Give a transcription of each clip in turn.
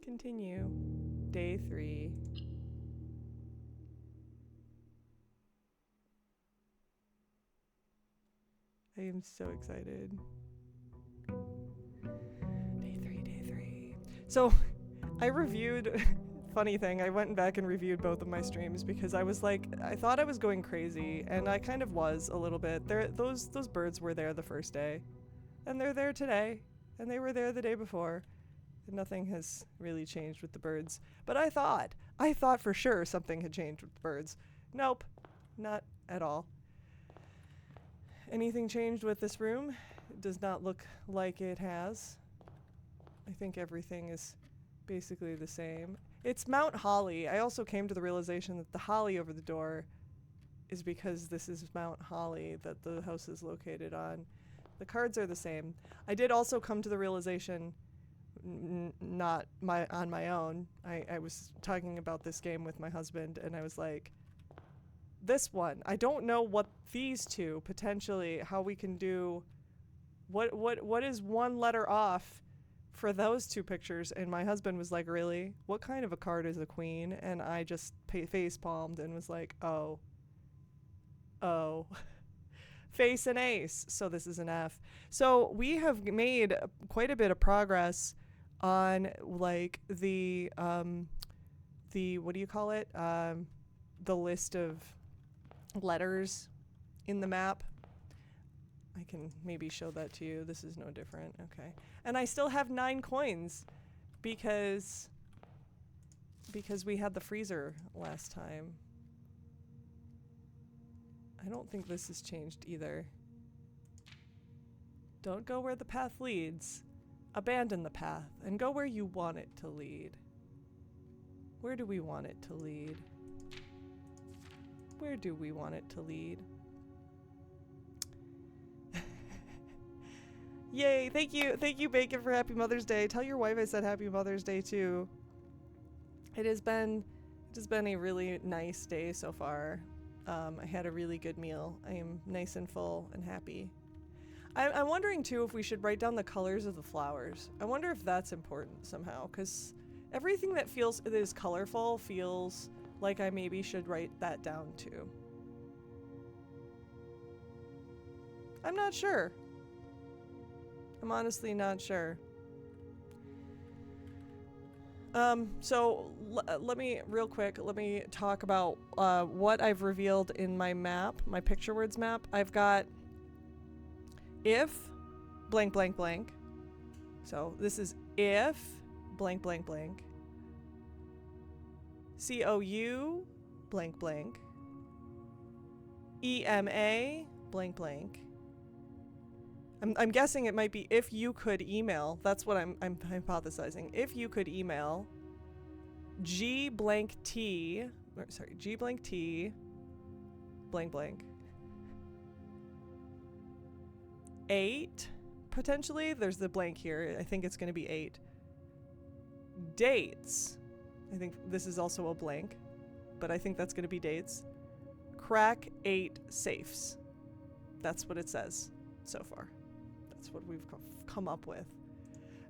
Continue. Day 3. I am so excited. Day 3. So, I reviewed... Funny thing, I went back and reviewed both of my streams because I was like, I thought I was going crazy, and I kind of was a little bit. Those birds were there the first day, and they're there today, and they were there the day before. And nothing has really changed with the birds. But I thought for sure something had changed with the birds. Nope, not at all. Anything changed with this room? It does not look like it has. I think everything is basically the same. It's Mount Holly. I also came to the realization that the holly over the door is because this is Mount Holly that the house is located on. The cards are the same. I did also come to the realization, not on my own. I was talking about this game with my husband, and I was like, this one, I don't know what these two potentially, how we can do, what is one letter off for those two pictures. And my husband was like, really? What kind of a card is a queen? And I just face palmed and was like, oh. Face an ace. So this is an F. So we have made quite a bit of progress on like the what do you call it? The list of letters in the map. I can maybe show that to you. This is no different. Okay. And I still have 9 coins because we had the freezer last time. I don't think this has changed either. Don't go where the path leads. Abandon the path and go where you want it to lead. Where do we want it to lead? Where do we want it to lead? Yay, thank you Bacon for Happy Mother's Day. Tell your wife I said Happy Mother's Day too. It has been a really nice day so far. I had a really good meal. I am nice and full and happy. I'm wondering too if we should write down the colors of the flowers. I wonder if that's important somehow, because everything that is colorful feels like I maybe should write that down too. I'm not sure. I'm honestly not sure. So let me talk about what I've revealed in my map, my picture words map. I've got if blank blank blank. So this is if blank blank blank. COU blank blank. EMA blank blank. I'm guessing it might be if you could email. That's what I'm hypothesizing. If you could email G blank T blank blank 8 potentially. There's the blank here. I think it's going to be 8 dates. I think this is also a blank, but I think that's going to be dates. Crack 8 safes. That's what it says so far. That's what we've come up with.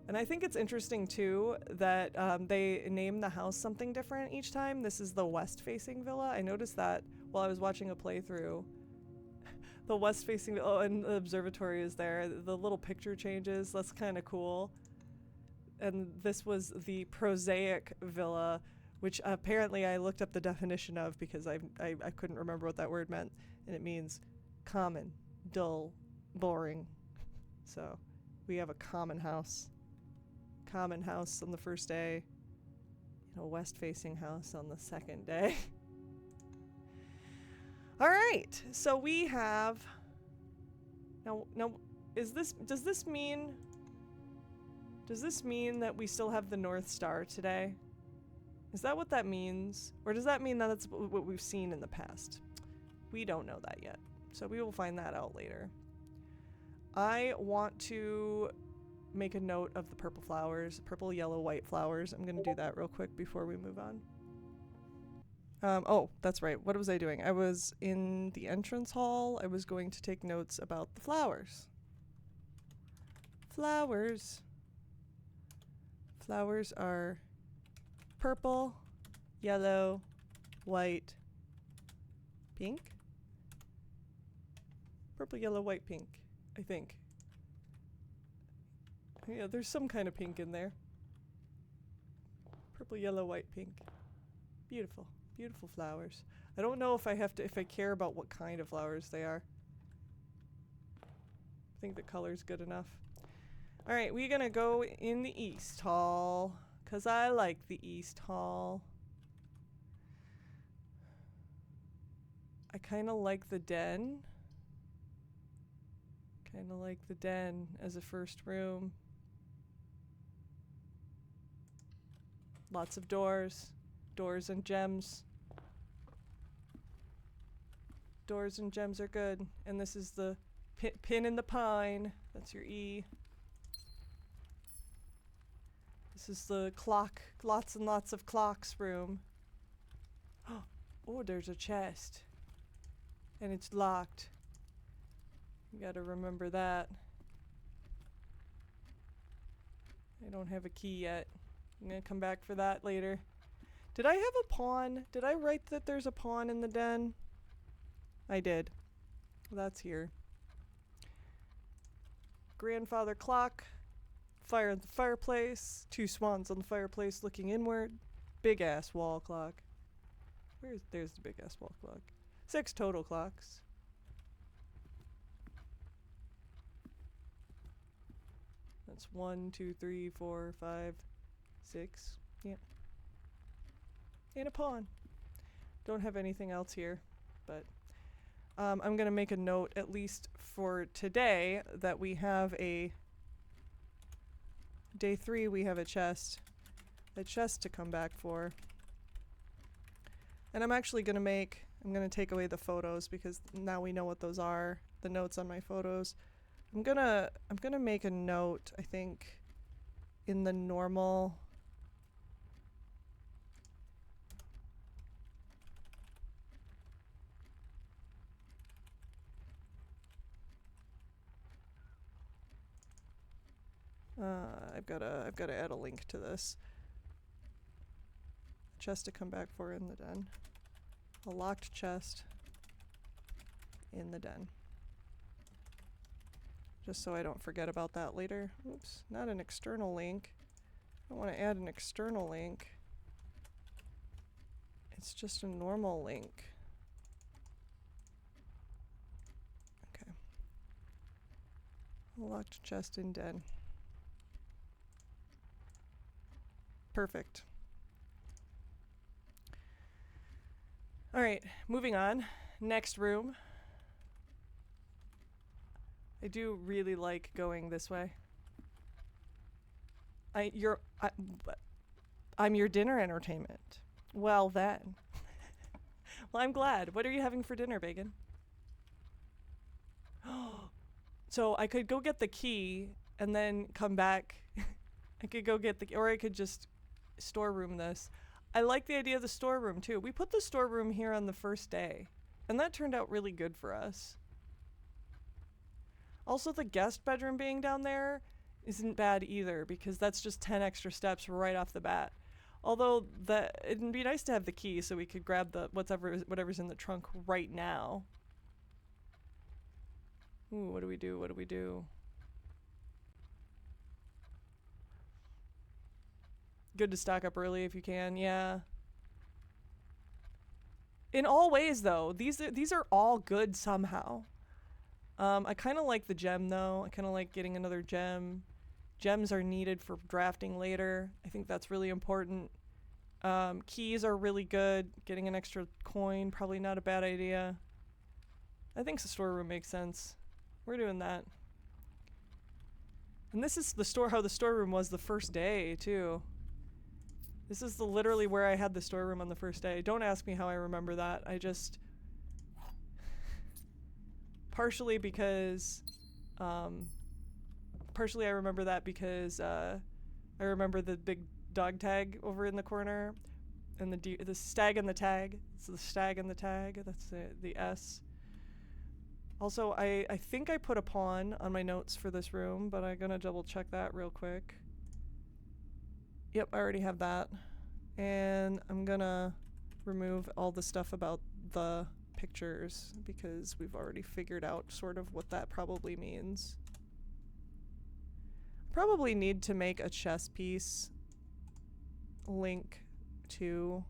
And I think it's interesting too that they name the house something different each time. This is the west-facing villa. I noticed that while I was watching a playthrough. The west-facing, oh, and the observatory is there. The little picture changes. That's kind of cool. And this was the prosaic villa, which apparently I looked up the definition of because I couldn't remember what that word meant. And it means common, dull, boring. So we have a common house. Common house on the first day. And a west-facing house on the second day. All right, so we have now does this mean that we still have the North Star today? Is that what that means? Or does that mean that that's what we've seen in the past? We don't know that yet, so we will find that out later. I want to make a note of the purple flowers, purple, yellow, white flowers. I'm gonna do that real quick before we move on. Oh, that's right. What was I doing? I was in the entrance hall. I was going to take notes about the flowers. Flowers. Flowers are purple, yellow, white, pink. Purple, yellow, white, pink, I think. Yeah, there's some kind of pink in there. Purple, yellow, white, pink. Beautiful. Beautiful flowers. I don't know if I care about what kind of flowers they are. I think the color's good enough. Alright, we're gonna go in the East Hall. Cause I like the East Hall. I kinda like the den. Kinda like the den as a first room. Lots of doors. Doors and gems. Doors and gems are good. And this is the pin in the pine. That's your E. This is the clock. Lots and lots of clocks room. Oh, there's a chest. And it's locked. You gotta remember that. I don't have a key yet. I'm gonna come back for that later. Did I have a pawn? Did I write that there's a pawn in the den? I did. That's here. Grandfather clock. Fire at the fireplace. 2 swans on the fireplace looking inward. Big ass wall clock. There's the big ass wall clock. 6 total clocks. That's 1, 2, 3, 4, 5, 6. Yep. And a pawn. Don't have anything else here, but I'm gonna make a note, at least for today, that we have a day 3. We have a chest to come back for. And I'm actually gonna I'm gonna take away the photos because now we know what those are. The notes on my photos. I'm gonna make a note, I think, in the normal. I've gotta add a link to this. Chest to come back for in the den. A locked chest in the den. Just so I don't forget about that later. Oops, not an external link. I don't want to add an external link. It's just a normal link. Okay. A locked chest in den. Perfect. Alright, moving on. Next room. I do really like going this way. I'm your dinner entertainment. Well then. Well, I'm glad. What are you having for dinner, Bacon? So I could go get the key and then come back. I could go get or I could just storeroom this. I like the idea of the storeroom too. We put the storeroom here on the first day, and that turned out really good for us. Also, the guest bedroom being down there isn't bad either, because that's just 10 extra steps right off the bat. Although it'd be nice to have the key so we could grab the whatever's in the trunk right now. Ooh, what do we do? What do we do? Good to stock up early if you can, yeah. In all ways, though, these are all good somehow. I kind of like the gem, though. I kind of like getting another gem. Gems are needed for drafting later. I think that's really important. Keys are really good. Getting an extra coin, probably not a bad idea. I think the storeroom makes sense. We're doing that. And this is how the storeroom was the first day, too. This is literally where I had the storeroom on the first day. Don't ask me how I remember that. I just... Partially because... Partially I remember that because I remember the big dog tag over in the corner. And the stag and the tag. It's the stag and the tag. That's the S. Also, I think I put a pawn on my notes for this room, but I'm gonna double check that real quick. Yep, I already have that. And I'm gonna remove all the stuff about the pictures because we've already figured out sort of what that probably means. Probably need to make a chess piece link to...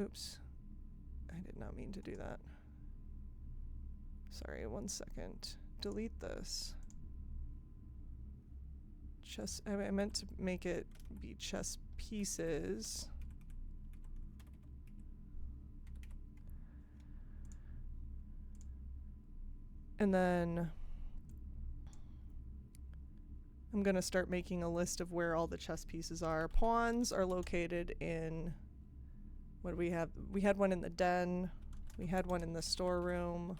Oops. I did not mean to do that. Sorry, 1 second. Delete this. Chess... I meant to make it be chess pieces. And then I'm gonna start making a list of where all the chess pieces are. Pawns are located in... What do we have? We had one in the den. We had one in the storeroom.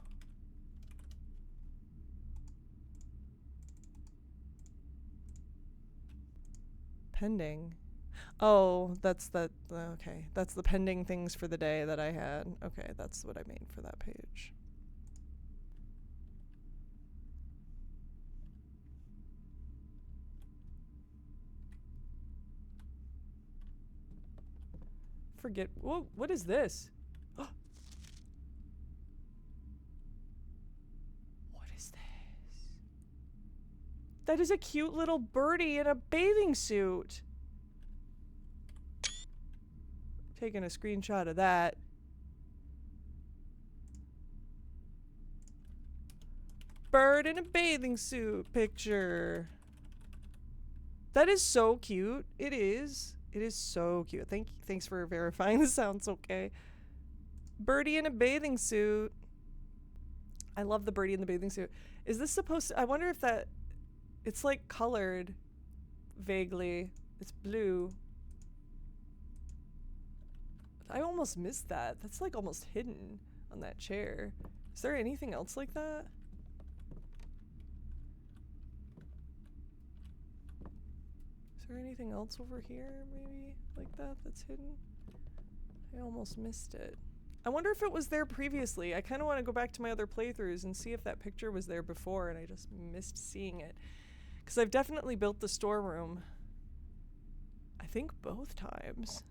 Pending. Oh, that's the... Okay, that's the pending things for the day that I had. Okay, that's what I made for that page. Forget... Whoa, what is this? What is this? That is a cute little birdie in a bathing suit. Taking a screenshot of that. Bird in a bathing suit picture. That is so cute. It is. It is so cute. Thanks for verifying the sound's okay. Birdie in a bathing suit. I love the birdie in the bathing suit. Is this supposed to... I wonder if that... It's like colored vaguely. It's blue. I almost missed that. That's like almost hidden on that chair. Is there anything else like that? Is there anything else over here, maybe, like that, that's hidden? I almost missed it. I wonder if it was there previously. I kind of want to go back to my other playthroughs and see if that picture was there before and I just missed seeing it. Because I've definitely built the storeroom. I think both times.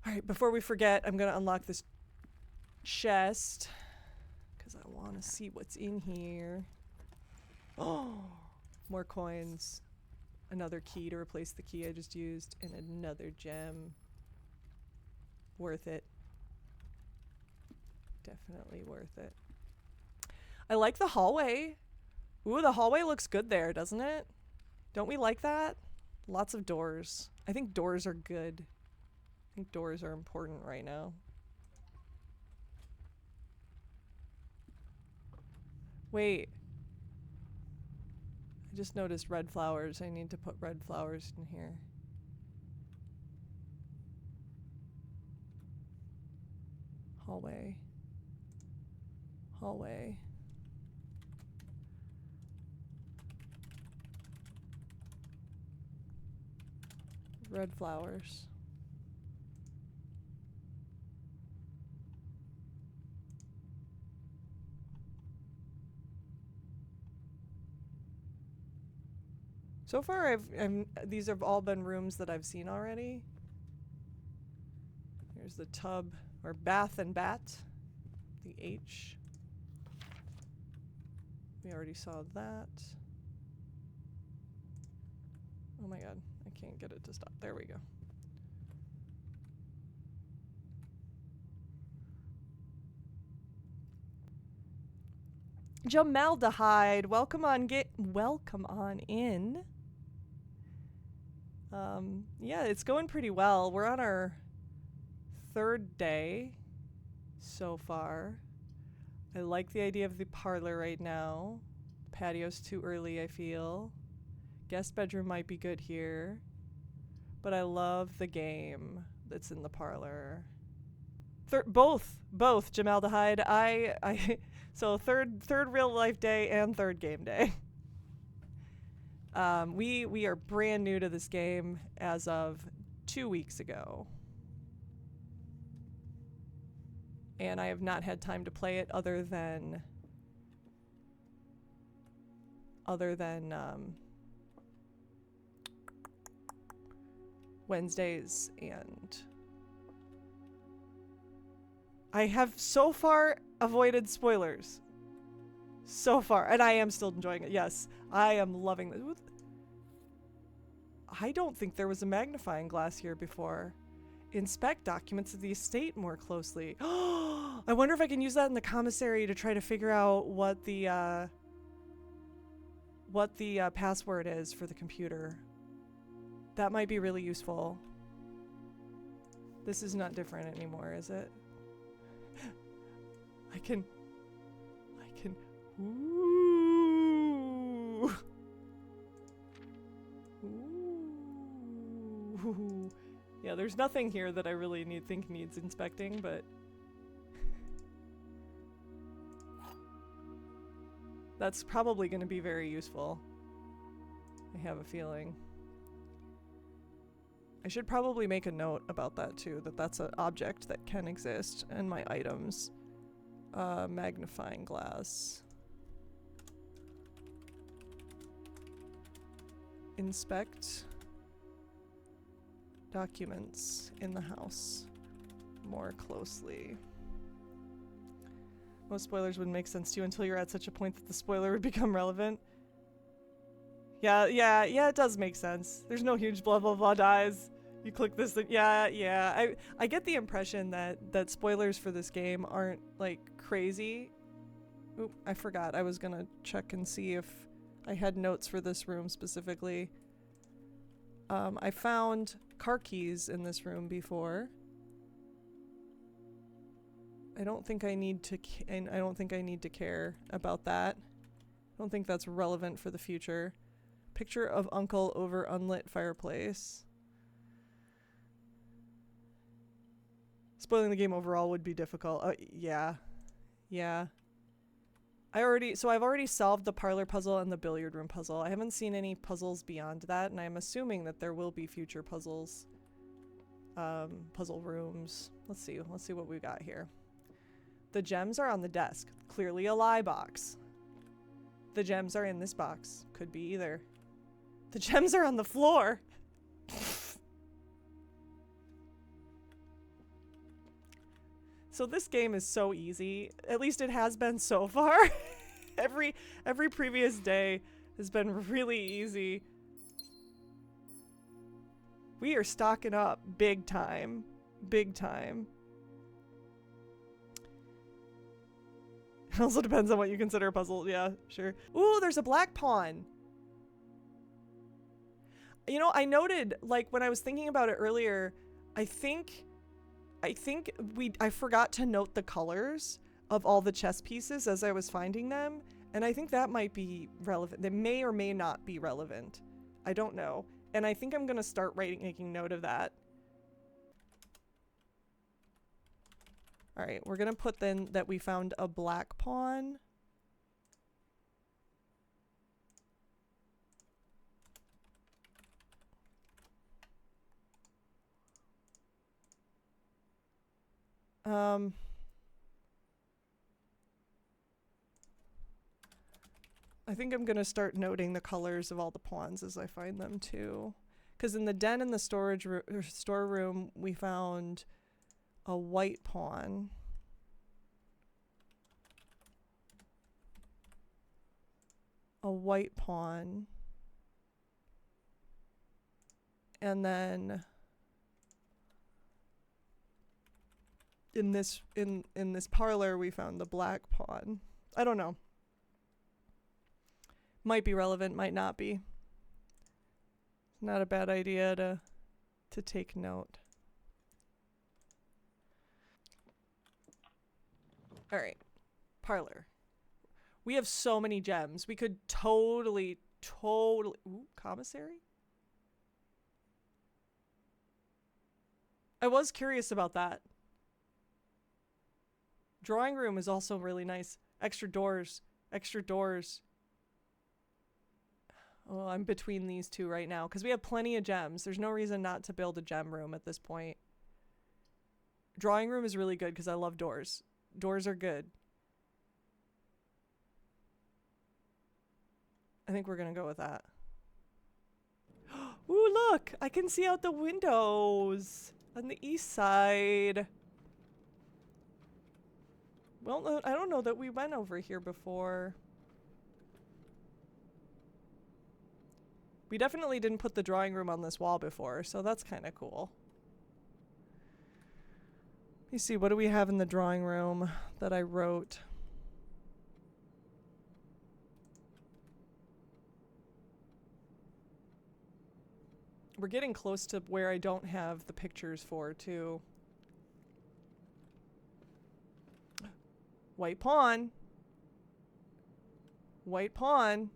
Alright, before we forget, I'm going to unlock this chest. Because I want to see what's in here. Oh! More coins, another key to replace the key I just used, and another gem. Worth it. Definitely worth it. I like the hallway. Ooh, the hallway looks good there, doesn't it? Don't we like that? Lots of doors. I think doors are good. I think doors are important right now. Wait. I just noticed red flowers. I need to put red flowers in here. Hallway. Hallway. Red flowers. So far, these have all been rooms that I've seen already. Here's the tub, or bath and bat, the H. We already saw that. Oh my god, I can't get it to stop. There we go. Jamaldehyde, welcome on in. Yeah, it's going pretty well. We're on our 3rd day so far. I like the idea of the parlor right now. Patio's too early, I feel. Guest bedroom might be good here. But I love the game that's in the parlor. Both, Jamaldehyde. So third real life day and 3rd game day. We are brand new to this game as of 2 weeks ago. And I have not had time to play it other than Wednesdays, and I have so far avoided spoilers. So far. And I am still enjoying it. Yes, I am loving this. I don't think there was a magnifying glass here before. Inspect documents of the estate more closely. I wonder if I can use that in the commissary to try to figure out what the password is for the computer. That might be really useful. This is not different anymore, is it? I can... Ooh. Ooh. Yeah, there's nothing here that I really think needs inspecting, but... That's probably going to be very useful. I have a feeling. I should probably make a note about that too, that that's an object that can exist in my items. Magnifying glass. Inspect documents in the house more closely. Most spoilers wouldn't make sense to you until you're at such a point that the spoiler would become relevant. Yeah, it does make sense. There's no huge blah blah blah dies. You click this thing. Yeah. I get the impression that spoilers for this game aren't like crazy. Oop, I forgot. I was gonna check and see if I had notes for this room specifically. I found car keys in this room before. I don't think I need to care about that. I don't think that's relevant for the future. Picture of uncle over unlit fireplace. Spoiling the game overall would be difficult. Yeah. I've already solved the parlor puzzle and the billiard room puzzle. I haven't seen any puzzles beyond that, and I'm assuming that there will be future puzzles. Puzzle rooms. Let's see what we got here. The gems are on the desk. Clearly a lie box. The gems are in this box. Could be either. The gems are on the floor. So this game is so easy. At least it has been so far. Every previous day has been really easy. We are stocking up big time. Big time. It also depends on what you consider a puzzle. Yeah, sure. Ooh, there's a black pawn. You know, I noted, like, when I was thinking about it earlier, I think I forgot to note the colors of all the chess pieces as I was finding them, and I think that might be relevant. They may or may not be relevant. I don't know. And I think I'm gonna start making note of that. All right, we're gonna put then that we found a black pawn. I think I'm gonna start noting the colors of all the pawns as I find them too. Because in the den and the storeroom, we found a white pawn. A white pawn. And then in this parlor we found the black pawn. I don't know. Might be relevant, might not be. Not a bad idea to take note. All right, parlor. We have so many gems. We could totally. Ooh, commissary? I was curious about that. Drawing room is also really nice. Extra doors. Oh, I'm between these two right now because we have plenty of gems. There's no reason not to build a gem room at this point. Drawing room is really good because I love doors. Doors are good. I think we're gonna go with that. Ooh, look! I can see out the windows on the east side. Well, I don't know that we went over here before. We definitely didn't put the drawing room on this wall before, so that's kind of cool. Let me see, what do we have in the drawing room that I wrote? We're getting close to where I don't have the pictures for, too. White pawn. White pawn.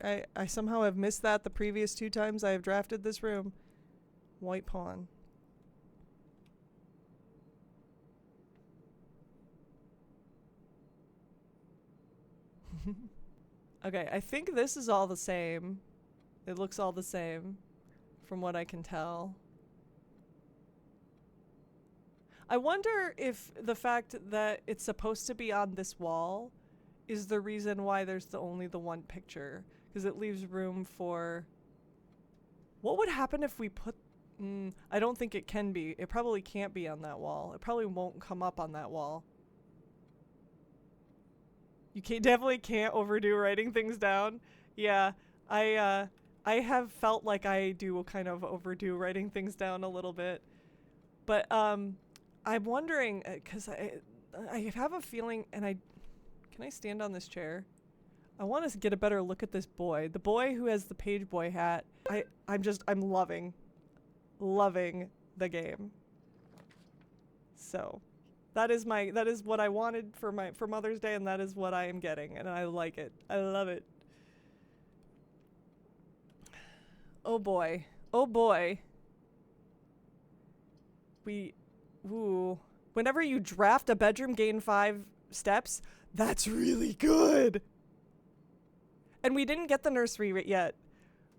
I somehow have missed that the previous 2 times I have drafted this room. White pawn. Okay, I think this is all the same. It looks all the same from what I can tell. I wonder if the fact that it's supposed to be on this wall is the reason why there's only the one picture, because it leaves room for... What would happen if we put... I don't think it can be. It probably can't be on that wall. It probably won't come up on that wall. You definitely can't overdo writing things down. Yeah, I have felt like I do kind of overdo writing things down a little bit. But I'm wondering, because I have a feeling, and can I stand on this chair? I want to get a better look at this boy. The boy who has the page boy hat. I'm loving the game. So that is what I wanted for Mother's Day, and that is what I am getting, and I like it. I love it. Oh boy. Oh boy. Whenever you draft a bedroom, gain 5 steps. That's really good. And we didn't get the nursery yet.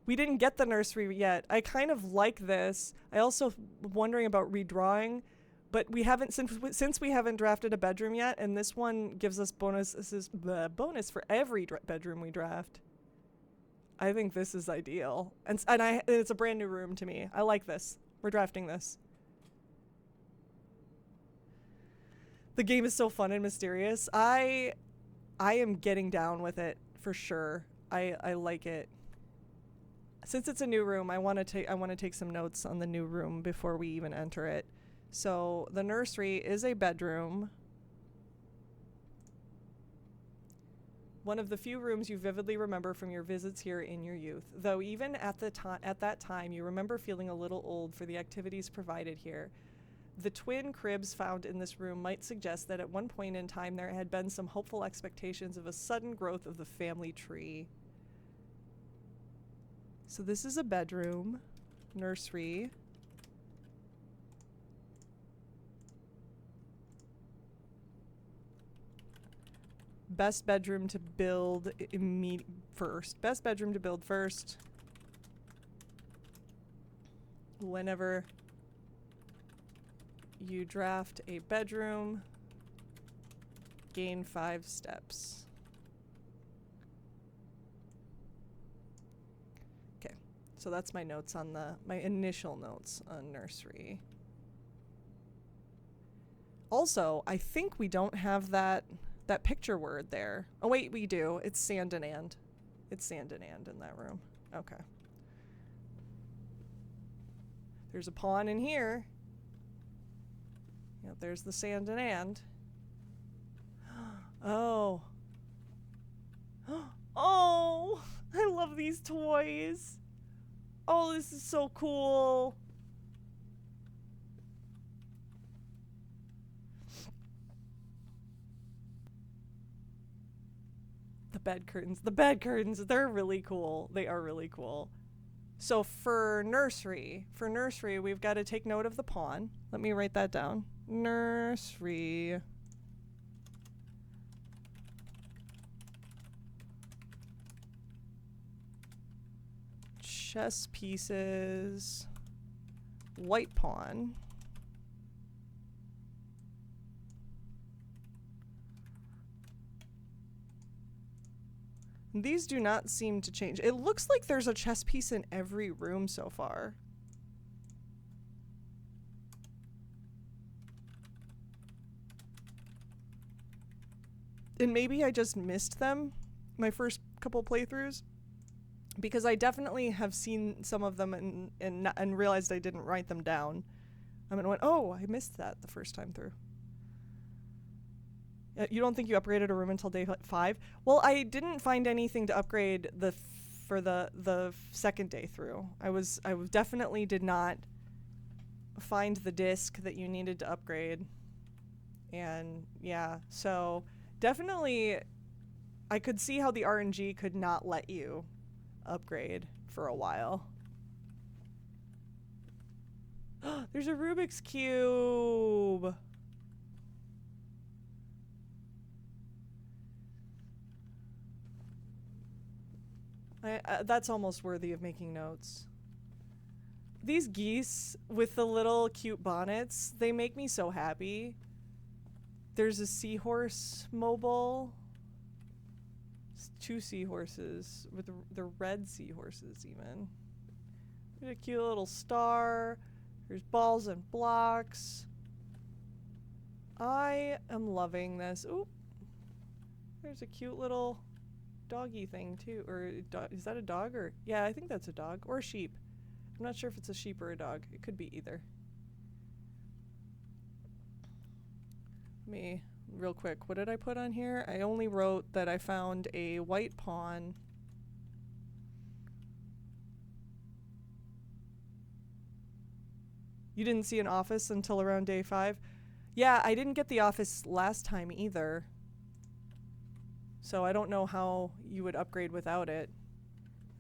We didn't get the nursery yet. I kind of like this. I also wondering about redrawing, but we haven't since we haven't drafted a bedroom yet, and this one gives us bonus. This is the bonus for every bedroom we draft. I think this is ideal, and it's a brand new room to me. I like this. We're drafting this. The game is so fun and mysterious. I am getting down with it for sure. I like it. Since it's a new room, I want to take some notes on the new room before we even enter it. So the nursery is a bedroom. One of the few rooms you vividly remember from your visits here in your youth. Though even at that time you remember feeling a little old for the activities provided here. The twin cribs found in this room might suggest that at one point in time there had been some hopeful expectations of a sudden growth of the family tree. So this is a bedroom, nursery. Best bedroom to build first. Best bedroom to build first. Whenever you draft a bedroom, gain 5 steps. Okay, so that's my notes on my initial notes on nursery. Also, I think we don't have that picture word there. Oh wait, we do. It's sand and and. It's sand and and in that room. Okay. There's a pawn in here. Yep, there's the sand and. Oh. Oh, I love these toys. Oh, this is so cool. The bed curtains, they're really cool. They are really cool. So for nursery, we've got to take note of the pawn. Let me write that down. Nursery. Chess pieces. White pawn. These do not seem to change. It looks like there's a chess piece in every room so far. And maybe I just missed them my first couple playthroughs, because I definitely have seen some of them and realized I didn't write them down. I mean, went, oh, I missed that the first time through. You don't think you upgraded a room until day 5? Well, I didn't find anything to upgrade for the second day through. I definitely did not find the disc that you needed to upgrade. And yeah, so definitely I could see how the RNG could not let you upgrade for a while. There's a Rubik's Cube. That's almost worthy of making notes. These geese with the little cute bonnets, they make me so happy. There's a seahorse mobile. It's 2 seahorses with the red seahorses even. There's a cute little star. There's balls and blocks. I am loving this. Ooh. There's a cute little doggy thing too. Or is that a dog? Or yeah, I think that's a dog. Or a sheep. I'm not sure if it's a sheep or a dog. It could be either. Me real quick, what did I put on here? I only wrote that I found a white pawn. You didn't see an office until around day 5? Yeah, I didn't get the office last time either. So I don't know how you would upgrade without it.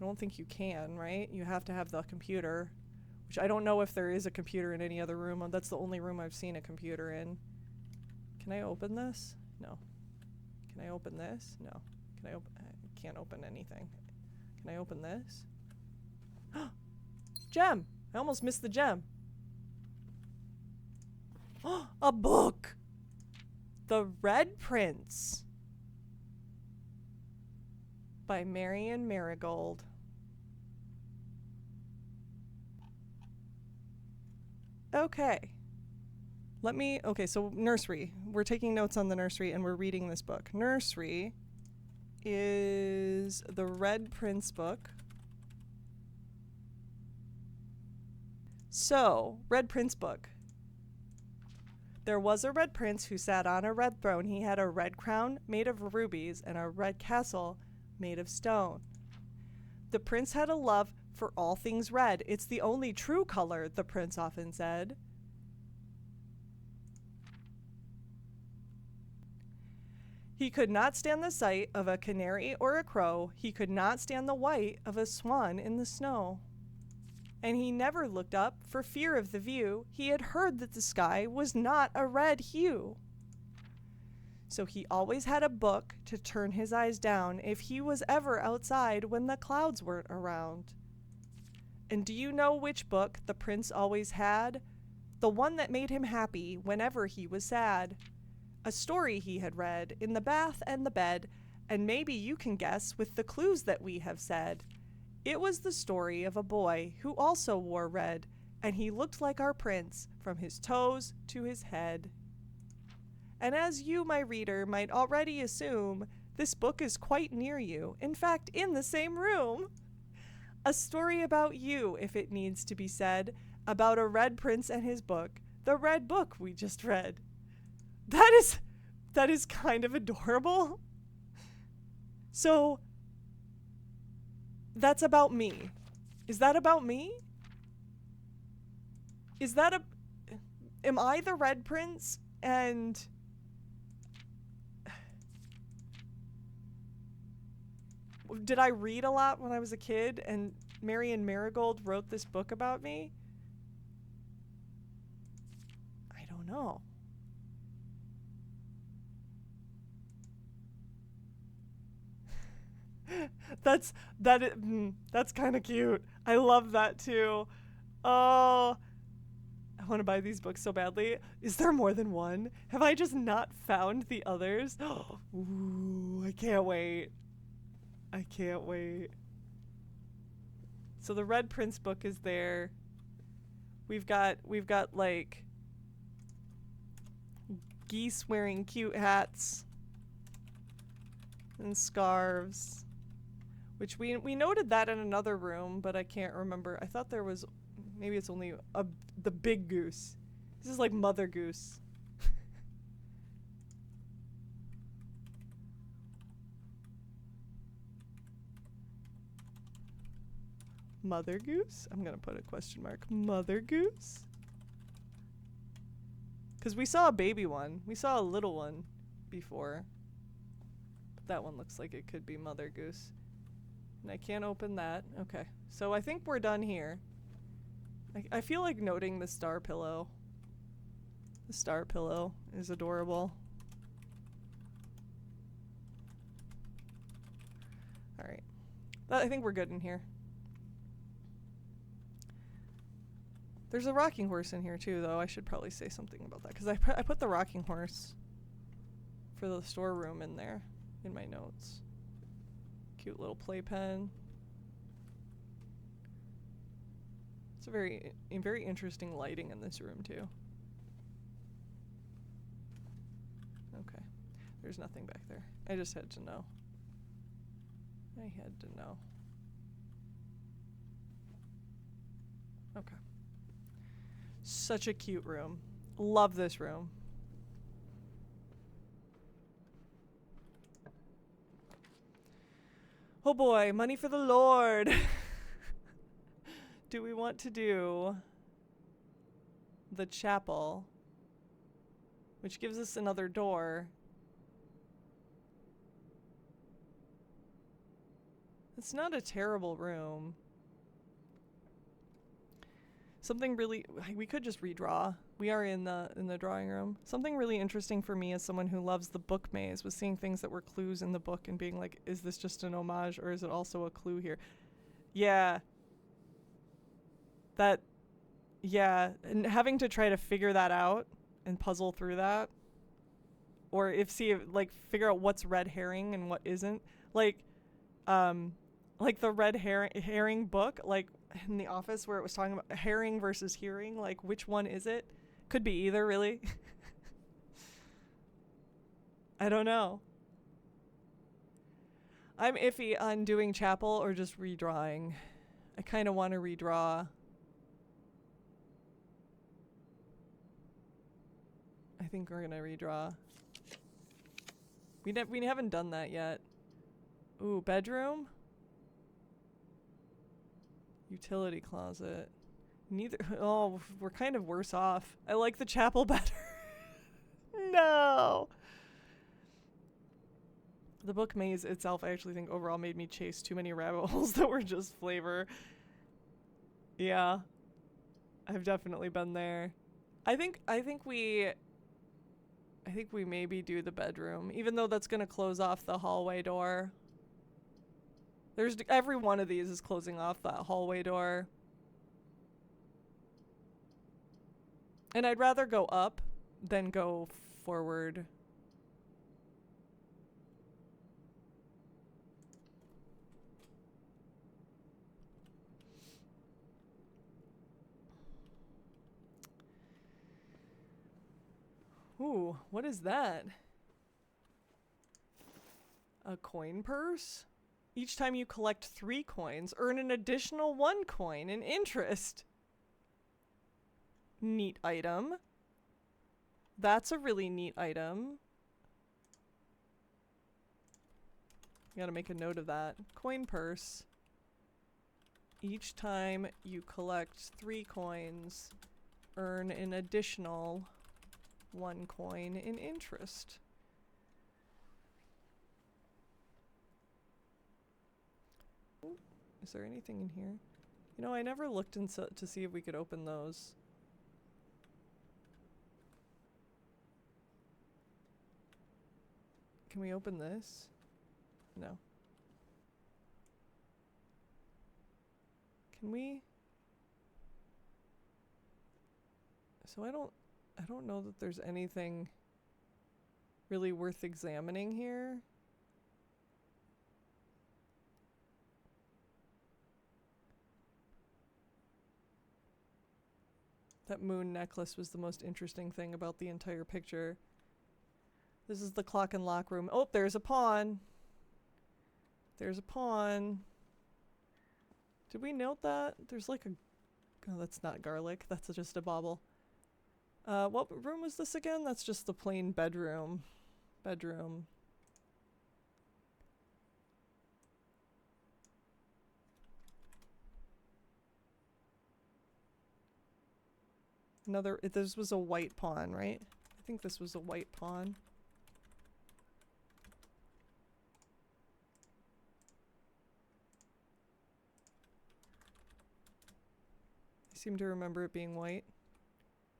I don't think you can, right? You have to have the computer, which I don't know if there is a computer in any other room. That's the only room I've seen a computer in. Can I open this? No. Can I open this? No. Can I open? I can't open anything. Can I open this? Gem! I almost missed the gem. A book! The Red Prince by Marion Marigold. Okay. Okay, so nursery. We're taking notes on the nursery and we're reading this book. Nursery is the Red Prince book. So, Red Prince book. There was a red prince who sat on a red throne. He had a red crown made of rubies and a red castle made of stone. The prince had a love for all things red. It's the only true color, the prince often said. He could not stand the sight of a canary or a crow. He could not stand the white of a swan in the snow. And he never looked up for fear of the view. He had heard that the sky was not a red hue. So he always had a book to turn his eyes down if he was ever outside when the clouds weren't around. And do you know which book the prince always had? The one that made him happy whenever he was sad. A story he had read in the bath and the bed, and maybe you can guess with the clues that we have said. It was the story of a boy who also wore red, and he looked like our prince from his toes to his head. And as you, my reader, might already assume, this book is quite near you, in fact, in the same room. A story about you, if it needs to be said, about a red prince and his book, the red book we just read. That is kind of adorable. So, that's about me. Is that about me? Is that am I the Red Prince? And did I read a lot when I was a kid and Marion Marigold wrote this book about me? I don't know. That's kind of cute. I love that too. Oh, I want to buy these books so badly. Is there more than one? Have I just not found the others? Ooh, I can't wait. I can't wait. So the Red Prince book is there. We've got like geese wearing cute hats and scarves, which we noted that in another room, but I can't remember. I thought there was, maybe it's only the big goose. This is like Mother Goose. Mother Goose? I'm gonna put a question mark. Mother Goose? Because we saw a baby one. We saw a little one before. But that one looks like it could be Mother Goose. And I can't open that. Okay. So I think we're done here. I feel like noting the star pillow. The star pillow is adorable. Alright. I think we're good in here. There's a rocking horse in here too, though. I should probably say something about that, because I put the rocking horse for the storeroom in there in my notes. Cute little playpen. It's a very interesting lighting in this room too. Okay, there's nothing back there. I just had to know. I had to know. Okay. Such a cute room. Love this room. Oh boy, money for the Lord. Do we want to do the chapel, which gives us another door? It's not a terrible room. Something really, we could just redraw. We are in the drawing room. Something really interesting for me as someone who loves the book maze was seeing things that were clues in the book and being like, is this just an homage or is it also a clue here? Yeah. Yeah, and having to try to figure that out and puzzle through that, or figure out what's red herring and what isn't, like the red herring book, like in The Office where it was talking about herring versus hearing, like which one is it? Could be either, really. I don't know. I'm iffy on doing chapel or just redrawing. I kind of want to redraw. I think we're gonna redraw. We haven't done that yet. Ooh, bedroom? Utility closet. Neither. Oh, we're kind of worse off. I like the chapel better. No! The book maze itself, I actually think overall made me chase too many rabbit holes that were just flavor. Yeah. I've definitely been there. I think we maybe do the bedroom, even though that's gonna close off the hallway door. Every one of these is closing off that hallway door. And I'd rather go up than go forward. Ooh, what is that? A coin purse? Each time you collect 3 coins, earn an additional 1 coin in interest. Neat item. That's a really neat item. Gotta make a note of that. Coin purse. Each time you collect 3 coins, earn an additional 1 coin in interest. Is there anything in here? You know, I never looked to see if we could open those. Can we open this? No. Can we? So I don't know that there's anything really worth examining here. That moon necklace was the most interesting thing about the entire picture. This is the clock and lock room. Oh, there's a pawn. There's a pawn. Did we note that? There's like a... Oh, that's not garlic. That's just a bauble. What room was this again? That's just the plain bedroom. Bedroom. Another... This was a white pawn, right? I think this was a white pawn. I seem to remember it being white.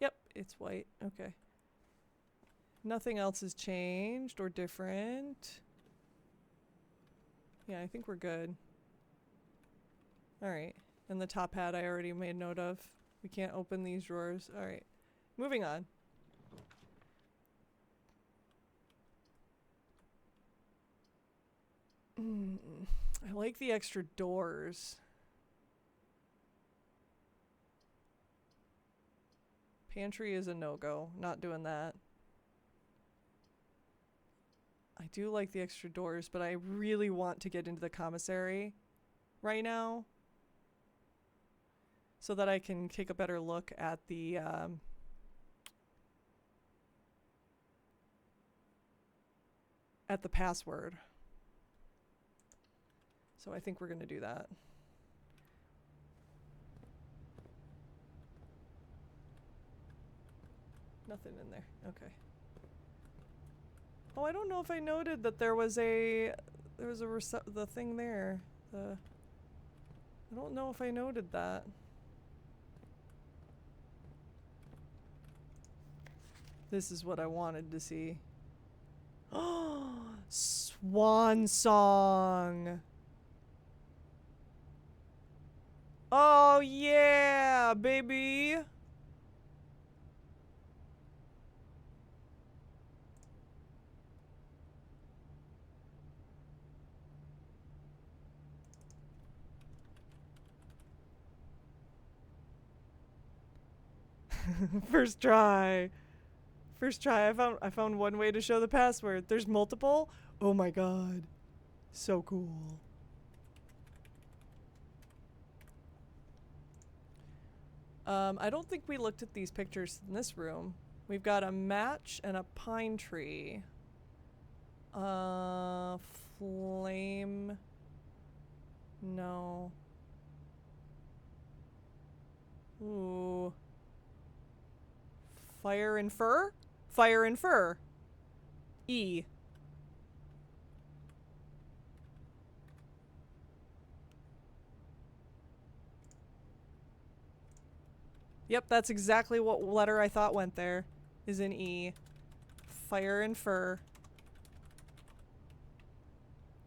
Yep, it's white. Okay. Nothing else has changed or different. Yeah, I think we're good. Alright. And the top hat I already made note of. We can't open these drawers. Alright. Moving on. I like the extra doors. Pantry is a no-go. Not doing that. I do like the extra doors, but I really want to get into the commissary right now so that I can take a better look at the password. So I think we're going to do that. Nothing in there. Okay. Oh, I don't know if I noted that there was the thing there. I don't know if I noted that. This is what I wanted to see. Oh, swan song. Oh yeah, baby. First try. First try. I found one way to show the password. There's multiple? Oh my god. So cool. I don't think we looked at these pictures in this room. We've got a match and a pine tree. Flame. No. Ooh. Fire and fur? Fire and fur. E. Yep, that's exactly what letter I thought went there. Is an E. Fire and fur.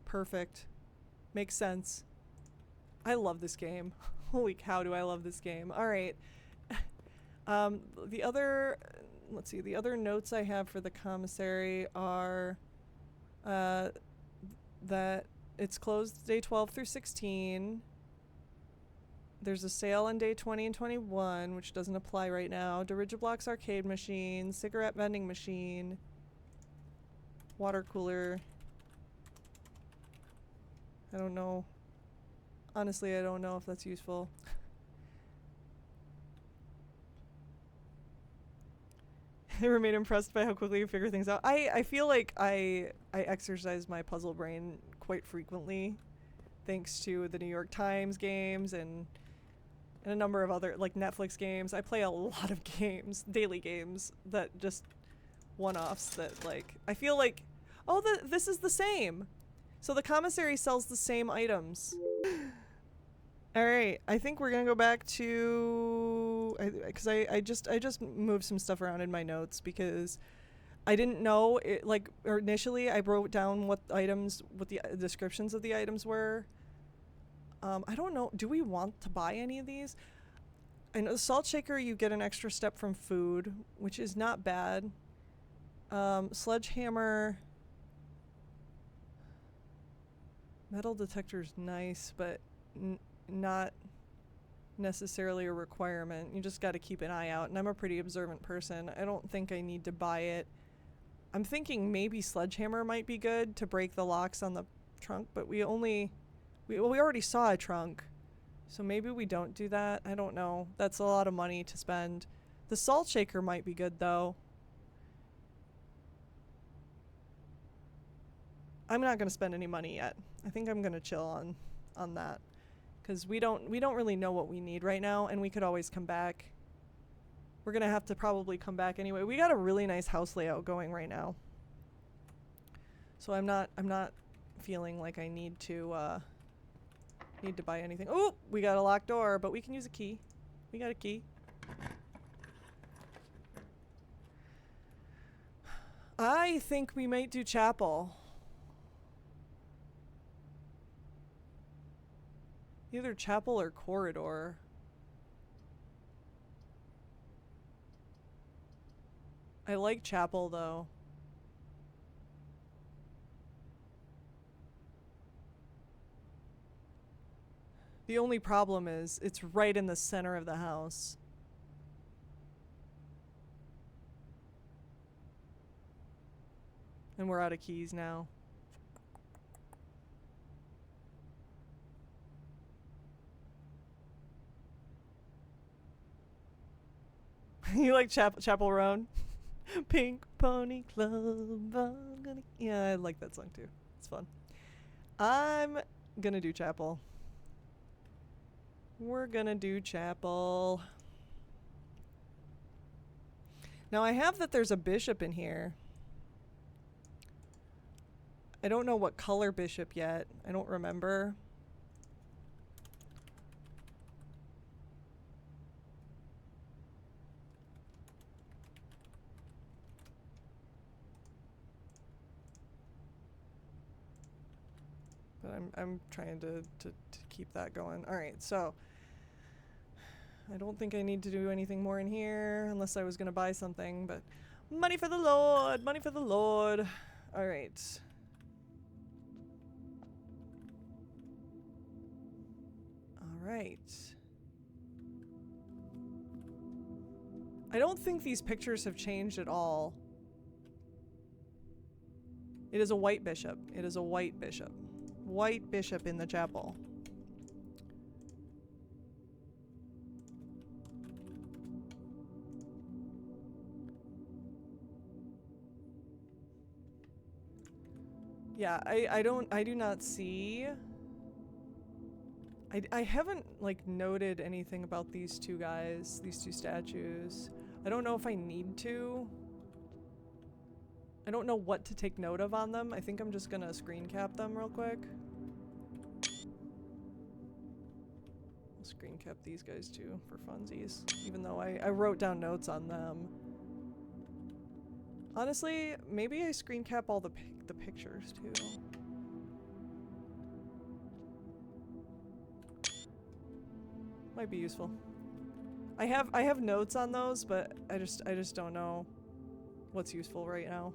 Perfect. Makes sense. I love this game. Holy cow, do I love this game. Alright. The other... Let's see. The other notes I have for the commissary are... that it's closed day 12 through 16. There's a sale on day 20 and 21, which doesn't apply right now. Dirigiblocks arcade machine, cigarette vending machine, water cooler. I don't know. Honestly, I don't know if that's useful. I remain impressed by how quickly you figure things out. I feel like I exercise my puzzle brain quite frequently, thanks to the New York Times games and a number of other, like, Netflix games. I play a lot of games, daily games, that just one-offs that, like, I feel like, oh, this is the same. So the commissary sells the same items. Alright, I think we're gonna go back to, because I just moved some stuff around in my notes because I didn't know, like, initially I wrote down what the descriptions of the items were. I don't know. Do we want to buy any of these? I know the salt shaker, you get an extra step from food, which is not bad. Sledgehammer. Metal detector's nice, but not necessarily a requirement. You just got to keep an eye out, and I'm a pretty observant person. I don't think I need to buy it. I'm thinking maybe sledgehammer might be good to break the locks on the trunk, but we already saw a trunk, so maybe we don't do that. I don't know. That's a lot of money to spend. The salt shaker might be good though. I'm not gonna spend any money yet. I think I'm gonna chill on that, because we don't really know what we need right now, and we could always come back. We're gonna have to probably come back anyway. We got a really nice house layout going right now, so I'm not feeling like I need to buy anything. Oh, we got a locked door, but we can use a key. We got a key. I think we might do chapel. Either chapel or corridor. I like chapel though. The only problem is it's right in the center of the house. And we're out of keys now. You like Chapel Roan? Pink Pony Club. Yeah, I like that song too. It's fun. I'm gonna do chapel. We're gonna do chapel. Now I have that there's a bishop in here. I don't know what color bishop yet. I don't remember. But I'm trying to keep that going. All right, so I don't think I need to do anything more in here unless I was gonna buy something, but money for the Lord, money for the Lord. All right. All right. I don't think these pictures have changed at all. It is a white bishop. It is a white bishop. White bishop in the chapel. Yeah, I do not see. I haven't like noted anything about these two guys, these two statues. I don't know if I need to. I don't know what to take note of on them. I think I'm just gonna screen cap them real quick. I'll screen cap these guys too for funsies, even though I wrote down notes on them. Honestly, maybe I screen cap all the pictures too. Might be useful. I have notes on those, but I just don't know what's useful right now.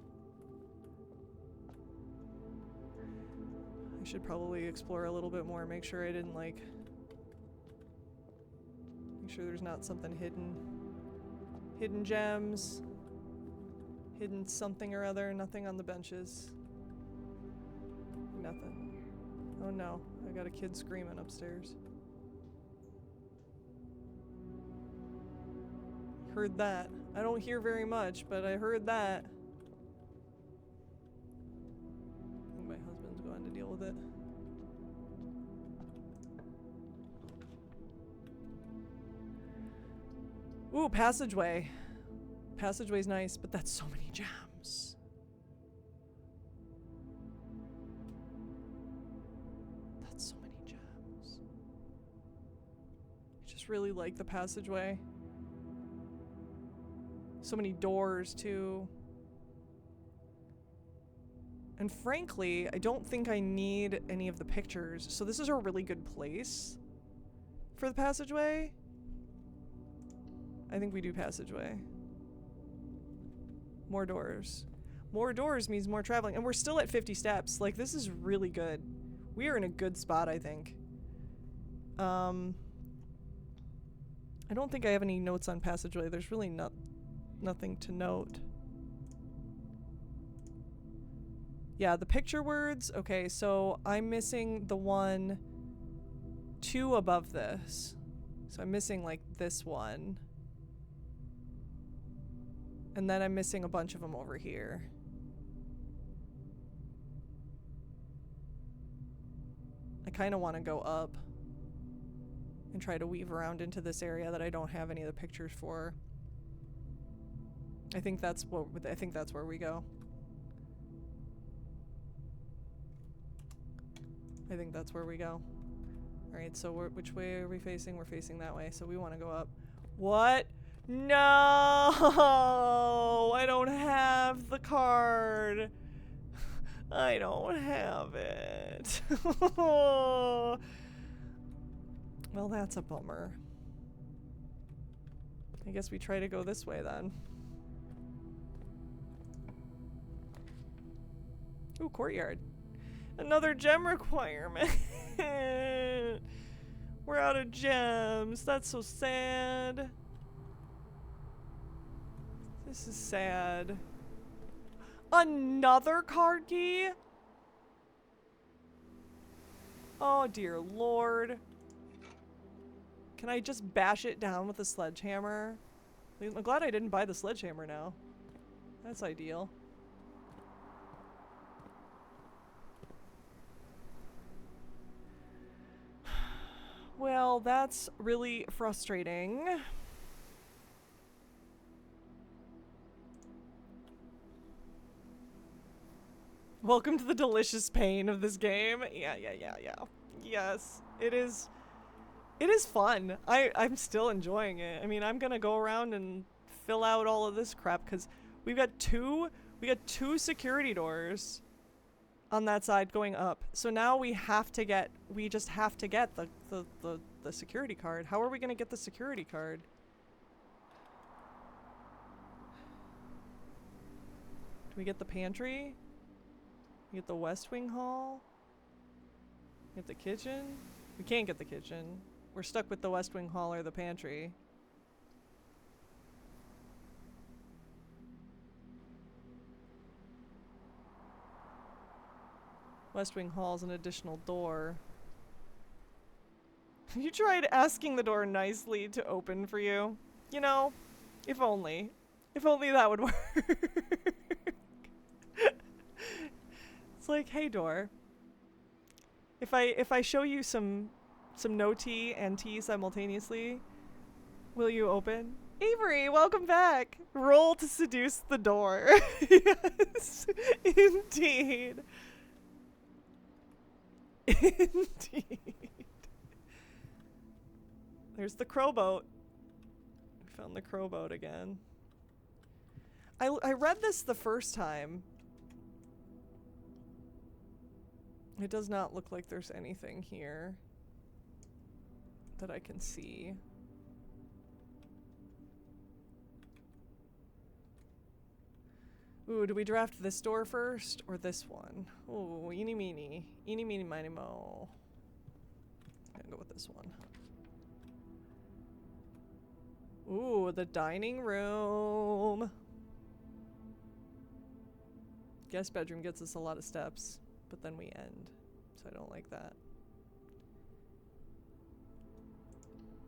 I should probably explore a little bit more, make sure I didn't like... Make sure there's not something hidden. Hidden gems. Hidden something or other, nothing on the benches. Nothing. Oh no, I got a kid screaming upstairs. Heard that. I don't hear very much, but I heard that. I think my husband's going to deal with it. Ooh, passageway. Passageway's nice, but that's so many gems. That's so many gems. I just really like the passageway. So many doors, too. And frankly, I don't think I need any of the pictures. So this is a really good place for the passageway. I think we do passageway. More doors. More doors means more traveling. And we're still at 50 steps. Like, this is really good. We are in a good spot, I think. I don't think I have any notes on passageway. There's really nothing to note. Yeah, the picture words. Okay, so I'm missing the one 2 above this. So I'm missing like this one. And then I'm missing a bunch of them over here. I kind of want to go up and try to weave around into this area that I don't have any of the pictures for. I think that's where we go. I think that's where we go. Alright, so which way are we facing? We're facing that way, so we want to go up. What? No! I don't have the card. I don't have it. Well, that's a bummer. I guess we try to go this way then. Ooh, courtyard. Another gem requirement. We're out of gems. That's so sad. This is sad. Another card key? Oh dear lord. Can I just bash it down with a sledgehammer? I'm glad I didn't buy the sledgehammer now. That's ideal. Well, that's really frustrating. Welcome to the delicious pain of this game. Yeah. Yes, it is. It is fun. I'm still enjoying it. I mean, I'm gonna go around and fill out all of this crap because we got two security doors on that side going up. So now we just have to get the security card. How are we gonna get the security card? Do we get the pantry? We get the West Wing Hall? Get the kitchen? We can't get the kitchen. We're stuck with the West Wing Hall or the pantry. West Wing Hall's an additional door. You tried asking the door nicely to open for you. You know, if only. If only that would work. It's like, hey door. If I show you some no tea and tea simultaneously, will you open? Avery, welcome back. Roll to seduce the door. Yes, indeed. Indeed. There's the crowboat. We found the crowboat again. I read this the first time. It does not look like there's anything here that I can see. Ooh, do we draft this door first or this one? Ooh, eeny meeny. Eeny meeny miny mo. I'm gonna go with this one. Ooh, the dining room. Guest bedroom gets us a lot of steps, but then we end. So I don't like that.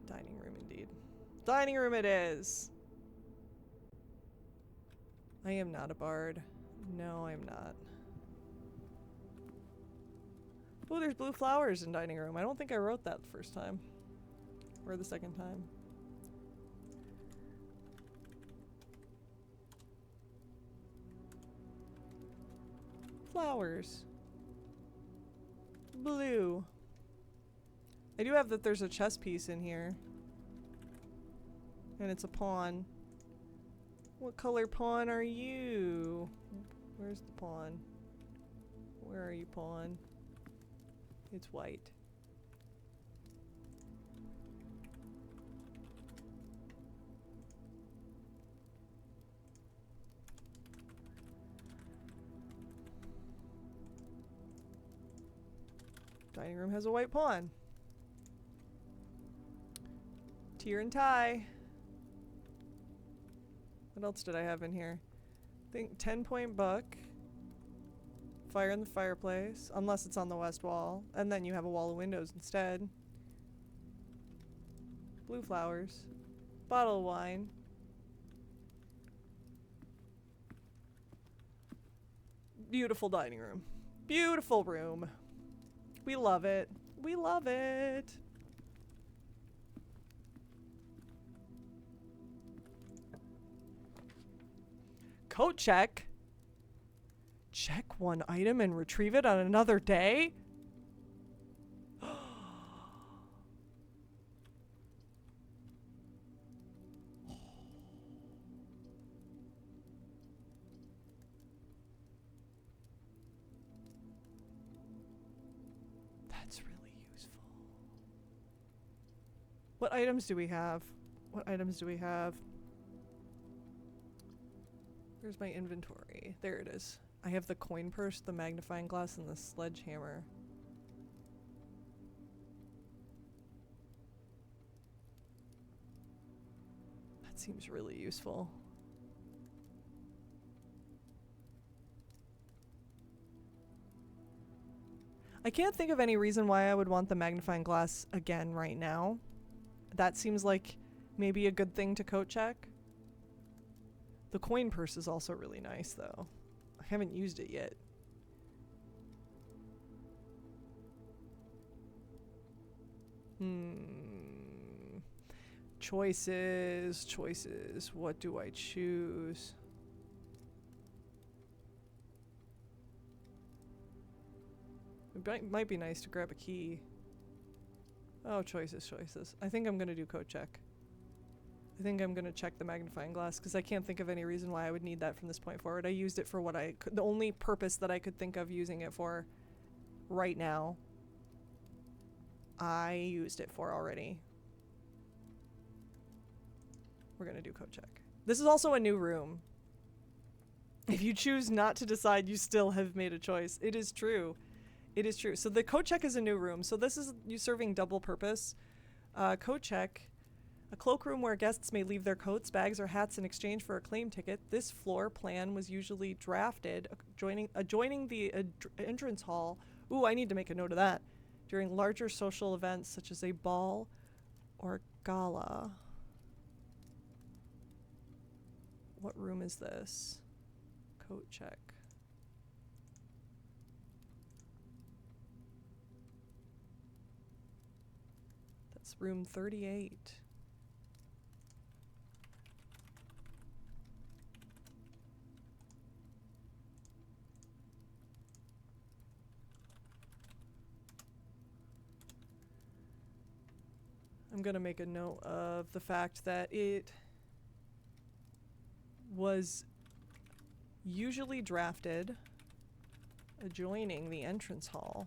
Dining room indeed. Dining room it is! I am not a bard. No, I'm not. Oh, there's blue flowers in dining room. I don't think I wrote that the first time. Or the second time. Flowers. Blue. I do have that there's a chess piece in here. And it's a pawn. What color pawn are you? Where's the pawn? Where are you, pawn? It's white. Dining room has a white pawn. Tier and tie. What else did I have in here? I think 10-point book. Fire in the fireplace, unless it's on the west wall. And then you have a wall of windows instead. Blue flowers. Bottle of wine. Beautiful dining room. Beautiful room. We love it. We love it. Coat check. Check one item and retrieve it on another day? That's really useful. What items do we have? What items do we have? Where's my inventory? There it is. I have the coin purse, the magnifying glass, and the sledgehammer. That seems really useful. I can't think of any reason why I would want the magnifying glass again right now. That seems like maybe a good thing to coat check. The coin purse is also really nice, though. I haven't used it yet. Choices, choices. What do I choose? It might be nice to grab a key. Oh, choices, choices. I think I'm gonna do coat check. I think I'm gonna check the magnifying glass because I can't think of any reason why I would need that from this point forward. I used it for what I could, the only purpose that I could think of using it for right now. I used it for already. We're gonna do coat check. This is also a new room. If you choose not to decide, you still have made a choice. It is true. It is true. So the coat check is a new room. So this is you serving double purpose. Coat check. A cloakroom where guests may leave their coats, bags, or hats in exchange for a claim ticket. This floor plan was usually drafted adjoining the entrance hall. Ooh, I need to make a note of that. During larger social events such as a ball or gala. What room is this? Coat check. That's room 38. I'm gonna make a note of the fact that it was usually drafted adjoining the entrance hall.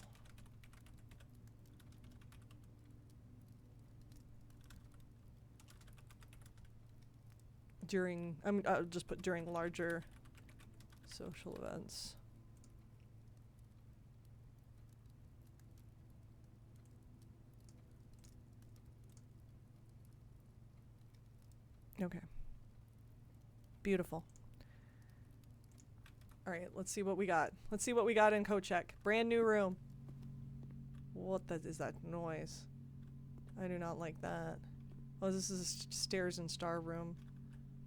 During, I'll just put during larger social events. Okay. Beautiful. All right, let's see what we got. Let's see what we got in coat check. Brand new room. What is that noise? I do not like that. Oh, this is a stairs and star room.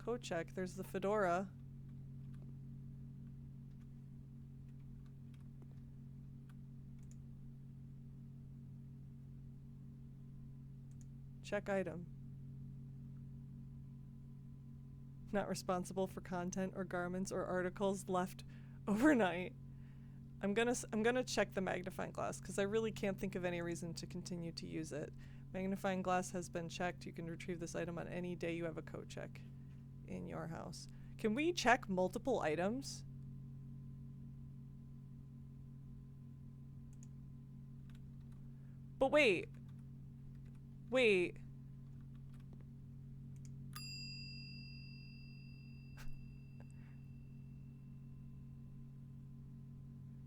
Coat check. There's the fedora. Check item. Not responsible for content or garments or articles left overnight. I'm gonna check the magnifying glass because I really can't think of any reason to continue to use it. Magnifying glass has been checked. You can retrieve this item on any day you have a coat check in your house. Can we check multiple items? But wait. Wait.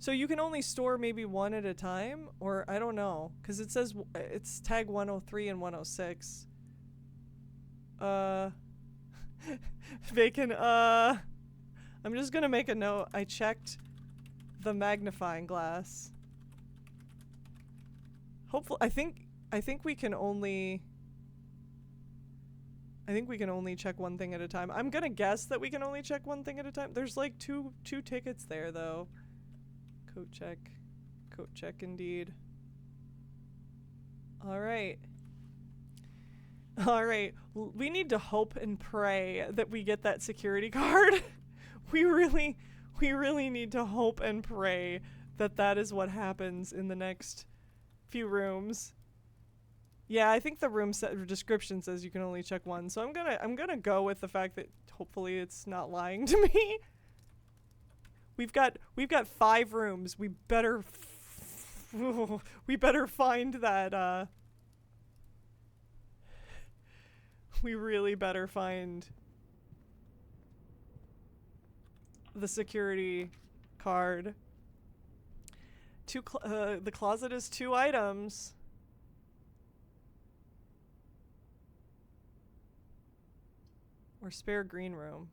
So you can only store maybe one at a time? Or I don't know. Because it says it's tag 103 and 106. Bacon, I'm just gonna make a note. I checked the magnifying glass. Hopefully, I think we can only... I think we can only check one thing at a time. I'm gonna guess that we can only check one thing at a time. There's like two tickets there though. Coat check indeed. Alright. Alright, we need to hope and pray that we get that security card. we really need to hope and pray that that is what happens in the next few rooms. Yeah, I think the room description says you can only check one, so I'm gonna go with the fact that hopefully it's not lying to me. We've got 5 rooms. We better find that we really better find the security card. The closet is 2 items. Or spare green room.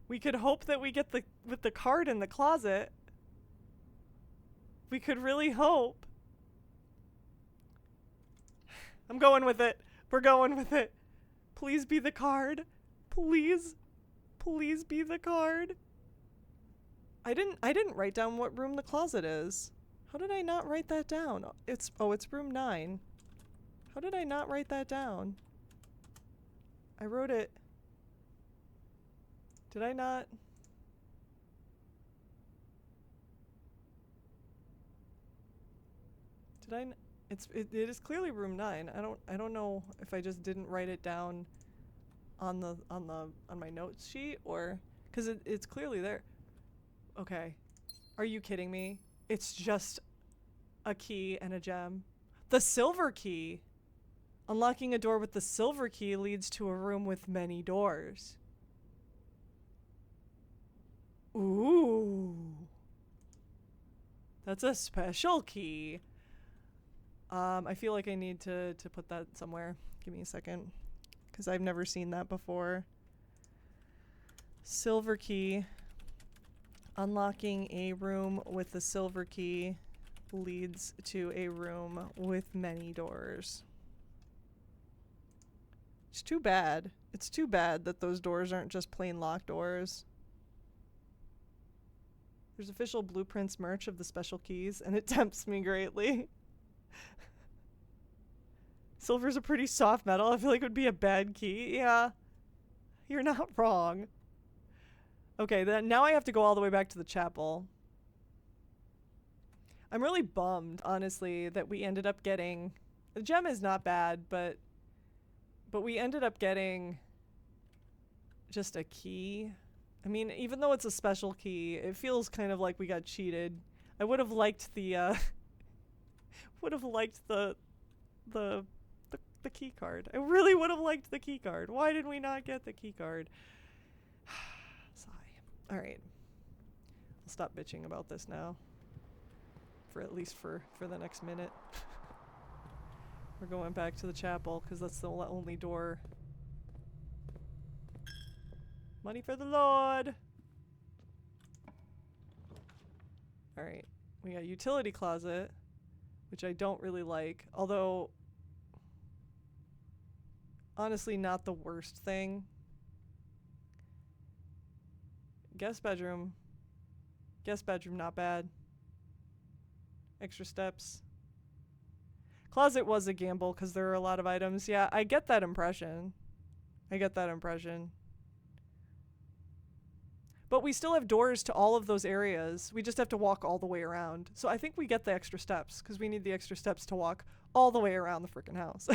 We could hope that we get with the card in the closet. We could really hope. I'm going with it. We're going with it. Please be the card. Please. Please be the card. I didn't write down what room the closet is. How did I not write that down? It's room 9. How did I not write that down? I wrote it. Did I not? Did I? It is clearly room 9. I don't know if I just didn't write it down on my notes sheet or because it's clearly there. Okay. Are you kidding me? It's just a key and a gem. The silver key. Unlocking a door with the silver key leads to a room with many doors. Ooh. That's a special key. I feel like I need to put that somewhere. Give me a second. Because I've never seen that before. Silver key. Unlocking a room with the silver key leads to a room with many doors. It's too bad. It's too bad that those doors aren't just plain locked doors. There's official Blueprints merch of the special keys, and it tempts me greatly. Silver's a pretty soft metal. I feel like it would be a bad key. Yeah. You're not wrong. Okay, then now I have to go all the way back to the chapel. I'm really bummed, honestly, that we ended up getting... The gem is not bad, but we ended up getting just a key. I mean, even though it's a special key, it feels kind of like we got cheated. I would have liked the the key card. I really would have liked the key card. Why did we not get the key card? Sigh. All right. I'll stop bitching about this now. For at least for the next minute. We're going back to the chapel because that's the only door. Money for the Lord. All right. We got utility closet, which I don't really like, although honestly not the worst thing. Guest bedroom. Guest bedroom not bad. Extra steps. Closet was a gamble because there are a lot of items. Yeah, I get that impression. But we still have doors to all of those areas. We just have to walk all the way around. So I think we get the extra steps because we need the extra steps to walk all the way around the frickin' house.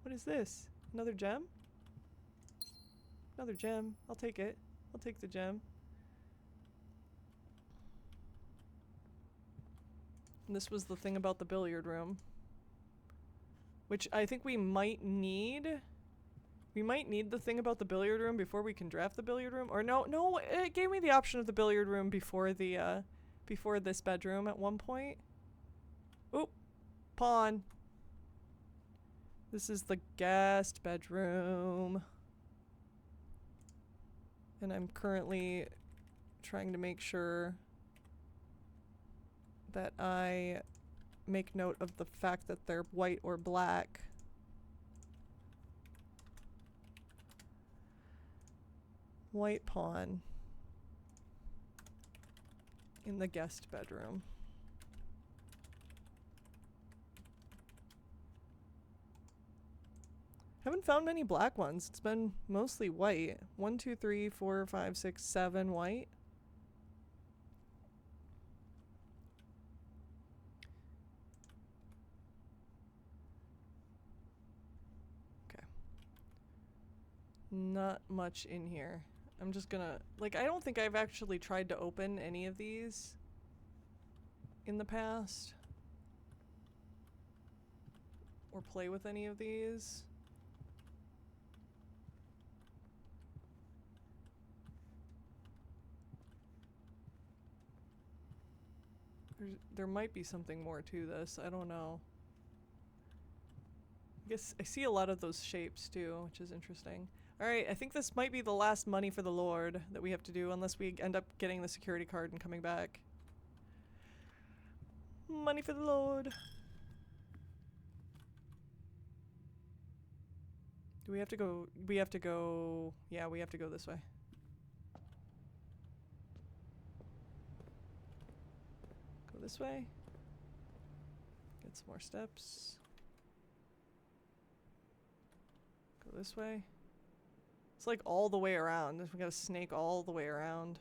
What is this? Another gem? Another gem. I'll take it. I'll take the gem. And this was the thing about the billiard room. Which I think we might need. We might need the thing about the billiard room before we can draft the billiard room. Or no, it gave me the option of the billiard room before the, before this bedroom at one point. Oop. Pawn. This is the guest bedroom. And I'm currently trying to make sure that I make note of the fact that they're white or black. White pawn in the guest bedroom. Haven't found many black ones. It's been mostly white. 1, 2, 3, 4, 5, 6, 7 white. Okay. Not much in here. I'm just gonna, like, I don't think I've actually tried to open any of these in the past. Or play with any of these. There might be something more to this. I don't know. I guess I see a lot of those shapes too, which is interesting. Alright, I think this might be the last money for the Lord that we have to do unless we end up getting the security card and coming back. Money for the Lord. Do we have to go? We have to go. Yeah, we have to go this way. Go this way. Get some more steps. Go this way. It's like all the way around. We gotta snake all the way around.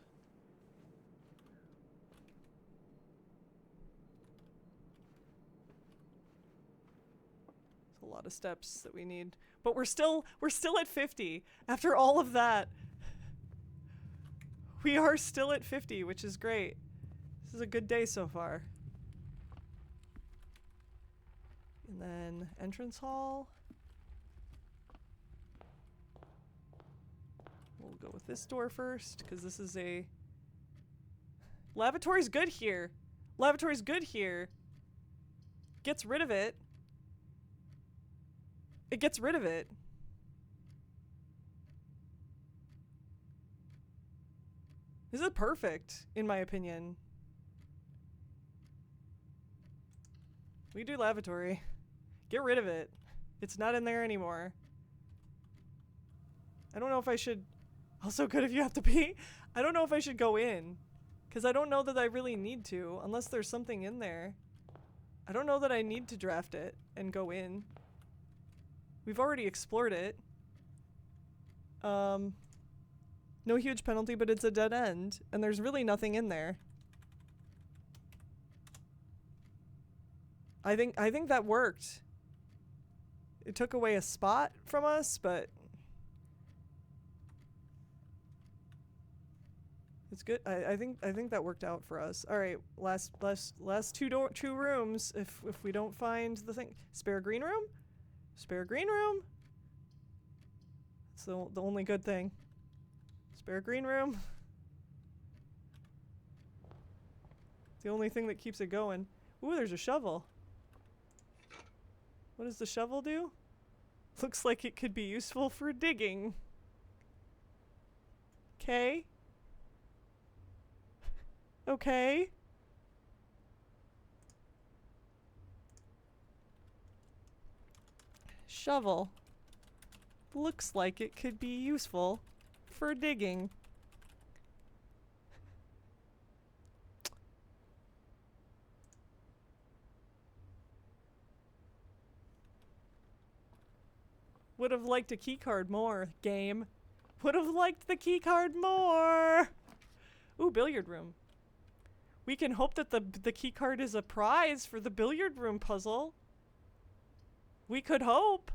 It's a lot of steps that we need. But we're still at 50 after all of that. We are still at 50, which is great. This is a good day so far. And then entrance hall. We'll go with this door first, because this is a... Lavatory's good here. Lavatory's good here. Gets rid of it. It gets rid of it. This is perfect, in my opinion. We do lavatory. Get rid of it. It's not in there anymore. I don't know if I should... Also good if you have to pee. I don't know if I should go in. Because I don't know that I really need to, unless there's something in there. I don't know that I need to draft it and go in. We've already explored it. No huge penalty, but it's a dead end. And there's really nothing in there. I think that worked. It took away a spot from us, but... It's good. I think that worked out for us. All right, last two rooms. If we don't find the thing, spare green room, spare green room. It's the only good thing. Spare green room. It's the only thing that keeps it going. Ooh, there's a shovel. What does the shovel do? Looks like it could be useful for digging. Okay. Okay. Shovel. Looks like it could be useful for digging. Would have liked a keycard more, game. Would have liked the keycard more. Ooh, billiard room. We can hope that the keycard is a prize for the billiard room puzzle. We could hope.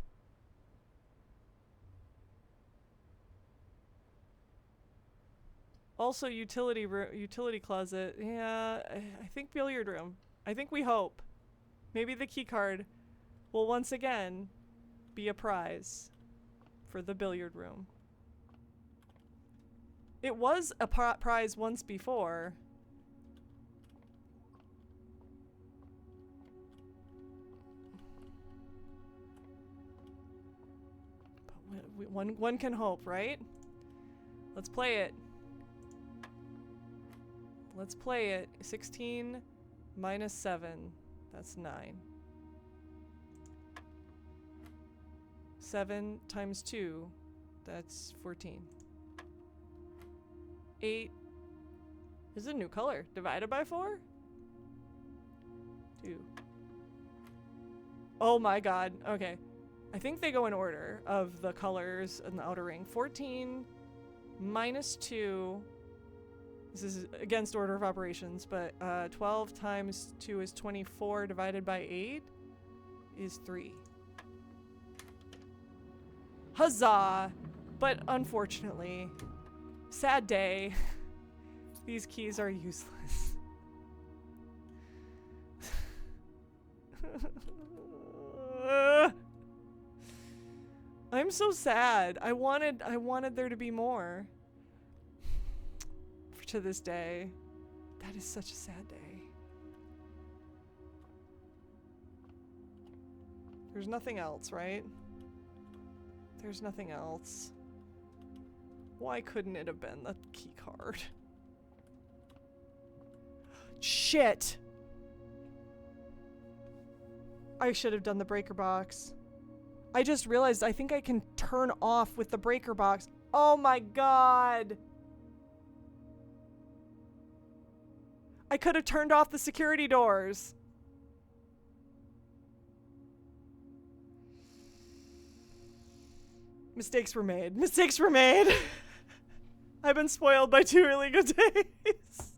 Also, utility closet. Yeah, I think billiard room. I think we hope. Maybe the key card will once again be a prize for the billiard room. It was a prize once before. But one can hope, right? Let's play it. Let's play it. 16 minus 7. That's 9. 7 times 2. That's 14. 8. This is a new color. Divided by 4? 2. Oh my god. Okay. I think they go in order of the colors in the outer ring. 14 minus 2. This is against order of operations, but 12 times 2 is 24 divided by 8 is 3. Huzzah! But unfortunately, sad day, these keys are useless. I'm so sad. I wanted there to be more. To this day. That is such a sad day. There's nothing else, right? There's nothing else. Why couldn't it have been the key card? Shit! I should have done the breaker box. I just realized I think I can turn off with the breaker box. Oh my god! I could have turned off the security doors. Mistakes were made. Mistakes were made. I've been spoiled by 2 really good days.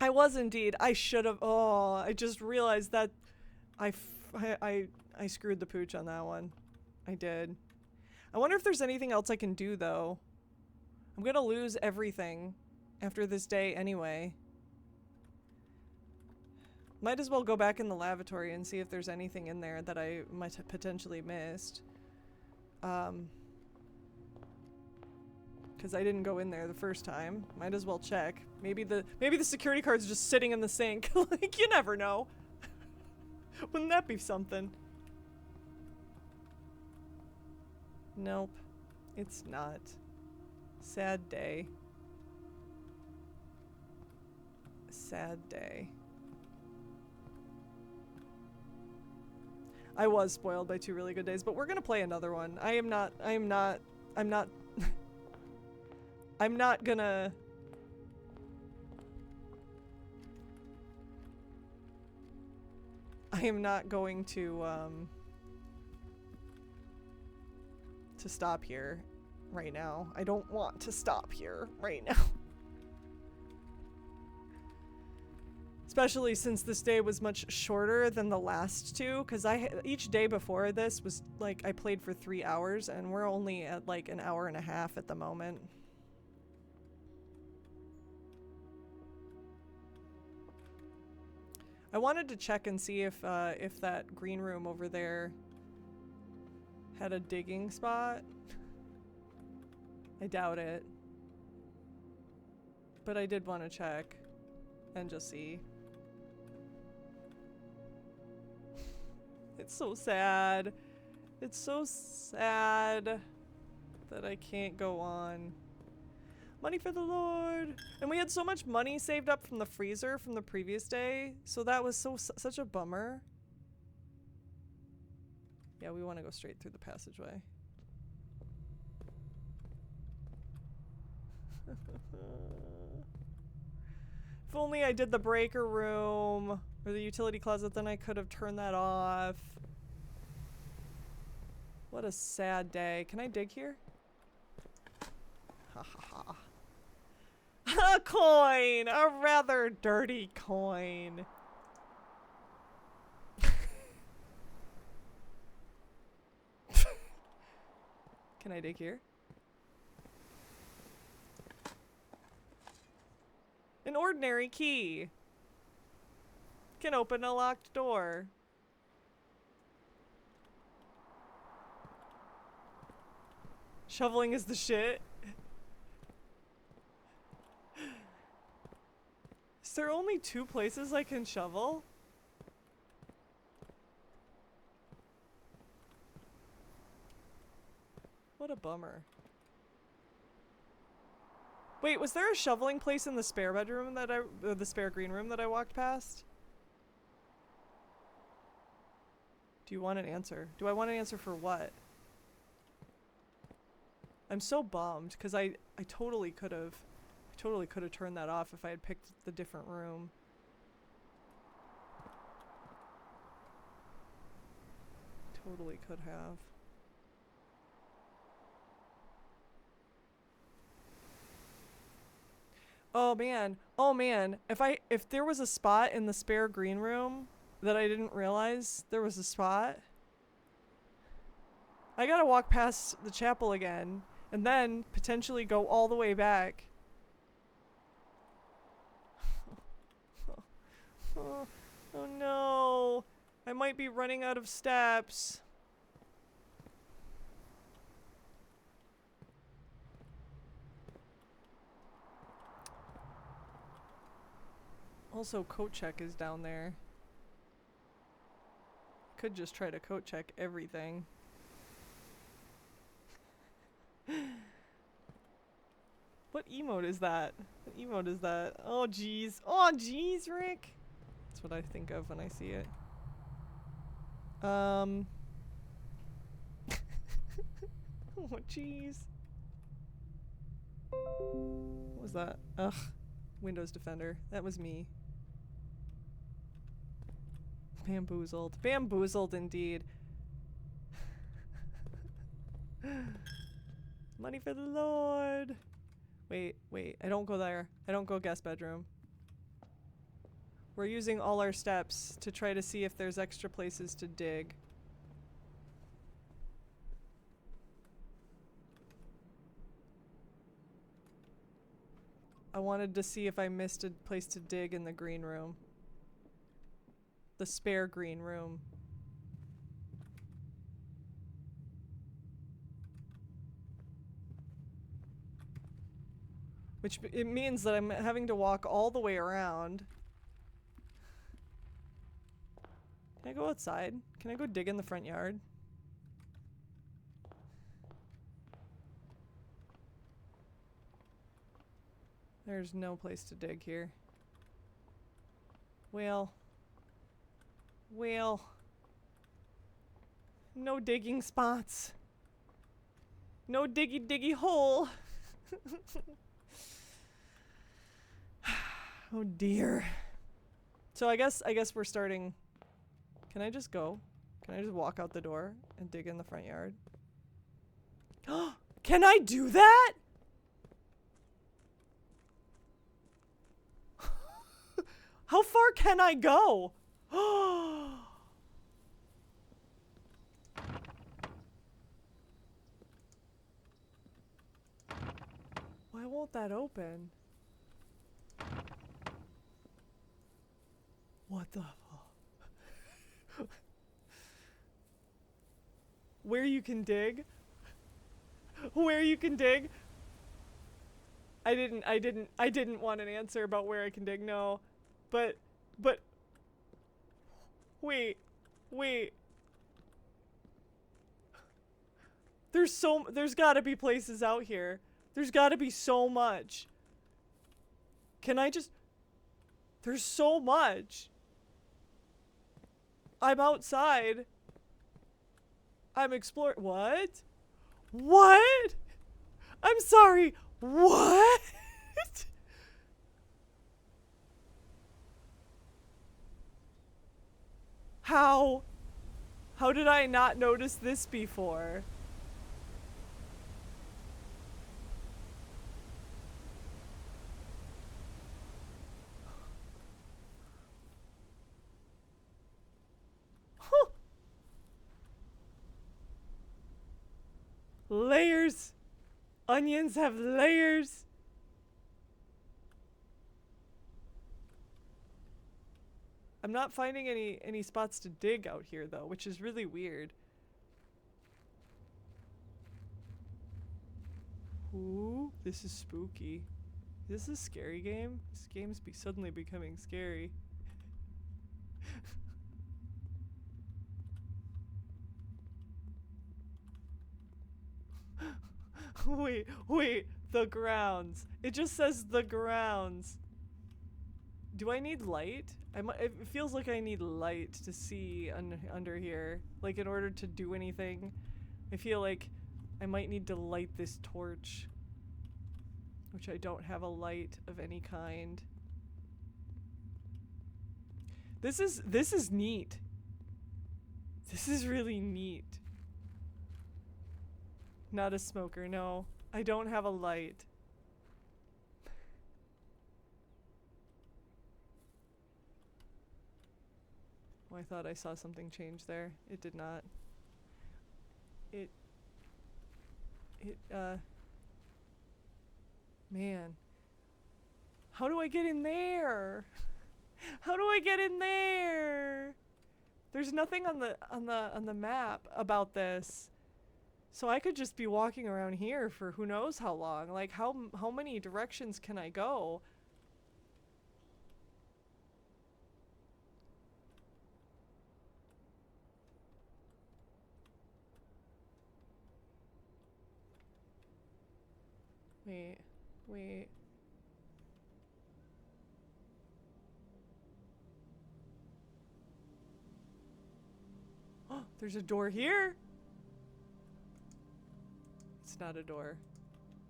I was indeed. I should have. Oh, I just realized that I screwed the pooch on that one. I did. I wonder if there's anything else I can do though. I'm gonna lose everything after this day anyway. Might as well go back in the lavatory and see if there's anything in there that I might have potentially missed. Because I didn't go in there the first time. Might as well check. Maybe the security card's just sitting in the sink. Like, you never know. Wouldn't that be something? Nope. It's not. Sad day. Sad day. I was spoiled by 2 really good days, but we're gonna play another one. I'm not gonna... I am not going to stop here right now. I don't want to stop here right now. Especially since this day was much shorter than the last 2, because each day before this was like I played for 3 hours, and we're only at like an hour and a half at the moment. I wanted to check and see if that green room over there had a digging spot. I doubt it. But I did want to check and just see. It's so sad. It's so sad that I can't go on. Money for the Lord. And we had so much money saved up from the freezer from the previous day, so that was such a bummer. Yeah, we want to go straight through the passageway. If only I did the breaker room or the utility closet, then I could have turned that off. What a sad day. Can I dig here? Ha ha ha. A coin! A rather dirty coin. Can I dig here? An ordinary key can open a locked door. Shoveling is the shit. Is there only 2 places I can shovel? What a bummer. Wait, was there a shoveling place in the spare bedroom that the spare green room that I walked past? Do you want an answer? Do I want an answer for what? I'm so bummed because I totally could have turned that off if I had picked the different room. Totally could have. Oh man. Oh man. If there was a spot in the spare green room that I didn't realize there was a spot, I gotta walk past the chapel again and then potentially go all the way back. Oh no. I might be running out of steps. Also, coat check is down there. Could just try to coat check everything. What emote is that? What emote is that? Oh jeez. Oh jeez, Rick. That's what I think of when I see it. Oh jeez. What was that? Ugh. Windows Defender. That was me. Bamboozled. Bamboozled indeed. Money for the Lord. Wait. I don't go there. I don't go guest bedroom. We're using all our steps to try to see if there's extra places to dig. I wanted to see if I missed a place to dig in the green room. The spare green room. Which it means that I'm having to walk all the way around. Can I go outside? Can I go dig in the front yard? There's no place to dig here. Well. No digging spots. No diggy hole. Oh dear. So I guess we're starting. Can I just go? Can I just walk out the door and dig in the front yard? Can I do that? How far can I go? Why won't that open? What the fuck? Where you can dig? Where you can dig? I didn't want an answer about where I can dig, no. But wait. There's gotta be places out here. There's gotta be so much. Can I just... There's so much. I'm outside. I'm exploring... What? What? I'm sorry. What? How? How did I not notice this before? Layers. Onions have layers. I'm not finding any spots to dig out here though, which is really weird. Ooh, this is spooky. Is this a scary game? This game's suddenly becoming scary. wait, the grounds. It just says the grounds. Do I need light? It feels like I need light to see under here. Like in order to do anything. I feel like I might need to light this torch. Which I don't have a light of any kind. This is neat. This is really neat. Not a smoker, no. I don't have a light. Oh, I thought I saw something change there. It did not. Man. How do I get in there? How do I get in there? There's nothing on the map about this. So I could just be walking around here for who knows how long. Like how many directions can I go? Wait. Oh, there's a door here. It's not a door.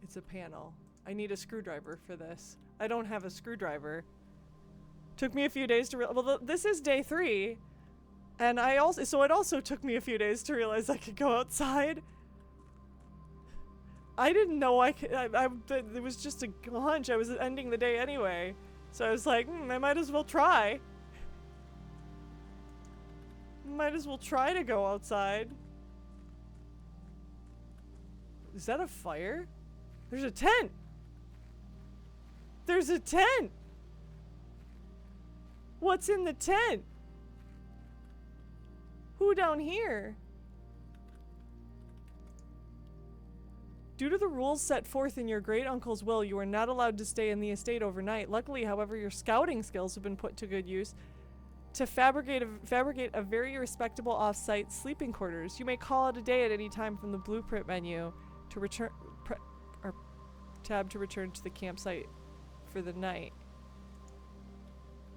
It's a panel. I need a screwdriver for this. I don't have a screwdriver. Took me a few days to well, this is day 3. And it also took me a few days to realize I could go outside. I didn't know it was just a hunch. I was ending the day anyway. So I was like, I might as well try. Might as well try to go outside. Is that a fire? There's a tent! There's a tent! What's in the tent? Who down here? Due to the rules set forth in your great uncle's will, you are not allowed to stay in the estate overnight. Luckily, however, your scouting skills have been put to good use to fabricate a very respectable off-site sleeping quarters. You may call it a day at any time from the blueprint menu to return or tab to return to the campsite for the night.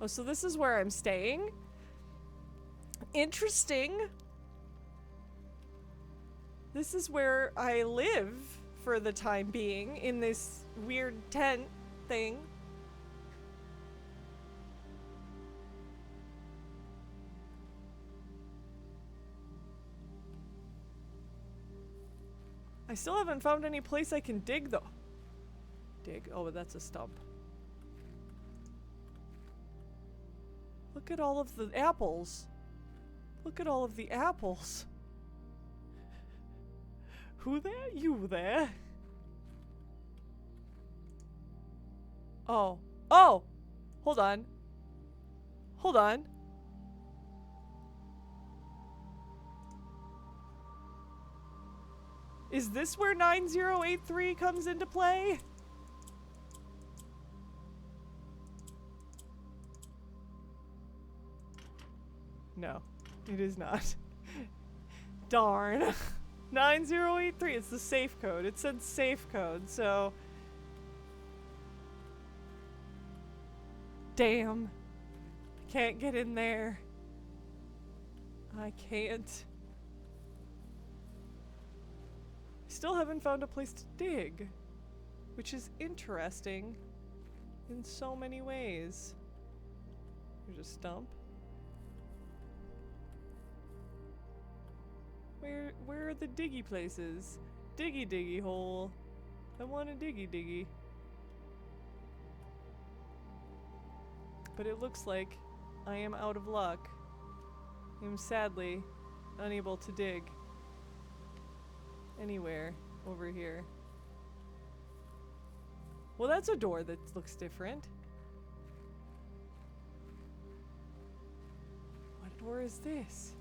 Oh, so this is where I'm staying? Interesting. This is where I live for the time being, in this weird tent thing. I still haven't found any place I can dig though. Dig? Oh, that's a stump. Look at all of the apples. Look at all of the apples. Who there? You there? Oh. Oh! Hold on. Hold on. Is this where 9083 comes into play? No, it is not. Darn. 9083, it's the safe code. It said safe code, so... Damn. I can't get in there. I can't. Still haven't found a place to dig, which is interesting in so many ways. There's a stump. Where are the diggy places? Diggy hole. I want a diggy. But it looks like I am out of luck. I am sadly unable to dig anywhere over here. Well, that's a door that looks different. door is this?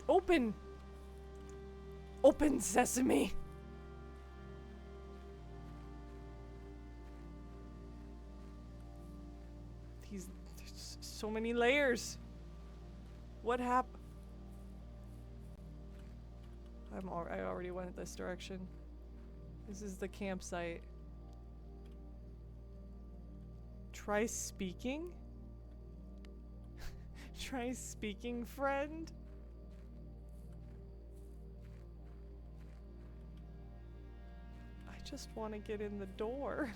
Open! Open sesame! There's so many layers. What happened? I already went this direction. This is the campsite. Try speaking? Try speaking, friend? I just want to get in the door.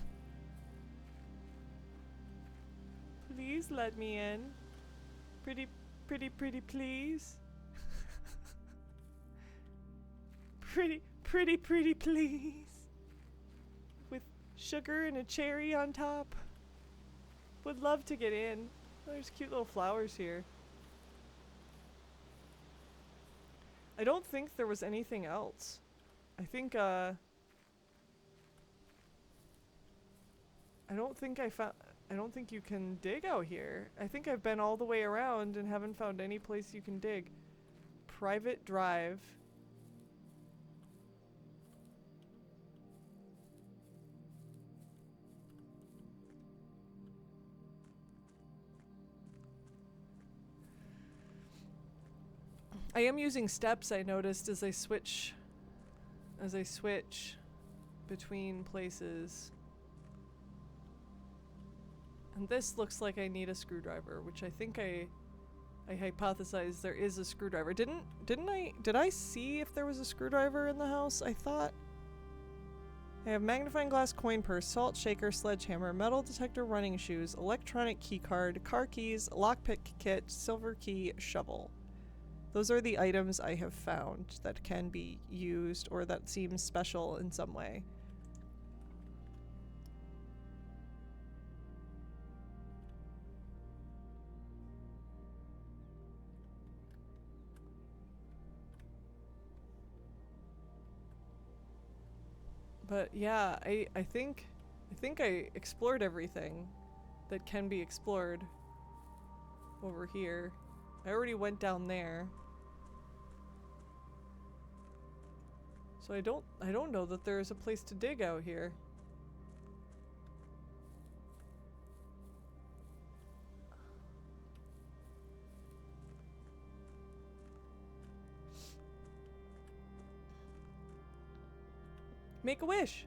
Please let me in. Pretty, please. Pretty, please. With sugar and a cherry on top. Would love to get in. Oh, there's cute little flowers here. I don't think there was anything else. I think, I don't think you can dig out here. I think I've been all the way around and haven't found any place you can dig. Private drive. I am using steps, I noticed, as I switch between places. And this looks like I need a screwdriver, which I think I hypothesized there is a screwdriver. Did I see if there was a screwdriver in the house? I thought I have magnifying glass, coin purse, salt shaker, sledgehammer, metal detector, running shoes, electronic key card, car keys, lockpick kit, silver key, shovel. Those are the items I have found that can be used or that seem special in some way. But yeah, I think I explored everything that can be explored over here. I already went down there. So I don't know that there is a place to dig out here. Make a wish.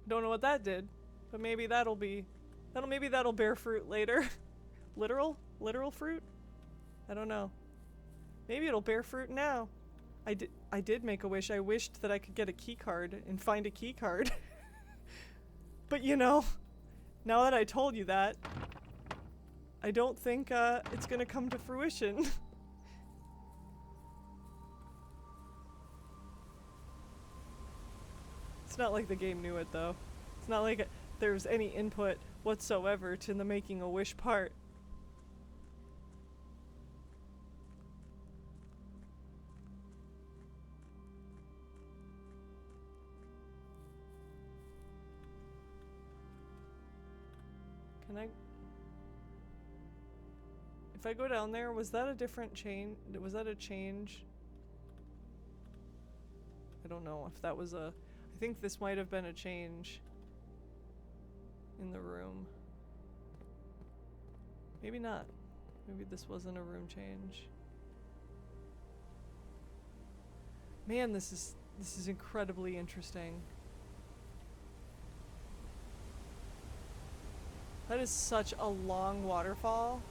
Don't know what that did, but maybe that'll bear fruit later. Literal fruit? I don't know. Maybe it'll bear fruit now. I did make a wish. I wished that I could get a key card and find a key card. But you know, now that I told you that, I don't think it's gonna come to fruition. It's not like the game knew it though. It's not like there's any input whatsoever to the making a wish part. Can I... If I go down there, was that a different chain? Was that a change? I don't know if that was a... I think this might have been a change in the room. Maybe not. Maybe this wasn't a room change. Man, this is incredibly interesting. That is such a long waterfall.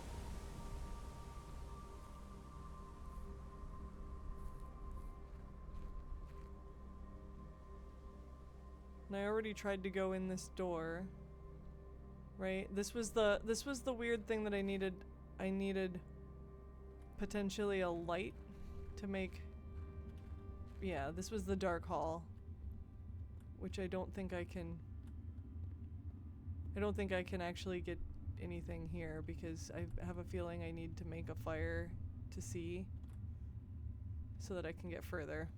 And I already tried to go in this door. Right? This was the weird thing that I needed. I needed potentially a light to make... Yeah, this was the dark hall. Which I don't think I can actually get anything here because I have a feeling I need to make a fire to see so that I can get further.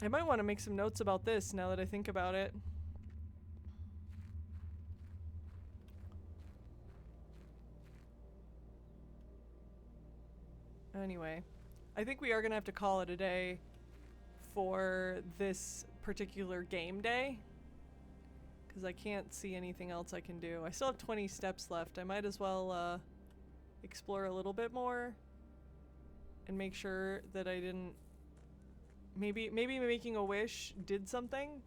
I might want to make some notes about this now that I think about it. Anyway, I think we are going to have to call it a day for this particular game day, because I can't see anything else I can do. I still have 20 steps left. I might as well explore a little bit more and make sure that I didn't... Maybe making a wish did something.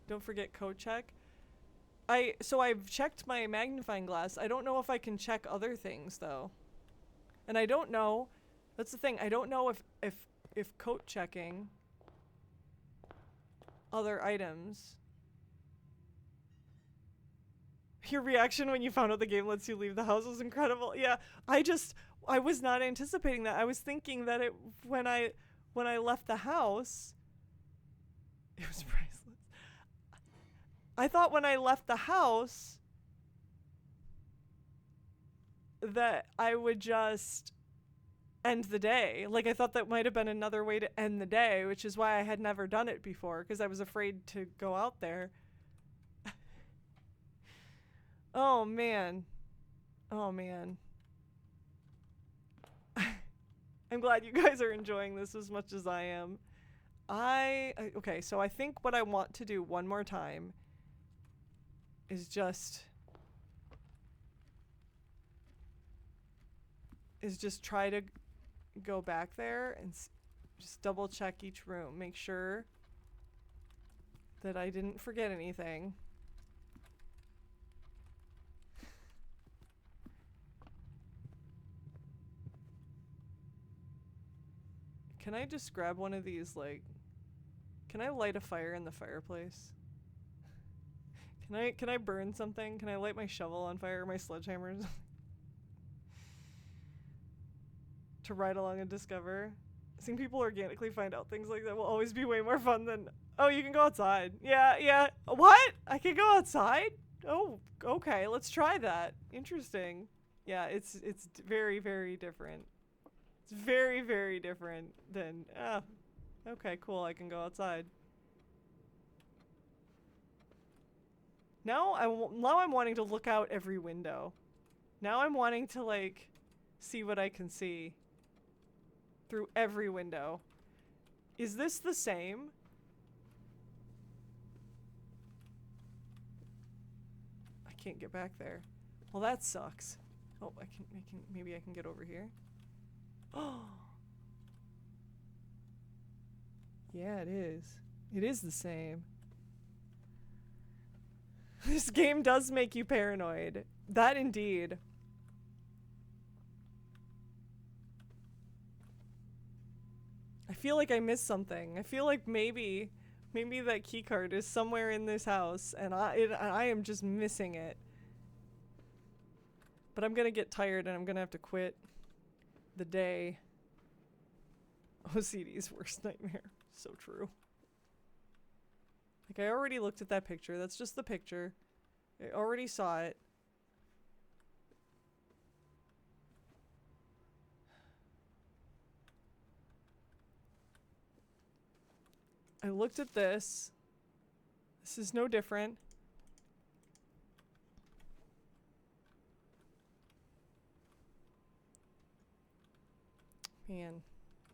Don't forget code check. So I've checked my magnifying glass. I don't know if I can check other things though. And I don't know, that's the thing, I don't know if coat checking other items. Your reaction when you found out the game lets you leave the house was incredible. Yeah, I was not anticipating that. I was thinking that when I left the house, it was priceless. I thought when I left the house that I would just end the day. Like, I thought that might have been another way to end the day, which is why I had never done it before, because I was afraid to go out there. Oh, man. Oh, man. I'm glad you guys are enjoying this as much as I am. Okay, so I think what I want to do one more time is just try to go back there and just double check each room. Make sure that I didn't forget anything. Can I just grab one of these, like... Can I light a fire in the fireplace? Can I burn something? Can I light my shovel on fire or my sledgehammer? To ride along and discover. Seeing people organically find out things like that will always be way more fun than... Oh, you can go outside. Yeah. What? I can go outside? Oh, okay. Let's try that. Interesting. Yeah, it's very, very different. It's very, very different than... okay, cool. I can go outside. Now I'm wanting to look out every window. Now I'm wanting to, like, see what I can see through every window. Is this the same? I can't get back there. Well, that sucks. Oh, maybe I can get over here. Oh. Yeah, it is. It is the same. This game does make you paranoid. That indeed. I feel like I missed something. I feel like maybe that keycard is somewhere in this house and I am just missing it. But I'm gonna get tired and I'm gonna have to quit the day. OCD's worst nightmare. So true. Like, I already looked at that picture. That's just the picture. I already saw it. I looked at this. This is no different.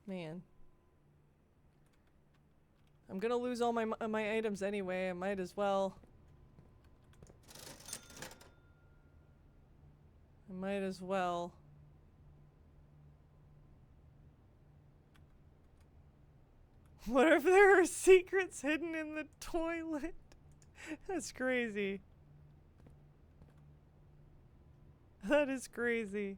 Man. I'm gonna lose all my items anyway. I might as well. What if there are secrets hidden in the toilet? That's crazy. That is crazy.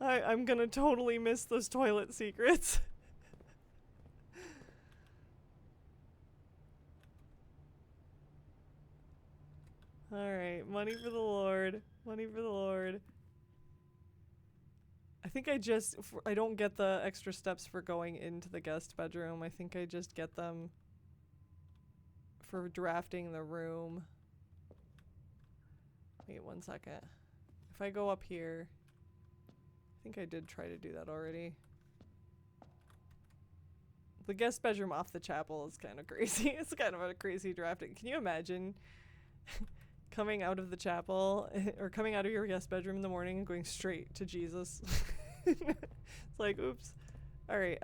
I'm gonna totally miss those toilet secrets. Alright, money for the Lord. Money for the Lord. I think I don't get the extra steps for going into the guest bedroom. I think I just get them for drafting the room. Wait 1 second. If I go up here, I think I did try to do that already. The guest bedroom off the chapel is kind of crazy. It's kind of a crazy drafting. Can you imagine coming out of the chapel or coming out of your guest bedroom in the morning and going straight to Jesus? It's like, oops. All right.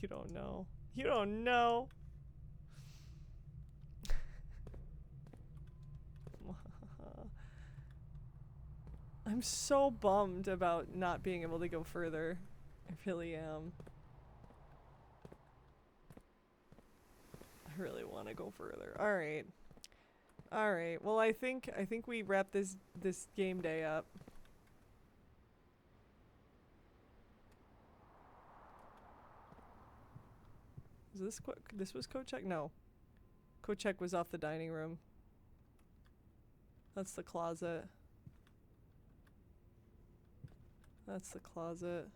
You don't know. You don't know. I'm so bummed about not being able to go further. I really am. I really want to go further. All right. All right. Well, I think we wrap this game day up. Is this was coat check? No. Coat check was off the dining room. That's the closet. That's the closet.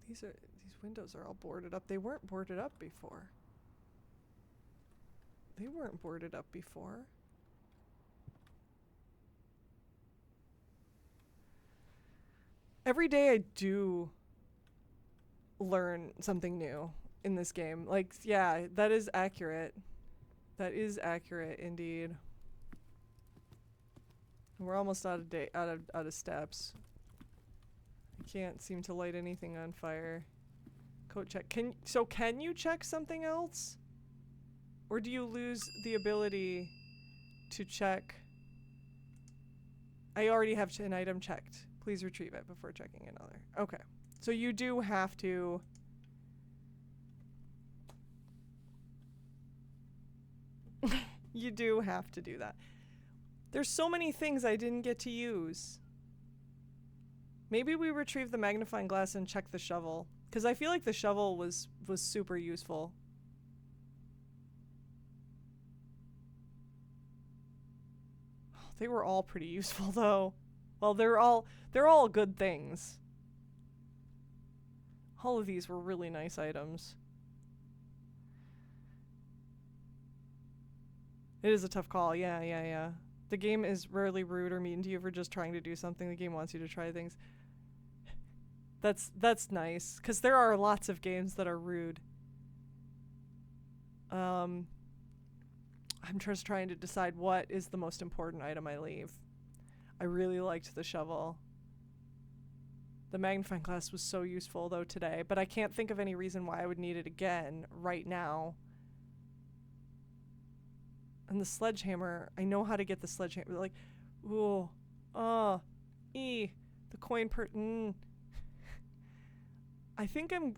These windows are all boarded up. They weren't boarded up before. They weren't boarded up before. Every day I do learn something new in this game. Like, yeah, that is accurate. That is accurate indeed. We're almost out of steps. I can't seem to light anything on fire. Coat check. Can you check something else? Or do you lose the ability to check? I already have an item checked. Please retrieve it before checking another. Okay. So you do have to... You do have to do that. There's so many things I didn't get to use. Maybe we retrieve the magnifying glass and check the shovel. Because I feel like the shovel was super useful. Oh, they were all pretty useful though. Well, they're all good things. All of these were really nice items. It is a tough call. Yeah. The game is rarely rude or mean to you for just trying to do something. The game wants you to try things. That's nice, because there are lots of games that are rude. I'm just trying to decide what is the most important item I leave. I really liked the shovel. The magnifying glass was so useful though today, but I can't think of any reason why I would need it again right now. And the sledgehammer, I know how to get the sledgehammer. Like, ooh, the coin I think I'm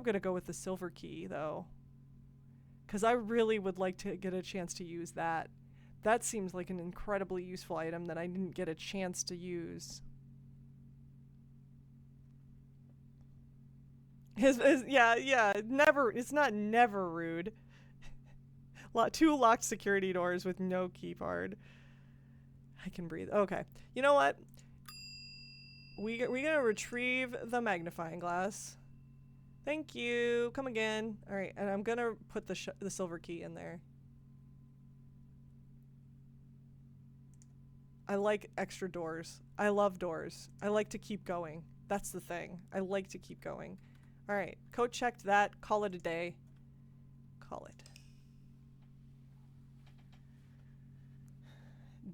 gonna go with the silver key though, because I really would like to get a chance to use that. That seems like an incredibly useful item that I didn't get a chance to use. Yeah, never. It's not never rude. 2 locked security doors with no key card. I can breathe. Okay. You know what? We're gonna retrieve the magnifying glass. Thank you. Come again. All right, and I'm gonna put the silver key in there. I like extra doors. I love doors. I like to keep going. That's the thing. I like to keep going. All right, code checked that. Call it a day. Call it.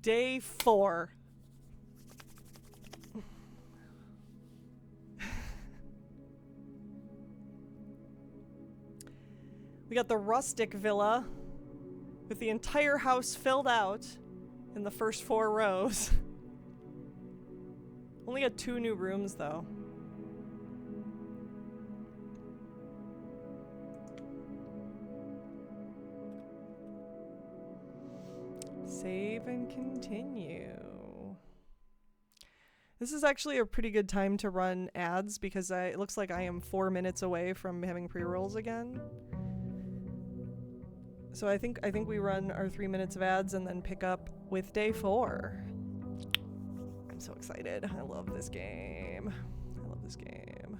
Day 4. We got the rustic villa with the entire house filled out in the first 4 rows. Only got 2 new rooms though. Save and continue. This is actually a pretty good time to run ads because it looks like I am 4 minutes away from having pre-rolls again. So I think we run our 3 minutes of ads and then pick up with day 4. I'm so excited. I love this game. I love this game.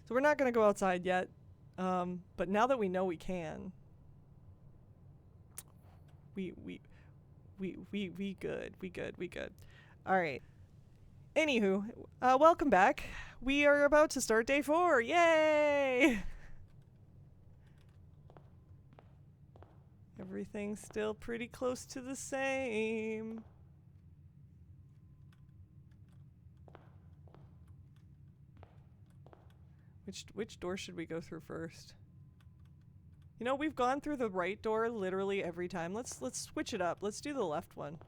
So we're not going to go outside yet. But now that we know we can, we good. All right. Anywho, welcome back. We are about to start day 4. Yay! Everything's still pretty close to the same. Which door should we go through first? You know, we've gone through the right door literally every time. Let's switch it up. Let's do the left one.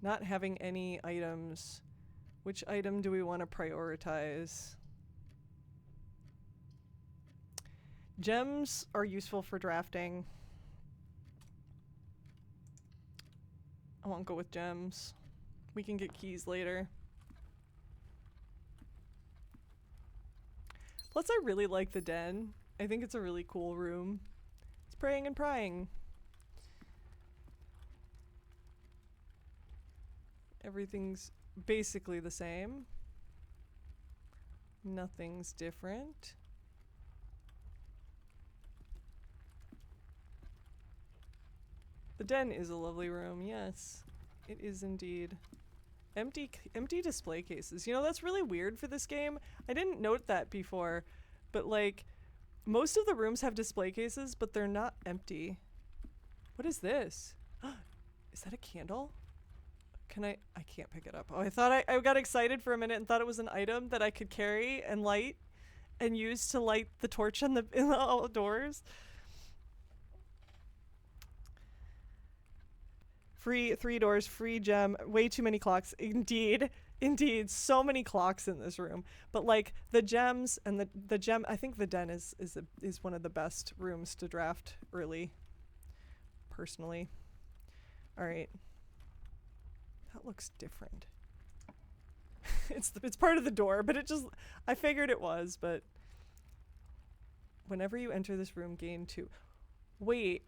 Not having any items. Which item do we want to prioritize? Gems are useful for drafting. I won't go with gems. We can get keys later. Plus, I really like the den. I think it's a really cool room. It's praying and prying. Everything's basically the same. Nothing's different. The den is a lovely room, yes. It is indeed. Empty display cases. You know, that's really weird for this game. I didn't note that before, but like, most of the rooms have display cases, but they're not empty. What is this? Is that a candle? Can I can't pick it up. Oh, I thought I got excited for a minute and thought it was an item that I could carry and light and use to light the torch in the outdoors. Free 3 doors, free gem, way too many clocks. Indeed, so many clocks in this room. But like the gems and the gem, I think the den is one of the best rooms to draft early. Personally. All right. That looks different. it's part of the door, but I figured it was, but whenever you enter this room, gain 2. Wait.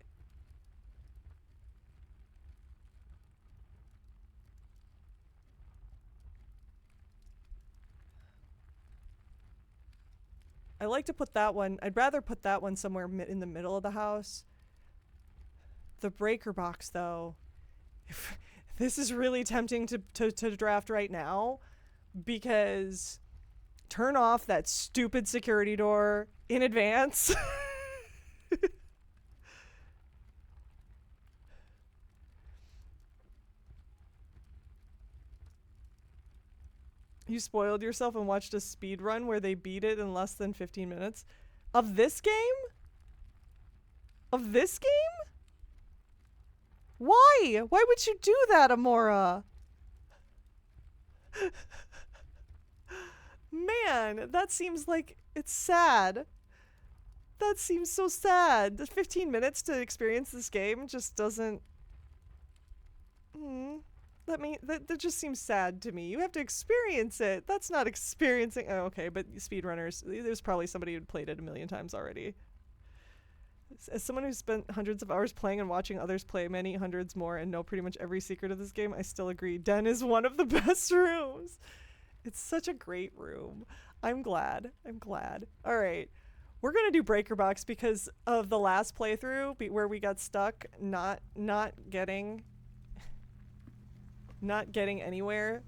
I like to put that one. I'd rather put that one somewhere in the middle of the house. The breaker box, though. This is really tempting to draft right now, because turn off that stupid security door in advance. You spoiled yourself and watched a speed run where they beat it in less than 15 minutes. Of this game? Of this game? Why? Why would you do that, Amora? Man, that seems like it's sad. That seems so sad. The 15 minutes to experience this game just doesn't... That just seems sad to me. You have to experience it. That's not experiencing... Oh, okay, but speedrunners, there's probably somebody who played it a million times already. As someone who's spent hundreds of hours playing and watching others play many hundreds more and know pretty much every secret of this game, I still agree. Den is one of the best rooms. It's such a great room. I'm glad. All right. We're going to do Breaker Box because of the last playthrough where we got stuck not getting anywhere.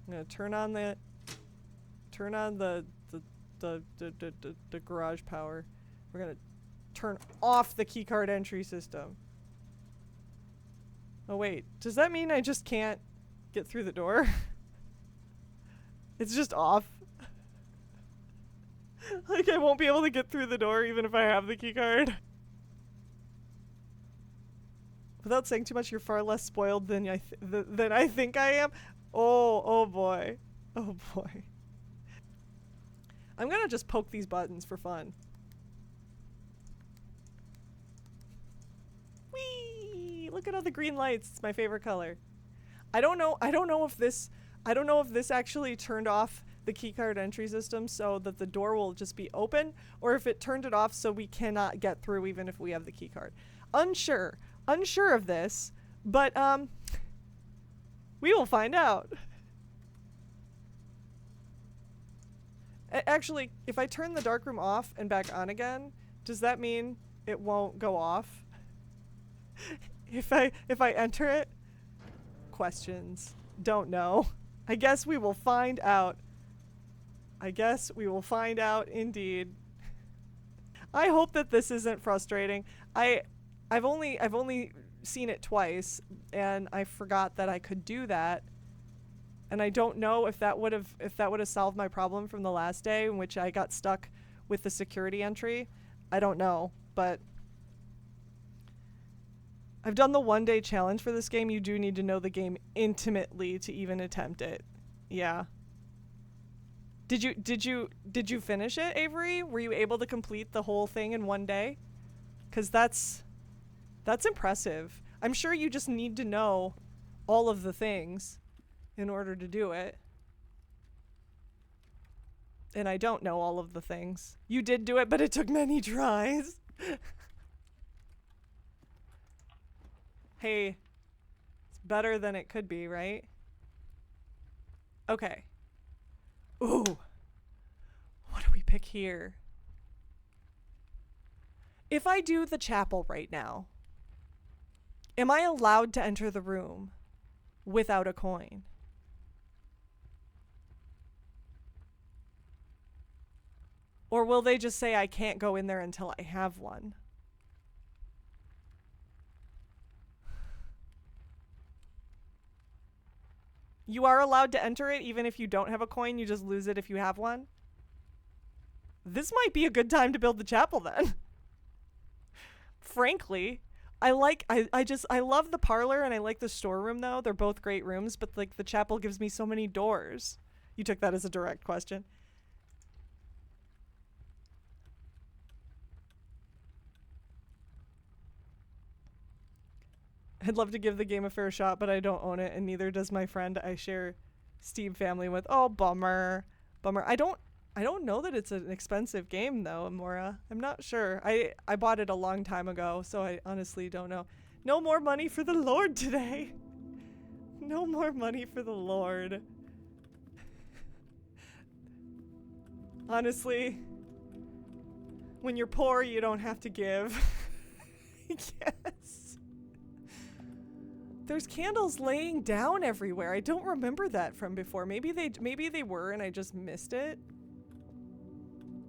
I'm gonna turn on the garage power. We're gonna turn off the keycard entry system. Oh wait, does that mean I just can't get through the door? It's just off. Like I won't be able to get through the door even if I have the keycard. Without saying too much, you're far less spoiled than I think I am. Oh boy. Oh boy. I'm gonna just poke these buttons for fun. Whee! Look at all the green lights. It's my favorite color. I don't know if this actually turned off the keycard entry system so that the door will just be open, or if it turned it off so we cannot get through even if we have the keycard. Unsure of this, but we will find out. Actually, if I turn the dark room off and back on again, does that mean it won't go off? If I enter it? Questions. Don't know. I guess we will find out. I guess we will find out indeed. I hope that this isn't frustrating. I've only seen it twice, and I forgot that I could do that. And I don't know if that would have solved my problem from the last day in which I got stuck with the security entry. I don't know, but I've done the 1-day challenge for this game. You do need to know the game intimately to even attempt it. Yeah. Did you finish it, Avery? Were you able to complete the whole thing in 1 day? 'Cause that's impressive. I'm sure you just need to know all of the things in order to do it. And I don't know all of the things. You did do it, but it took many tries. Hey, it's better than it could be, right? Okay. Ooh. What do we pick here? If I do the chapel right now, am I allowed to enter the room without a coin? Or will they just say I can't go in there until I have one? You are allowed to enter it even if you don't have a coin, you just lose it if you have one? This might be a good time to build the chapel then. Frankly, I love the parlor and I like the storeroom though. They're both great rooms, but like the chapel gives me so many doors. You took that as a direct question. I'd love to give the game a fair shot, but I don't own it, and neither does my friend I share Steam family with. Oh, bummer. Bummer. I don't know that it's an expensive game, though, Amora. I'm not sure. I bought it a long time ago, so I honestly don't know. No more money for the Lord today. No more money for the Lord. Honestly, when you're poor, you don't have to give. Yes. There's candles laying down everywhere. I don't remember that from before. Maybe they were and I just missed it.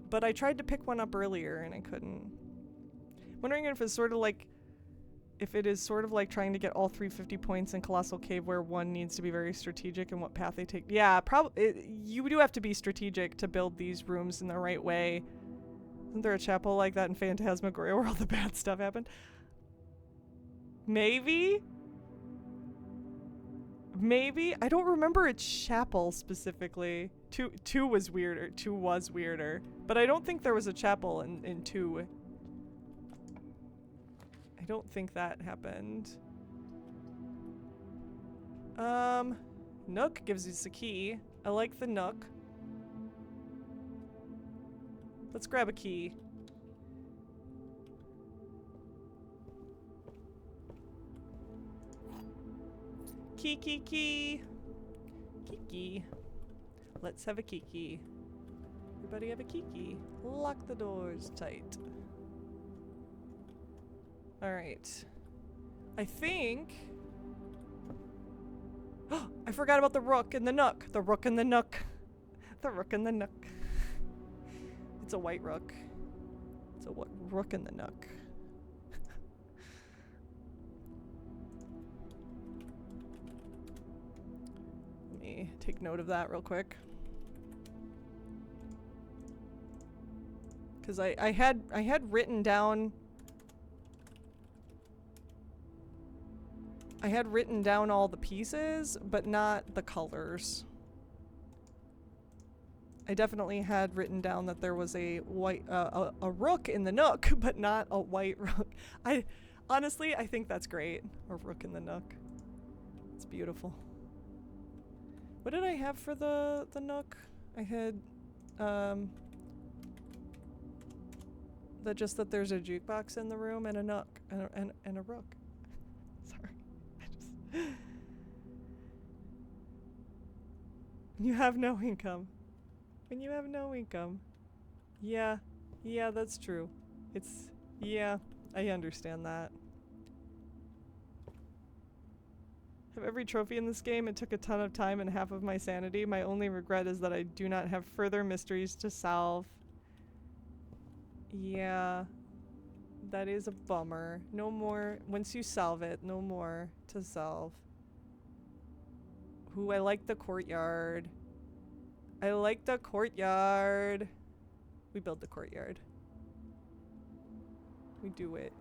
But I tried to pick one up earlier and I couldn't. Wondering if it's sort of like, if it is sort of like trying to get all 350 points in Colossal Cave where one needs to be very strategic in what path they take. Yeah, probably. You do have to be strategic to build these rooms in the right way. Isn't there a chapel like that in Phantasmagoria where all the bad stuff happened? Maybe? Maybe? I don't remember a chapel specifically. Two was weirder. But I don't think there was a chapel in 2. I don't think that happened. Nook gives us a key. I like the Nook. Let's grab a key. Kiki. Let's have a kiki. Everybody have a kiki. Lock the doors tight. Alright. I think... I forgot about the rook and the nook. The rook and the nook. The rook and the nook. It's a white rook. It's a rook and the nook. Take note of that real quick. Because I had written down... I had written down all the pieces, but not the colors. I definitely had written down that there was a white, a rook in the nook, but not a white rook. Honestly, I think that's great. A rook in the nook. It's beautiful. What did I have for the nook? I had, that there's a jukebox in the room and a nook and a rook. Sorry. You have no income. When you have no income. Yeah. Yeah, that's true. Yeah, I understand that. Have every trophy in this game. It took a ton of time and half of my sanity. My only regret is that I do not have further mysteries to solve. Yeah. That is a bummer. No more. Once you solve it, no more to solve. Ooh, I like the courtyard. I like the courtyard. We build the courtyard. We do it.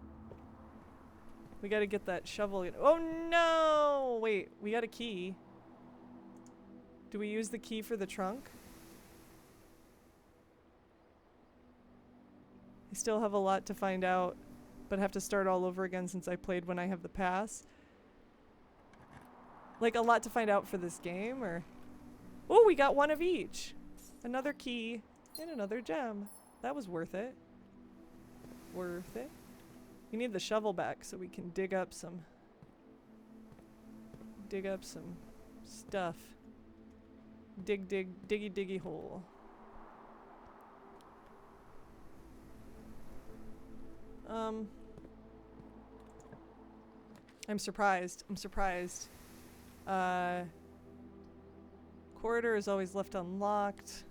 We gotta get that shovel. Oh no! Wait, we got a key. Do we use the key for the trunk? I still have a lot to find out, but have to start all over again since I played when I have the pass. Like, a lot to find out for this game, or... Oh, we got one of each! Another key and another gem. That was worth it. Worth it. We need the shovel back so we can dig up some stuff. Diggy hole. I'm surprised. Corridor is always left unlocked.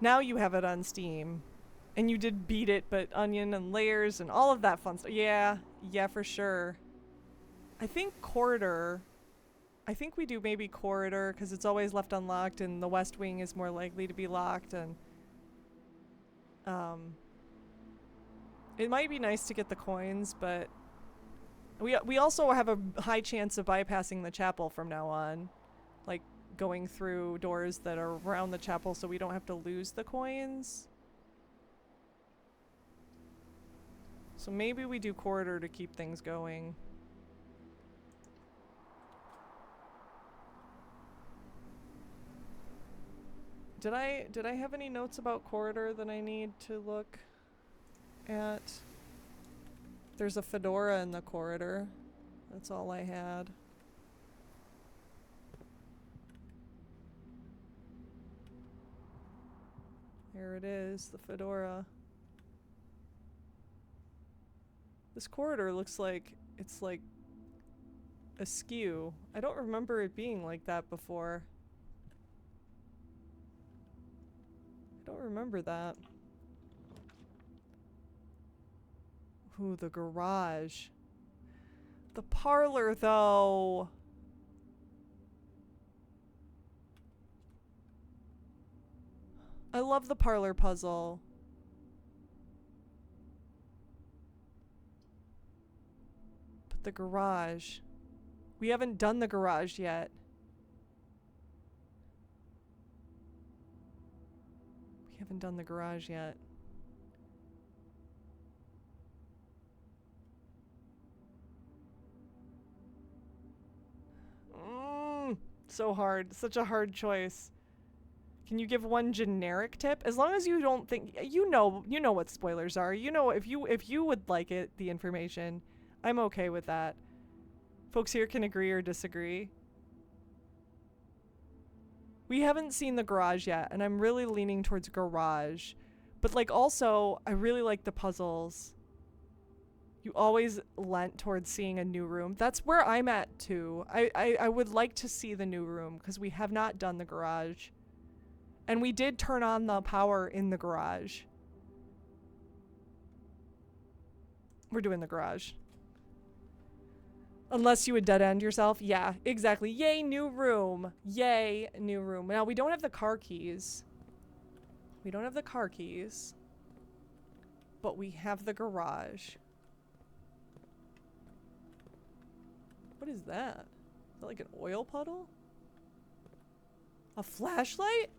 Now you have it on Steam. And you did beat it, but onion and layers and all of that fun stuff. Yeah, for sure. I think Corridor... I think we do maybe Corridor, because it's always left unlocked, and the West Wing is more likely to be locked, and... It might be nice to get the coins, but... We also have a high chance of bypassing the chapel from now on. Like, going through doors that are around the chapel so we don't have to lose the coins. So maybe we do Corridor to keep things going. Did I have any notes about Corridor that I need to look at? There's a fedora in the corridor. That's all I had. There it is, the fedora. This corridor looks like it's like askew. I don't remember it being like that before. I don't remember that. Ooh, the garage. The parlor, though. I love the parlor puzzle. But the garage. We haven't done the garage yet. We haven't done the garage yet. So hard. Such a hard choice. Can you give one generic tip? As long as you don't think you know what spoilers are. You know if you would like it, the information. I'm okay with that. Folks here can agree or disagree. We haven't seen the garage yet, and I'm really leaning towards garage. But like also, I really like the puzzles. You always lent towards seeing a new room. That's where I'm at too. I would like to see the new room because we have not done the garage. And we did turn on the power in the garage. We're doing the garage. Unless you would dead end yourself. Yeah, exactly. Yay, new room. Yay, new room. Now, we don't have the car keys. We don't have the car keys. But we have the garage. What is that? Is that like an oil puddle? A flashlight?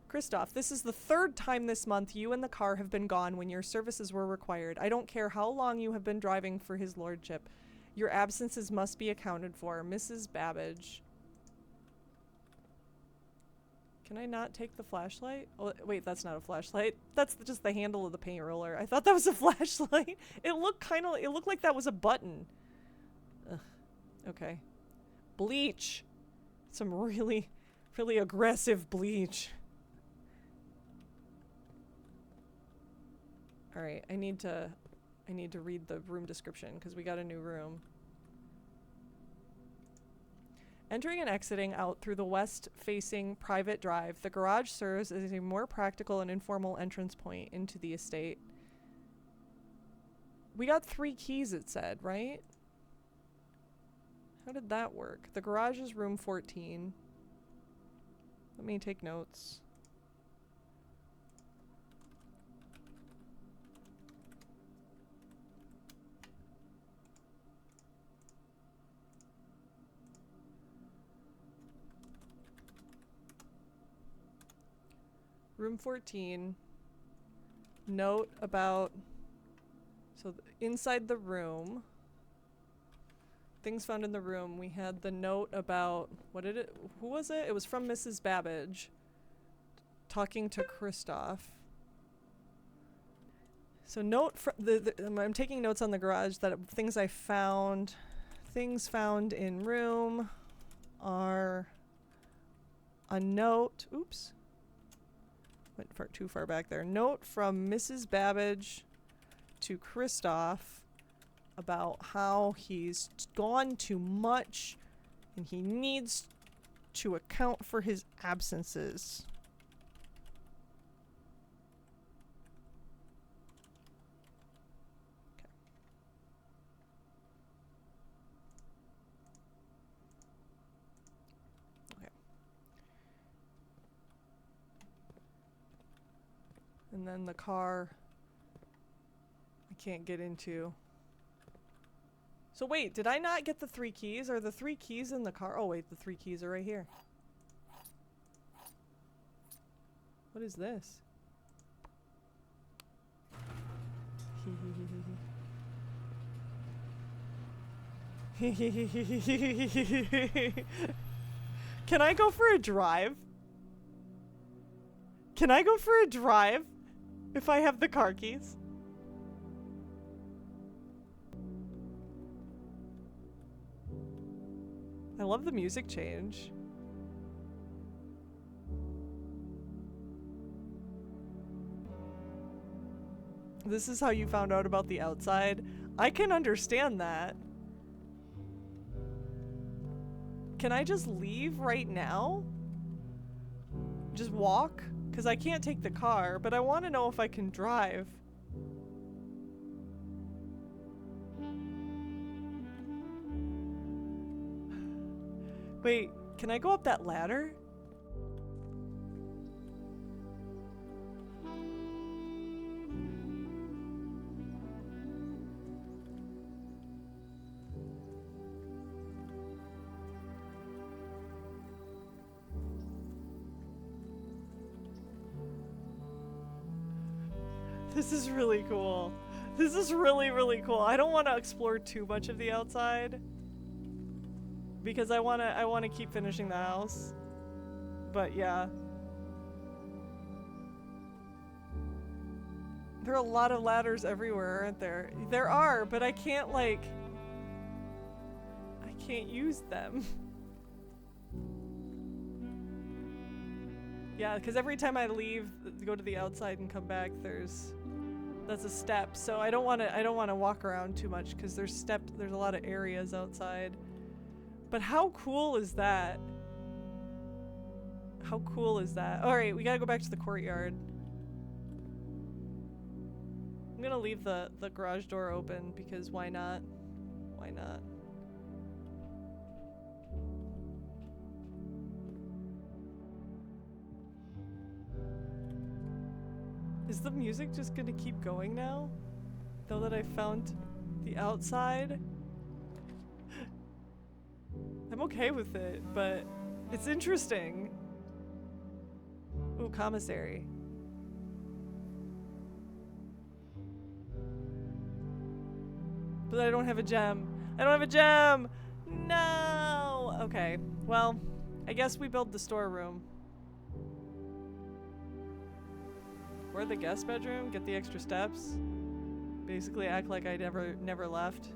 Christoph, this is the third time this month you and the car have been gone when your services were required. I don't care how long you have been driving for his lordship. Your absences must be accounted for. Mrs. Babbage. Can I not take the flashlight? Oh, wait, that's not a flashlight. That's just the handle of the paint roller. I thought that was a flashlight. It looked like that was a button. Ugh. Okay. Bleach. Some really, really aggressive bleach. All right, I need to read the room description because we got a new room. Entering and exiting out through the west-facing private drive, the garage serves as a more practical and informal entrance point into the estate. We got 3 keys, it said, right? How did that work? The garage is room 14. Let me take notes. Room 14. Note about... So inside the room... Things found in the room. We had the note about... What did it... Who was it? It was from Mrs. Babbage. Talking to Kristoff. So note from... I'm taking notes on the garage that things I found... Things found in room are... A note... Oops. Went too far back there. Note from Mrs. Babbage to Kristoff about how he's gone too much and he needs to account for his absences. And then the car I can't get into. So wait, did I not get the 3 keys? Are the 3 keys in the car? Oh wait, the 3 keys are right here. What is this? Can I go for a drive? Can I go for a drive? If I have the car keys? I love the music change. This is how you found out about the outside. I can understand that. Can I just leave right now? Just walk? Because I can't take the car, but I want to know if I can drive. Wait, can I go up that ladder? This is really cool. This is really, really cool. I don't want to explore too much of the outside because I want to keep finishing the house. But yeah. There are a lot of ladders everywhere, aren't there? There are, but I can't I can't use them. Yeah, because every time I leave, go to the outside and come back, that's a step. So I don't want to walk around too much because there's a lot of areas outside. But how cool is that? How cool is that? All right, we got to go back to the courtyard. I'm going to leave the garage door open because why not? Why not? Is the music just gonna keep going now? Now that I found the outside? I'm okay with it, but it's interesting. Ooh, commissary. But I don't have a gem. I don't have a gem! No! Okay, well, I guess we build the storeroom. Or the guest bedroom, get the extra steps. Basically act like I never left.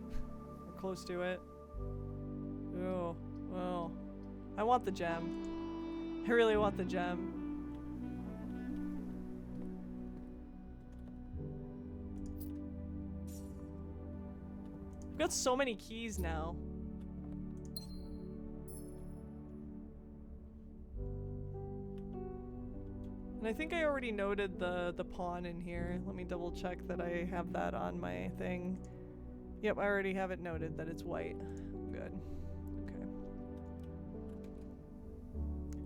Or close to it. Ooh, oh. I want the gem. I really want the gem. I've got so many keys now. And I think I already noted the pawn in here. Let me double check that I have that on my thing. Yep, I already have it noted that it's white. Good. Okay.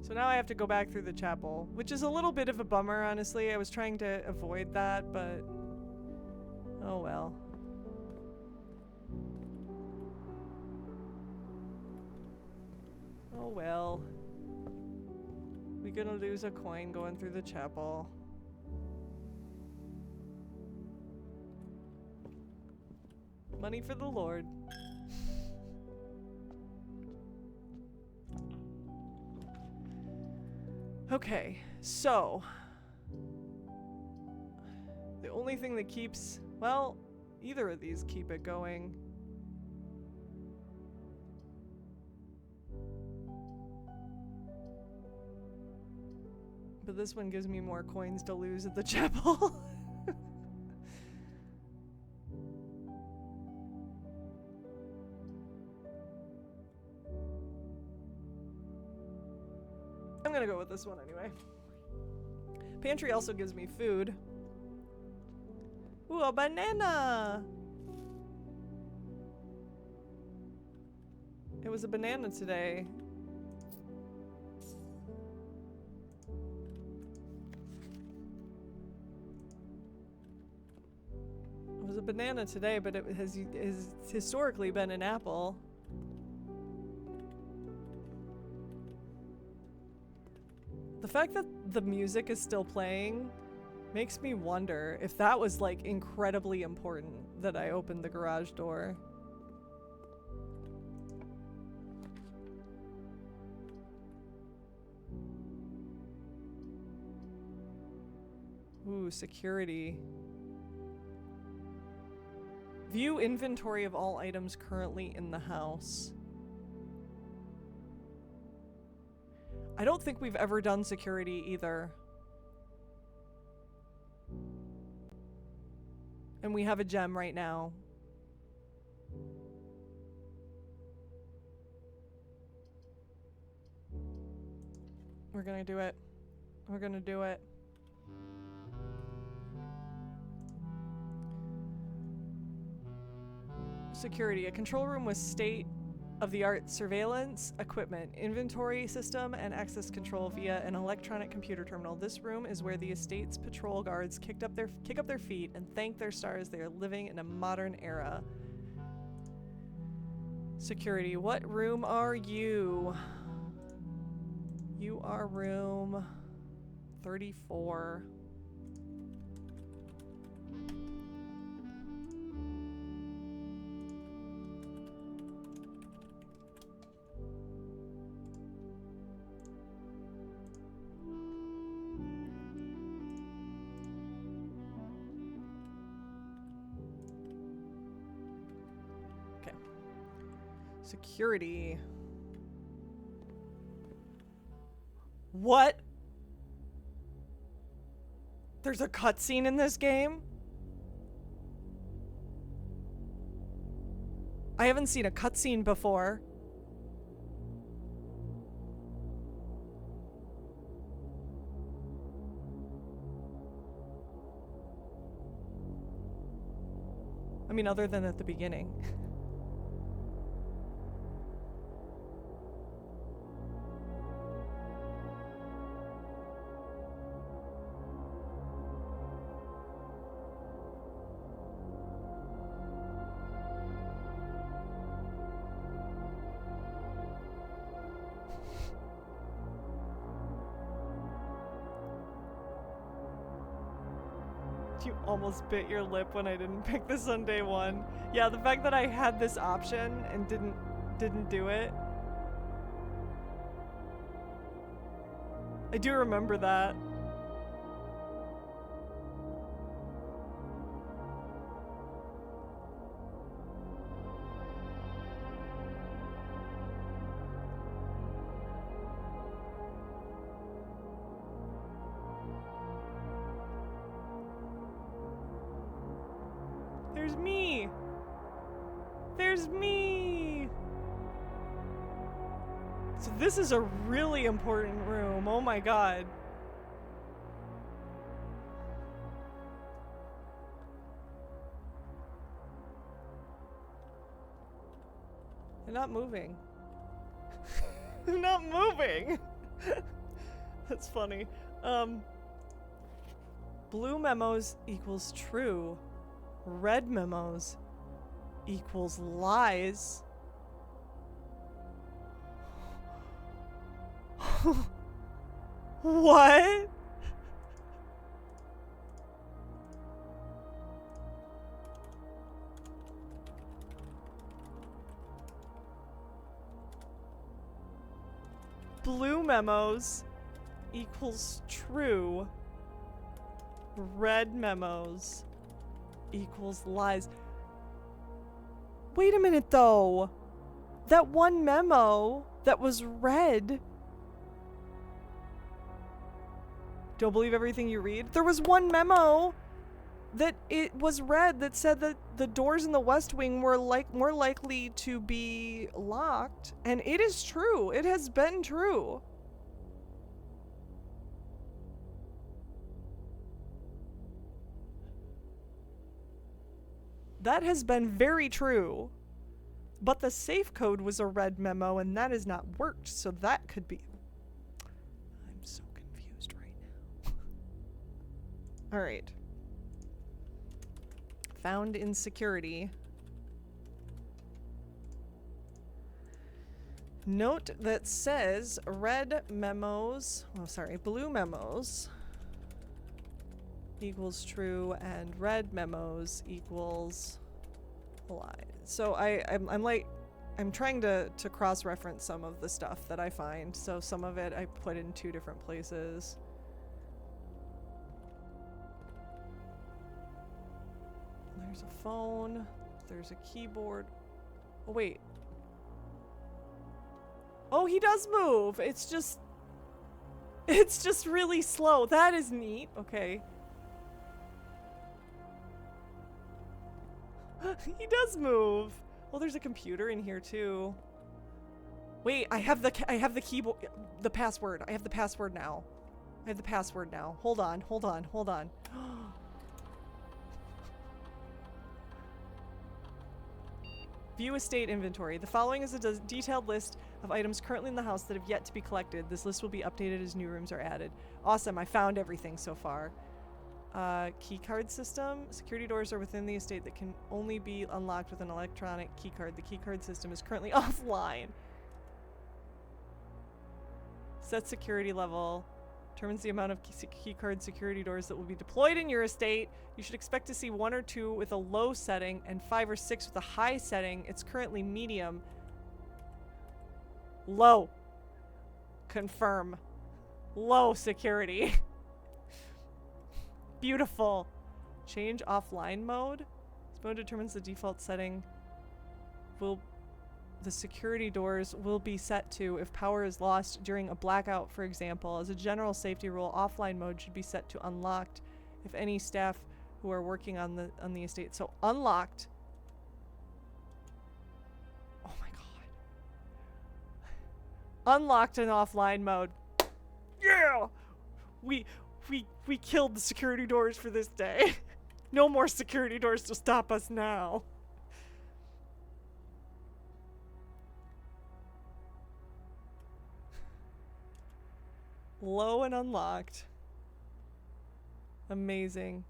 So now I have to go back through the chapel, which is a little bit of a bummer, honestly. I was trying to avoid that, but oh well. Oh well. We're gonna lose a coin going through the chapel. Money for the Lord. Okay, so the only thing that keeps, well, either of these keep it going. But this one gives me more coins to lose at the chapel. I'm gonna go with this one anyway. Pantry also gives me food. Ooh, a banana! It was a banana today. It was a banana today, but it has historically been an apple. The fact that the music is still playing makes me wonder if that was like incredibly important that I opened the garage door. Ooh, security. View inventory of all items currently in the house. I don't think we've ever done security either. And we have a gem right now. We're gonna do it. We're gonna do it. Security. A control room with state-of-the-art surveillance, equipment, inventory system, and access control via an electronic computer terminal. This room is where the estate's patrol guards kick up their feet and thank their stars they are living in a modern era. Security. What room are you? You are room 34. Security. What? There's a cutscene in this game? I haven't seen a cutscene before. I mean, other than at the beginning. You almost bit your lip when I didn't pick this on day one. Yeah, the fact that I had this option and didn't do it. I do remember that. There's me! There's me! So this is a really important room. Oh my god. They're not moving. They're not moving! That's funny. Blue memos equals true. Red memos equals lies. What? Blue memos equals true. Red memos equals lies. Wait a minute though. That one memo that was red. Don't believe everything you read? There was one memo that it was red that said that the doors in the West Wing were more likely to be locked, and it is true. It has been true. That has been very true. But the safe code was a red memo, and that has not worked, so that could be... I'm so confused right now. Alright. Found in security. Note that says red memos... Oh, sorry, blue memos equals true, and red memos equals lies. So I'm trying to cross-reference some of the stuff that I find. So some of it I put in 2 different places. There's a phone. There's a keyboard. Oh, wait. Oh, he does move. It's just really slow. That is neat. Okay. He does move. Well, there's a computer in here too. Wait, I have the keyboard, the password. I have the password now. I have the password now. Hold on. View estate inventory. The following is a detailed list of items currently in the house that have yet to be collected. This list will be updated as new rooms are added. Awesome. I found everything so far. Key card system. Security doors are within the estate that can only be unlocked with an electronic key card. The key card system is currently offline. Set security level. Determines the amount of key card security doors that will be deployed in your estate. You should expect to see 1 or 2 with a low setting and 5 or 6 with a high setting. It's currently medium. Low. Confirm. Low security. Beautiful. Change offline mode. This mode determines the default setting. The security doors will be set to if power is lost during a blackout, for example. As a general safety rule, offline mode should be set to unlocked if any staff who are working on the estate. So unlocked. Oh my god. Unlocked and offline mode. Yeah! We killed the security doors for this day. No more security doors to stop us now. Low and unlocked. Amazing.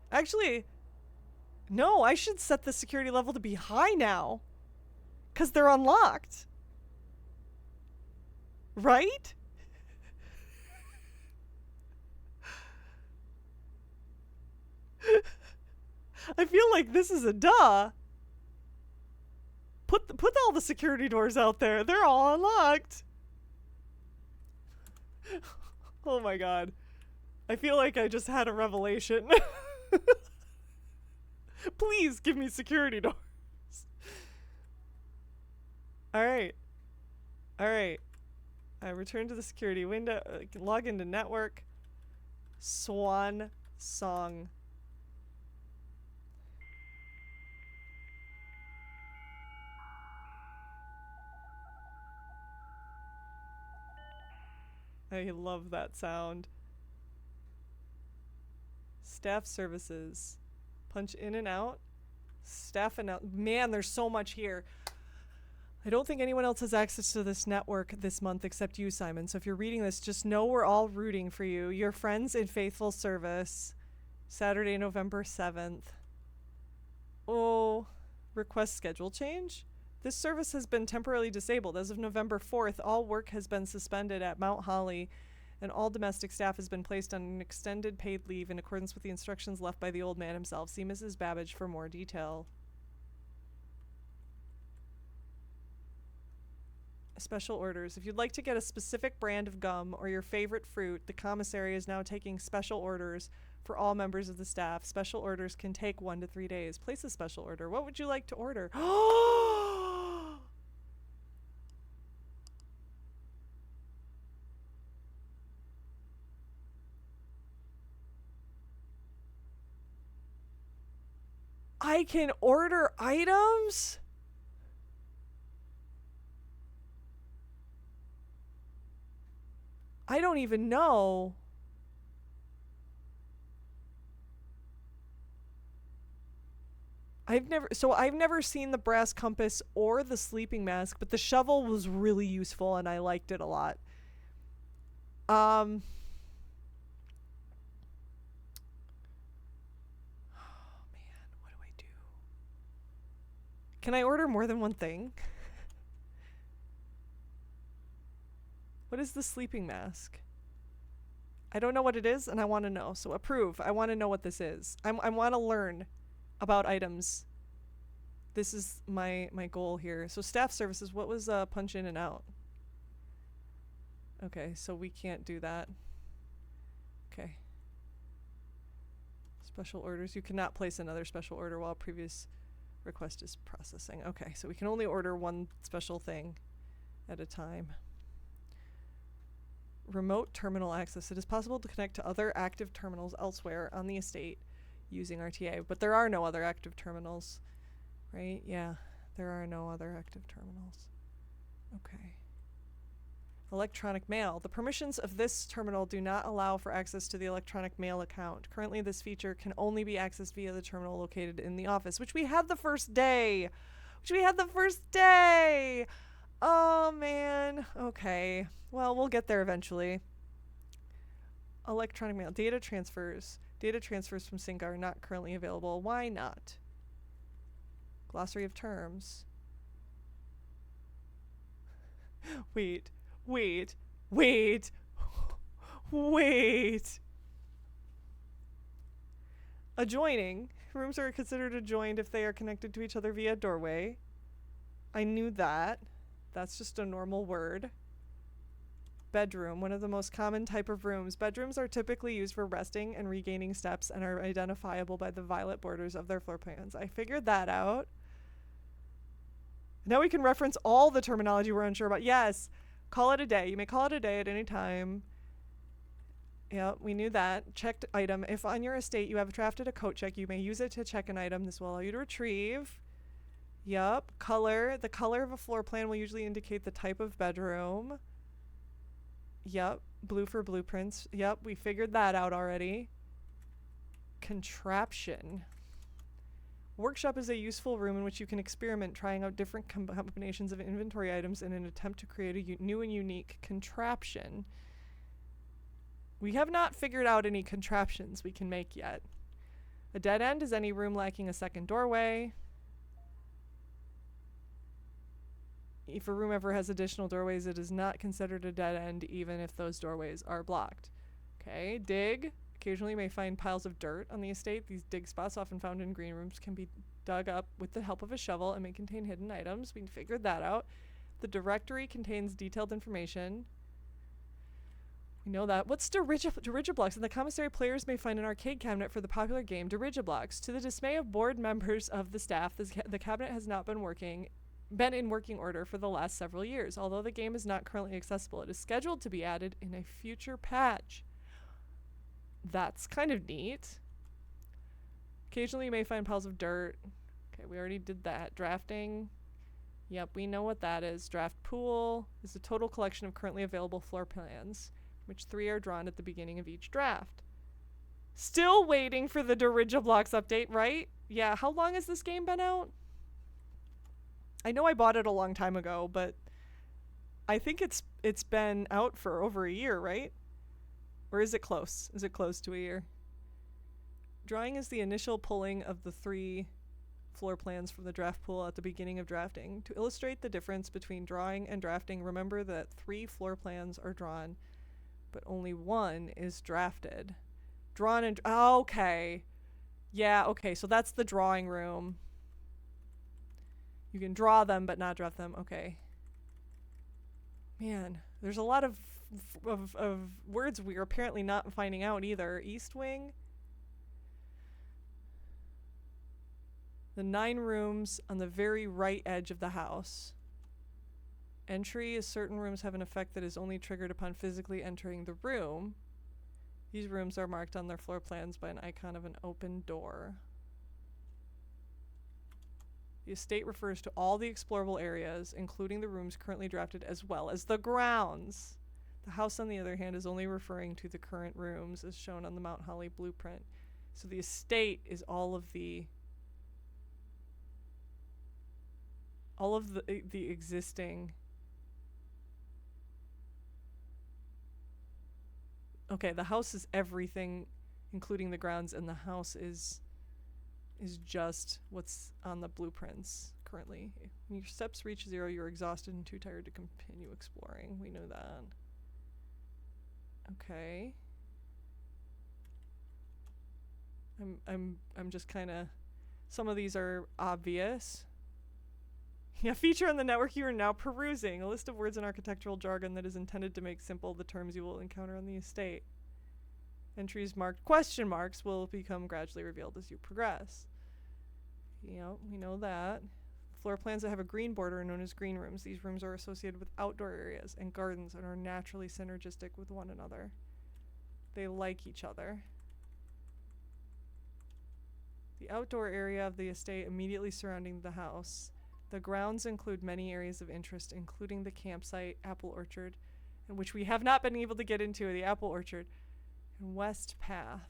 Actually, no, I should set the security level to be high now. 'Cause they're unlocked. Right? I feel like this is a duh. Put all the security doors out there. They're all unlocked. Oh my god. I feel like I just had a revelation. Please give me security doors. Alright. Alright. I return to the security window. Log into network. Swan song. I love that sound. Staff services. Punch in and out. Staff and out. Man, there's so much here. I don't think anyone else has access to this network this month except you, Simon. So if you're reading this, just know we're all rooting for you. Your friends in faithful service. Saturday, November 7th. Oh, request schedule change? This service has been temporarily disabled. As of November 4th, all work has been suspended at Mount Holly, and all domestic staff has been placed on an extended paid leave in accordance with the instructions left by the old man himself. See Mrs. Babbage for more detail. Special orders. If you'd like to get a specific brand of gum or your favorite fruit, the commissary is now taking special orders for all members of the staff. Special orders can take 1 to 3 days. Place a special order. What would you like to order? I can order items? I don't even know. I've never seen the brass compass or the sleeping mask, but the shovel was really useful and I liked it a lot. Oh man, what do I do? Can I order more than one thing? What is the sleeping mask? I don't know what it is and I want to know. So approve. I want to know what this is. I want to learn about items. This is my goal here. So staff services, what was punch in and out? Okay, so we can't do that. Okay. Special orders. You cannot place another special order while previous request is processing. Okay, so we can only order one special thing at a time. Remote terminal access. It is possible to connect to other active terminals elsewhere on the estate using RTA, but there are no other active terminals, right? Yeah, there are no other active terminals. Okay. Electronic mail. The permissions of this terminal do not allow for access to the electronic mail account. Currently, this feature can only be accessed via the terminal located in the office, which we had the first day. Oh, man. Okay. Well, we'll get there eventually. Electronic mail. Data transfers. Data transfers from Sync are not currently available. Why not? Glossary of terms. Wait. Adjoining. Rooms are considered adjoined if they are connected to each other via a doorway. I knew that. That's just a normal word. Bedroom, one of the most common type of rooms. Bedrooms are typically used for resting and regaining steps and are identifiable by the violet borders of their floor plans. I figured that out. Now we can reference all the terminology we're unsure about. Yes, call it a day. You may call it a day at any time. Yep, we knew that. Checked item. If on your estate you have drafted a coat check, you may use it to check an item. This will allow you to retrieve. Yep. Color. The color of a floor plan will usually indicate the type of bedroom. Yep. Blue for blueprints. Yep, we figured that out already. Contraption. Workshop is a useful room in which you can experiment trying out different combinations of inventory items in an attempt to create a new and unique contraption. We have not figured out any contraptions we can make yet. A dead end is any room lacking a second doorway. If a room ever has additional doorways, it is not considered a dead end even if those doorways are blocked. Okay, dig. Occasionally you may find piles of dirt on the estate. These dig spots, often found in green rooms, can be dug up with the help of a shovel and may contain hidden items. We figured that out. The directory contains detailed information. We know that. What's Dirigiblocks? In the commissary, players may find an arcade cabinet for the popular game Dirigiblocks. To the dismay of board members of the staff, the cabinet has not been in working order for the last several years. Although the game is not currently accessible, it is scheduled to be added in a future patch. That's kind of neat. Occasionally you may find piles of dirt. Okay, we already did that. Drafting. Yep, we know what that is. Draft pool is a total collection of currently available floor plans, which 3 are drawn at the beginning of each draft. Still waiting for the Dirigiblocks update, right? Yeah, how long has this game been out? I know I bought it a long time ago, but I think it's been out for over a year, right? Or is it close? Is it close to a year? Drawing is the initial pulling of the 3 floor plans from the draft pool at the beginning of drafting. To illustrate the difference between drawing and drafting, remember that 3 floor plans are drawn, but only 1 is drafted. Drawn and... Oh, okay. Yeah, okay, so that's the drawing room. You can draw them, but not draft them. Okay. Man, there's a lot of words we're apparently not finding out either. East wing. The 9 rooms on the very right edge of the house. Entry is certain rooms have an effect that is only triggered upon physically entering the room. These rooms are marked on their floor plans by an icon of an open door. The estate refers to all the explorable areas, including the rooms currently drafted, as well as the grounds. The house, on the other hand, is only referring to the current rooms, as shown on the Mount Holly blueprint. So the estate is all of the existing. Okay, the house is everything, including the grounds, and the house is just what's on the blueprints currently. When your steps reach 0, you're exhausted and too tired to continue exploring. We know that. Okay. I'm just kind of... Some of these are obvious. Yeah, feature on the network you are now perusing. A list of words and architectural jargon that is intended to make simple the terms you will encounter on the estate. Entries marked question marks will become gradually revealed as you progress. You know, we know that. Floor plans that have a green border are known as green rooms. These rooms are associated with outdoor areas and gardens and are naturally synergistic with one another. They like each other. The outdoor area of the estate immediately surrounding the house. The grounds include many areas of interest, including the campsite, apple orchard, and which we have not been able to get into, the apple orchard, and West Path.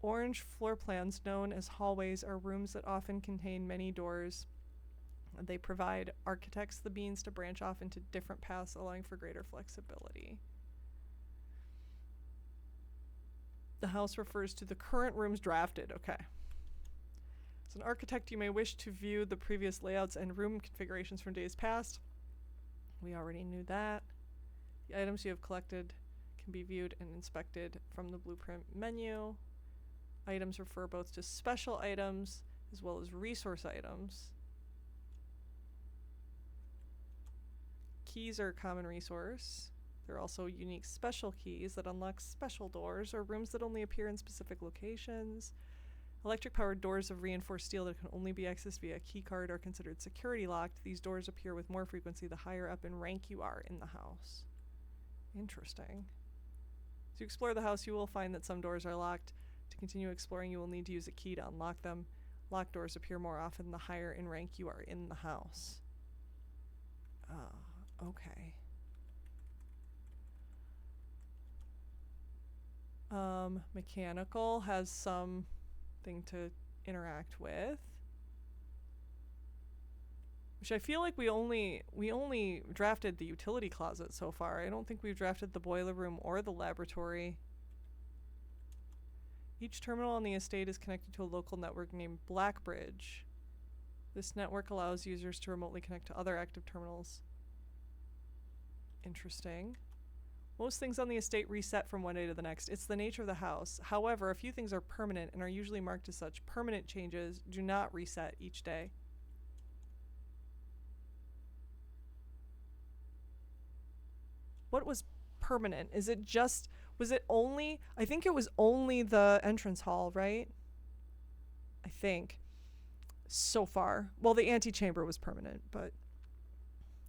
Orange floor plans, known as hallways, are rooms that often contain many doors. They provide architects the means to branch off into different paths, allowing for greater flexibility. The house refers to the current rooms drafted. Okay. As an architect, you may wish to view the previous layouts and room configurations from days past. We already knew that. The items you have collected can be viewed and inspected from the blueprint menu. Items refer both to special items as well as resource items. Keys are a common resource. There are also unique special keys that unlock special doors or rooms that only appear in specific locations. Electric-powered doors of reinforced steel that can only be accessed via a key card are considered security locked. These doors appear with more frequency the higher up in rank you are in the house. Interesting. As you explore the house, you will find that some doors are locked. To continue exploring, you will need to use a key to unlock them. Locked doors appear more often the higher in rank you are in the house. Okay. Mechanical has something to interact with. Which I feel like we only drafted the utility closet so far. I don't think we've drafted the boiler room or the laboratory. Each terminal on the estate is connected to a local network named Blackbridge. This network allows users to remotely connect to other active terminals. Interesting. Most things on the estate reset from one day to the next. It's the nature of the house. However, a few things are permanent and are usually marked as such. Permanent changes do not reset each day. What was permanent? Is it just, was it only, I think it was only the entrance hall, right? I think. So far. Well, the antechamber was permanent, but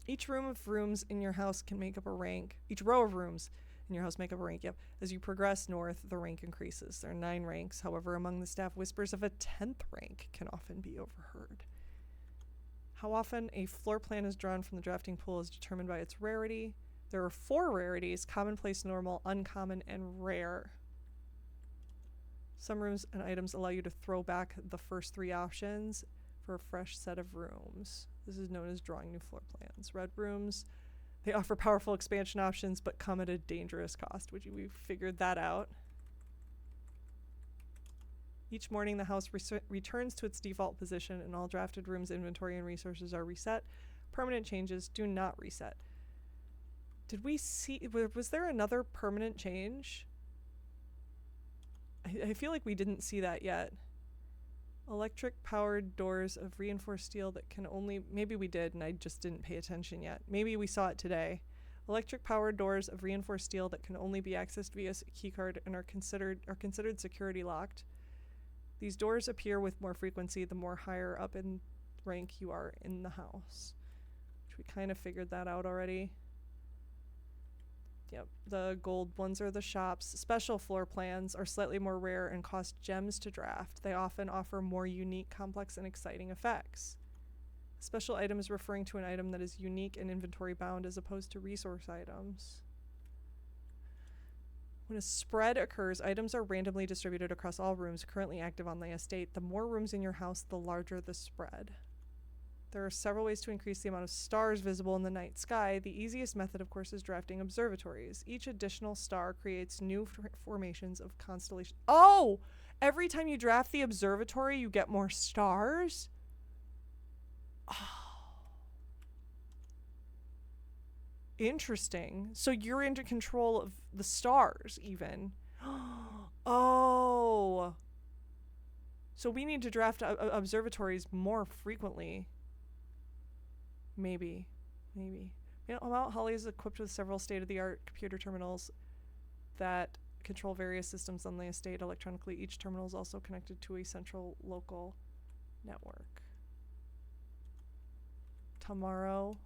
each room of rooms in your house can make up a rank. Each row of rooms in your house make up a rank, yep. As you progress north, the rank increases. There are 9 ranks. However, among the staff, whispers of a 10th rank can often be overheard. How often a floor plan is drawn from the drafting pool is determined by its rarity. There are 4 rarities: commonplace, normal, uncommon, and rare. Some rooms and items allow you to throw back the first 3 options for a fresh set of rooms. This is known as drawing new floor plans. Red rooms, they offer powerful expansion options but come at a dangerous cost. We figured that out. Each morning the house returns to its default position and all drafted rooms' inventory and resources are reset. Permanent changes do not reset. Did we see, was there another permanent change? I feel like we didn't see that yet. Electric powered doors of reinforced steel that can only, maybe we did and I just didn't pay attention yet. Maybe we saw it today. Electric powered doors of reinforced steel that can only be accessed via keycard and are considered security locked. These doors appear with more frequency the more higher up in rank you are in the house. Which we kind of figured that out already. Yep, the gold ones are the shops. Special floor plans are slightly more rare and cost gems to draft. They often offer more unique, complex, and exciting effects. Special item is referring to an item that is unique and inventory bound as opposed to resource items. When a spread occurs, items are randomly distributed across all rooms currently active on the estate. The more rooms in your house, the larger the spread. There are several ways to increase the amount of stars visible in the night sky. The easiest method, of course, is drafting observatories. Each additional star creates new formations of constellations. Oh! Every time you draft the observatory, you get more stars? Oh. Interesting. So you're into control of the stars, even. Oh! So we need to draft observatories more frequently. Maybe. You know, Mount Holly is equipped with several state-of-the-art computer terminals that control various systems on the estate electronically. Each terminal is also connected to a central local network. Tomorrow.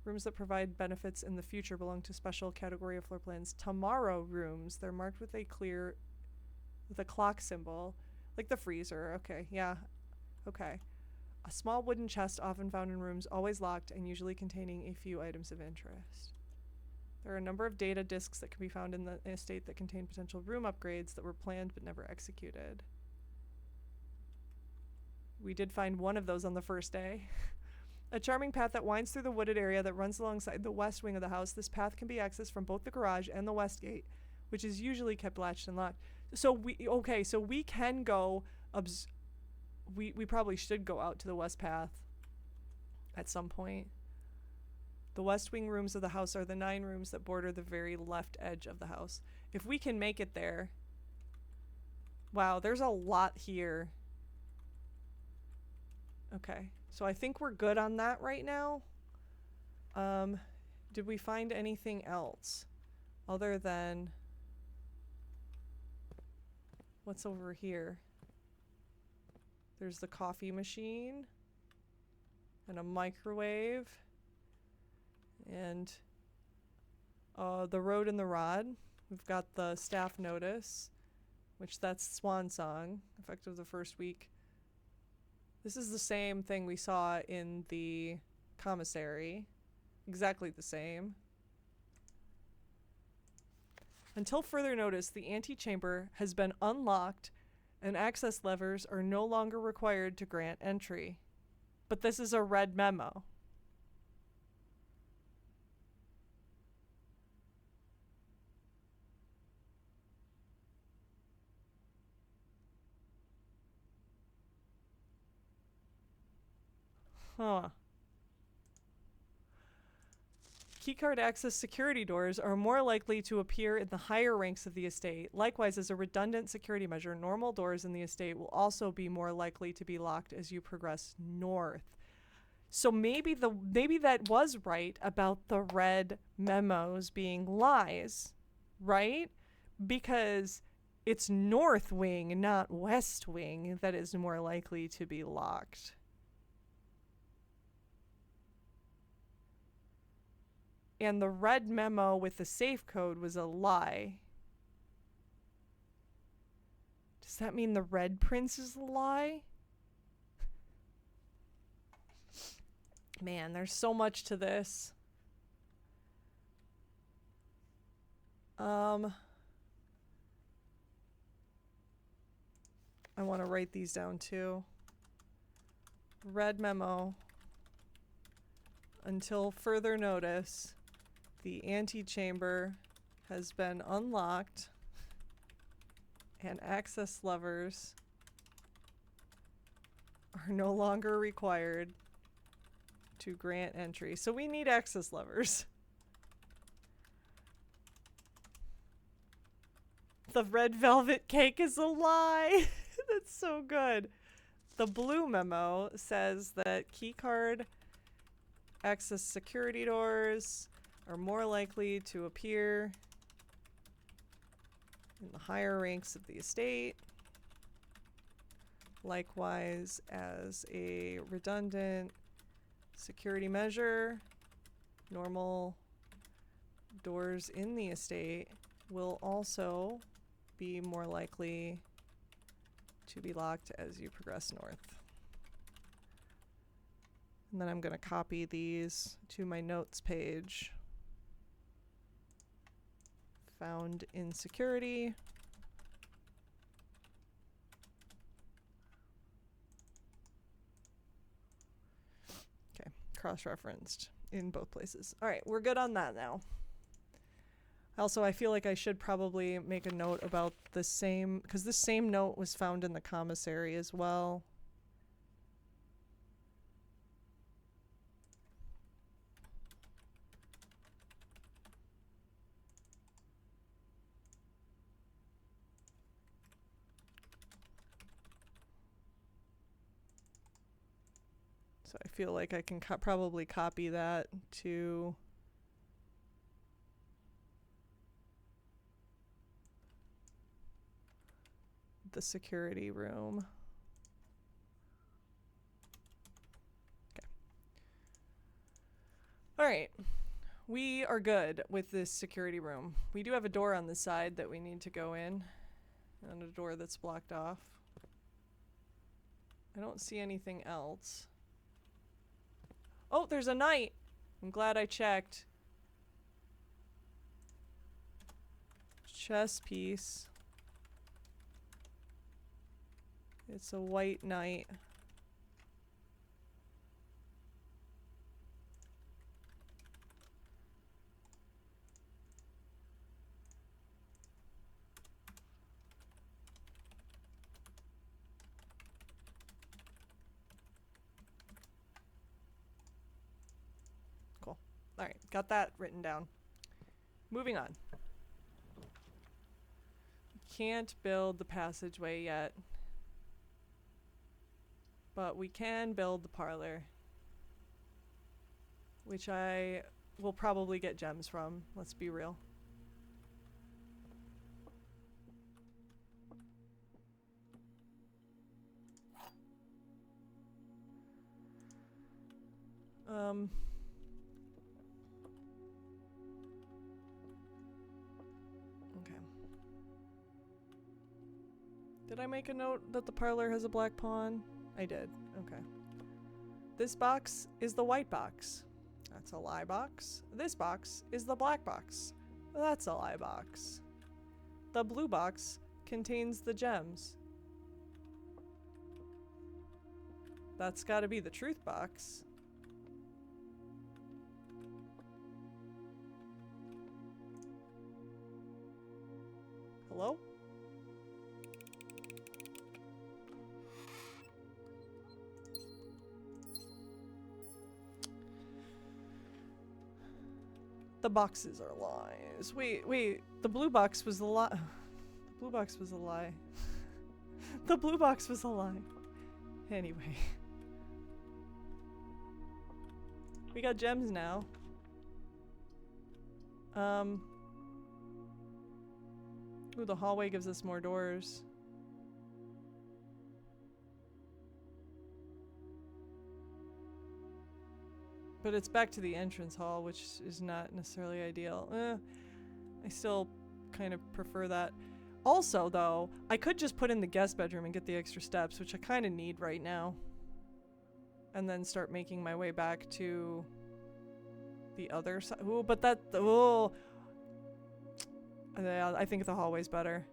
Rooms that provide benefits in the future belong to special category of floor plans. Tomorrow rooms, they're marked with a clock symbol, like the freezer. Okay, yeah. Okay. A small wooden chest often found in rooms, always locked and usually containing a few items of interest. There are a number of data disks that can be found in the estate that contain potential room upgrades that were planned but never executed. We did find one of those on the first day. A charming path that winds through the wooded area that runs alongside the west wing of the house. This path can be accessed from both the garage and the west gate, which is usually kept latched and locked. So we can go, we probably should go out to the west path at some point. The west wing rooms of the house are the 9 rooms that border the very left edge of the house. If we can make it there. Wow, there's a lot here. Okay, so I think we're good on that right now. Did we find anything else other than what's over here? There's the coffee machine and a microwave and the road and the rod. We've got the staff notice, which that's Swan Song, effective the first week. This is the same thing we saw in the commissary. Exactly the same. Until further notice, the antechamber has been unlocked and access levers are no longer required to grant entry. But this is a red memo. Huh. Keycard access security doors are more likely to appear in the higher ranks of the estate. Likewise, as a redundant security measure, normal doors in the estate will also be more likely to be locked as you progress north. So maybe that was right about the red memos being lies, right? Because it's north wing, not west wing, that is more likely to be locked. And the red memo with the safe code was a lie. Does that mean the red prince is a lie? Man, there's so much to this. I want to write these down too. Red memo. Until further notice, the antechamber has been unlocked and access levers are no longer required to grant entry. So we need access levers. The red velvet cake is a lie. That's so good. The blue memo says that keycard access security doors are more likely to appear in the higher ranks of the estate. Likewise, as a redundant security measure, normal doors in the estate will also be more likely to be locked as you progress north. And then I'm going to copy these to my notes page. Found in security. Okay, cross-referenced in both places. All right, we're good on that now. Also, I feel like I should probably make a note about the same, because this same note was found in the commissary as well. So I feel like I can probably copy that to the security room. Okay. All right. We are good with this security room. We do have a door on the side that we need to go in, and a door that's blocked off. I don't see anything else. Oh, there's a knight! I'm glad I checked. Chess piece. It's a white knight. Cool. Alright, got that written down. Moving on. Can't build the passageway yet. But we can build the parlor, which I will probably get gems from, let's be real. Okay. Did I make a note that the parlor has a black pawn? I did. Okay. This box is the white box. That's a lie box. This box is the black box. That's a lie box. The blue box contains the gems. That's gotta be the truth box. Hello? the boxes are lies. Wait, the blue box was the lie. The blue box was a lie. The blue box was a lie. Anyway. We got gems now. Ooh, the hallway gives us more doors. But it's back to the entrance hall, which is not necessarily ideal. I still kind of prefer that. Also, though, I could just put in the guest bedroom and get the extra steps, which I kind of need right now. And then start making my way back to the other side. Ooh, but that... Oh! Yeah, I think the hallway's better.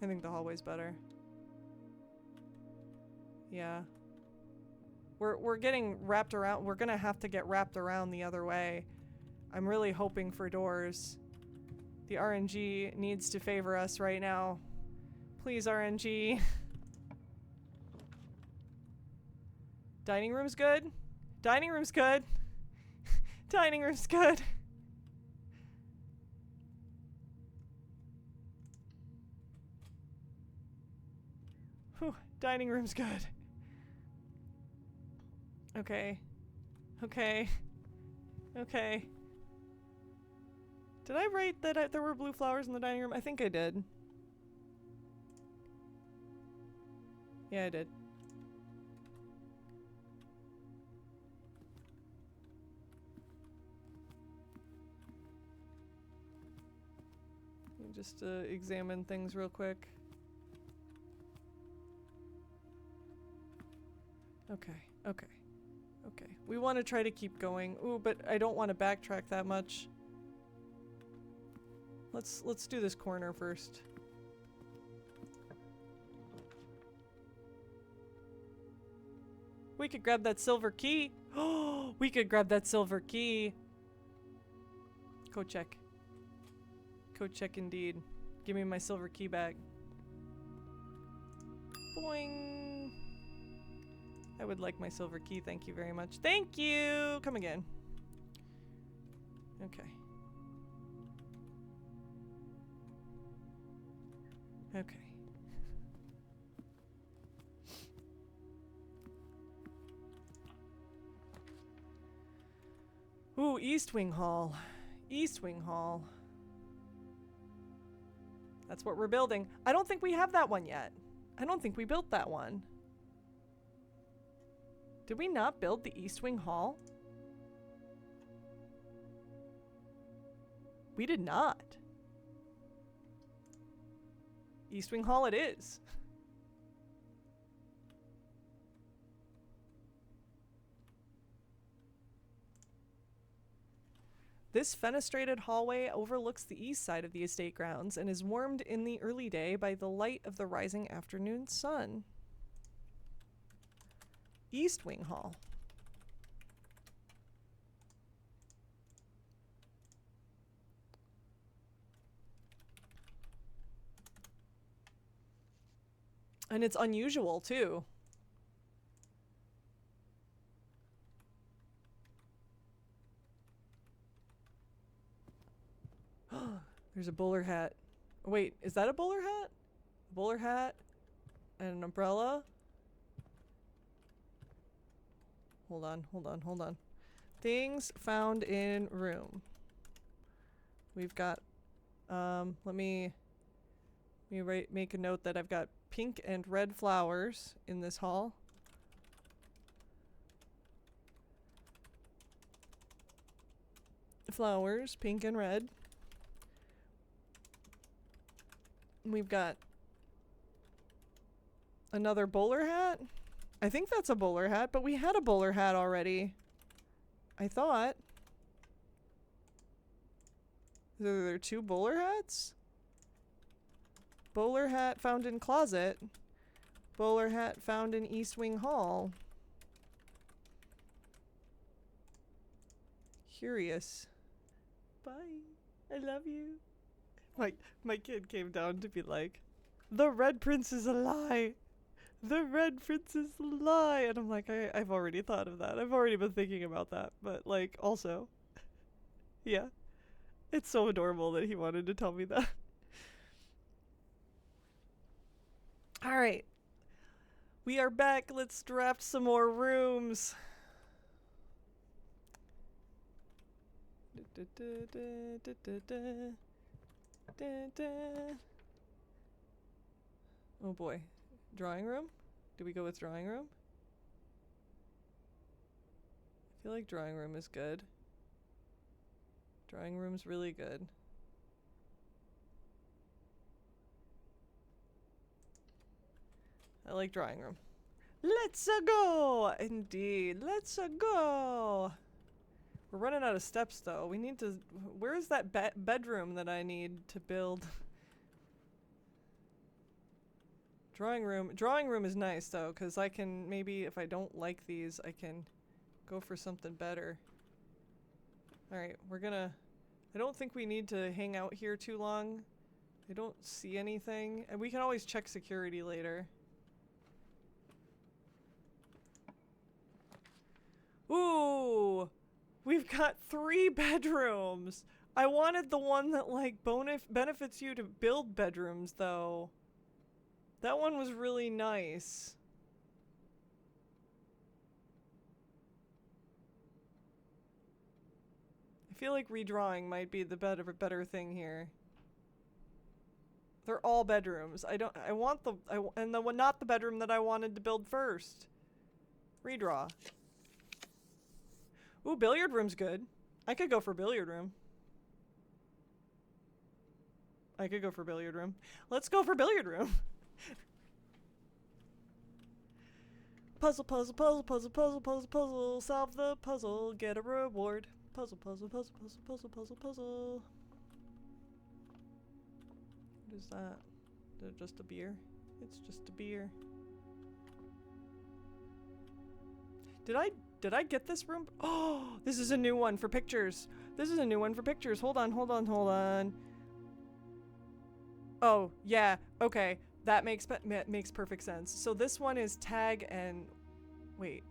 I think the hallway's better. Yeah. We're getting wrapped around. We're gonna have to get wrapped around the other way. I'm really hoping for doors. The RNG needs to favor us right now. Please, RNG. Dining room's good. Dining room's good. Dining room's good. Whew, dining room's good. Okay. Okay. Okay. Did I write that there were blue flowers in the dining room? I think I did. Yeah, I did. Just examine things real quick. Okay, okay, okay. We want to try to keep going. Ooh, but I don't want to backtrack that much. Let's do this corner first. We could grab that silver key. Oh, we could grab that silver key. Go check. Go check indeed. Give me my silver key back. Boing. I would like my silver key, thank you very much. Thank you! Come again. Okay. Okay. Ooh, East Wing Hall. East Wing Hall. That's what we're building. I don't think we have that one yet. I don't think we built that one. Did we not build the East Wing Hall? We did not. East Wing Hall it is. This fenestrated hallway overlooks the east side of the estate grounds and is warmed in the early day by the light of the rising afternoon sun. East Wing Hall. And it's unusual too. There's a bowler hat. Wait, is that a bowler hat? A bowler hat and an umbrella? Hold on, hold on, hold on. Things found in room. We've got, let me make a note that I've got pink and red flowers in this hall. Flowers, pink and red. We've got another bowler hat. I think that's a bowler hat, but we had a bowler hat already. I thought. Are there two bowler hats? Bowler hat found in closet. Bowler hat found in East Wing Hall. Curious. Bye. I love you. My kid came down to be like, the Red Prince is a lie. The Red Prince is a lie. And I'm like, I've already thought of that. I've already been thinking about that. But like, also, Yeah. It's so adorable that he wanted to tell me that. All right. We are back. Let's draft some more rooms. Oh boy. Drawing room? Do we go with drawing room? I feel like drawing room is good. Drawing room's really good. I like drawing room. Let's go! Indeed, let's go! We're running out of steps though. We need to... Where is that bedroom that I need to build? Drawing room. Drawing room is nice though, because I can maybe, if I don't like these, I can go for something better. Alright, we're gonna... I don't think we need to hang out here too long. I don't see anything. And we can always check security later. Ooh! We've got 3 bedrooms! I wanted the one that, like, benefits you to build bedrooms, though. That one was really nice. I feel like redrawing might be the better thing here. They're all bedrooms. I want the, and the one, not the bedroom that I wanted to build first. Redraw. Ooh, billiard room's good. I could go for billiard room. I could go for billiard room. Let's go for billiard room. Puzzle, puzzle, puzzle, puzzle, puzzle, puzzle, puzzle. Solve the puzzle, get a reward. Puzzle, puzzle, puzzle, puzzle, puzzle, puzzle, puzzle. What is that? Is it just a beer? It's just a beer. Did I get this room? Oh, this is a new one for pictures. This is a new one for pictures. Hold on, hold on, hold on. Oh, yeah. Okay. That makes perfect sense. So this one is tag and wait.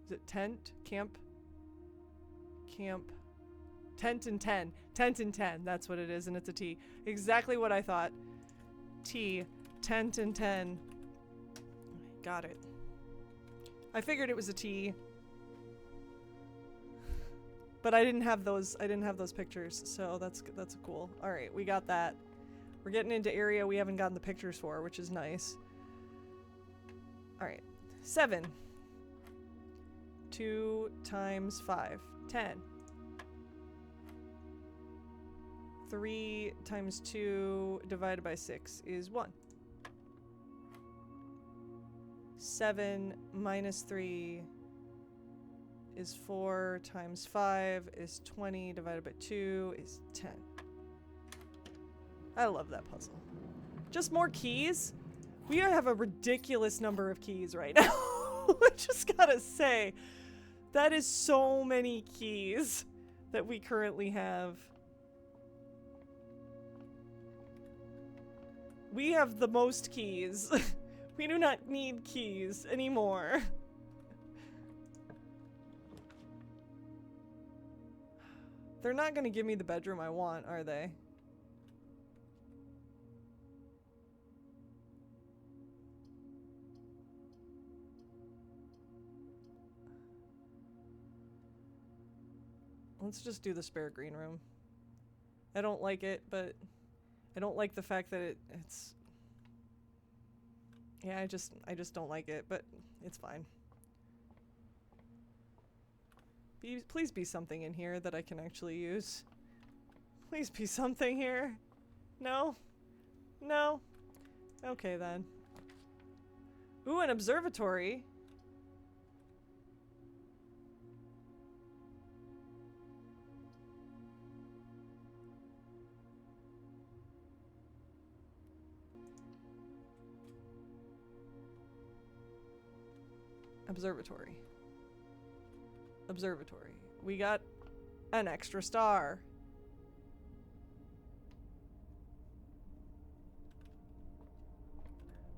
Is it tent? Camp? Camp. Tent and 10. Tent and 10. That's what it is, and it's a T. Exactly what I thought. T. Tent and 10. Got it. I figured it was a T. But I didn't have those pictures, so that's cool. All right, we got that. We're getting into area we haven't gotten the pictures for, which is nice. All right. 7. 2 times 5. 10. 3 times 2 divided by 6 is 1. 7 minus 3 is 4 times 5 is 20 divided by 2 is 10. I love that puzzle. Just more keys? We have a ridiculous number of keys right now. I just gotta say, that is so many keys that we currently have. We have the most keys. We do not need keys anymore. They're not gonna give me the bedroom I want, are they? Let's just do the spare green room. I don't like it, but I don't like the fact that it's... Yeah, I just don't like it, but it's fine. Please be something in here that I can actually use. Please be something here. No? No? Okay then. Ooh, an observatory. Observatory. Observatory. We got an extra star.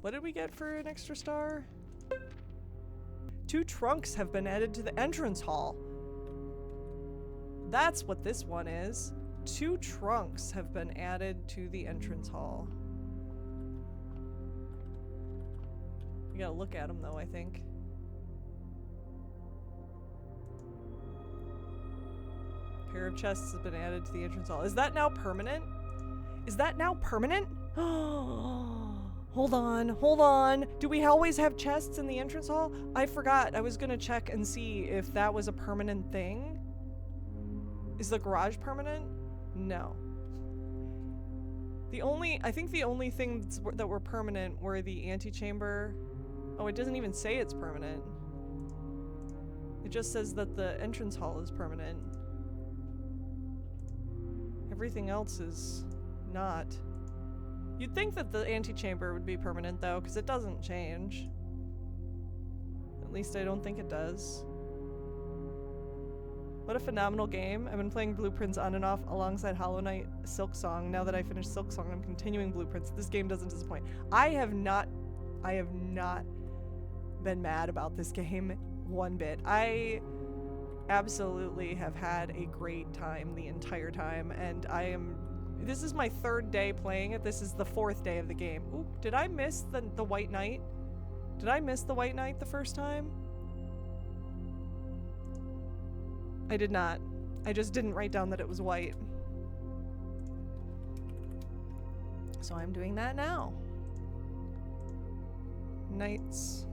What did we get for an extra star? 2 trunks have been added to the entrance hall. That's what this one is. 2 trunks have been added to the entrance hall. You gotta look at them though, I think. Pair of chests have been added to the entrance hall. Is that now permanent? Is that now permanent? Hold on, hold on. Do we always have chests in the entrance hall? I forgot. I was gonna check and see if that was a permanent thing. Is the garage permanent? No. I think the only things that were permanent were the antechamber. Oh, it doesn't even say it's permanent. It just says that the entrance hall is permanent. Everything else is not. You'd think that the antechamber would be permanent though, because it doesn't change. At least I don't think it does. What a phenomenal game. I've been playing Blueprints on and off alongside Hollow Knight Silksong. Now that I finished Silksong, I'm continuing Blueprints. This game doesn't disappoint. I have not been mad about this game one bit. I absolutely have had a great time the entire time, and this is my 3rd day playing it. This is the 4th day of the game. Ooh, did I miss the White Knight? Did I miss the White Knight the first time? I did not. I just didn't write down that it was white. So I'm doing that now. Knights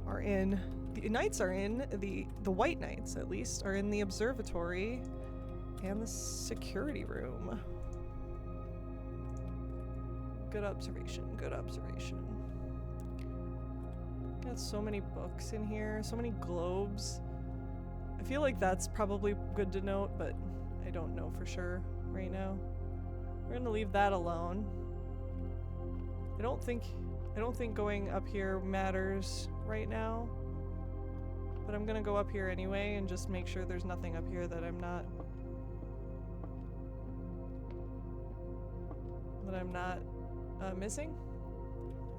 are in... The Knights are in... The White Knights, at least, are in the observatory and the security room. Good observation, good observation. Got so many books in here, so many globes. I feel like that's probably good to note, but I don't know for sure right now. We're gonna leave that alone. I don't think going up here matters right now. But I'm gonna go up here anyway and just make sure there's nothing up here that I'm not missing.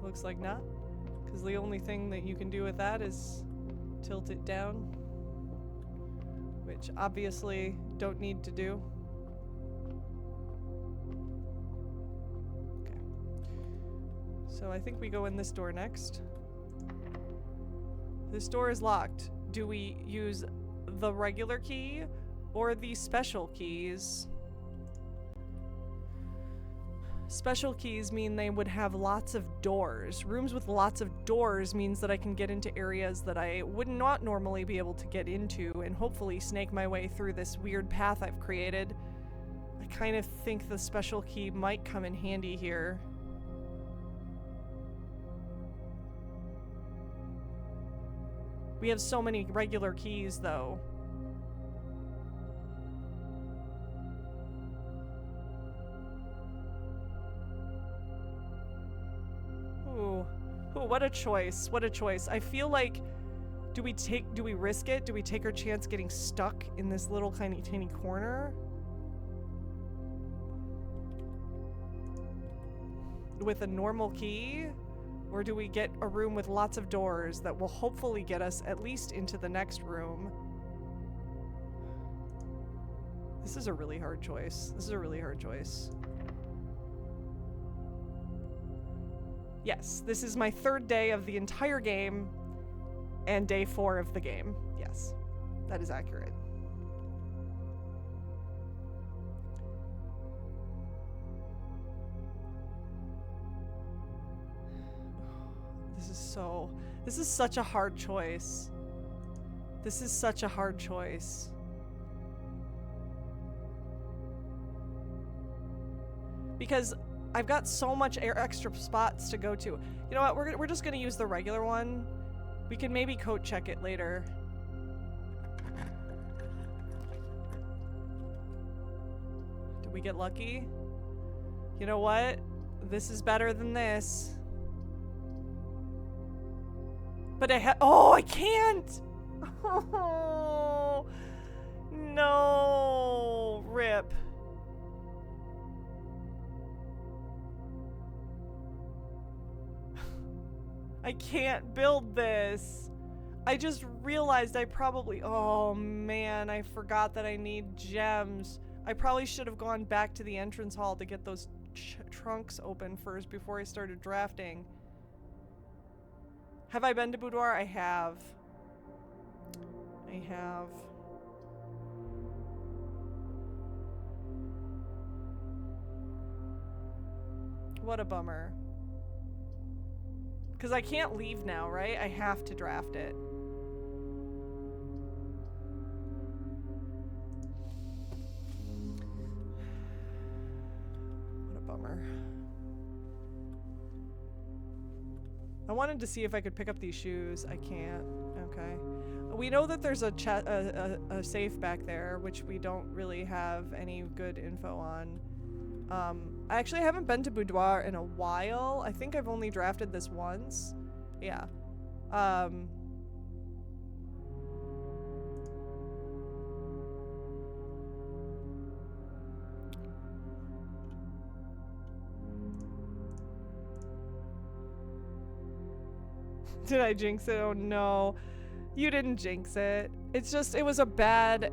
Looks like not. Because the only thing that you can do with that is tilt it down. Which obviously don't need to do. Okay. So I think we go in this door next. This door is locked. Do we use the regular key or the special keys? Special keys mean they would have lots of doors. Rooms with lots of doors means that I can get into areas that I would not normally be able to get into and hopefully snake my way through this weird path I've created. I kind of think the special key might come in handy here. We have so many regular keys, though. Ooh, what a choice. What a choice. I feel like, do we risk it? Do we take our chance getting stuck in this little tiny corner? With a normal key? Or do we get a room with lots of doors that will hopefully get us at least into the next room? This is a really hard choice. This is a really hard choice. Yes, this is my 3rd day of the entire game and day 4 of the game. Yes, that is accurate. This is such a hard choice. This is such a hard choice. Because I've got so much extra spots to go to. You know what, we're just gonna use the regular one. We can maybe code check it later. Did we get lucky? You know what? This is better than this. But I can't! Oh, no, rip. I can't build this. I just realized I probably... Oh, man, I forgot that I need gems. I probably should have gone back to the entrance hall to get those trunks open first before I started drafting. Have I been to Boudoir? I have. I have. What a bummer. Because I can't leave now, right? I have to draft it. What a bummer. I wanted to see if I could pick up these shoes. I can't. Okay. We know that there's a safe back there, which we don't really have any good info on. I actually haven't been to Boudoir in a while. I think I've only drafted this once. Yeah. Did I jinx it? Oh no. You didn't jinx it. It's just, it was a bad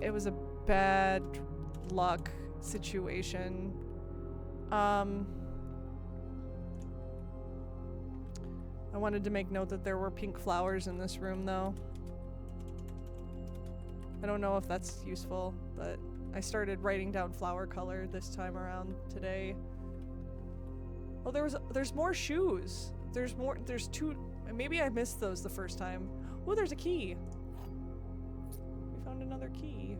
luck situation. I wanted to make note that there were pink flowers in this room though. I don't know if that's useful, but I started writing down flower color this time around today. Oh, there's more shoes. There's two, maybe I missed those the first time. Oh, there's a key. We found another key.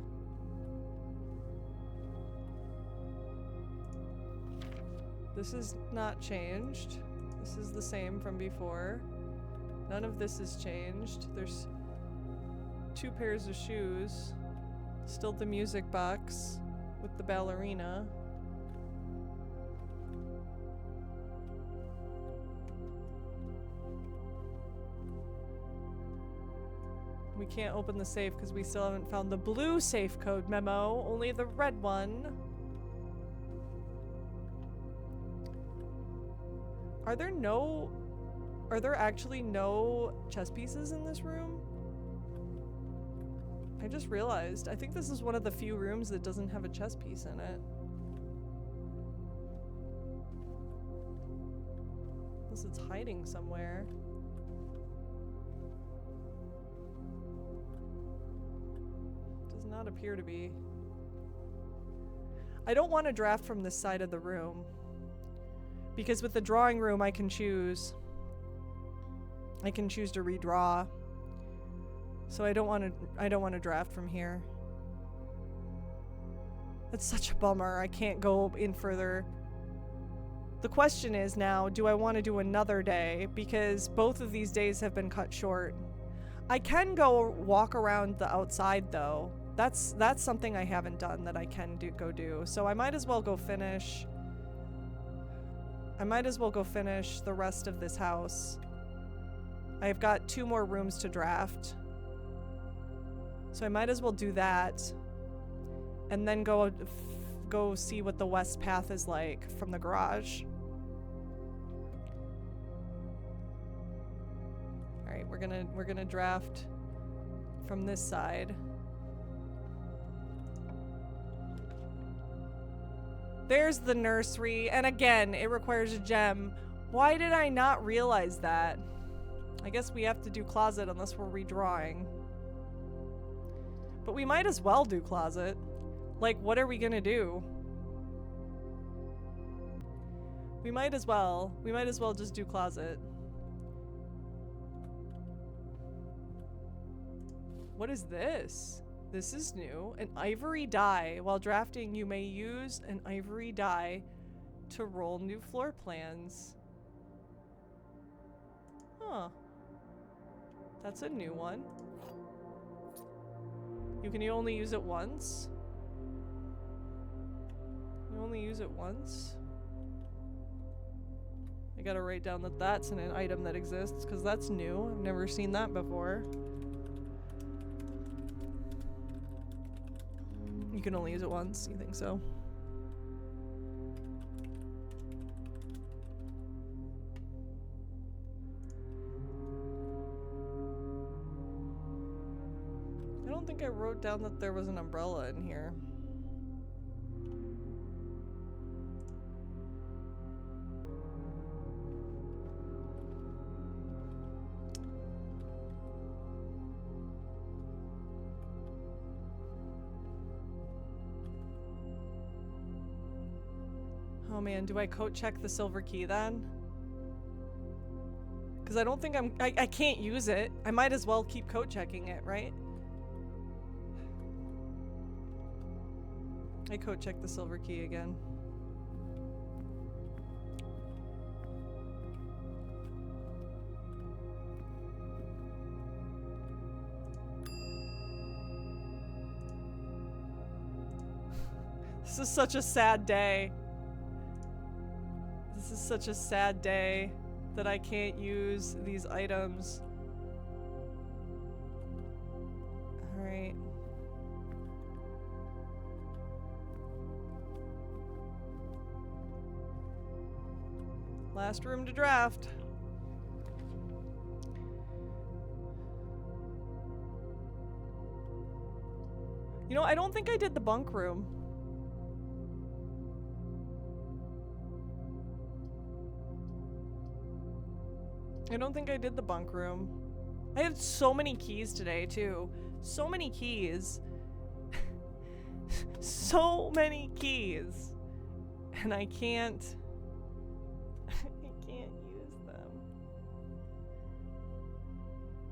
This is not changed. This is the same from before. None of this is changed. There's 2 pairs of shoes. Still the music box with the ballerina. We can't open the safe because we still haven't found the blue safe code memo, only the red one. Are there actually no chess pieces in this room? I just realized. I think this is one of the few rooms that doesn't have a chess piece in it. Unless it's hiding somewhere. Does not appear to be. I don't want to draft from this side of the room. Because with the drawing room I can choose to redraw. So I don't want to draft from here. That's such a bummer. I can't go in further. The question is now, do I want to do another day? Because both of these days have been cut short. I can go walk around the outside though. That's something I haven't done that I can go do. So I might as well go finish. The rest of this house. I've got 2 more rooms to draft. So I might as well do that. And then go see what the west path is like from the garage. Alright, we're gonna draft from this side. There's the nursery, and again, it requires a gem. Why did I not realize that? I guess we have to do closet unless we're redrawing. But we might as well do closet. Like, what are we gonna do? We might as well just do closet. What is this? This is new. An ivory die. While drafting, you may use an ivory die to roll new floor plans. Huh. That's a new one. You can only use it once? You only use it once? I gotta write down that that's an item that exists, because that's new. I've never seen that before. You can only use it once, you think so? wrote down that there was an umbrella in here. Oh man, do I coat check the silver key then? Because I don't think I can't use it. I might as well keep coat checking it, right? I coat check the silver key again. This is such a sad day. This is such a sad day that I can't use these items. Alright. Last room to draft. You know, I don't think I did the bunk room. I don't think I did the bunk room. I had so many keys today, too. So many keys. So many keys. And I can't use them.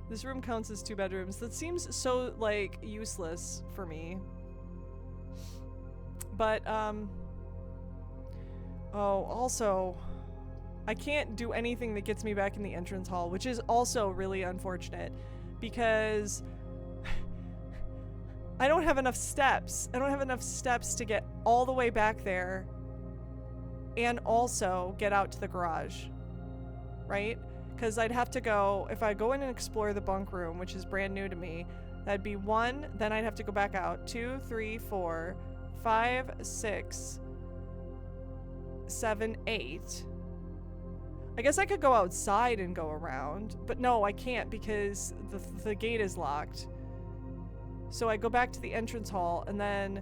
This room counts as 2 bedrooms. That seems so, like, useless for me. But, oh, also, I can't do anything that gets me back in the entrance hall, which is also really unfortunate because I don't have enough steps. I don't have enough steps to get all the way back there and also get out to the garage, right? Because I'd have to go, if I go in and explore the bunk room, which is brand new to me, that'd be 1, then I'd have to go back out, 2, 3, 4, 5, 6, 7, 8. I guess I could go outside and go around, but no, I can't because the gate is locked. So I go back to the entrance hall, and then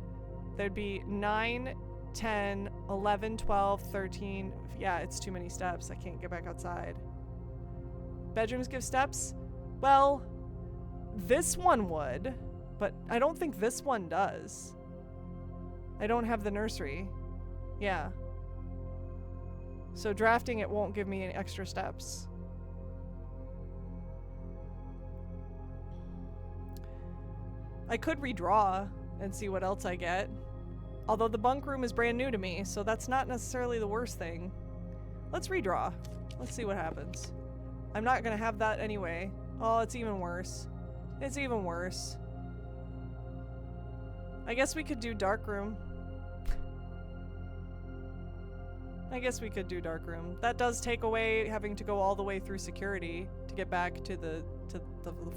there'd be 9, 10, 11, 12, 13. Yeah, it's too many steps. I can't get back outside. Bedrooms give steps? Well, this one would, but I don't think this one does. I don't have the nursery. Yeah. So drafting it won't give me any extra steps. I could redraw and see what else I get. Although the bunk room is brand new to me, so that's not necessarily the worst thing. Let's redraw. Let's see what happens. I'm not gonna have that anyway. Oh, it's even worse. It's even worse. I guess we could do dark room. I guess we could do dark room. That does take away having to go all the way through security to get back to the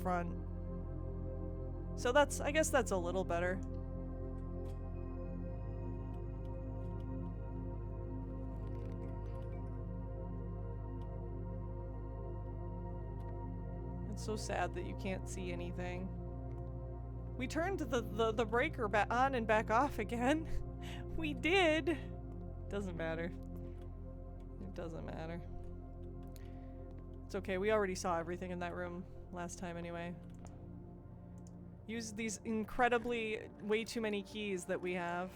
front. So that's, I guess that's a little better. It's so sad that you can't see anything. We turned the breaker back on and back off again. We did. Doesn't matter. It doesn't matter. It's okay, we already saw everything in that room last time anyway. Use these incredibly way too many keys that we have.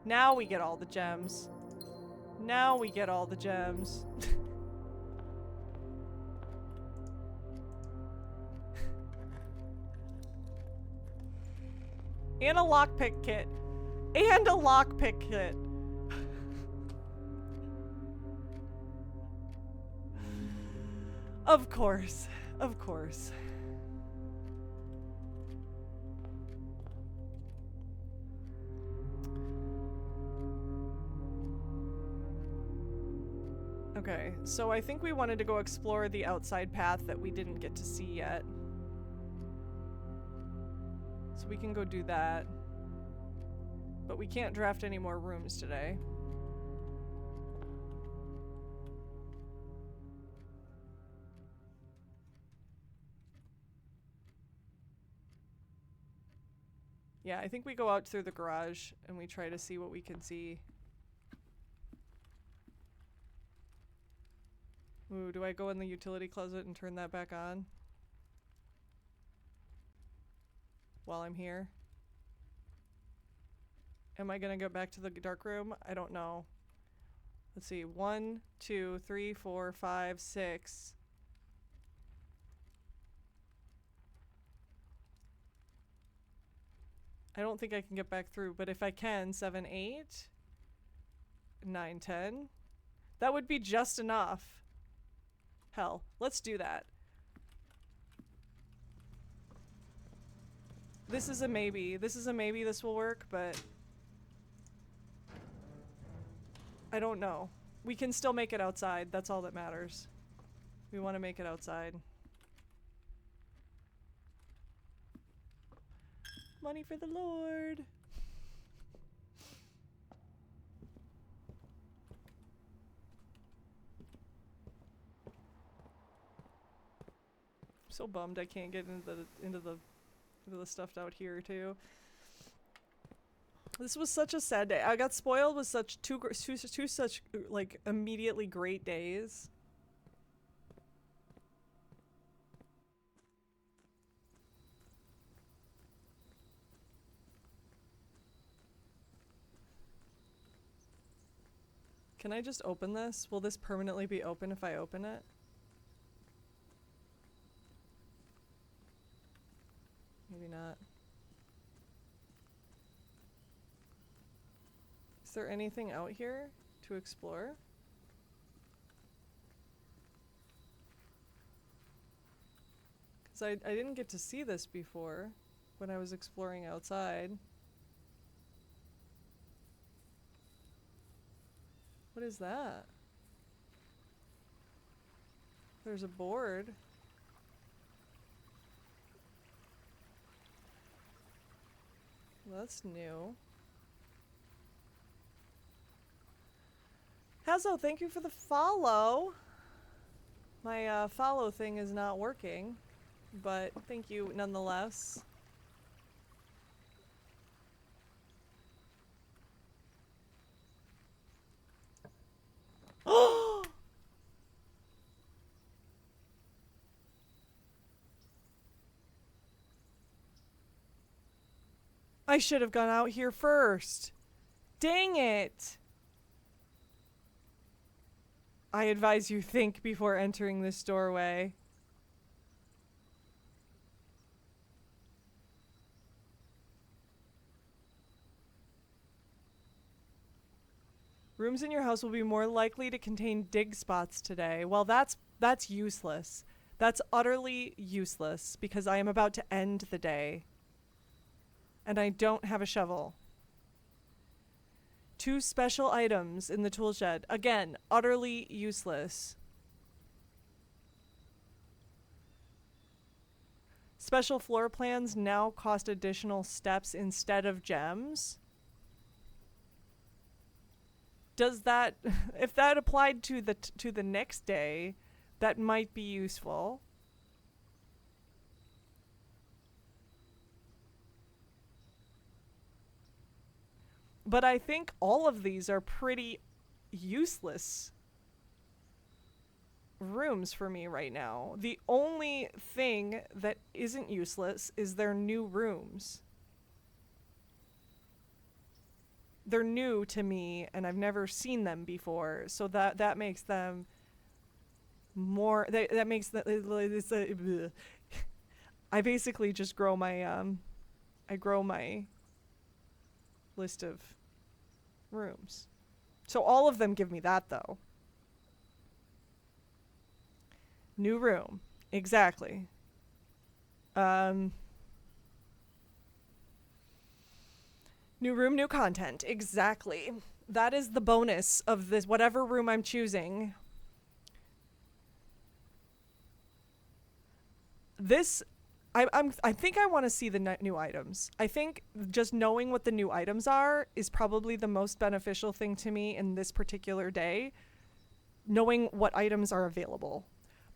Now we get all the gems. Now we get all the gems. And a lockpick kit. And a lockpick kit. Of course. Of course. Okay, so I think we wanted to go explore the outside path that we didn't get to see yet. So we can go do that. But we can't draft any more rooms today. Yeah, I think we go out through the garage and we try to see what we can see. Ooh, do I go in the utility closet and turn that back on? While I'm here? Am I gonna go back to the dark room? I don't know. Let's see. 1, 2, 3, 4, 5, 6. I don't think I can get back through, but if I can, 7, 8, 9, 10. That would be just enough. Hell, let's do that. This is a maybe. This is a maybe this will work, but I don't know. We can still make it outside. That's all that matters. We want to make it outside. Money for the Lord. So bummed I can't get into the stuff out here too. This was such a sad day. I got spoiled with such two such like immediately great days. Can I just open this? Will this permanently be open if I open it? Maybe not. Is there anything out here to explore? Because I didn't get to see this before when I was exploring outside. What is that? There's a board. That's new. Hazo, thank you for the follow. My follow thing is not working, but thank you nonetheless. Oh! I should have gone out here first. Dang it. I advise you think before entering this doorway. Rooms in your house will be more likely to contain dig spots today. Well, that's useless. That's utterly useless because I am about to end the day. And I don't have a shovel. 2 special items in the tool shed. Again, utterly useless. Special floor plans now cost additional steps instead of gems. Does that, if that applied to the next day, that might be useful. But I think all of these are pretty useless rooms for me right now. The only thing that isn't useless is their new rooms. They're new to me and I've never seen them before, so that makes them more that makes the I basically just grow my I grow my list of rooms. So all of them give me that though. New room. Exactly. New room, new content. Exactly. That is the bonus of this, whatever room I'm choosing. This, I think I want to see the new items. I think just knowing what the new items are is probably the most beneficial thing to me in this particular day. Knowing what items are available.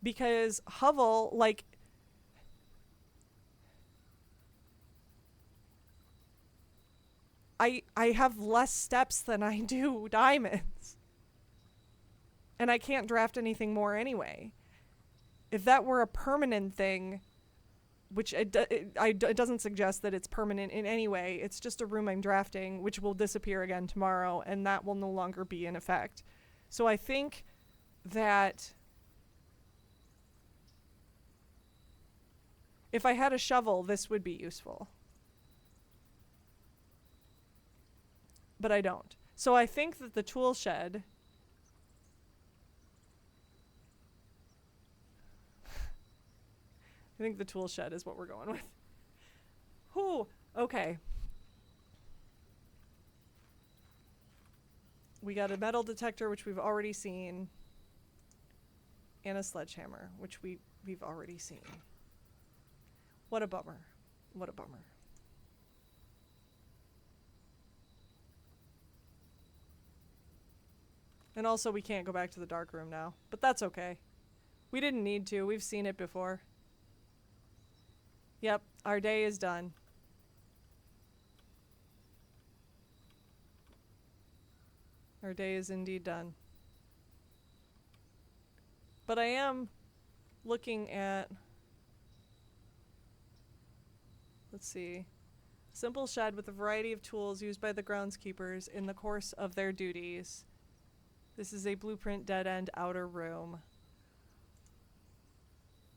Because Hovel, like, I have less steps than I do diamonds. And I can't draft anything more anyway. If that were a permanent thing, which it doesn't suggest that it's permanent in any way, it's just a room I'm drafting, which will disappear again tomorrow, and that will no longer be in effect. So I think that if I had a shovel, this would be useful. But I don't. So I think that the tool shed... I think the tool shed is what we're going with. Whew. Okay. We got a metal detector, which we've already seen. And a sledgehammer, which we've already seen. What a bummer. What a bummer. And also, we can't go back to the dark room now. But that's okay. We didn't need to. We've seen it before. Yep, our day is done. Our day is indeed done. But I am looking at... Let's see. Simple shed with a variety of tools used by the groundskeepers in the course of their duties. This is a blueprint dead-end outer room.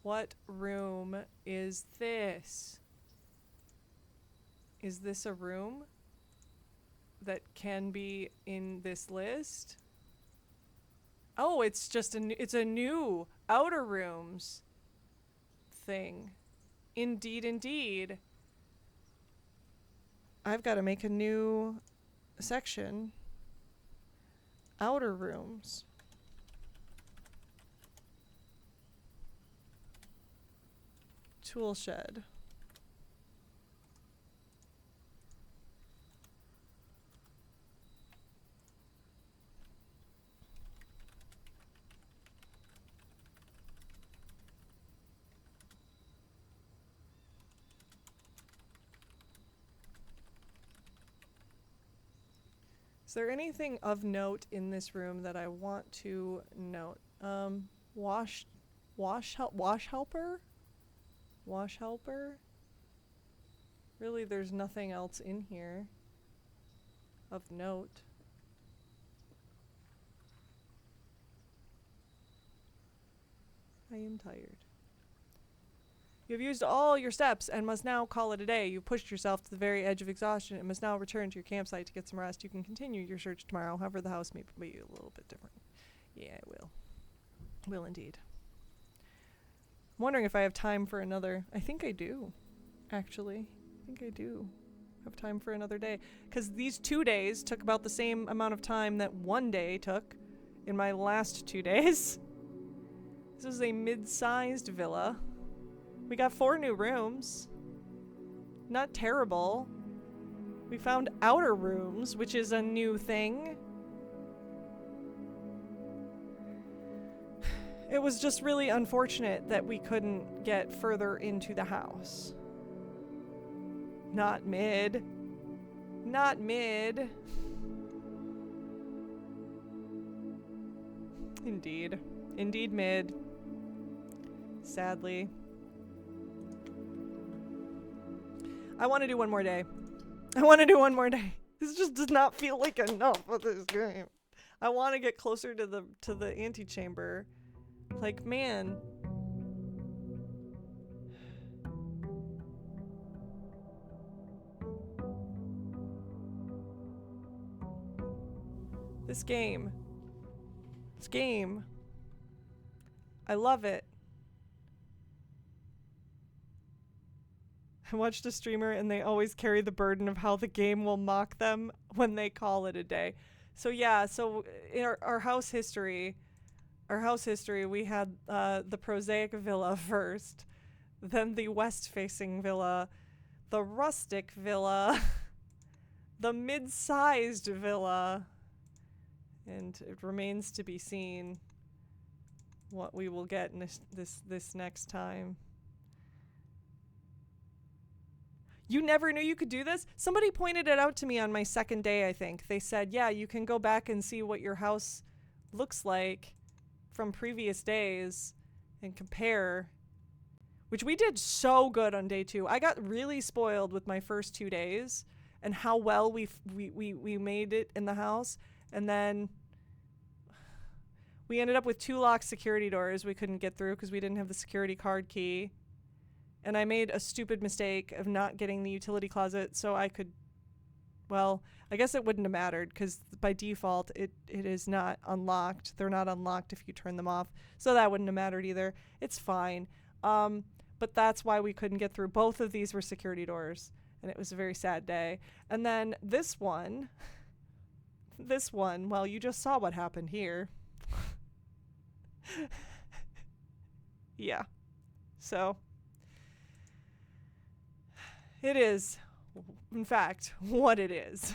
What room is this? Is this a room that can be in this list? Oh, it's just it's a new outer rooms thing. Indeed, indeed. I've got to make a new section. Outer rooms. Tool shed. Is there anything of note in this room that I want to note? Wash helper? Wash helper? Really, there's nothing else in here of note. I am tired. You have used all your steps and must now call it a day. You pushed yourself to the very edge of exhaustion and must now return to your campsite to get some rest. You can continue your search tomorrow. However, the house may be a little bit different. Yeah, it will. Will indeed. I'm wondering if I have time for another... I think I do, actually. I think I do have time for another day. Because these 2 days took about the same amount of time that one day took in my last 2 days. This is a mid-sized villa. We got 4 new rooms. Not terrible. We found outer rooms, which is a new thing. It was just really unfortunate that we couldn't get further into the house. Not mid. Not mid. Indeed. Indeed mid. Sadly. I want to do one more day. I want to do one more day. This just does not feel like enough of this game. I want to get closer to the antechamber. Like, man. This game. I love it. I watched a streamer and they always carry the burden of how the game will mock them when they call it a day. So yeah, so in our house history, we had the prosaic villa first, then the west-facing villa, the rustic villa, the mid-sized villa, and it remains to be seen what we will get in this next time. You never knew you could do this? Somebody pointed it out to me on my second day, I think. They said, yeah, you can go back and see what your house looks like from previous days and compare, which we did so good on day 2. I got really spoiled with my first 2 days and how well we made it in the house. And then we ended up with 2 locked security doors we couldn't get through because we didn't have the security card key. And I made a stupid mistake of not getting the utility closet so I could, well, I guess it wouldn't have mattered because by default it is not unlocked. They're not unlocked if you turn them off. So that wouldn't have mattered either. It's fine. But that's why we couldn't get through. Both of these were security doors and it was a very sad day. And then this one, well, you just saw what happened here. Yeah. So it is, in fact, what it is.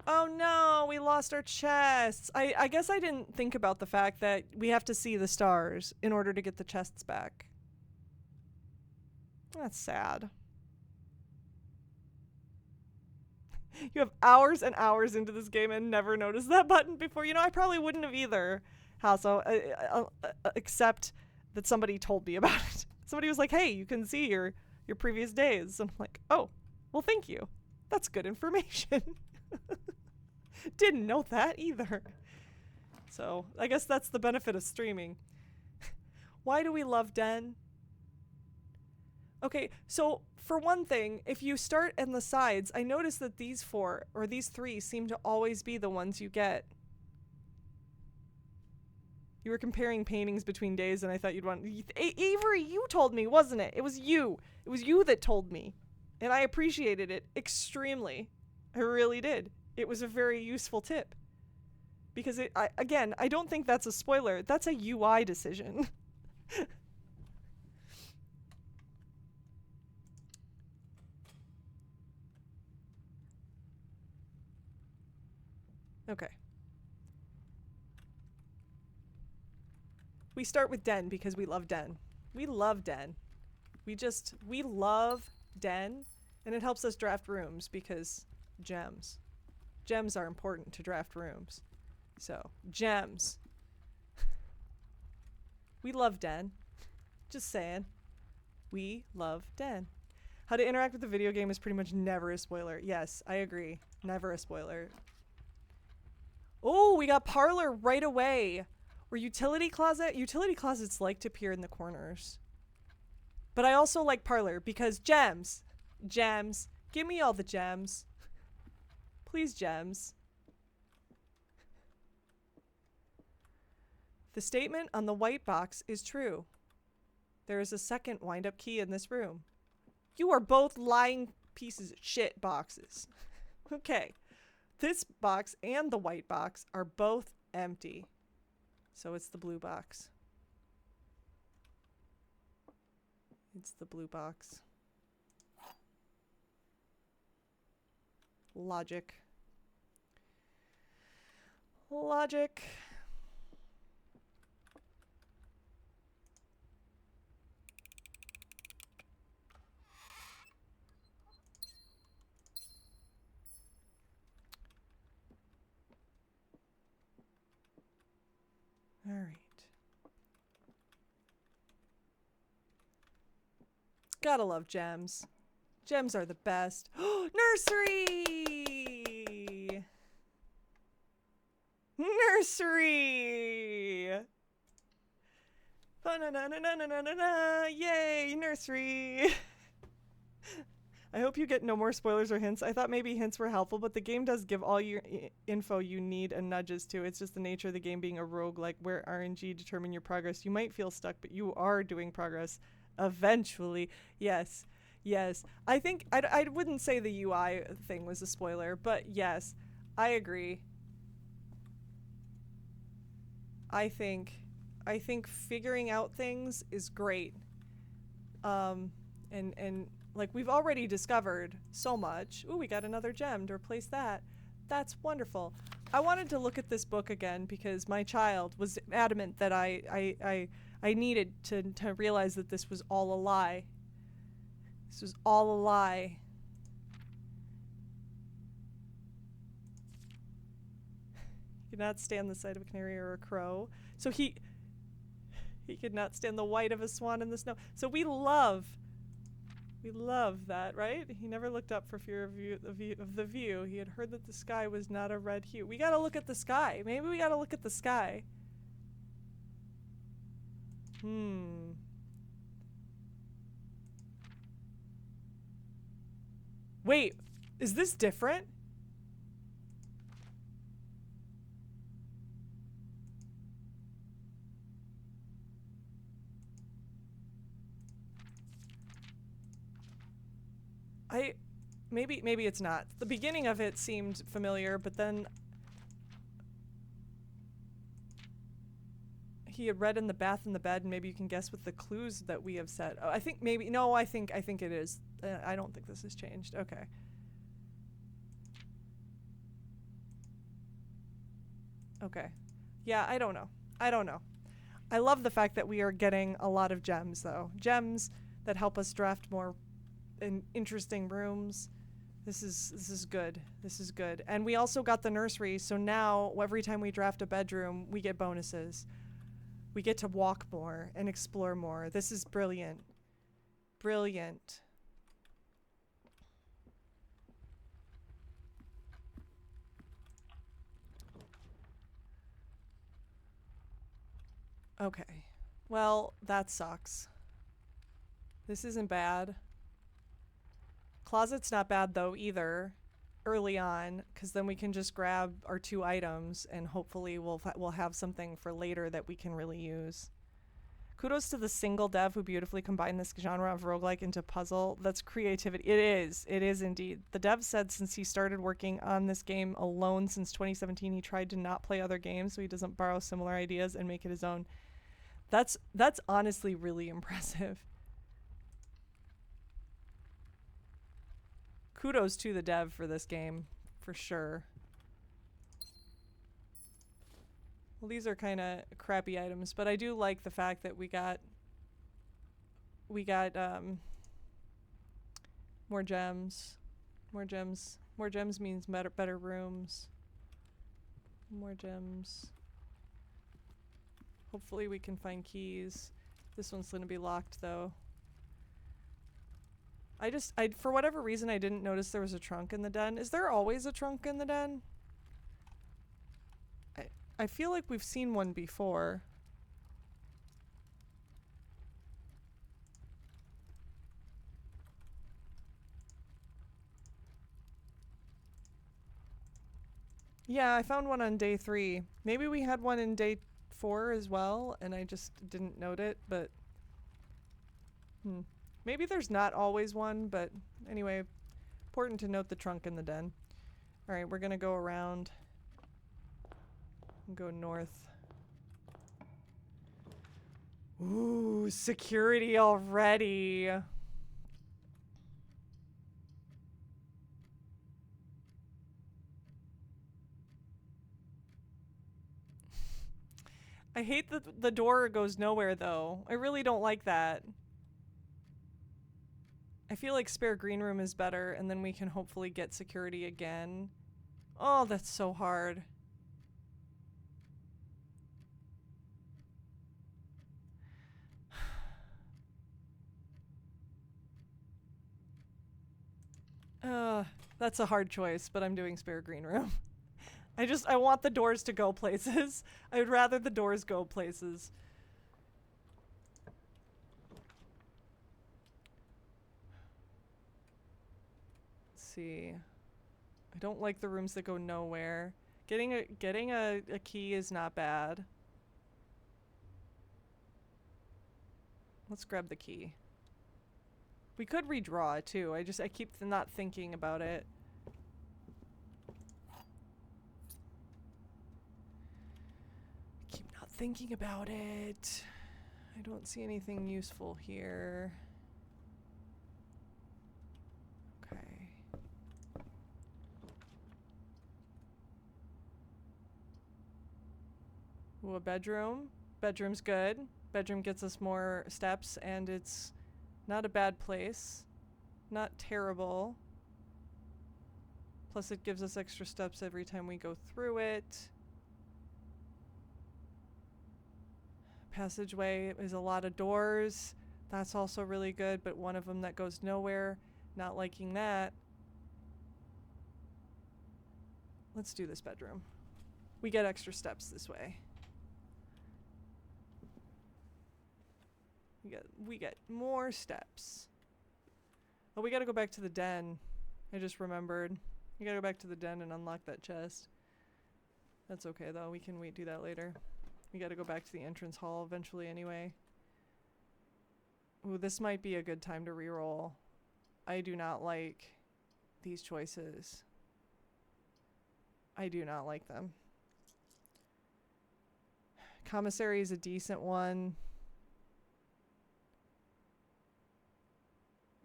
Oh no, we lost our chests. I guess I didn't think about the fact that we have to see the stars in order to get the chests back. That's sad. You have hours and hours into this game and never noticed that button before. You know, I probably wouldn't have either. How so? Except that somebody told me about it. Somebody was like, hey, you can see your previous days. And I'm like, oh, well, thank you. That's good information. Didn't know that either. So I guess that's the benefit of streaming. Why do we love Den? Okay, so for one thing, if you start in the sides, I noticed that these 4 or these 3 seem to always be the ones you get. You were comparing paintings between days and I thought you'd want... Avery, you told me, wasn't it? It was you. It was you that told me. And I appreciated it extremely. I really did. It was a very useful tip. Because, again, I don't think that's a spoiler. That's a UI decision. Okay. We start with Den because we love Den. We love Den. We love Den, and it helps us draft rooms because gems. Gems are important to draft rooms. So, gems. We love Den. Just saying. We love Den. How to interact with the video game is pretty much never a spoiler. Yes, I agree. Never a spoiler. Oh, we got parlor right away. Or utility closet. Utility closets like to appear in the corners. But I also like parlor because gems. Gems. Give me all the gems. Please, gems. The statement on the white box is true. There is a second wind-up key in this room. You are both lying pieces of shit boxes. Okay. This box and the white box are both empty. So it's the blue box. It's the blue box. Logic. Logic. All right. Gotta love gems. Gems are the best. Nursery! Nursery! Ba-na-na-na-na-na-na-na! Yay, nursery! I hope you get no more spoilers or hints. I thought maybe hints were helpful, but the game does give all your info you need and nudges too. It's just the nature of the game being a roguelike where RNG determine your progress. You might feel stuck, but you are doing progress. Eventually. Yes. Yes. I think, I wouldn't say the UI thing was a spoiler, but yes, I agree. I think figuring out things is great. And like we've already discovered so much. Ooh, we got another gem to replace that. That's wonderful. I wanted to look at this book again because my child was adamant that I needed to realize that this was all a lie. This was all a lie. He could not stand the sight of a canary or a crow. So he could not stand the white of a swan in the snow. So we love that, right? He never looked up for fear of the view. He had heard that the sky was not a red hue. We gotta look at the sky. Maybe we gotta look at the sky. Wait, is this different? Maybe it's not. The beginning of it seemed familiar, but then he had read in the bath and the bed, and maybe you can guess with the clues that we have set. Oh, I think maybe no. I think it is. I don't think this has changed. Okay. Okay. Yeah, I don't know. I love the fact that we are getting a lot of gems, though. Gems that help us draft more interesting rooms. This is good. This is good. And we also got the nursery, so now every time we draft a bedroom, we get bonuses. We get to walk more and explore more. This is brilliant. Brilliant. Okay. Well, that sucks. This isn't bad. Closet's not bad though either early on, because then we can just grab our 2 items and hopefully we'll have something for later that we can really use. Kudos to the single dev who beautifully combined this genre of roguelike into puzzle. That's creativity. It is indeed. The dev said since he started working on this game alone since 2017, he tried to not play other games so he doesn't borrow similar ideas and make it his own. That's honestly really impressive. Kudos to the dev for this game, for sure. Well, these are kind of crappy items, but I do like the fact that we got more gems. More gems means better rooms. More gems. Hopefully we can find keys. This one's gonna be locked though. For whatever reason, I didn't notice there was a trunk in the den. Is there always a trunk in the den? I feel like we've seen one before. Yeah, I found one on day 3. Maybe we had one in day 4 as well, and I just didn't note it, but... Maybe there's not always one, but anyway, important to note the trunk in the den. Alright, we're gonna go around and go north. Ooh, security already. I hate that the door goes nowhere though. I really don't like that. I feel like spare green room is better, and then we can hopefully get security again. Oh, that's so hard. That's a hard choice, but I'm doing spare green room. I want the doors to go places. I would rather the doors go places. See. I don't like the rooms that go nowhere. Getting a key is not bad. Let's grab the key. We could redraw it too. I keep not thinking about it. Keep not thinking about it. I don't see anything useful here. Ooh, a bedroom. Bedroom's good. Bedroom gets us more steps, and it's not a bad place. Not terrible. Plus it gives us extra steps every time we go through it. Passageway is a lot of doors. That's also really good, but one of them that goes nowhere. Not liking that. Let's do this bedroom. We get extra steps this way. We get more steps. Oh, we gotta go back to the den. I just remembered. We gotta go back to the den and unlock that chest. That's okay though, we can do that later. We gotta go back to the entrance hall eventually anyway. Ooh, this might be a good time to reroll. I do not like these choices. I do not like them. Commissary is a decent one.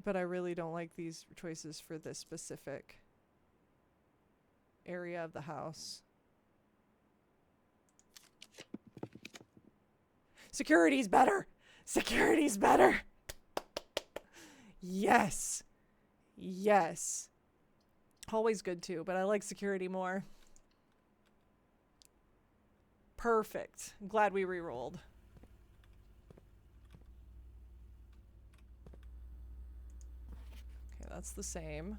But I really don't like these choices for this specific area of the house. Security's better! Security's better! Yes! Yes. Always good too, but I like security more. Perfect. I'm glad we re-rolled. Okay, that's the same.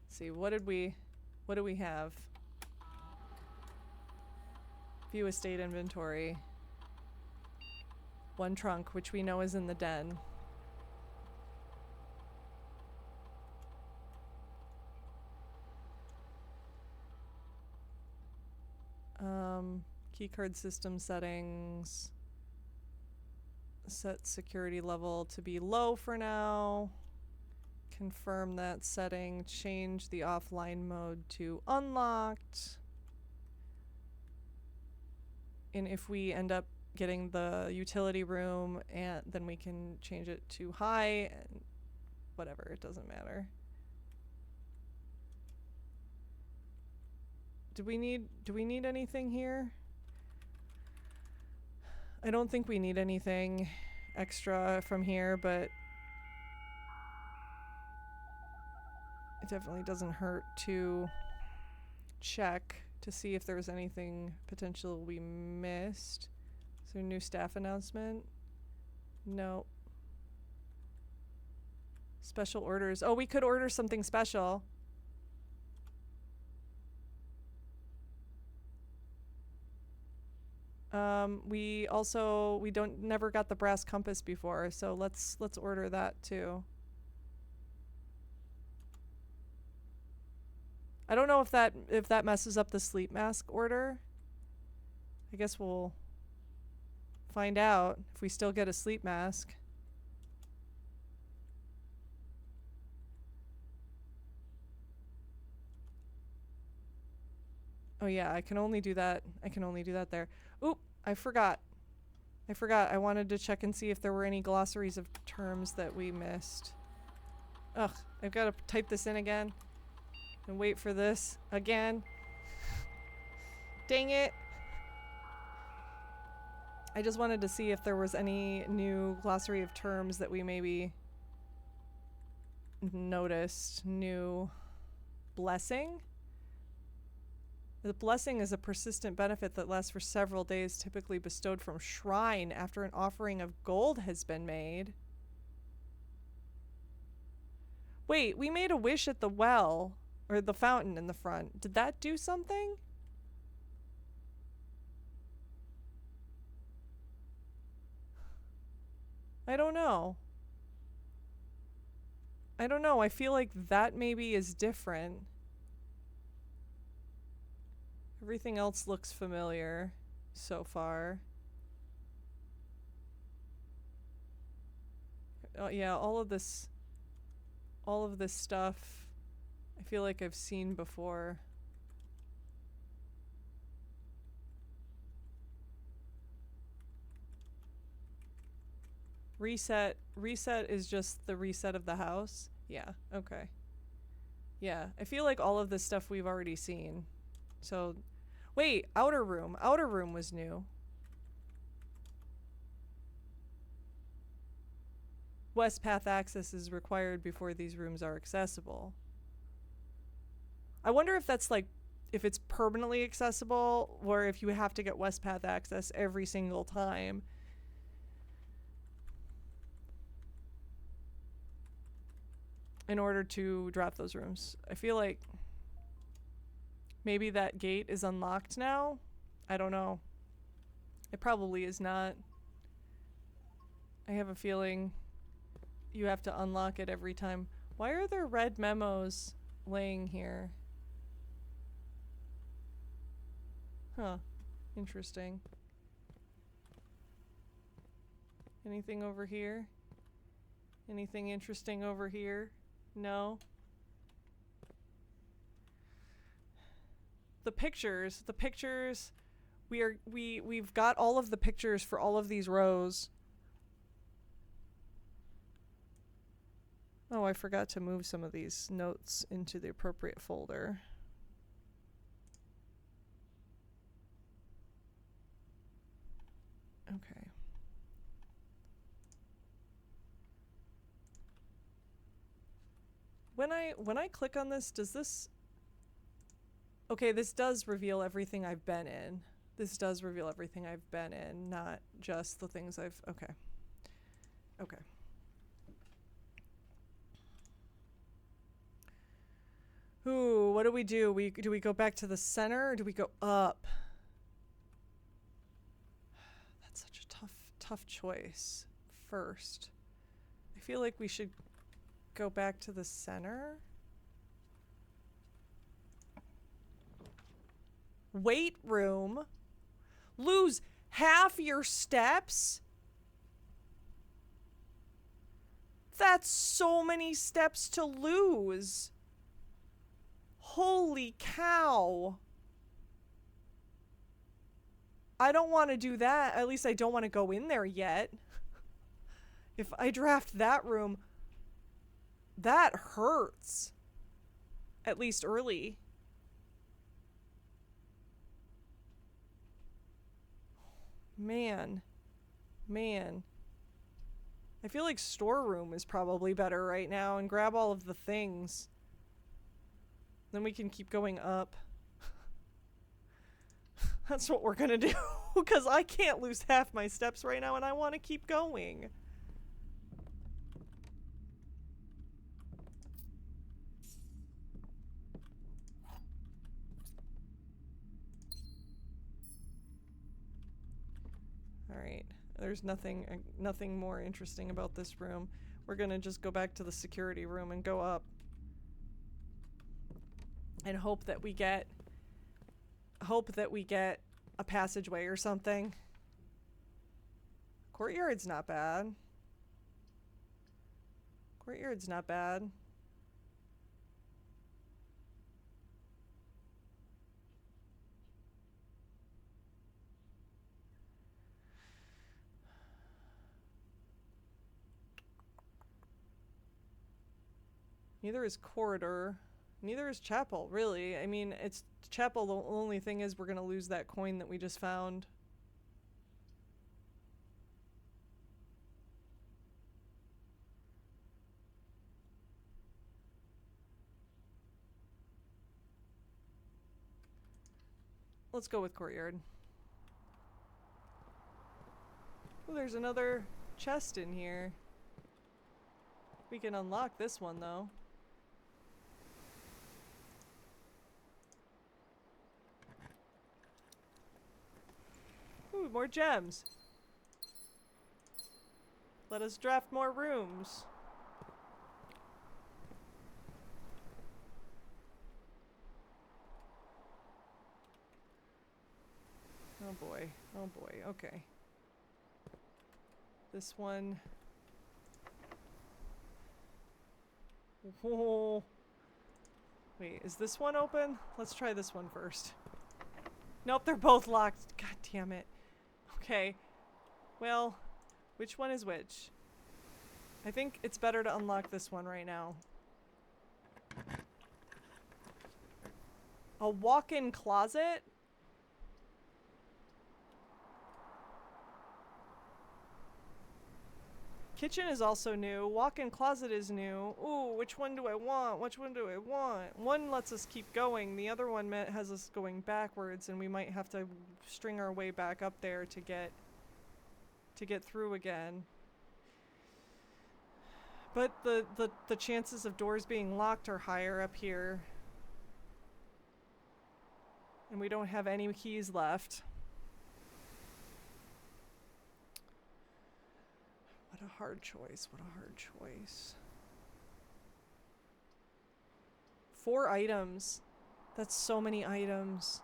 Let's see, what do we have? View estate inventory. One trunk, which we know is in the den. Keycard system settings. Set security level to be low for now. Confirm that setting. Change the offline mode to unlocked. And if we end up getting the utility room, and then we can change it to high and whatever, it doesn't matter. Do we need anything here? I don't think we need anything extra from here, but it definitely doesn't hurt to check to see if there's anything potential we missed. Is there a new staff announcement? No. Special orders. Oh, we could order something special. We never got the brass compass before, so let's order that too. I don't know if that messes up the sleep mask order. I guess we'll find out if we still get a sleep mask. Oh yeah, I can only do that there. Oop, I forgot. I wanted to check and see if there were any glossaries of terms that we missed. Ugh, I've got to type this in again. And wait for this again. Dang it. I just wanted to see if there was any new glossary of terms that we maybe noticed. New blessing? The blessing is a persistent benefit that lasts for several days, typically bestowed from shrine after an offering of gold has been made. Wait, we made a wish at the well, or the fountain in the front. Did that do something? I don't know. I feel like that maybe is different. Everything else looks familiar so far. Oh yeah, all of this stuff I feel like I've seen before. Reset is just the reset of the house. Yeah, okay. Yeah, I feel like all of this stuff we've already seen. So Wait, outer room. Outer room was new. West path access is required before these rooms are accessible. I wonder if that's like, if it's permanently accessible, or if you have to get west path access every single time. In order to drop those rooms. I feel like maybe that gate is unlocked now? I don't know. It probably is not. I have a feeling you have to unlock it every time. Why are there red memos laying here? Huh. Interesting. Anything over here? Anything interesting over here? No. The pictures, we've got all of the pictures for all of these rows. Oh, I forgot to move some of these notes into the appropriate folder. Okay. When I click on this, does this... Okay, this does reveal everything I've been in. This does reveal everything I've been in, not just the things I've... Okay. Okay. Ooh, what do? Do we go back to the center or do we go up? That's such a tough choice. First. I feel like we should go back to the center. Weight room. Lose half your steps? That's so many steps to lose. Holy cow. I don't want to do that. At least I don't want to go in there yet. If I draft that room, that hurts. At least early. Man. I feel like storeroom is probably better right now and grab all of the things. Then we can keep going up. That's what we're gonna do. Because I can't lose half my steps right now and I want to keep going. Alright. There's nothing more interesting about this room. We're gonna just go back to the security room and go up. And hope that we get a passageway or something. Courtyard's not bad. Courtyard's not bad. Neither is corridor. Neither is chapel, really. I mean, it's chapel. The only thing is we're gonna lose that coin that we just found. Let's go with courtyard. Oh, there's another chest in here. We can unlock this one, though. Ooh, more gems. Let us draft more rooms. Oh boy. Oh boy. Okay. This one. Whoa. Wait, is this one open? Let's try this one first. Nope, they're both locked. God damn it. Okay. Well, which one is which? I think it's better to unlock this one right now. A walk-in closet? Kitchen is also new. Walk-in closet is new. Ooh, which one do I want? Which one do I want? One lets us keep going. The other one has us going backwards, and we might have to string our way back up there to get through again. But the chances of doors being locked are higher up here. And we don't have any keys left. What a hard choice. What a hard choice. 4 items. That's so many items.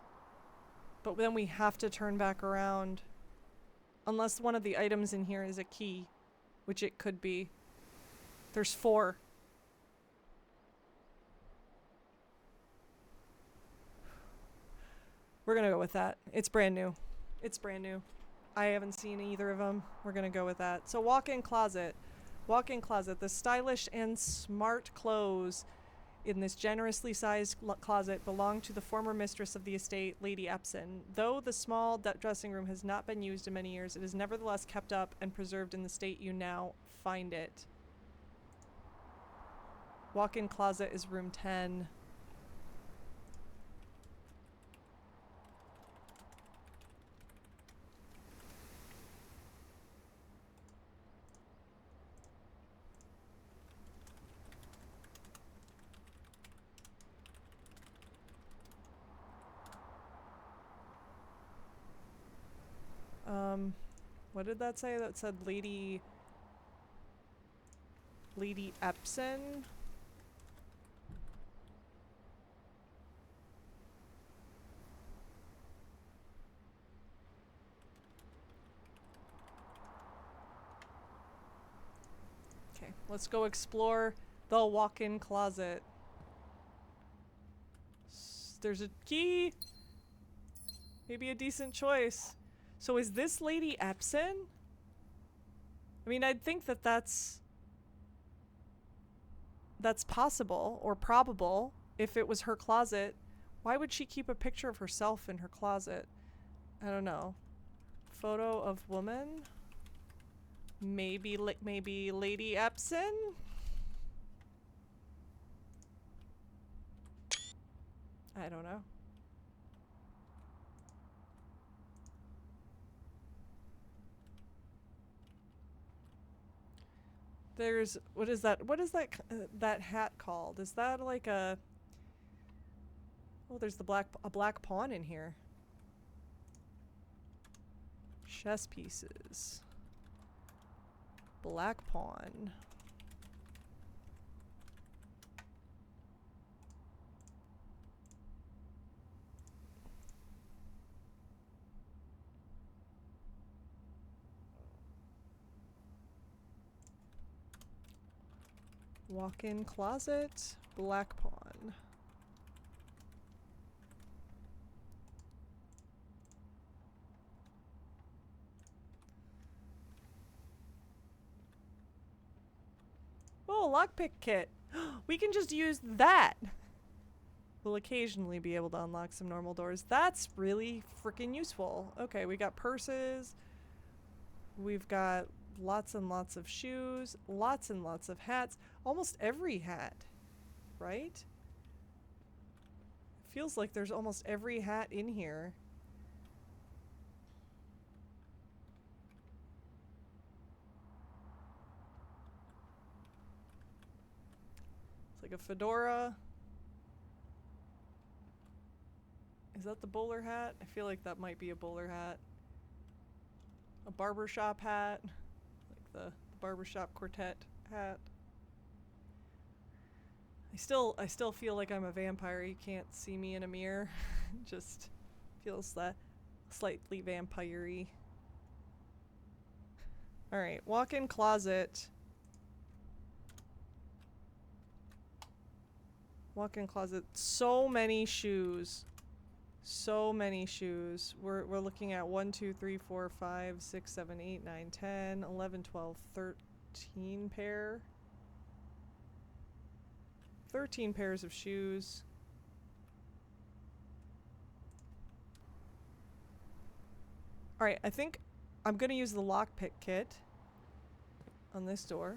But then we have to turn back around. Unless one of the items in here is a key. Which it could be. There's 4. We're gonna go with that. It's brand new. It's brand new. I haven't seen either of them. We're gonna go with that. So walk-in closet. Walk-in closet. The stylish and smart clothes in this generously sized closet belong to the former mistress of the estate, Lady Epson. Though the small dressing room has not been used in many years, it is nevertheless kept up and preserved in the state you now find it. Walk-in closet is room 10. What did that say? That said Lady Epson? Okay, let's go explore the walk-in closet. There's a key! Maybe a decent choice. So is this Lady Epson? I mean, I'd think that that's possible or probable if it was her closet. Why would she keep a picture of herself in her closet? I don't know. Photo of woman? Maybe Lady Epson? I don't know. There's, what is that that hat called? Is that like a, oh, there's a black pawn in here. Chess pieces. Black pawn. Walk-in closet, black pawn. Oh, lockpick kit. We can just use that. We'll occasionally be able to unlock some normal doors. That's really freaking useful. Okay, we got purses. We've got lots and lots of shoes, lots and lots of hats. Almost every hat, right? Feels like there's almost every hat in here. It's like a fedora. Is that the bowler hat? I feel like that might be a bowler hat. A barbershop hat. Like the barbershop quartet hat. I still feel like I'm a vampire. You can't see me in a mirror. Just feels that slightly vampire-y. Alright, walk-in closet. Walk-in closet. So many shoes. So many shoes. We're looking at 1, 2, 3, 4, 5, 6, 7, 8, 9, 10, 11, 12, 13 pair. 13 pairs of shoes. Alright, I think I'm gonna use the lockpick kit. on this door.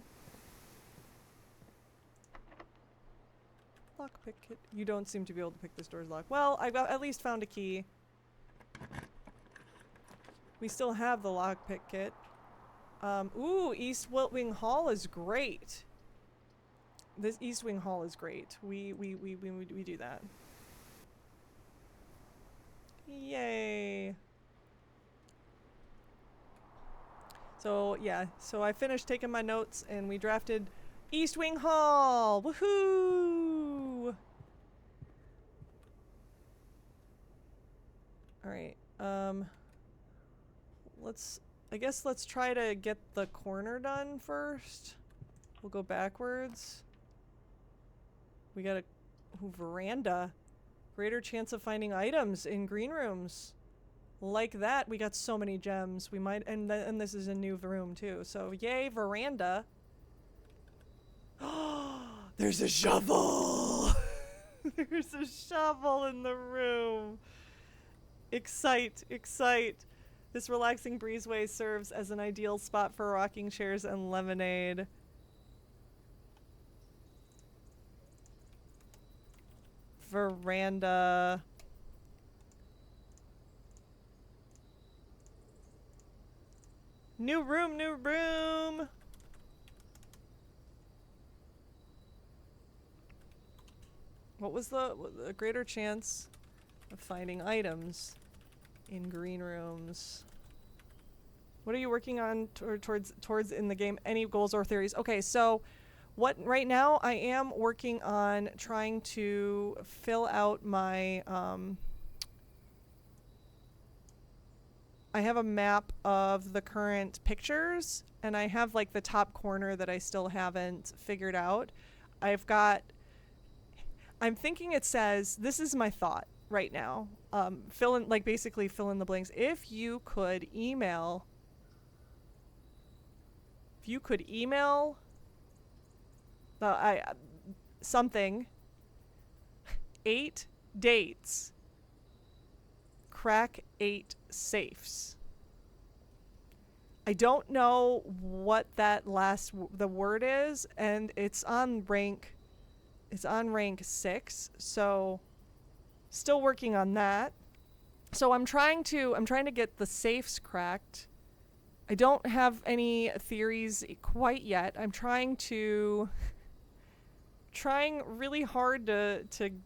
Lockpick kit. You don't seem to be able to pick this door's lock. Well, I've at least found a key. We still have the lockpick kit. Ooh, East Wing Hall is great. This East Wing Hall is great. We do that. Yay. So, yeah. So I finished taking my notes and we drafted East Wing Hall. Woohoo! Alright. I guess let's try to get the corner done first. We'll go backwards. We got a veranda. Greater chance of finding items in green rooms. Like that, we got so many gems. We might, and this is a new room too. So yay, veranda. There's a shovel. There's a shovel in the room. Excite. This relaxing breezeway serves as an ideal spot for rocking chairs and lemonade. Veranda. New room. What was the greater chance of finding items in green rooms? What are you working on towards in the game? Any goals or theories? Okay, so right now I am working on trying to fill out my I have a map of the current pictures and I have like the top corner that I still haven't figured out. I'm thinking it says, this is my thought right now. Basically fill in the blanks. If you could email something 8 dates, crack 8 safes. I don't know what that the word is, and it's on rank 6, so still working on that. So I'm trying to get the safes cracked. I don't have any theories quite yet. I'm trying really hard to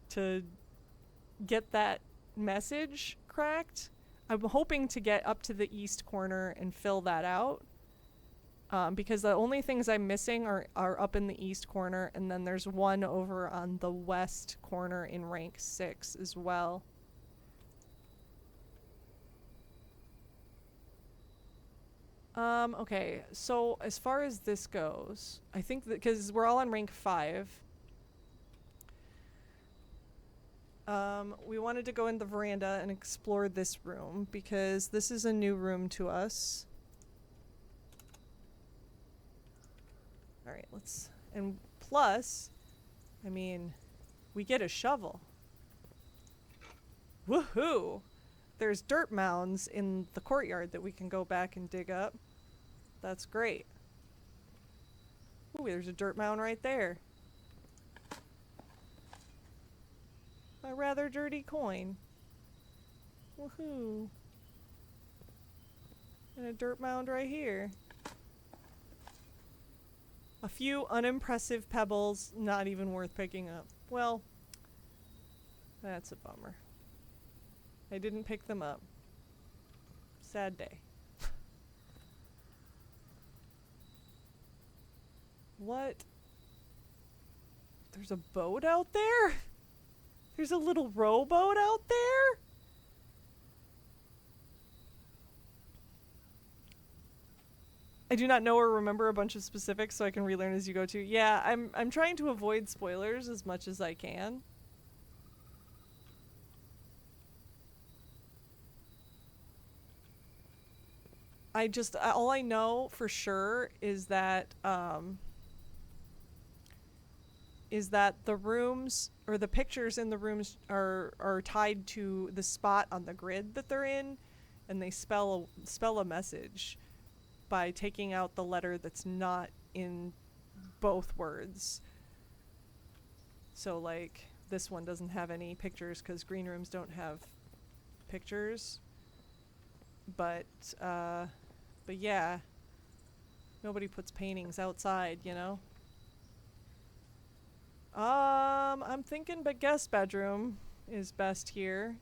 get that message cracked. I'm hoping to get up to the east corner and fill that out. Because the only things I'm missing are up in the east corner, and then there's one over on the west corner in rank 6 as well. Okay, so as far as this goes, I think that because we're all on rank 5, we wanted to go in the veranda and explore this room because this is a new room to us. Alright, and plus, I mean, we get a shovel. Woohoo! There's dirt mounds in the courtyard that we can go back and dig up. That's great. Ooh, there's a dirt mound right there. A rather dirty coin. Woohoo! And a dirt mound right here. A few unimpressive pebbles, not even worth picking up. Well, that's a bummer. I didn't pick them up. Sad day. What? There's a boat out there? There's a little rowboat out there? I do not know or remember a bunch of specifics, so I can relearn as you go too. Yeah, I'm trying to avoid spoilers as much as I can. All I know for sure is that the rooms or the pictures in the rooms are tied to the spot on the grid that they're in, and they spell a message. by taking out the letter that's not in both words. So like this one doesn't have any pictures because green rooms don't have pictures. But yeah, nobody puts paintings outside, you know? I'm thinking but guest bedroom is best here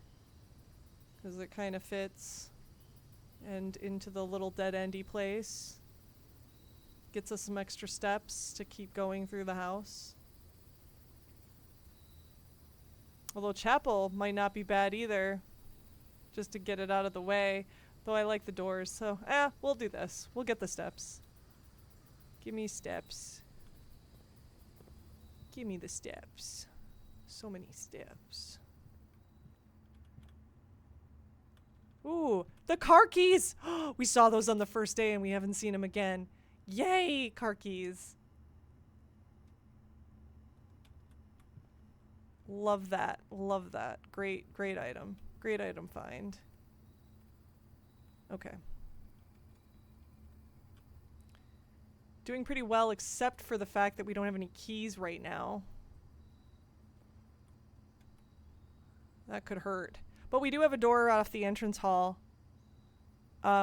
because it kind of fits and into the little dead-endy place. Gets us some extra steps to keep going through the house. Although chapel might not be bad either, just to get it out of the way. Though I like the doors, so we'll do this. We'll get the steps. Give me steps. Give me the steps. So many steps. Ooh, the car keys! We saw those on the first day and we haven't seen them again. Yay, car keys. Love that. Love that. Great item. Great item find. Okay. Doing pretty well except for the fact that we don't have any keys right now. That could hurt. But we do have a door off the entrance hall.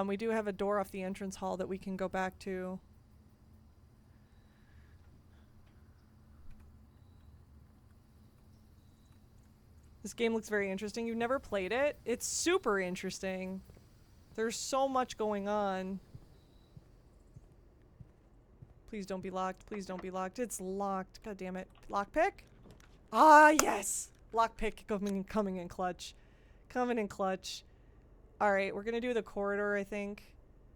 We do have a door off the entrance hall that we can go back to. This game looks very interesting. You've never played it? It's super interesting. There's so much going on. Please don't be locked. Please don't be locked. It's locked. God damn it. Lockpick? Ah, yes! Lockpick coming in clutch. Coming in clutch. Alright, we're gonna do the corridor, I think.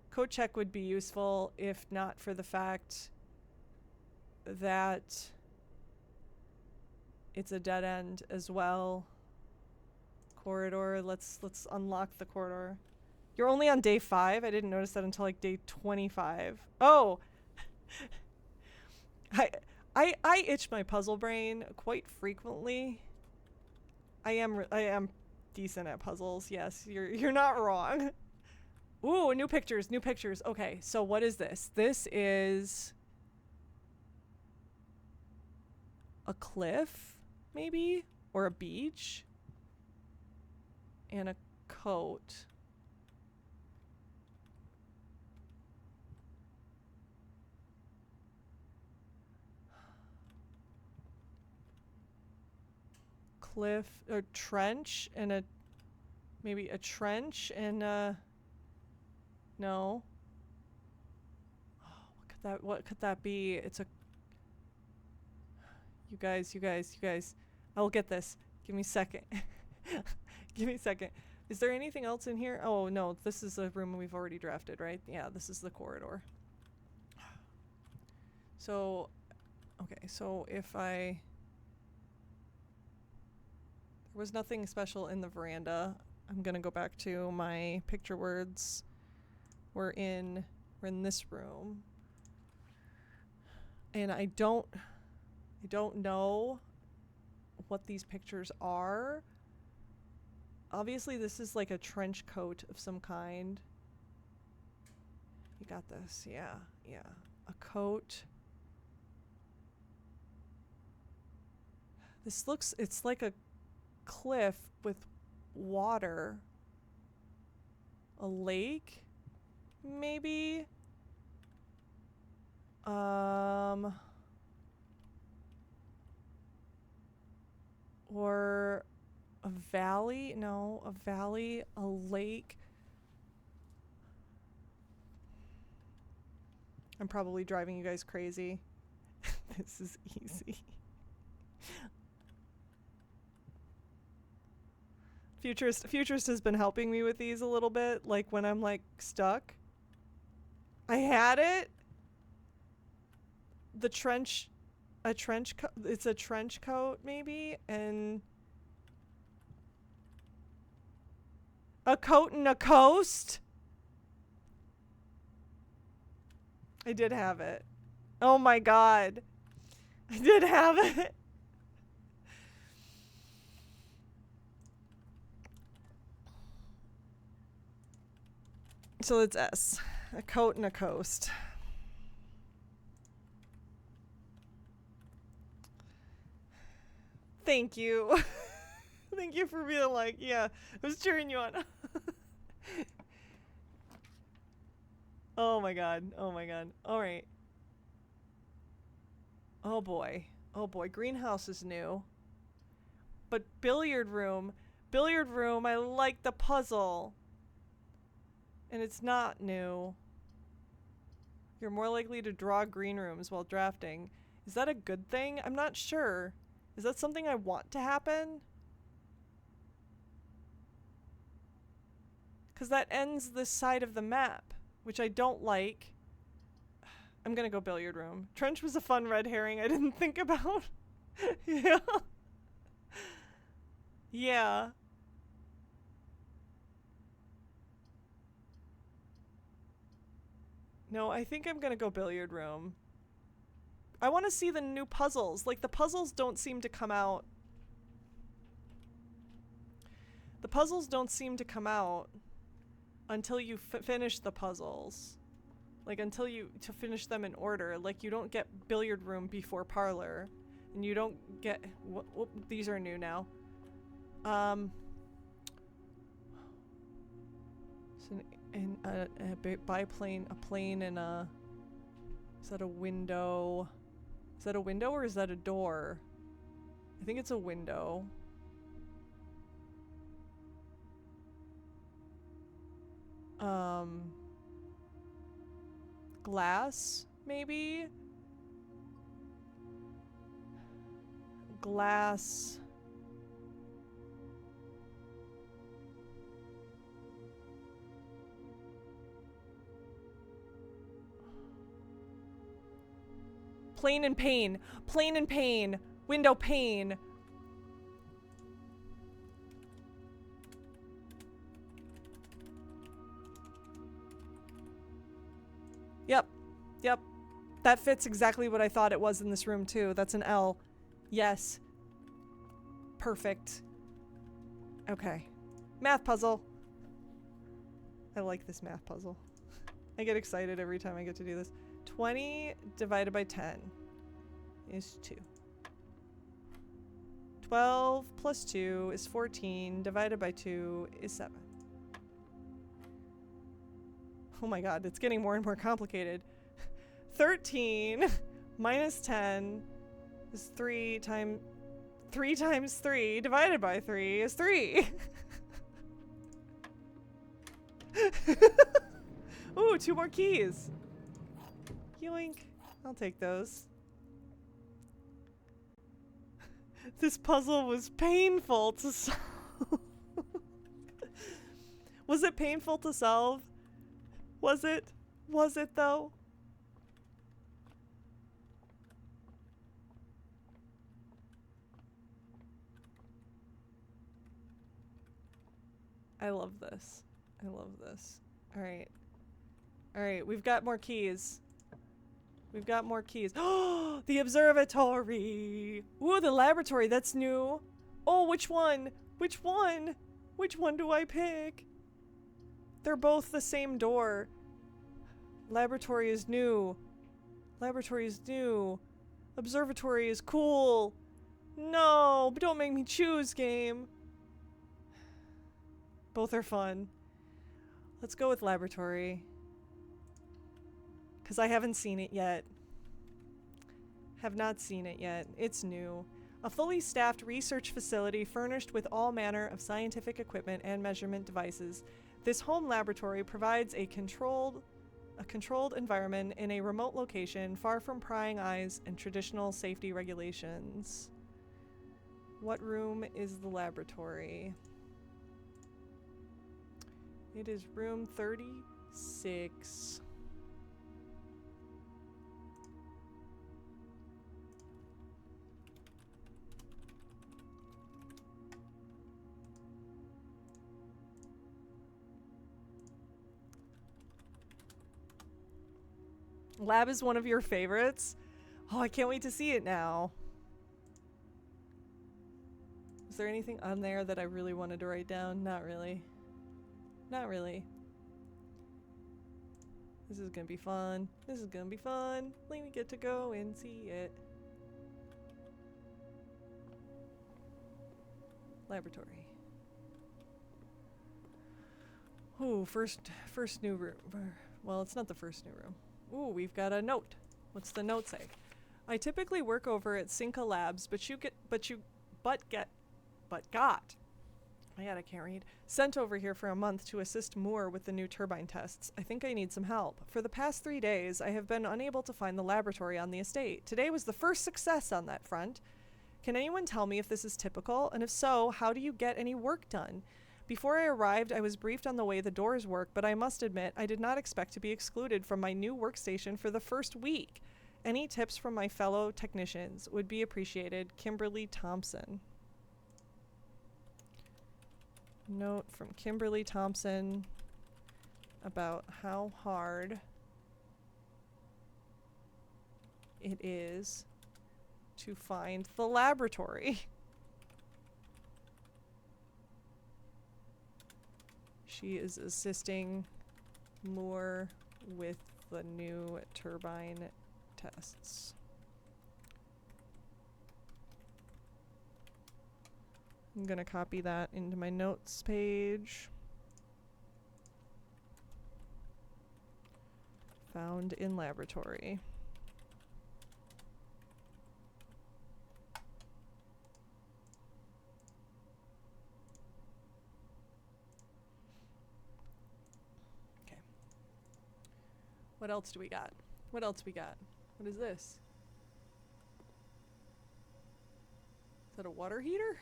Code check would be useful if not for the fact that it's a dead end as well. Corridor. Let's unlock the corridor. You're only on day 5? I didn't notice that until like day 25. Oh! I itch my puzzle brain quite frequently. I am decent at puzzles. Yes, you're not wrong. Ooh, new pictures, new pictures. Okay, so what is this? This is a cliff, maybe? Or a beach? And a coat. Cliff, or trench, and a, maybe a trench, and no. Oh, what could that be? It's a, you guys. I will get this. Give me a second. Give me a second. Is there anything else in here? Oh, no, this is a room we've already drafted, right? Yeah, this is the corridor. So, okay, so if I... There was nothing special in the veranda. I'm gonna go back to my picture words. We're in this room. And I don't know what these pictures are. Obviously this is like a trench coat of some kind. You got this. Yeah. A coat. This looks, it's like a cliff with water. A lake? Maybe? Or a valley? No, a valley, a lake. I'm probably driving you guys crazy. This is easy. Futurist has been helping me with these a little bit, like when I'm like stuck. I had it. The trench, it's a trench coat maybe, and a coat and a coast. I did have it. Oh my god. I did have it. So it's S. A coat and a coast. Thank you. Thank you for being like, yeah, I was cheering you on. Oh my god. Oh my god. Alright. Oh boy. Oh boy. Greenhouse is new. But billiard room. Billiard room, I like the puzzle. And it's not new. You're more likely to draw green rooms while drafting. Is that a good thing? I'm not sure. Is that something I want to happen? Because that ends this side of the map, which I don't like. I'm gonna go billiard room. Trench was a fun red herring I didn't think about. Yeah. Yeah. No, I think I'm gonna go billiard room. I want to see the new puzzles. Like, the puzzles don't seem to come out. The puzzles don't seem to come out until you finish the puzzles. Like, until you finish them in order. Like, you don't get billiard room before parlor. And you don't get... Whoop, these are new now. It's a biplane, a plane, and a... Is that a window? Is that a window or is that a door? I think it's a window. Glass, maybe? Glass. Plane and pane. Plane and pane. Window pane. Yep. Yep. That fits exactly what I thought it was in this room too. That's an L. Yes. Perfect. Okay. Math puzzle. I like this math puzzle. I get excited every time I get to do this. 20 divided by 10 is 2. 12 plus 2 is 14. Divided by 2 is 7. Oh my god, it's getting more and more complicated. 13 minus 10 is 3 times 3 divided by 3 is 3. Ooh, 2 more keys. Yoink. I'll take those. This puzzle was painful to solve. Was it painful to solve? Was it? Was it though? I love this. I love this. Alright. Alright, we've got more keys. We've got more keys. Oh, the observatory. Ooh, the laboratory. That's new. Oh, which one? Which one? Which one do I pick? They're both the same door. Laboratory is new. Laboratory is new. Observatory is cool. No, but don't make me choose, game. Both are fun. Let's go with laboratory. Because I haven't seen it yet. Have not seen it yet. It's new. A fully staffed research facility furnished with all manner of scientific equipment and measurement devices. This home laboratory provides a controlled environment in a remote location far from prying eyes and traditional safety regulations. What room is the laboratory? It is room 36. Lab is one of your favorites? Oh, I can't wait to see it now. Is there anything on there that I really wanted to write down? Not really. Not really. This is gonna be fun. This is gonna be fun. We get to go and see it. Laboratory. Ooh, first new room. Well, it's not the first new room. Ooh, we've got a note. What's the note say? I typically work over at Cinca Labs, but got. My God, I can't read. Sent over here for a month to assist Moore with the new turbine tests. I think I need some help. For the past 3 days, I have been unable to find the laboratory on the estate. Today was the first success on that front. Can anyone tell me if this is typical? And if so, how do you get any work done? Before I arrived, I was briefed on the way the doors work, but I must admit, I did not expect to be excluded from my new workstation for the first week. Any tips from my fellow technicians would be appreciated. Kimberly Thompson. Note from Kimberly Thompson about how hard it is to find the laboratory. She is assisting Moore with the new turbine tests. I'm gonna copy that into my notes page. Found in laboratory. Okay. What else do we got? What else we got? What is this? Is that a water heater?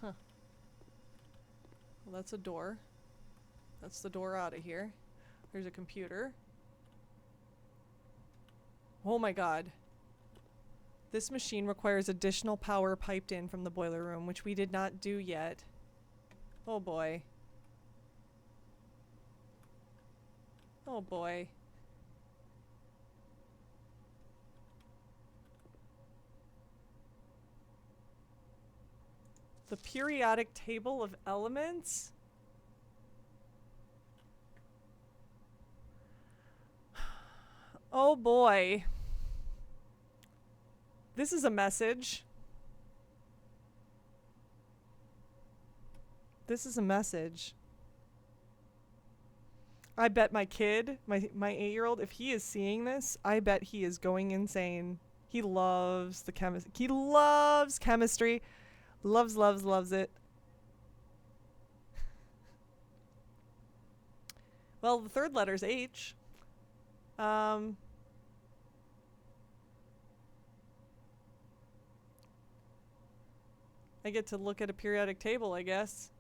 Huh. Well, that's a door. That's the door out of here. There's a computer. Oh my God. This machine requires additional power piped in from the boiler room, which we did not do yet. Oh boy. Oh boy. The periodic table of elements? Oh boy. This is a message. This is a message. I bet my kid, my 8-year-old, if he is seeing this, I bet he is going insane. He loves the chemistry. He loves chemistry. Loves it. Well, the third letter's H. I get to look at a periodic table, I guess.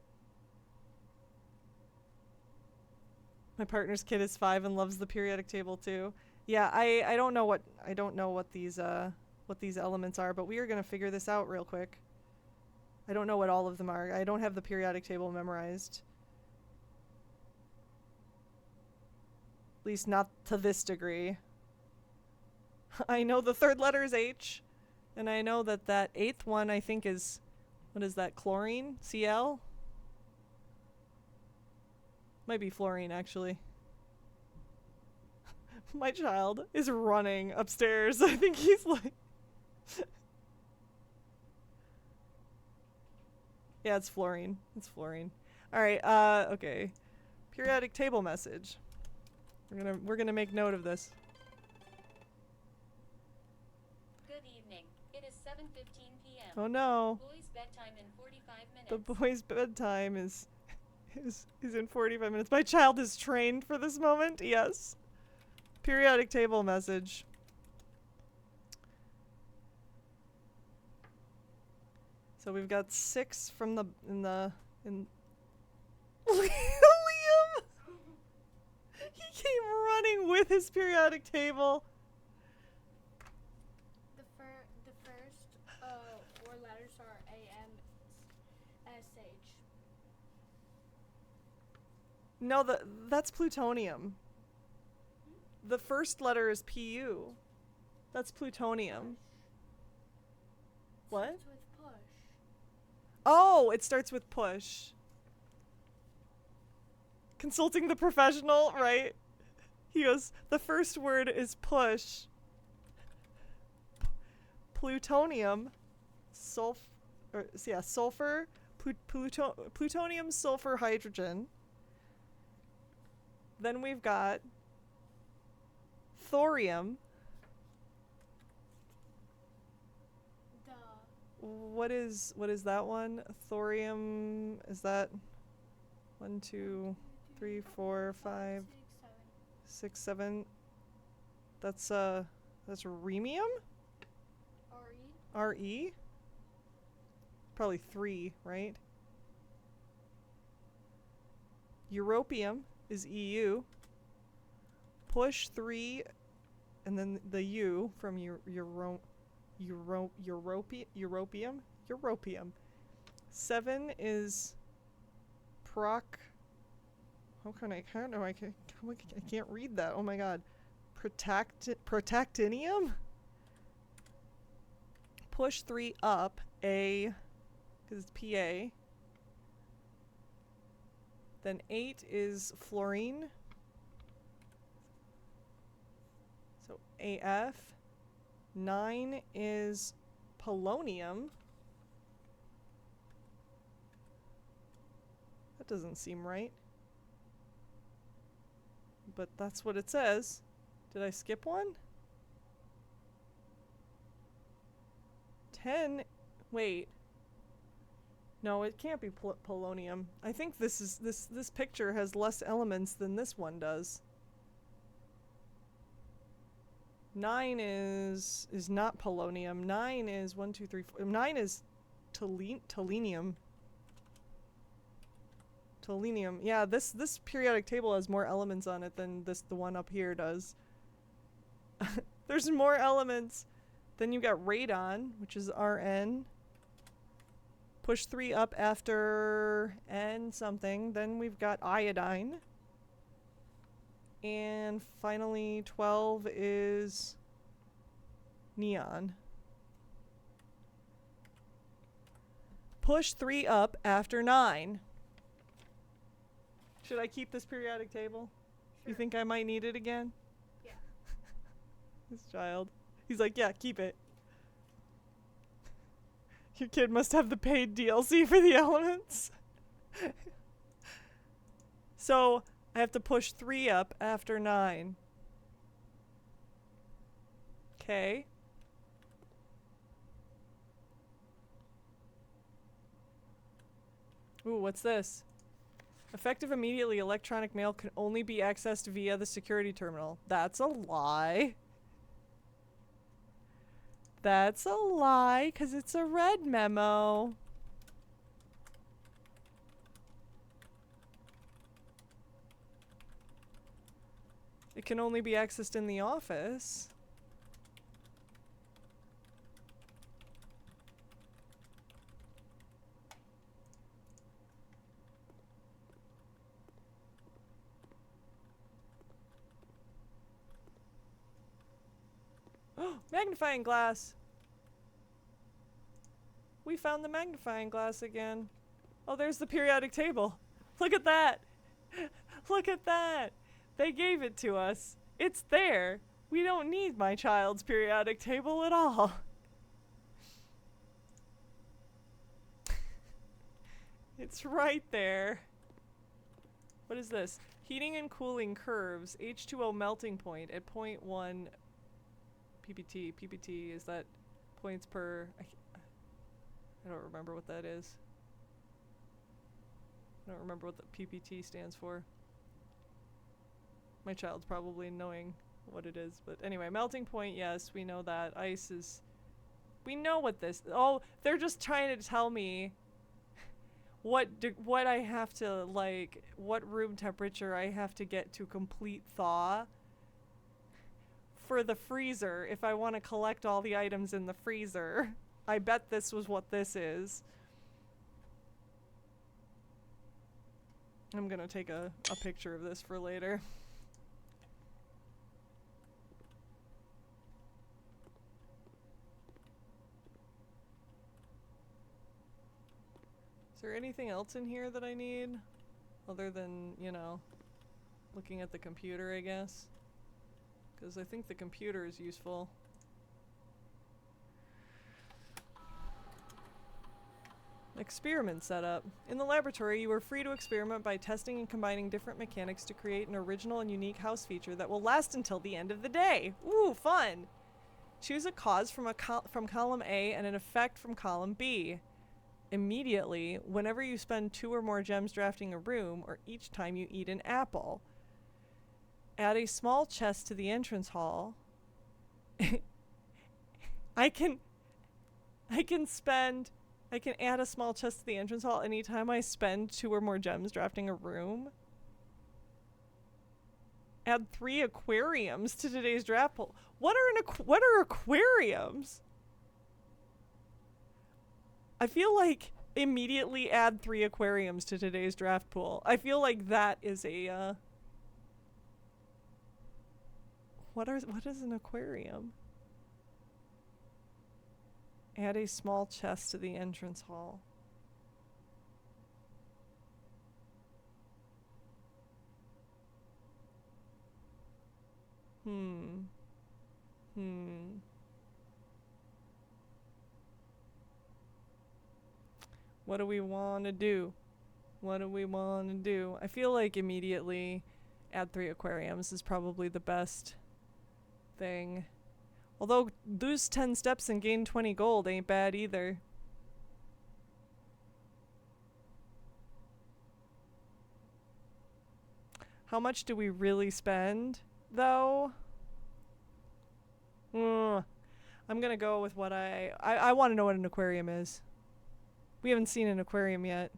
My partner's kid is 5 and loves the periodic table too. Yeah, I don't know what these elements are, but we are gonna figure this out real quick. I don't know what all of them are. I don't have the periodic table memorized. At least not to this degree. I know the third letter is H, and I know that that 8th one I think is, what is that, chlorine? Cl? Might be fluorine, actually. My child is running upstairs. I think he's like... Yeah, it's fluorine. It's fluorine. Alright, okay. Periodic table message. We're gonna make note of this. Good evening. It is 7:15 p.m. Oh no. Boys' bedtime in 45 minutes. The boy's bedtime is in 45 minutes. My child is trained for this moment. Yes. Periodic table message. So we've got 6 from in Liam. He came running with his periodic table. The first 4 letters are AMSH. No, that's plutonium. The first letter is Pu. That's plutonium. What? Starts with push. Oh, it starts with push. Consulting the professional, right? He goes, the first word is push. Plutonium, sulfur, plutonium, sulfur, hydrogen. Then we've got thorium. Duh. What is that one? Thorium, is that 1, 2, 3, 4, 5, 6, 7? That's rhenium? RE? RE? Probably 3, right? Europium is EU. Push 3, and then the U from Europium. 7 is proc. I can't read that. Oh my god. Protactinium? Push 3 up, A, because it's PA. Then 8 is fluorine. So AF. 9 is polonium. That doesn't seem right. But that's what it says. Did I skip one? 10. Wait. No, it can't be polonium. I think this picture has less elements than this one does. 9 is not polonium. 9 is 1, 2, 3, 4. 9 is tellenium. Tellenium. Yeah, this periodic table has more elements on it than the one up here does. There's more elements. Then you got radon, which is Rn. Push 3 up after N something. Then we've got iodine. And finally 12 is neon. Push 3 up after 9. Should I keep this periodic table? Sure. You think I might need it again? Yeah. This child. He's like, yeah, keep it. Your kid must have the paid DLC for the elements. So, I have to push 3 up after 9. Okay. Ooh, what's this? Effective immediately, electronic mail can only be accessed via the security terminal. That's a lie. That's a lie, 'cause it's a red memo. It can only be accessed in the office. Magnifying glass! We found the magnifying glass again. Oh, there's the periodic table. Look at that! Look at that! They gave it to us. It's there. We don't need my child's periodic table at all. It's right there. What is this? Heating and cooling curves. H2O melting point at 0.1 PPT. PPT, is that points per... I don't remember what that is. I don't remember what the PPT stands for. My child's probably knowing what it is, but anyway, melting point, yes, we know that. Ice is... We know what this... Oh, they're just trying to tell me what I have to, like, what room temperature I have to get to complete thaw for the freezer if I want to collect all the items in the freezer. I bet this was what this is. I'm gonna take a picture of this for later. Is there anything else in here that I need? Other than, you know, looking at the computer, I guess. Because I think the computer is useful. Experiment setup. In the laboratory, you are free to experiment by testing and combining different mechanics to create an original and unique house feature that will last until the end of the day. Ooh, fun! Choose a cause from column A and an effect from column B. Immediately, whenever you spend 2 or more gems drafting a room, or each time you eat an apple. Add a small chest to the entrance hall. I can add a small chest to the entrance hall anytime I spend 2 or more gems drafting a room. Add 3 aquariums to today's draft pool. What are aquariums? I feel like immediately add 3 aquariums to today's draft pool. I feel like that is a what is an aquarium? Add a small chest to the entrance hall. What do we want to do? What do we want to do? I feel like immediately add 3 aquariums is probably the best thing. Although lose 10 steps and gain 20 gold ain't bad either. How much do we really spend, though? I'm gonna go with what I want to know what an aquarium is. We haven't seen an aquarium yet.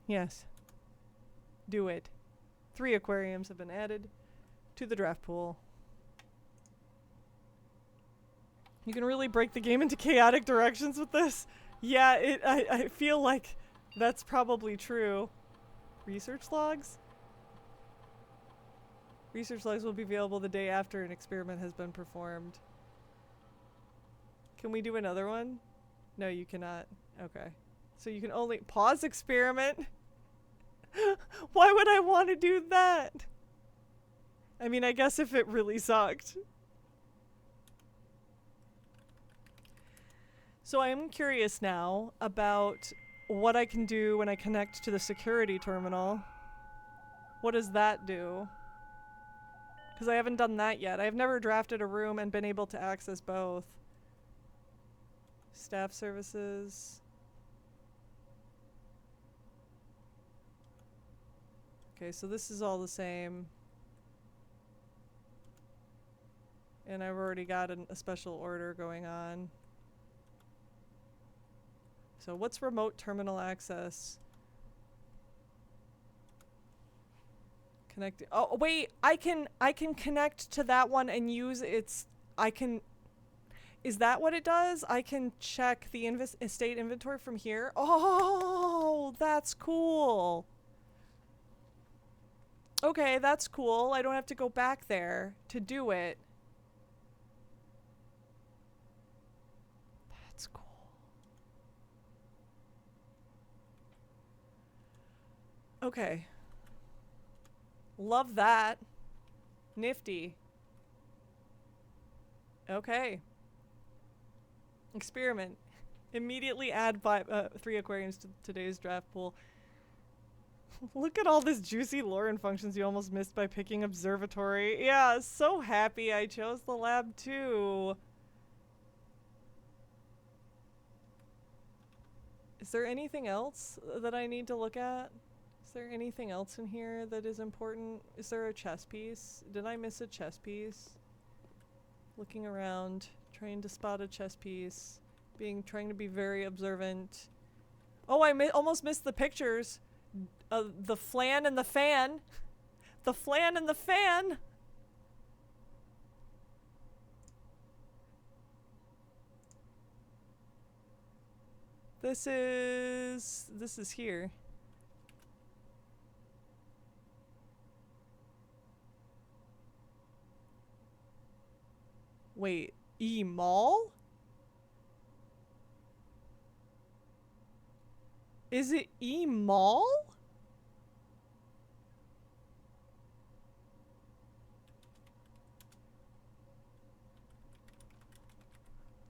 Yes. Do it. 3 aquariums have been added to the draft pool. You can really break the game into chaotic directions with this. Yeah, I feel like that's probably true. Research logs? Research logs will be available the day after an experiment has been performed. Can we do another one? No, you cannot. Okay. So you can only pause experiment? Why would I want to do that? I mean, I guess if it really sucked. So I am curious now about what I can do when I connect to the security terminal. What does that do? Because I haven't done that yet. I've never drafted a room and been able to access both. Staff services. Okay, so this is all the same. And I've already got a special order going on. So what's remote terminal access? Connect. Oh wait, I can connect to that one and use its. Is that what it does? I can check the estate inventory from here. Oh, that's cool. Okay, that's cool. I don't have to go back there to do it. That's cool. Okay. Love that. Nifty. Okay. Experiment. Immediately add 3 aquariums to today's draft pool. Look at all this juicy lore and functions you almost missed by picking observatory. Yeah, so happy I chose the lab too. Is there anything else that I need to look at? Is there anything else in here that is important? Is there a chess piece? Did I miss a chess piece? Looking around, trying to spot a chess piece, trying to be very observant. Oh, I almost missed the pictures. The flan and the fan. The flan and the fan. This is here. Wait, E-Mall? Is it E-Mall?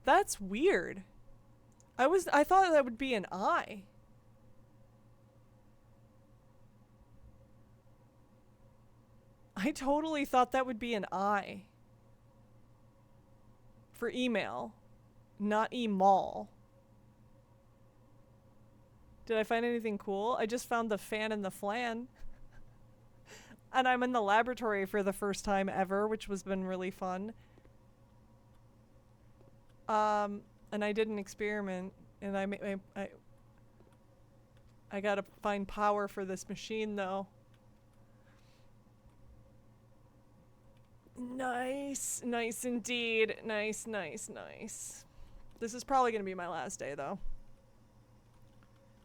That's weird. I thought that would be an I. I totally thought that would be an I. For email, not E-Mall. Did I find anything cool? I just found the fan and the flan. And I'm in the laboratory for the first time ever, which has been really fun. And I did an experiment, and I gotta find power for this machine, though. Nice. Nice indeed. Nice, nice, nice. This is probably gonna be my last day, though.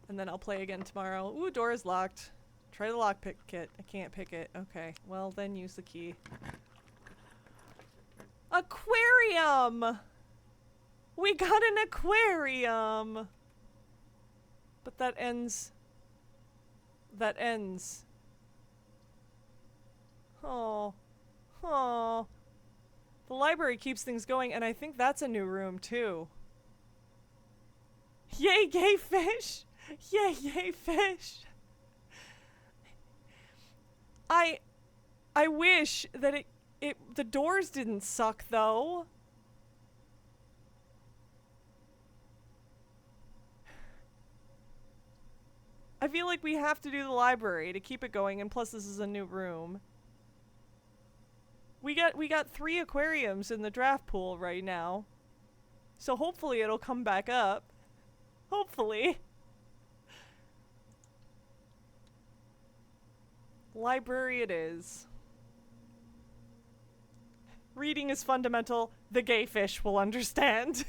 And then I'll play again tomorrow. Ooh, door is locked. Try the lockpick kit. I can't pick it. Okay. Well, then use the key. Aquarium! We got an aquarium! But that ends... That ends. Oh. Oh. The library keeps things going, and I think that's a new room, too. Yay, gay fish! Yay, yay, fish! I wish that the doors didn't suck, though. I feel like we have to do the library to keep it going, and plus this is a new room. We got 3 aquariums in the draft pool right now. So hopefully it'll come back up. Hopefully. Library it is. Reading is fundamental. The gay fish will understand.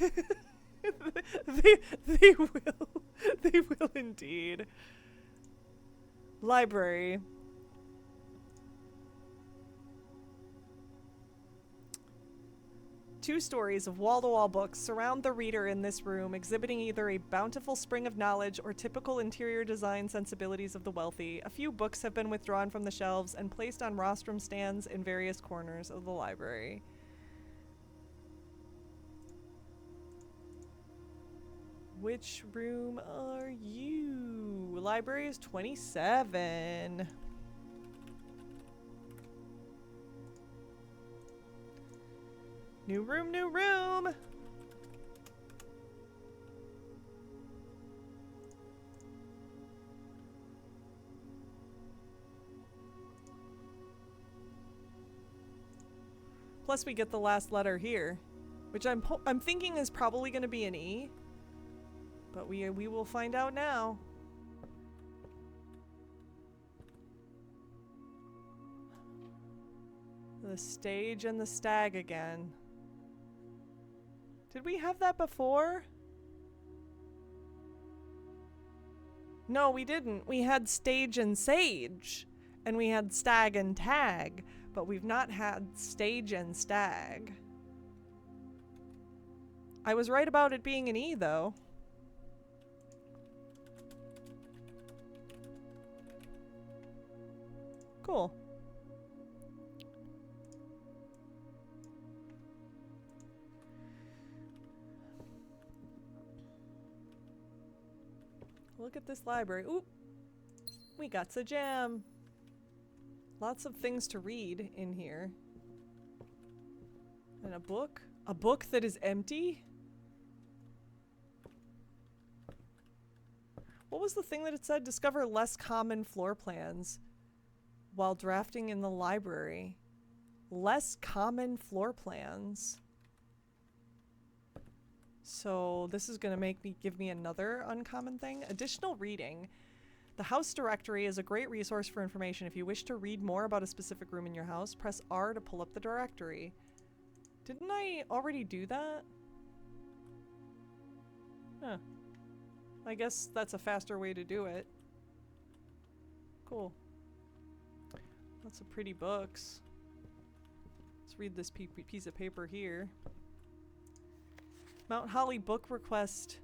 They will. They will indeed. Library. Two stories of wall-to-wall books surround the reader in this room, exhibiting either a bountiful spring of knowledge or typical interior design sensibilities of the wealthy. A few books have been withdrawn from the shelves and placed on rostrum stands in various corners of the library. Which room are you? Library is 27. New room, new room! Plus we get the last letter here, which I'm thinking is probably going to be an E. But we will find out now. The stage and the stag again. Did we have that before? No, we didn't. We had stage and sage. And we had stag and tag. But we've not had stage and stag. I was right about it being an E, though. Cool. Look at this library. Oop! We got a jam. Lots of things to read in here. And a book? A book that is empty? What was the thing that it said? Discover less common floor plans while drafting in the library. Less common floor plans. So this is going to give me another uncommon thing. Additional reading. The house directory is a great resource for information. If you wish to read more about a specific room in your house, press R to pull up the directory. Didn't I already do that? Huh. I guess that's a faster way to do it. Cool. Lots of pretty books. Let's read this piece of paper here. Mount Holly book request.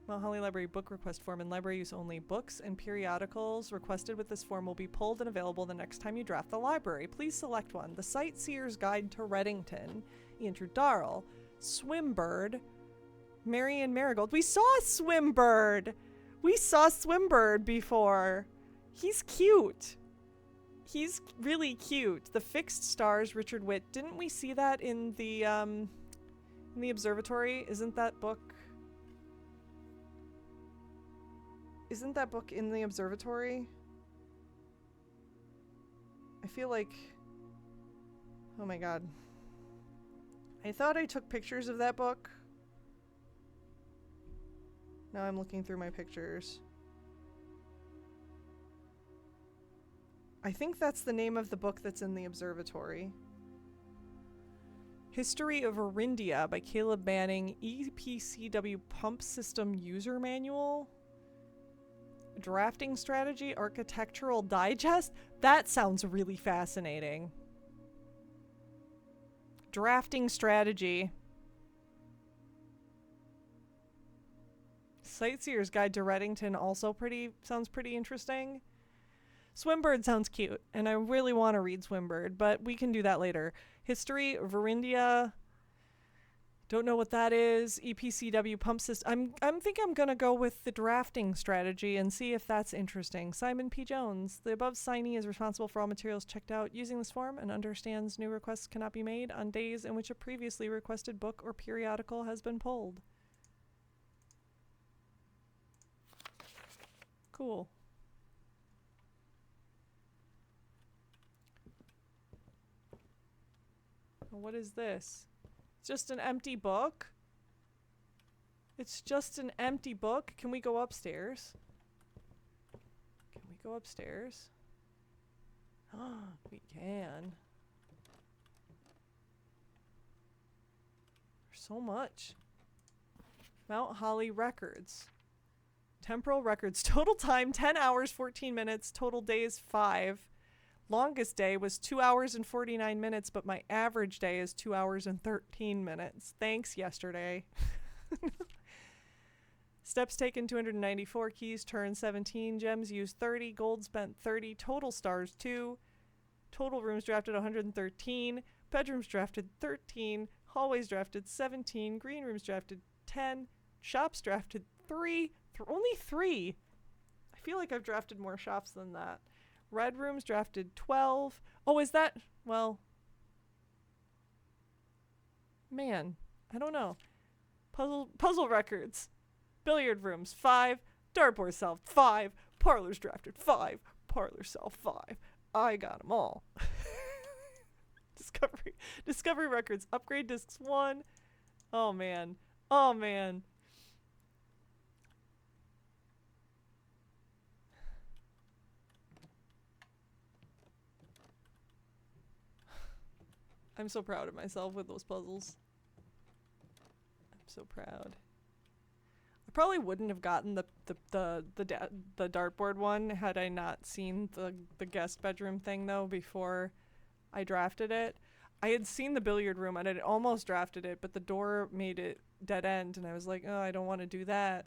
Mount Holly Library book request form and library use only. Books and periodicals requested with this form will be pulled and available the next time you draft the library. Please select one. The Sightseer's Guide to Reddington, Ian Darrell, Swimbird, Marion Marigold. We saw Swimbird! We saw Swimbird before. He's cute. He's really cute. The Fixed Stars, Richard Witt. Didn't we see that in the observatory? Isn't that book in the observatory? I feel like... Oh my god. I thought I took pictures of that book. Now I'm looking through my pictures. I think that's the name of the book that's in the observatory. History of Orindia by Caleb Manning. EPCW Pump System User Manual. Drafting Strategy, Architectural Digest. That sounds really fascinating. Drafting Strategy. Sightseer's Guide to Reddington also sounds pretty interesting. Swimbird sounds cute, and I really want to read Swimbird, but we can do that later. History of Orindia. Don't know what that is. EPCW Pump System. I think I'm going to go with the drafting strategy and see if that's interesting. Simon P. Jones. The above signee is responsible for all materials checked out using this form and understands new requests cannot be made on days in which a previously requested book or periodical has been pulled. Cool. What is this? It's just an empty book? It's just an empty book? Can we go upstairs? Can we go upstairs? We can. There's so much. Mount Holly records. Temporal records. Total time 10 hours 14 minutes. Total days 5. Longest day was 2 hours and 49 minutes, but my average day is 2 hours and 13 minutes. Thanks, yesterday. Steps taken 294, keys turned 17, gems used 30, gold spent 30, total stars 2, total rooms drafted 113, bedrooms drafted 13, hallways drafted 17, green rooms drafted 10, shops drafted 3, only 3. I feel like I've drafted more shops than that. Red rooms drafted 12. Oh, is that... Well... Man, I don't know. Puzzle records. Billiard rooms 5. Dartboard cell 5. Parlors drafted 5. Parlor cell 5. I got them all. Discovery records. Upgrade discs 1. Oh, man. Oh, man. I'm so proud of myself with those puzzles. I'm so proud. I probably wouldn't have gotten the dartboard one had I not seen the guest bedroom thing though before I drafted it. I had seen the billiard room and I'd almost drafted it, but the door made it dead end and I was like, oh, I don't want to do that.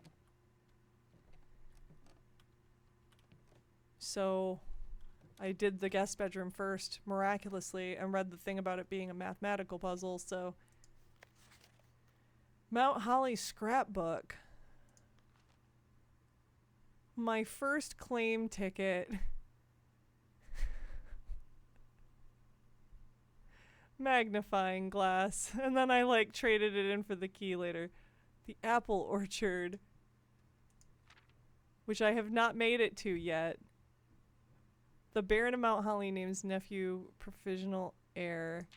So I did the guest bedroom first, miraculously, and read the thing about it being a mathematical puzzle, so... Mount Holly scrapbook. My first claim ticket. Magnifying glass. And then I, like, traded it in for the key later. The apple orchard. Which I have not made it to yet. The Baron of Mount Holly names nephew provisional heir.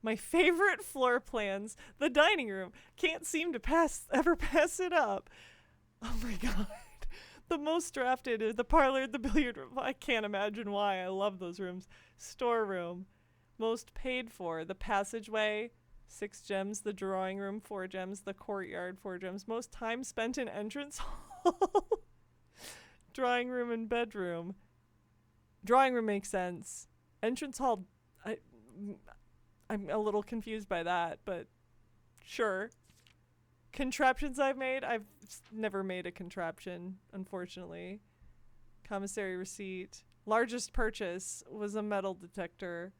My favorite floor plans. The dining room. Can't seem to ever pass it up. Oh my god. The most drafted is the parlor, the billiard room. I can't imagine why. I love those rooms. Storeroom. Most paid for. The passageway. 6 gems. The drawing room. 4 gems. The courtyard. 4 gems. Most time spent in entrance hall. Drawing room and bedroom. Drawing room makes sense. Entrance hall, I'm a little confused by that, but sure. Contraptions I've made? I've never made a contraption, unfortunately. Commissary receipt. Largest purchase was a metal detector.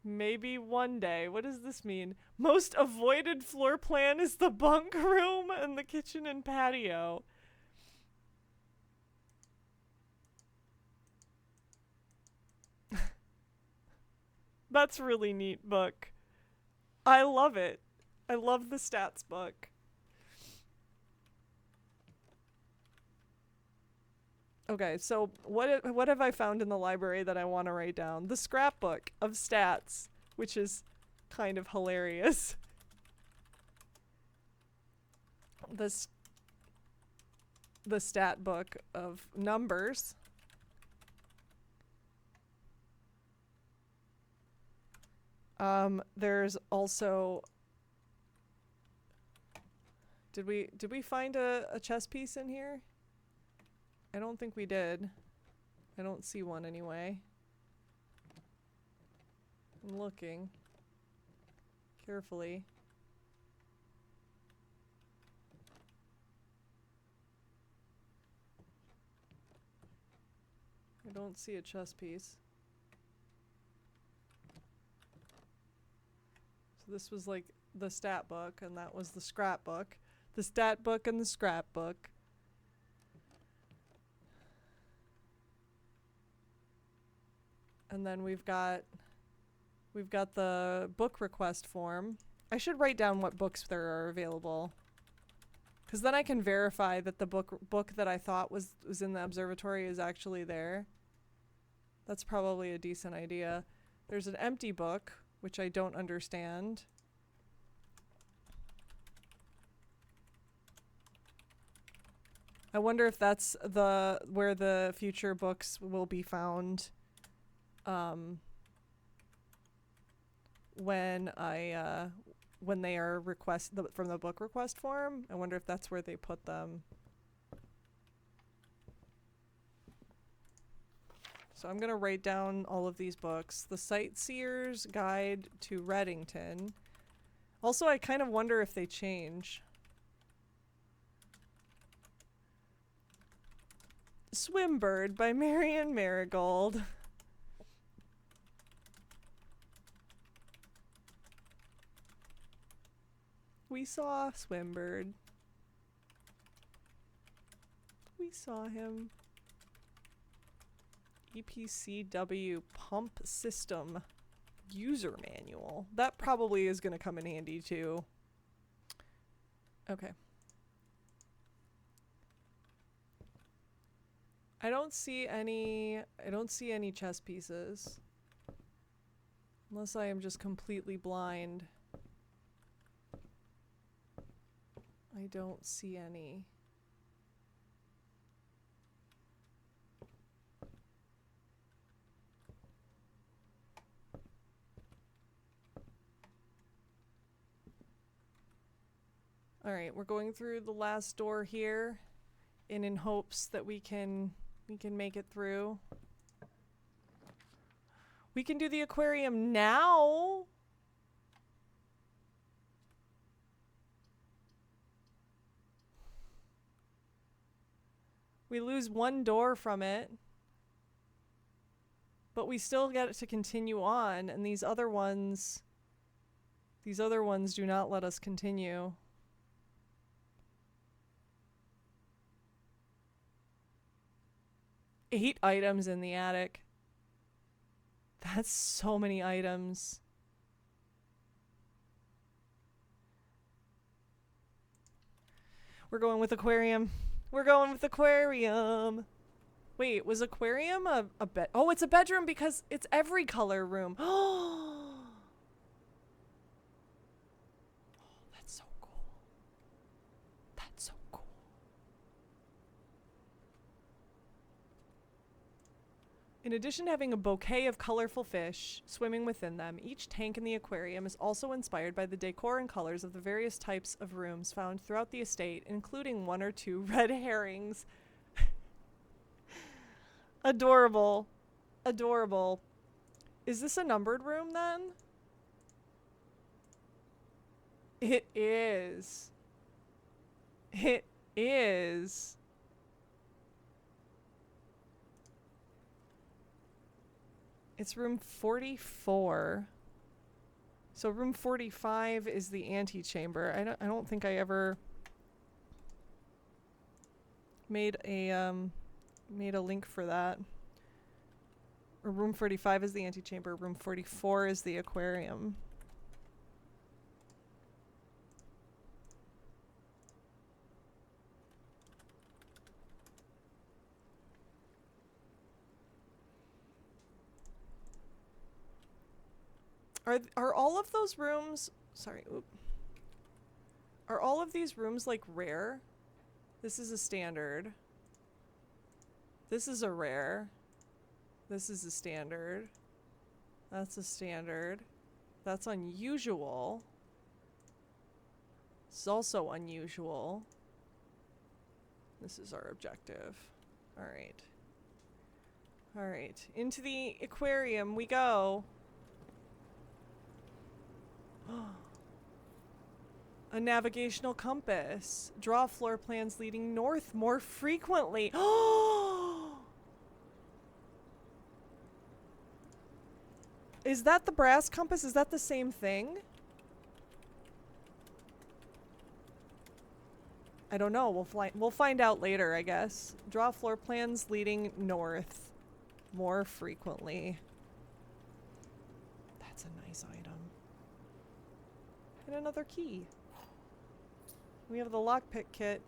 Maybe one day. What does this mean? Most avoided floor plan is the bunk room and the kitchen and patio. That's really neat book. I love it. I love the stats book. Okay, so what have I found in the library that I want to write down? The scrapbook of stats, which is kind of hilarious. The stat book of numbers. There's also, did we find a chess piece in here? I don't think we did. I don't see one anyway. I'm looking carefully. I don't see a chess piece. So this was like the stat book, and that was the scrapbook. The stat book and the scrapbook. And then we've got the book request form. I should write down what books there are available, because then I can verify that the book that I thought was in the observatory is actually there. That's probably a decent idea. There's an empty book, which I don't understand. I wonder if that's where the future books will be found. When they are from the book request form, I wonder if that's where they put them. So I'm gonna write down all of these books. The Sightseer's Guide to Reddington. Also, I kind of wonder if they change. Swimbird by Marian Marigold. We saw Swimbird. We saw him. EPCW Pump System User Manual. That probably is going to come in handy too. Okay. I don't see any chess pieces. Unless I am just completely blind. I don't see any. All right, we're going through the last door here, in hopes that we can make it through. We can do the aquarium now. We lose one door from it, but we still get to continue on, and these other ones do not let us continue. Eight items in the attic. That's so many items. We're going with aquarium. We're going with aquarium. Wait, was aquarium a bed? Oh, it's a bedroom because it's every color room. Oh, that's so cool. That's so cool. In addition to having a bouquet of colorful fish swimming within them, each tank in the aquarium is also inspired by the decor and colors of the various types of rooms found throughout the estate, including 1 or 2 red herrings. Adorable. Adorable. Is this a numbered room then? It is. It is. It's room 44. So room 45 is the antechamber. I don't think I ever made a link for that. Or room 45 is the antechamber, room 44 is the aquarium. Are all of those rooms, sorry, oop. Are all of these rooms like rare? This is a standard. This is a rare. This is a standard. That's a standard. That's unusual. This is also unusual. This is our objective. Alright. Alright. Into the aquarium we go. A navigational compass. Draw floor plans leading north more frequently. Is that the brass compass? Is that the same thing? I don't know. We'll find out later, I guess. Draw floor plans leading north more frequently. That's a nice item. And another key. We have the lockpick kit.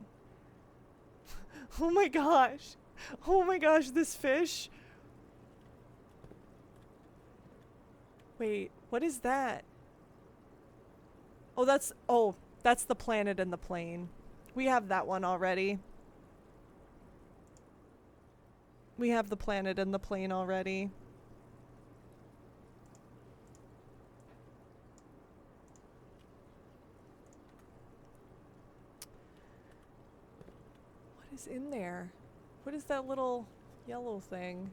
Oh my gosh. Oh my gosh, this fish. Wait, what is that? Oh, that's the planet and the plane. We have that one already. We have the planet and the plane already. What is in there? What is that little yellow thing?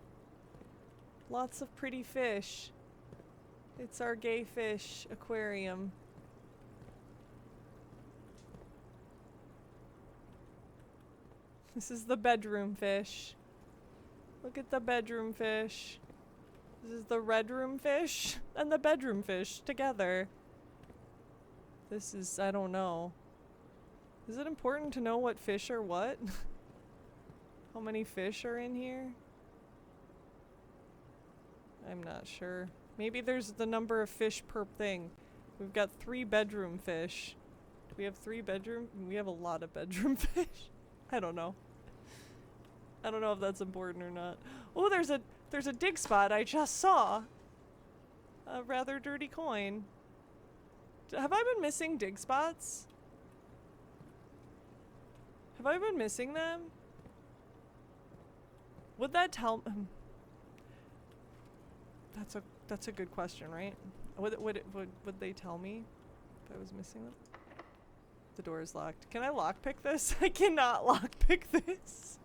Lots of pretty fish. It's our gay fish aquarium. This is the bedroom fish. Look at the bedroom fish. This is the red room fish and the bedroom fish together. This is, I don't know. Is it important to know what fish are what? How many fish are in here? I'm not sure. Maybe there's the number of fish per thing. We've got 3 bedroom fish. Do we have 3 bedroom? We have a lot of bedroom fish. I don't know. I don't know if that's important or not. Oh, there's a dig spot I just saw. A rather dirty coin. Have I been missing dig spots? Have I been missing them? Would that tell That's a good question, right? Would they tell me if I was missing them? The door is locked. Can I lockpick this? I cannot lockpick this.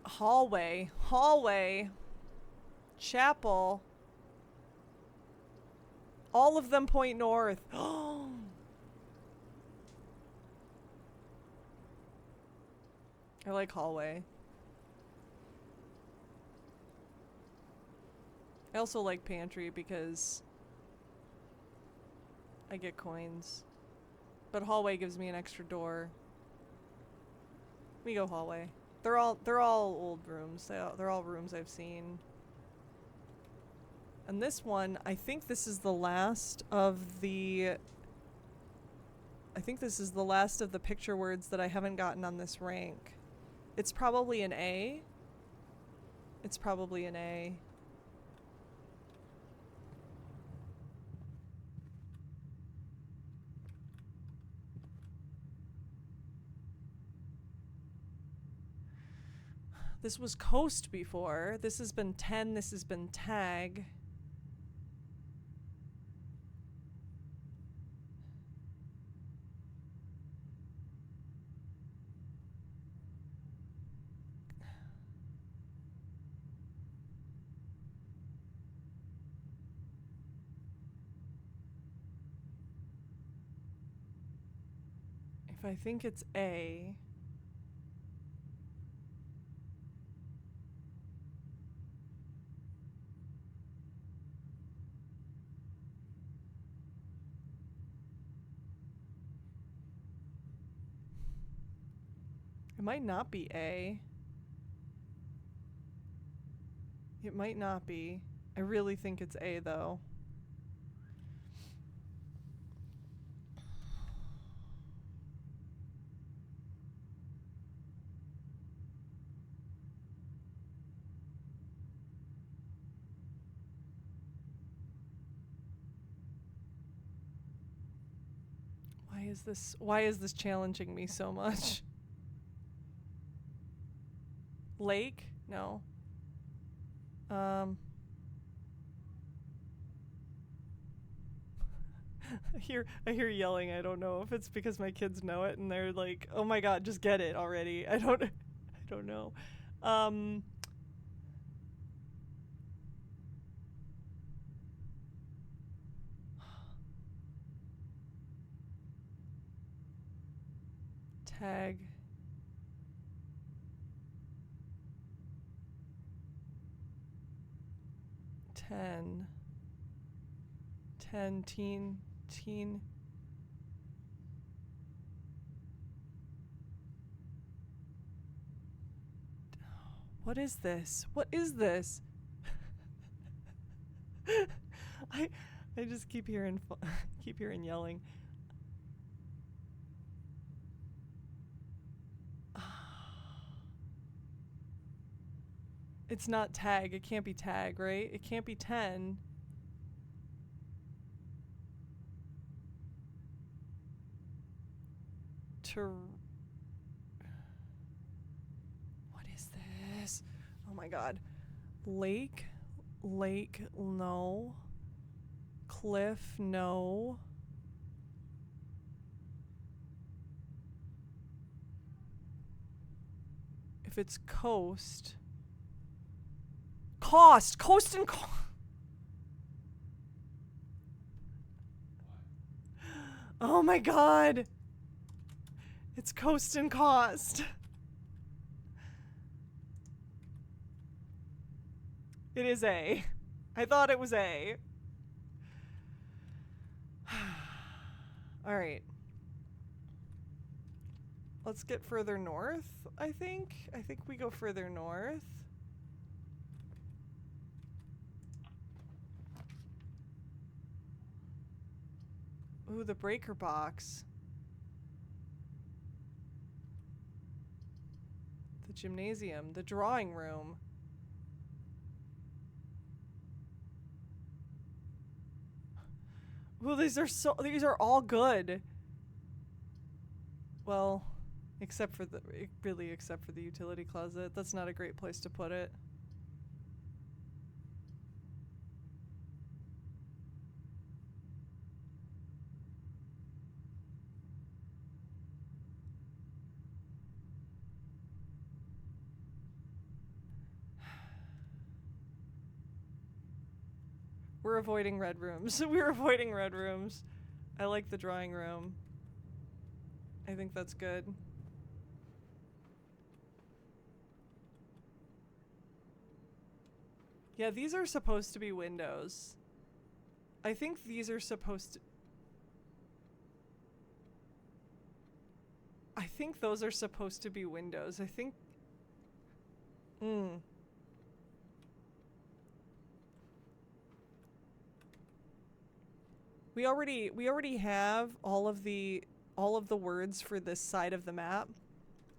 Hallway. Chapel. All of them point north. Oh. I like hallway. I also like pantry because I get coins. But hallway gives me an extra door. We go hallway. They're all old rooms. They're all rooms I've seen. And this one, I think this is the last of the picture words that I haven't gotten on this rank. It's probably an A. It's probably an A. This was Coast before. This has been 10. This has been Tag. If I think it's A. It might not be A. It might not be. I really think it's A though. Why is this challenging me so much? Lake? No. I hear yelling. I don't know if it's because my kids know it and they're like, "Oh my god, just get it already." I don't know. Tag. Teen. What is this? What is this? I just keep hearing yelling. It's not tag. It can't be tag, right? It can't be 10. What is this? Oh my god. Lake, no. Cliff, no. If it's coast. Coast and Oh my god. It's coast and cost. It is A. I thought it was A. All right. Let's get further north, I think. I think we go further north. Ooh, the breaker box. The gymnasium, the drawing room. Well, these are all good. Well, except for the utility closet. That's not a great place to put it. We're avoiding red rooms. We're avoiding red rooms. I like the drawing room. I think that's good. Yeah, these are supposed to be windows. I think these are supposed to... I think those are supposed to be windows. I think... We already have all of the words for this side of the map.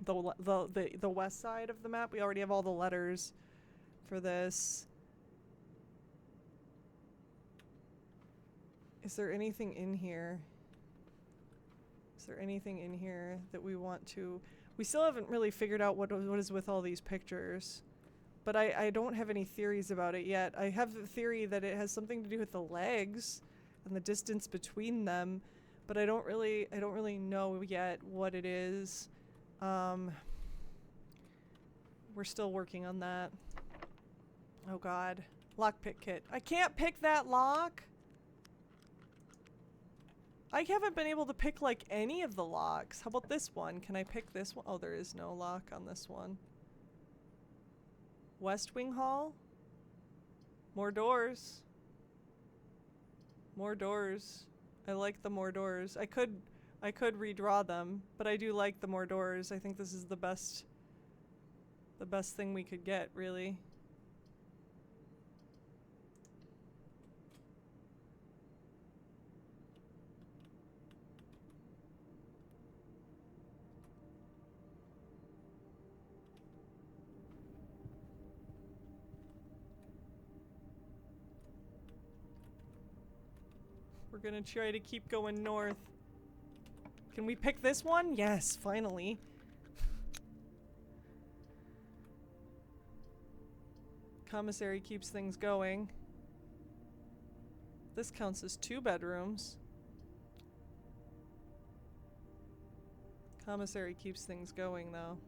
The west side of the map. We already have all the letters for this. Is there anything in here? Is there anything in here that we want to... We still haven't really figured out what is with all these pictures. But I don't have any theories about it yet. I have the theory that it has something to do with the legs and the distance between them, but I don't really know yet what it is. We're still working on that. Oh god. Lockpick kit. I can't pick that lock! I haven't been able to pick like any of the locks. How about this one? Can I pick this one? Oh, there is no lock on this one. West Wing Hall? More doors. More doors. I like the more doors. I could redraw them, but I do like the more doors. I think this is the best thing we could get, really. We're gonna try to keep going north. Can we pick this one? Yes, finally. Commissary keeps things going. This counts as 2 bedrooms. Commissary keeps things going, though.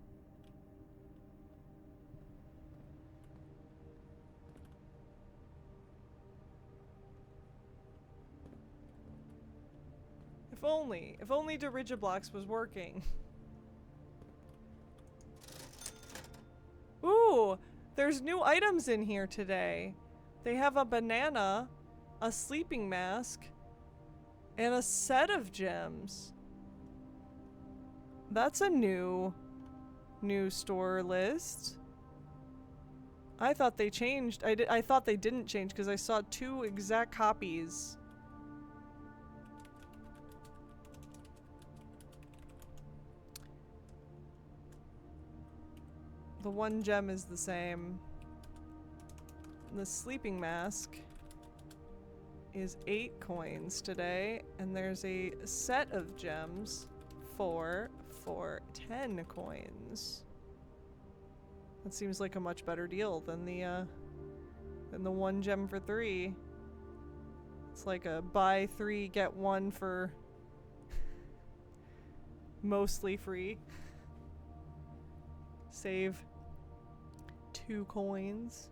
If only Dirigiblocks was working. Ooh, there's new items in here today. They have a banana, a sleeping mask, and a set of gems. That's a new store list. I thought they changed. I thought they didn't change because I saw 2 exact copies. The 1 gem is the same. The sleeping mask is 8 coins today, and there's a set of gems for 10 coins. That seems like a much better deal than the 1 gem for 3. It's like a buy 3 get 1 for mostly free. Save 2 coins.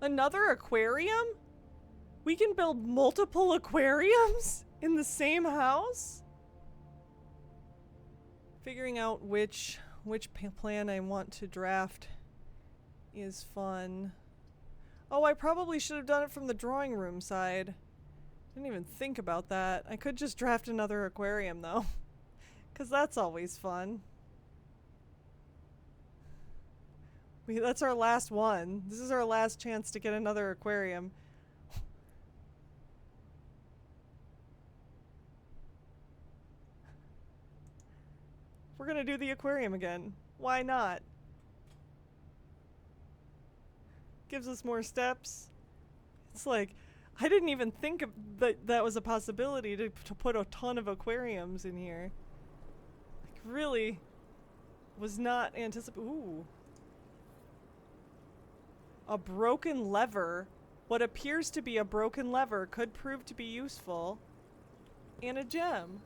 Another aquarium? We can build multiple aquariums in the same house? Figuring out which plan I want to draft is fun. Oh, I probably should have done it from the drawing room side. Didn't even think about that. I could just draft another aquarium though. 'Cause that's always fun. That's our last one. This is our last chance to get another aquarium. We're gonna do the aquarium again. Why not? Gives us more steps. It's like, I didn't even think that was a possibility to put a ton of aquariums in here. Like, really was not anticipating. Ooh. A broken lever. What appears to be a broken lever could prove to be useful. And a gem.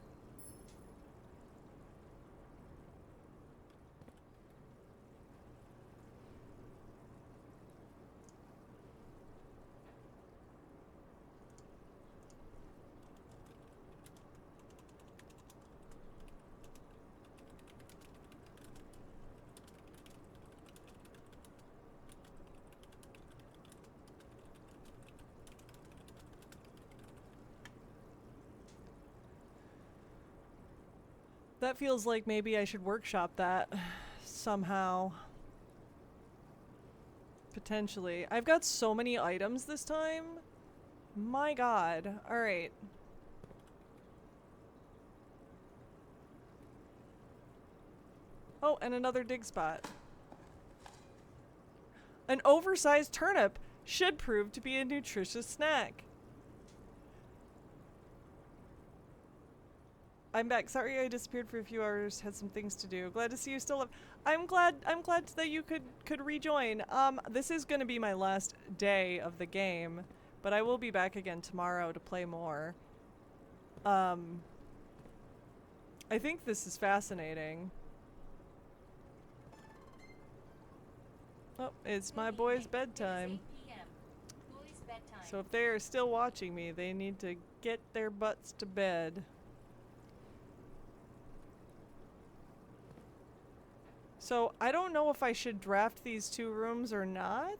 That feels like maybe I should workshop that somehow. Potentially. I've got so many items this time. My god. Alright. Oh, and another dig spot. An oversized turnip should prove to be a nutritious snack. I'm back. Sorry I disappeared for a few hours. Had some things to do. Glad to see you still up. I'm glad that you could rejoin. This is gonna be my last day of the game, but I will be back again tomorrow to play more. I think this is fascinating. Oh, it's my Good boy's evening. It is bedtime. 8 p.m. Boys' bedtime. So if they are still watching me, they need to get their butts to bed. So I don't know if I should draft these 2 rooms or not.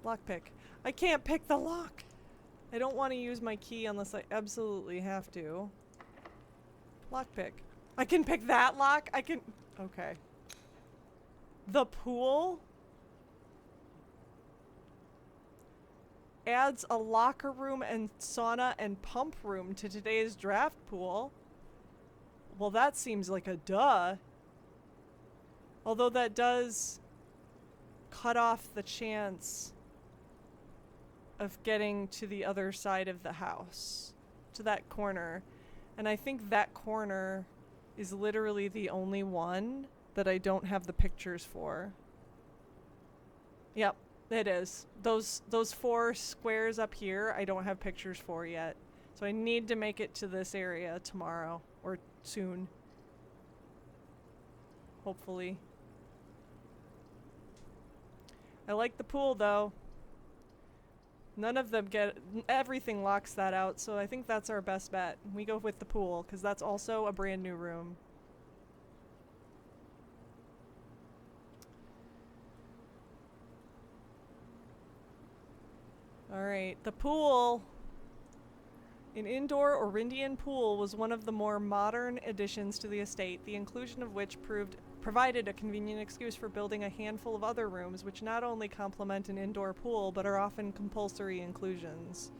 Lockpick. I can't pick the lock. I don't want to use my key unless I absolutely have to. Lockpick. I can pick that lock? I can... Okay. The pool adds a locker room and sauna and pump room to today's draft pool. Well, that seems like a duh. Although that does cut off the chance of getting to the other side of the house, to that corner. And I think that corner is literally the only one that I don't have the pictures for. Yep, it is. Those 4 squares up here, I don't have pictures for yet. So I need to make it to this area tomorrow or soon. Hopefully. I like the pool though. None of them get... Everything locks that out, so I think that's our best bet. We go with the pool, because that's also a brand new room. Alright, the pool. An indoor Orindian pool was one of the more modern additions to the estate, the inclusion of which provided a convenient excuse for building a handful of other rooms, which not only complement an indoor pool, but are often compulsory inclusions.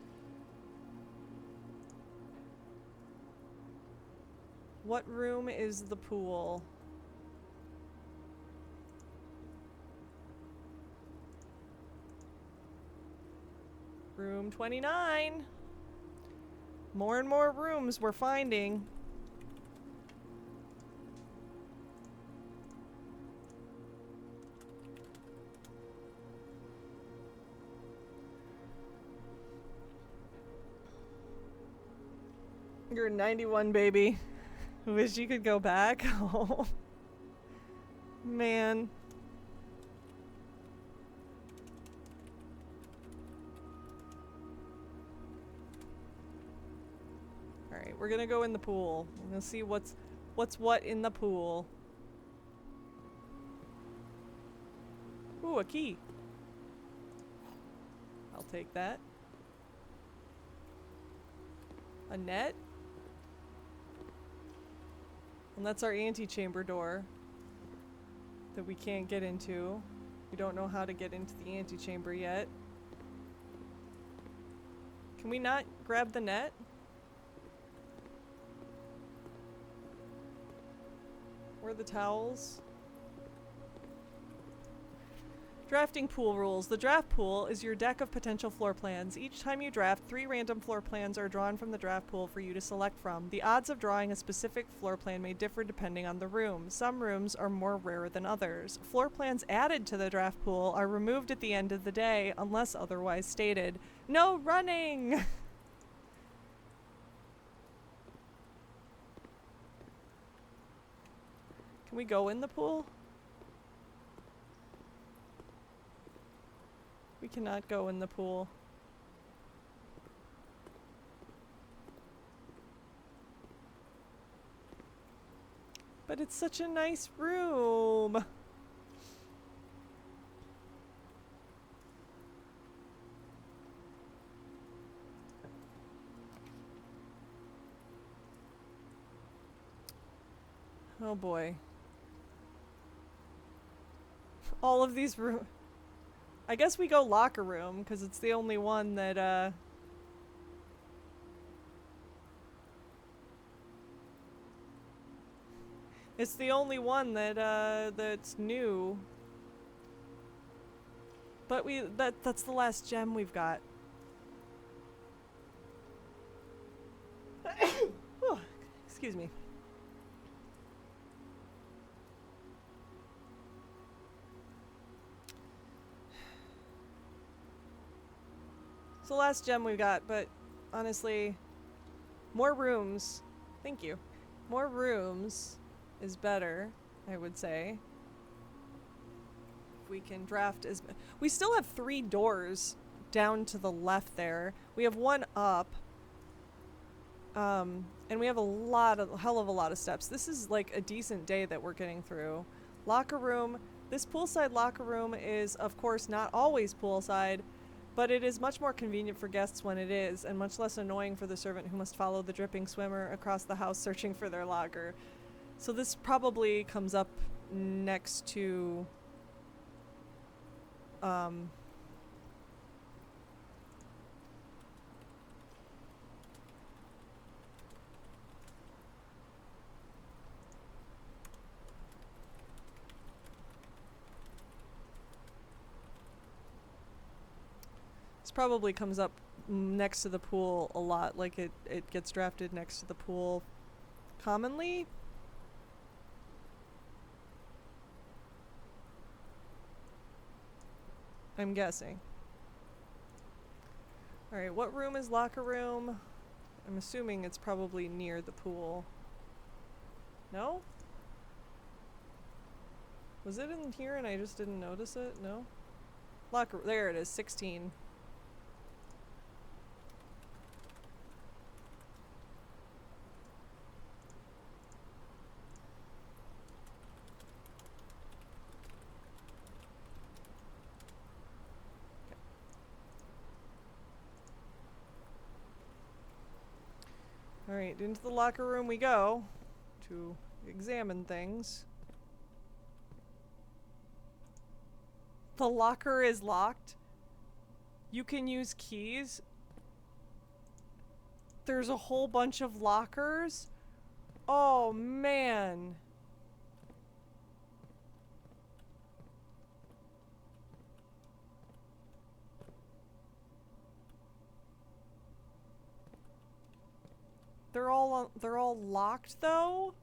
What room is the pool? Room 29. More and more rooms we're finding. You're 91, baby. Wish you could go back. Oh, man. Alright, we're gonna go in the pool. We're gonna see what's what in the pool. Ooh, a key. I'll take that. A net? And that's our antechamber door that we can't get into. We don't know how to get into the antechamber yet. Can we not grab the net? Where are the towels? Drafting pool rules. The draft pool is your deck of potential floor plans. Each time you draft, 3 random floor plans are drawn from the draft pool for you to select from. The odds of drawing a specific floor plan may differ depending on the room. Some rooms are more rare than others. Floor plans added to the draft pool are removed at the end of the day unless otherwise stated. No running! Can we go in the pool? We cannot go in the pool. But it's such a nice room. Oh boy. All of these rooms. I guess we go locker room, because it's the only one that, it's the only one that, that's new. But that's the last gem we've got. Oh, excuse me. It's the last gem we've got, but honestly, more rooms. Thank you. More rooms is better, I would say. If we can draft as... We still have 3 doors down to the left there. We have 1 up. And we have a hell of a lot of steps. This is like a decent day that we're getting through. Locker room. This poolside locker room is, of course, not always poolside, but it is much more convenient for guests when it is, and much less annoying for the servant who must follow the dripping swimmer across the house searching for their locker. So this probably comes up next to... This probably comes up next to the pool a lot, like it gets drafted next to the pool commonly. I'm guessing. Alright, what room is locker room? I'm assuming it's probably near the pool. No? Was it in here and I just didn't notice it? No? Locker, there it is, 16. Alright, into the locker room we go to examine things. The locker is locked. You can use keys. There's a whole bunch of lockers. Oh, man. They're all locked though?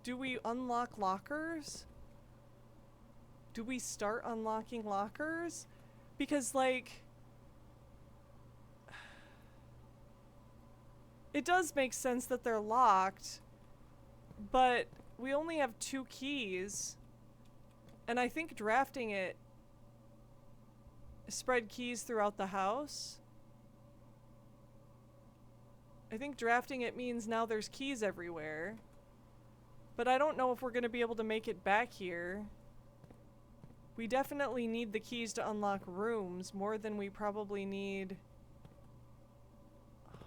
Do we unlock lockers? Do we start unlocking lockers? Because, like... It does make sense that they're locked, but we only have 2 keys. And I think drafting it spread keys throughout the house. I think drafting it means now there's keys everywhere. But I don't know if we're going to be able to make it back here. We definitely need the keys to unlock rooms more than we probably need... Oh,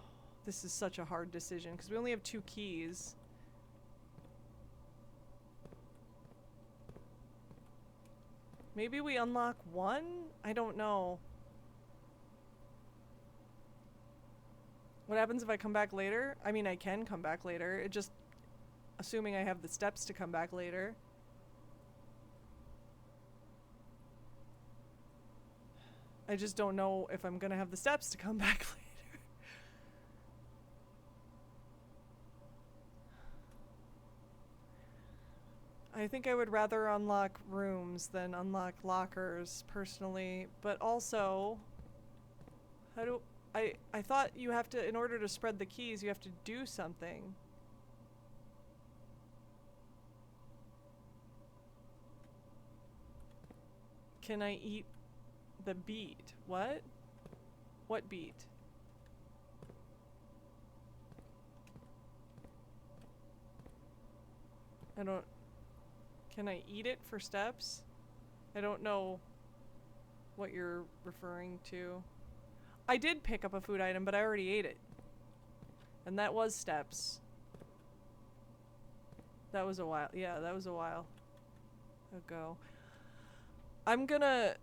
this is such a hard decision because we only have 2 keys. Maybe we unlock 1? I don't know. What happens if I come back later? I mean, I can come back later. It just... Assuming I have the steps to come back later. I just don't know if I'm gonna have the steps to come back later. I think I would rather unlock rooms than unlock lockers, personally. But also... How do... I thought you have to... In order to spread the keys, you have to do something. Can I eat the beet? What? What beet? I don't... Can I eat it for steps? I don't know what you're referring to. I did pick up a food item, but I already ate it. And that was steps. That was a while. Yeah, that was a while ago. I'm gonna,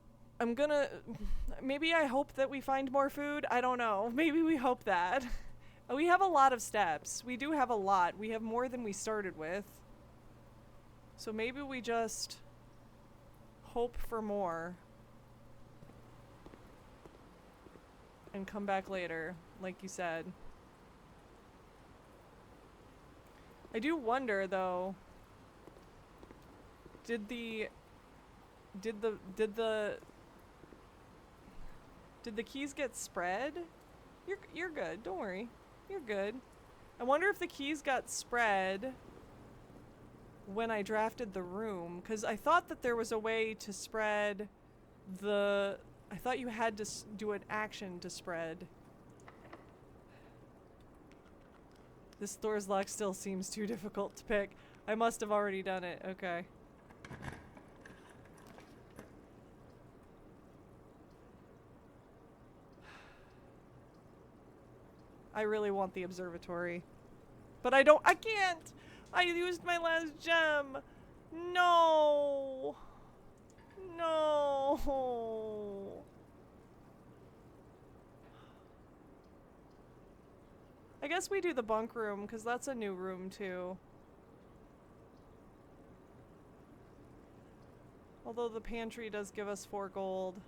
maybe I hope that we find more food. I don't know. Maybe we hope that. We have a lot of steps. We do have a lot. We have more than we started with. So maybe we just hope for more. And come back later, like you said. I do wonder, though, did the did the keys get spread? You're good. Don't worry. You're good. I wonder if the keys got spread when I drafted the room, because I thought that there was a way to spread the... I thought you had to do an action to spread. This door's lock still seems too difficult to pick. I must have already done it. Okay. I really want the observatory. But I can't! I used my last gem! No! No! I guess we do the bunk room, because that's a new room too. Although the pantry does give us 4 gold.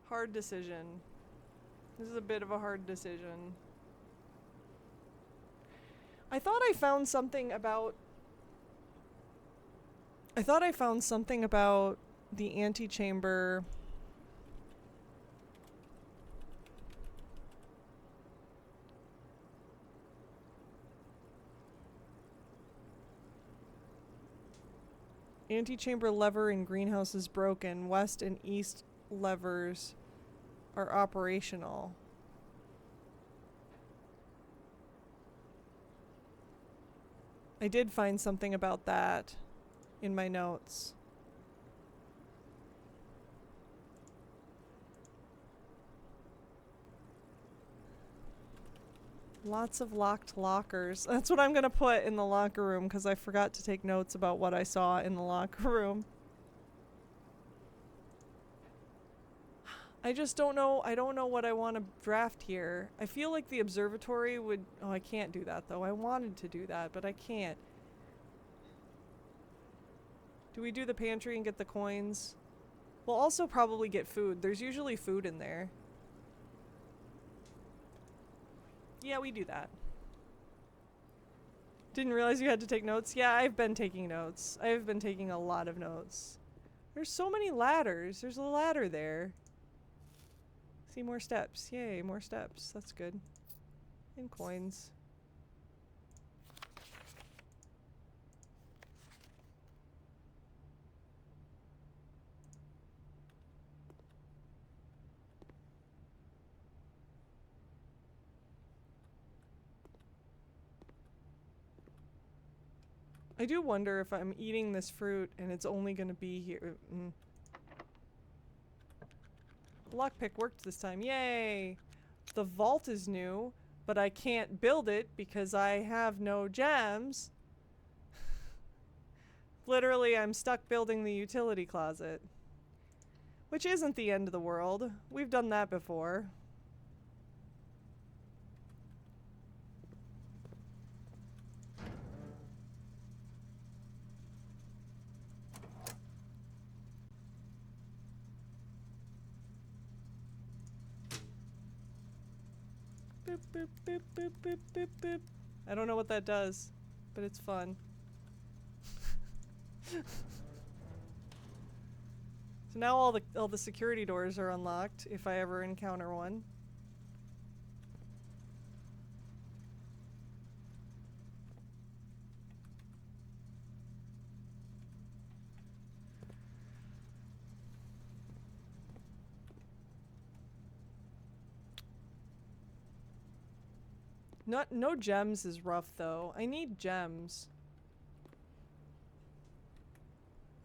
Hard decision. This is a bit of a hard decision. I thought I found something about the antechamber. Antechamber lever in greenhouse is broken. West and east levers are operational. I did find something about that in my notes. Lots of locked lockers. That's what I'm gonna put in the locker room, because I forgot to take notes about what I saw in the locker room. I just don't know. I don't know what I want to draft here. I feel like the observatory would... Oh, I can't do that, though. I wanted to do that, but I can't. Do we do the pantry and get the coins? We'll also probably get food. There's usually food in there. Yeah, we do that. Didn't realize you had to take notes. Yeah, I've been taking notes. I've been taking a lot of notes. There's so many ladders. There's a ladder there. See, more steps. Yay, more steps. That's good. And coins. I do wonder if I'm eating this fruit and it's only gonna be here. Lockpick worked this time. Yay! The vault is new, but I can't build it because I have no gems. Literally, I'm stuck building the utility closet. Which isn't the end of the world. We've done that before. Boop, boop, boop, boop, boop, boop, boop. I don't know what that does, but it's fun. So now all the security doors are unlocked if I ever encounter one. No gems is rough though. I need gems.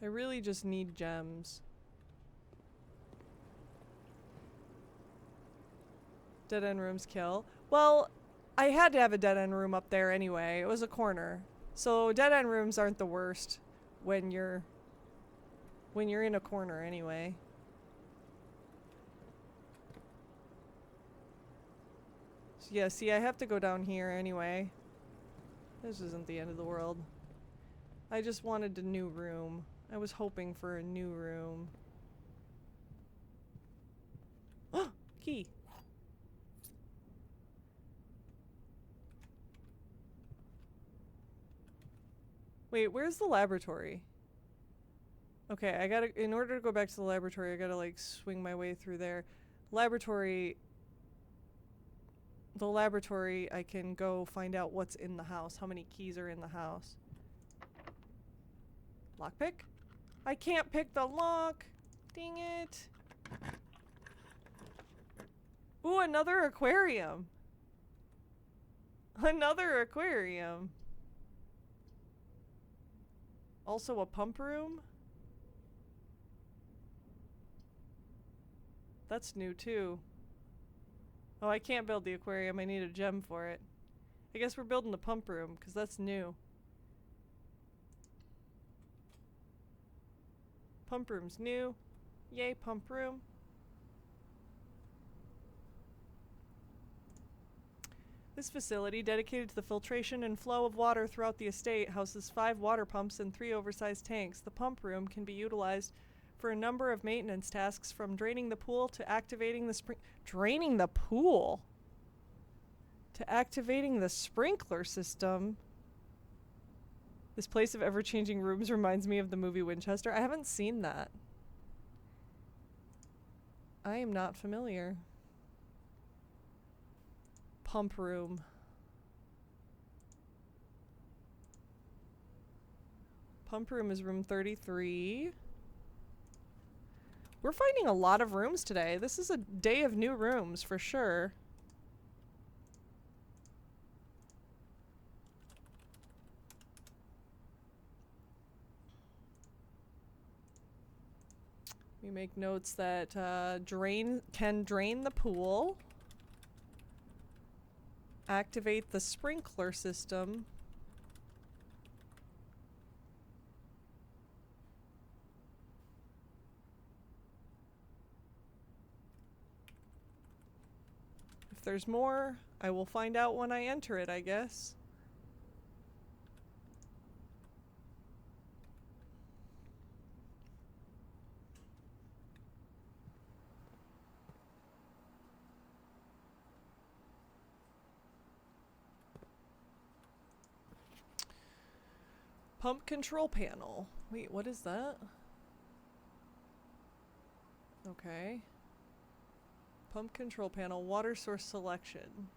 I really just need gems. Dead end rooms kill. Well, I had to have a dead end room up there anyway. It was a corner. So dead end rooms aren't the worst when you're in a corner anyway. So yeah, see, I have to go down here anyway. This isn't the end of the world. I just wanted a new room. I was hoping for a new room. Key. Wait, where's the laboratory? Okay, I gotta, in order to go back to the laboratory, I gotta like swing my way through there. Laboratory, the laboratory, I can go find out what's in the house, how many keys are in the house. Lockpick? I can't pick the lock! Dang it! Ooh, another aquarium! Another aquarium! Also a pump room? That's new too. Oh, I can't build the aquarium. I need a gem for it. I guess we're building the pump room, because that's new. Pump room's new. Yay, pump room. This facility, dedicated to the filtration and flow of water throughout the estate, houses 5 water pumps and 3 oversized tanks. The pump room can be utilized for a number of maintenance tasks, from draining the pool to activating the draining the pool to activating the sprinkler system. This place of ever-changing rooms reminds me of the movie Winchester. I haven't seen that. I am not familiar. Pump room. Pump room is room 33. We're finding a lot of rooms today. This is a day of new rooms for sure. We make notes that can drain the pool, activate the sprinkler system, if there's more, I will find out when I enter it, I guess. Pump control panel. Wait, what is that? Okay. Pump control panel, water source selection.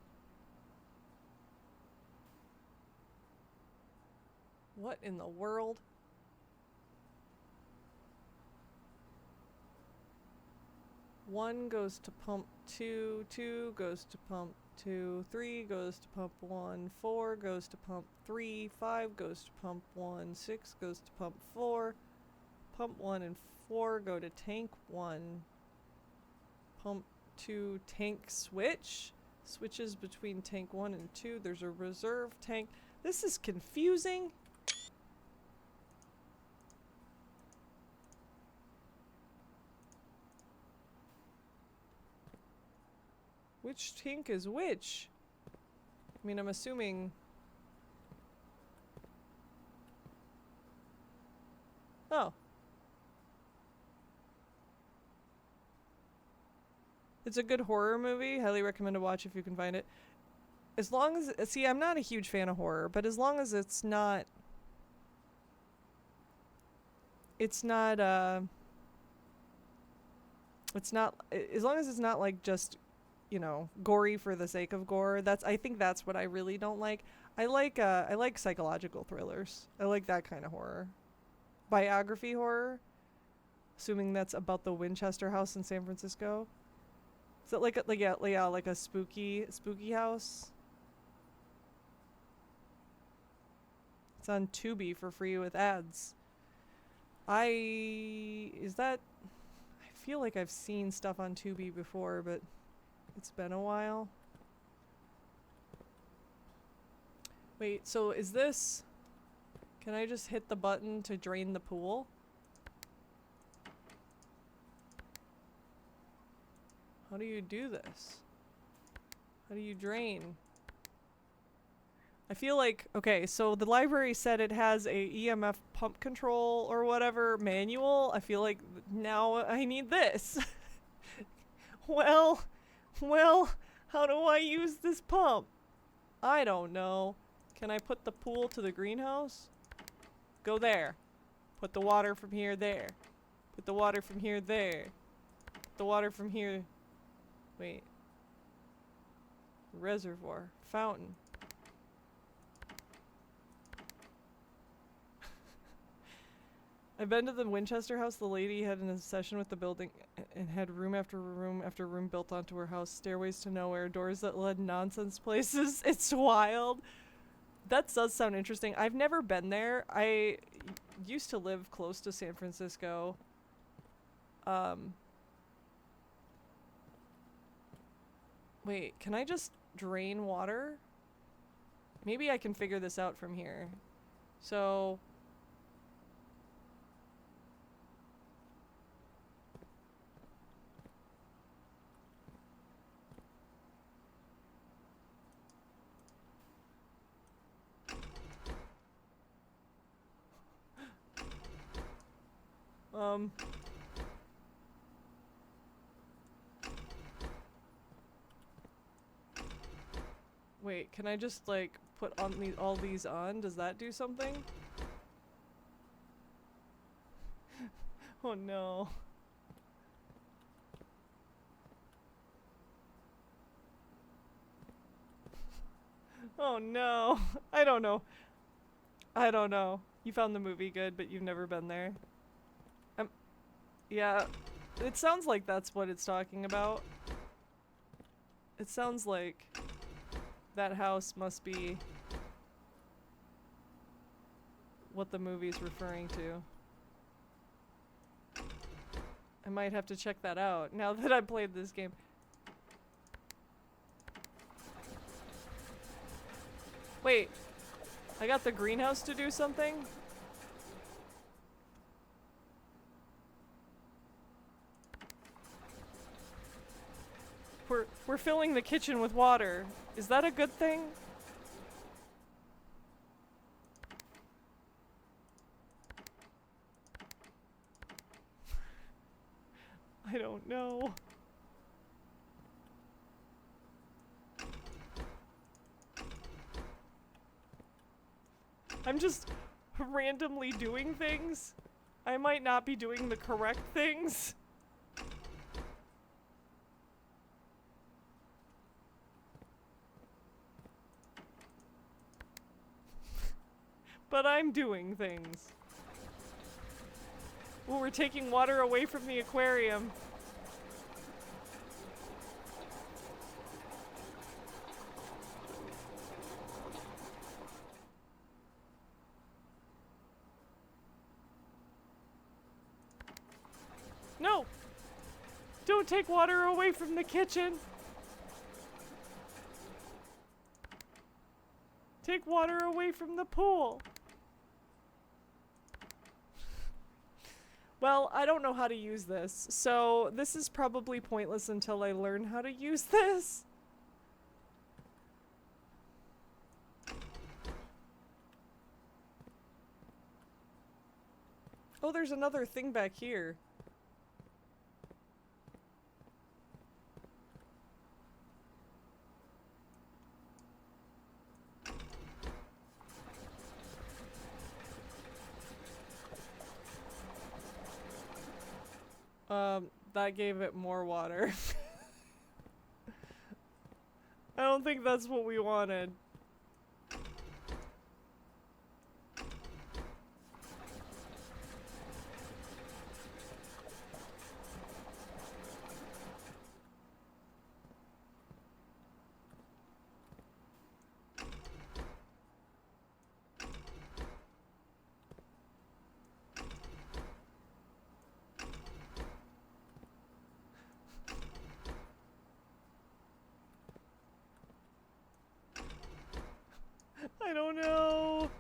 What in the world? One goes to pump 2, 2 goes to pump 2, 3 goes to pump 1, 4 goes to pump 3, 5 goes to pump 1, 6 goes to pump 4. Pump 1 and 4 go to tank 1. Pump 2 tank switch. Switches between tank 1 and 2. There's a reserve tank. This is confusing. Which tank is which? I mean, I'm assuming... Oh. It's a good horror movie. Highly recommend to watch if you can find it. As long as... See, I'm not a huge fan of horror, but as long as it's not... As long as it's not like just... you know, gory for the sake of gore. I think that's what I really don't like. I like psychological thrillers. I like that kind of horror. Biography horror. Assuming that's about the Winchester house in San Francisco. Is it like a spooky house? It's on Tubi for free with ads. I feel like I've seen stuff on Tubi before, but it's been a while. Wait, so is this... Can I just hit the button to drain the pool? How do you do this? How do you drain? I feel like... Okay, so the library said it has a EMF pump control or whatever manual. I feel like now I need this. Well, how do I use this pump? I don't know. Can I put the pool to the greenhouse? go there. Put the water from here there. Put the water from here there. Put the water from here. Wait. Reservoir. Fountain. I've been to the Winchester house. The lady had an obsession with the building and had room after room after room built onto her house. Stairways to nowhere. Doors that led nonsense places. It's wild. That does sound interesting. I've never been there. I used to live close to San Francisco. Wait, can I just drain water? Maybe I can figure this out from here. So... Wait, can I just like put on all these on? Does that do something? Oh no. Oh no. I don't know. I don't know. You found the movie good, but you've never been there. Yeah, it sounds like that's what it's talking about. It sounds like that house must be what the movie's referring to. I might have to check that out now that I've played this game. Wait, I got the greenhouse to do something? We're filling the kitchen with water. Is that a good thing? I don't know. I'm just randomly doing things. I might not be doing the correct things. But I'm doing things. Ooh, we're taking water away from the aquarium. No! Don't take water away from the kitchen! Take water away from the pool! Well, I don't know how to use this, so this is probably pointless until I learn how to use this. Oh, there's another thing back here. That gave it more water. I don't think that's what we wanted. I don't know.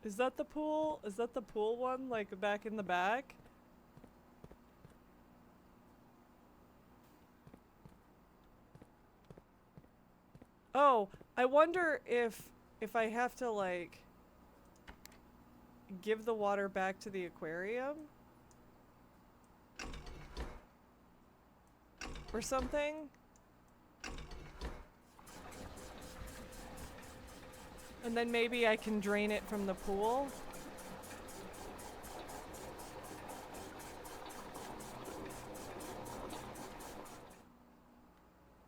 Is that the pool? Is that the pool one, like back in the back? Oh, I wonder if I have to like give the water back to the aquarium? Or something? And then maybe I can drain it from the pool?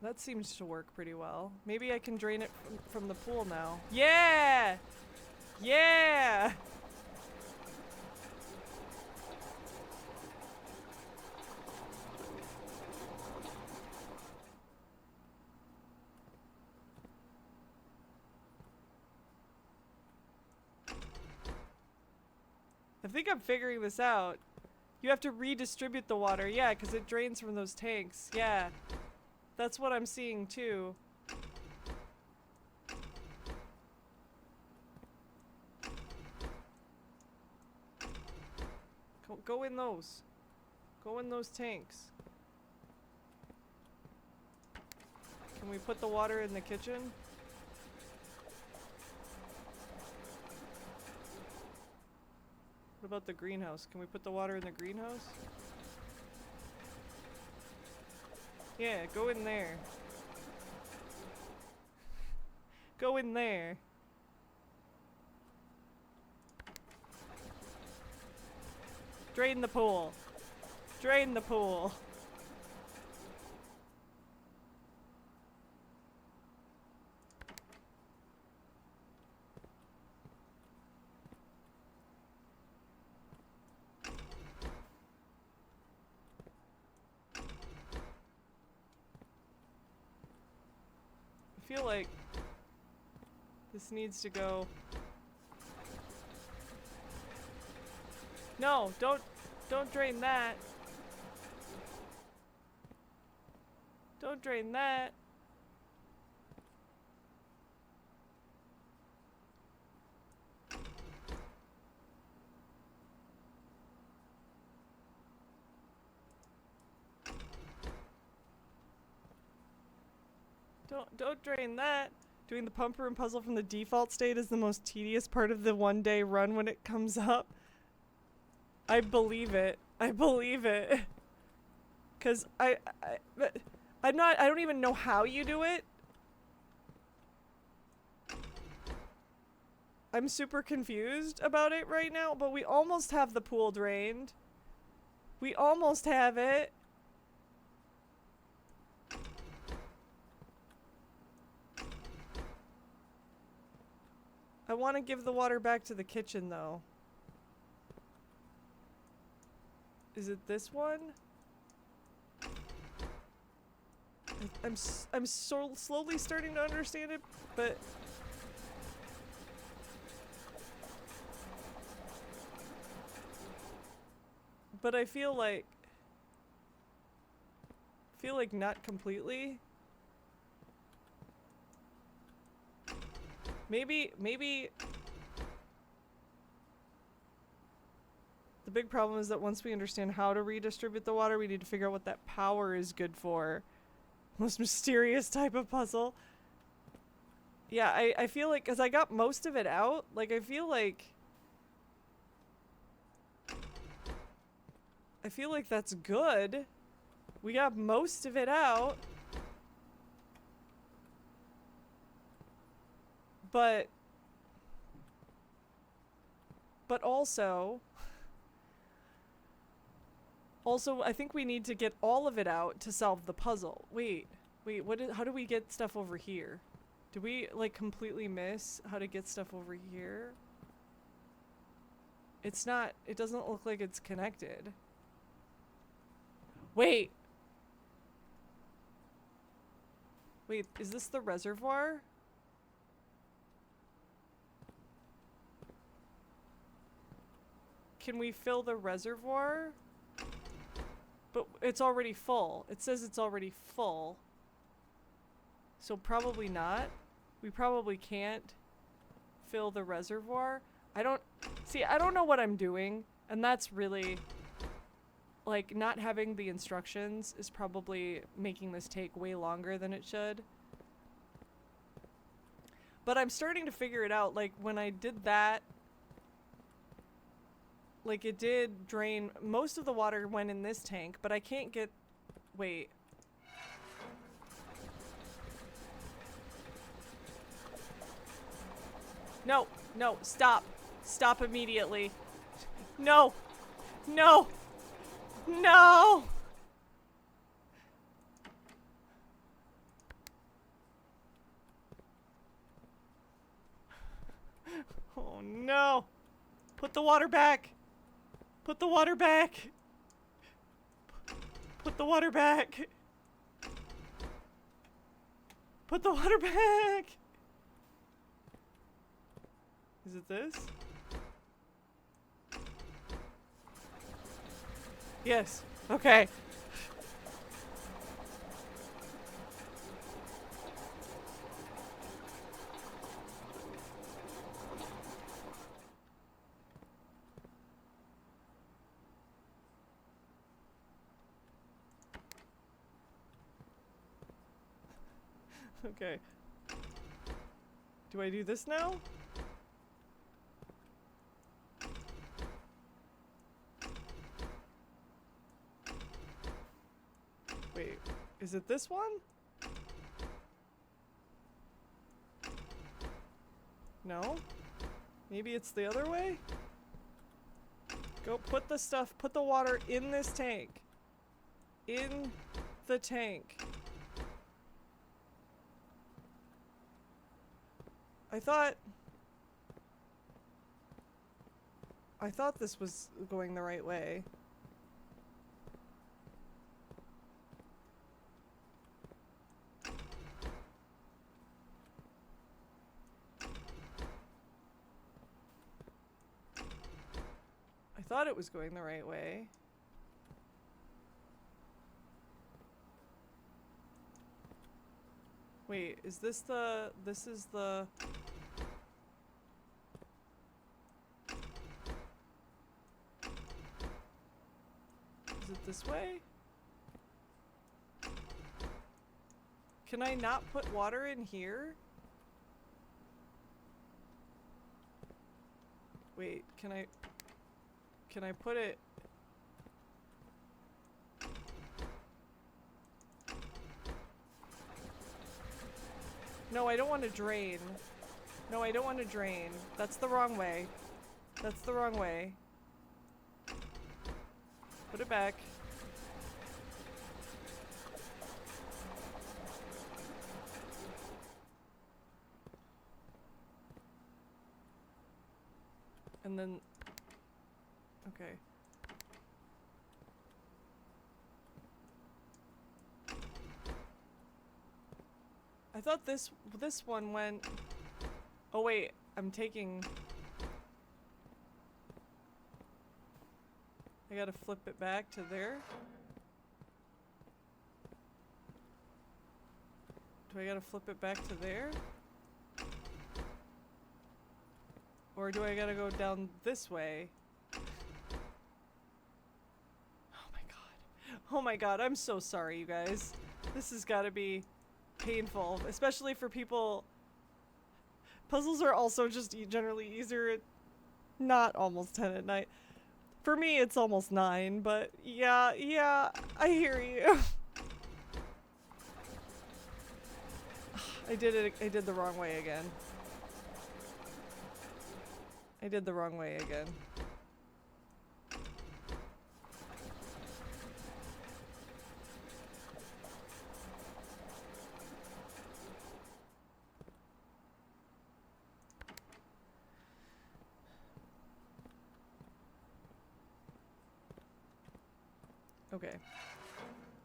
That seems to work pretty well. Maybe I can drain it from the pool now. Yeah! Yeah! I think I'm figuring this out. You have to redistribute the water. Yeah, because it drains from those tanks. Yeah. That's what I'm seeing too. Go in those. Go in those tanks. Can we put the water in the kitchen? What about the greenhouse? Can we put the water in the greenhouse? Yeah, go in there. Go in there. Drain the pool. Drain the pool. I feel like this needs to go. No, don't drain that. Don't drain that. Don't drain that. Doing the pump room puzzle from the default state is the most tedious part of the one-day run when it comes up. I believe it. I believe it. 'Cause I don't even know how you do it. I'm super confused about it right now, but we almost have the pool drained. We almost have it. I want to give the water back to the kitchen though. Is it this one? I'm so slowly starting to understand it, but I feel like not completely. Maybe the big problem is that once we understand how to redistribute the water, we need to figure out what that power is good for. Most mysterious type of puzzle. Yeah, I feel like, because I got most of it out, like I feel like that's good. We got most of it out. But also I think we need to get all of it out to solve the puzzle. Wait, how do we get stuff over here? Do we like completely miss how to get stuff over here? It doesn't look like it's connected. Wait, is this the reservoir? Can we fill the reservoir? But it's already full. It says it's already full. So probably not. We probably can't fill the reservoir. I don't know what I'm doing, and that's really, like, not having the instructions is probably making this take way longer than it should. But I'm starting to figure it out. Like, when I did that, Like, it did drain. Most of the water went in this tank, but I can't get... Wait. No, no, stop. Stop immediately. No! No! No! Oh no! Put the water back! Put the water back! Put the water back! Put the water back! Is it this? Yes. Okay. Okay. Do I do this now? Wait, is it this one? No? Maybe it's the other way? Go put the stuff, put the water in this tank. In the tank. I thought this was going the right way. I thought it was going the right way. Wait, is this the... This is the... Is it this way? Can I not put water in here? Wait, can I put it... No, I don't want to drain. No, I don't want to drain. That's the wrong way. That's the wrong way. Put it back. And then... Okay. I thought this one went... Oh wait, I'm taking... I gotta flip it back to there? Do I gotta flip it back to there? Or do I gotta go down this way? Oh my god. Oh my god, I'm so sorry, you guys. This has gotta be painful, especially for people. Puzzles are also just generally easier at not almost 10 at night. For me, it's almost 9, but yeah, I hear you. I did the wrong way again. I did the wrong way again. Okay.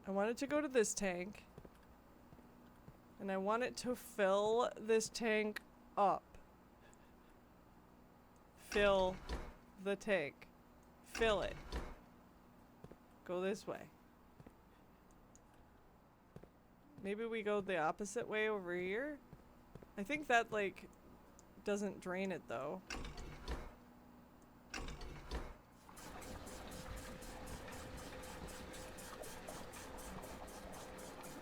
I wanted to go to this tank. And I want it to fill this tank up. Fill the tank. Fill it. Go this way. Maybe we go the opposite way over here? I think that, like, doesn't drain it, though.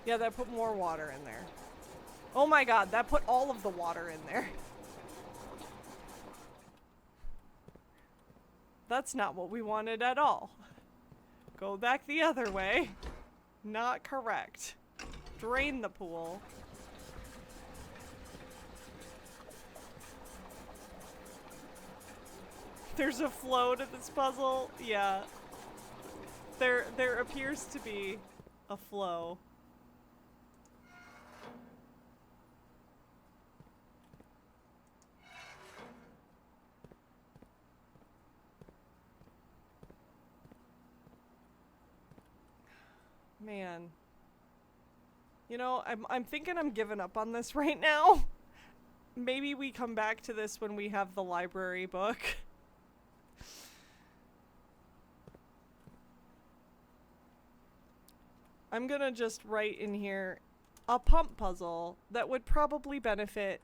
Yeah, that put more water in there. Oh my god, that put all of the water in there. That's not what we wanted at all. Go back the other way. Not correct. Drain the pool. There's a flow to this puzzle. Yeah. There appears to be a flow. Man. You know, I'm thinking I'm giving up on this right now. Maybe we come back to this when we have the library book. I'm gonna just write in here a pump puzzle that would probably benefit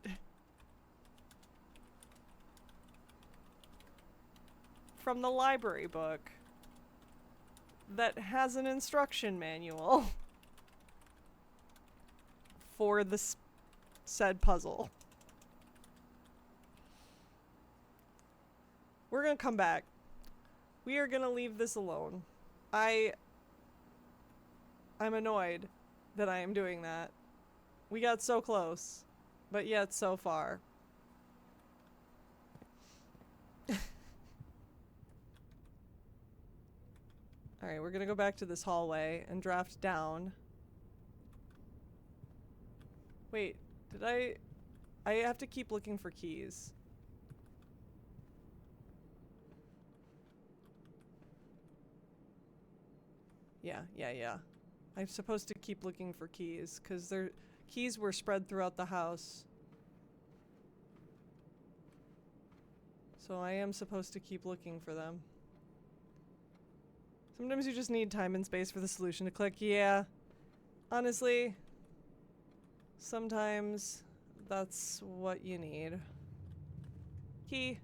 from the library book that has an instruction manual for this said puzzle. We're gonna come back. We are gonna leave this alone. I'm annoyed that I am doing that. We got so close, but yet so far. Alright, we're gonna go back to this hallway and draft down. Wait, did I have to keep looking for keys. Yeah. I'm supposed to keep looking for keys, because keys were spread throughout the house. So I am supposed to keep looking for them. Sometimes you just need time and space for the solution to click. Yeah. Honestly, sometimes that's what you need. Key.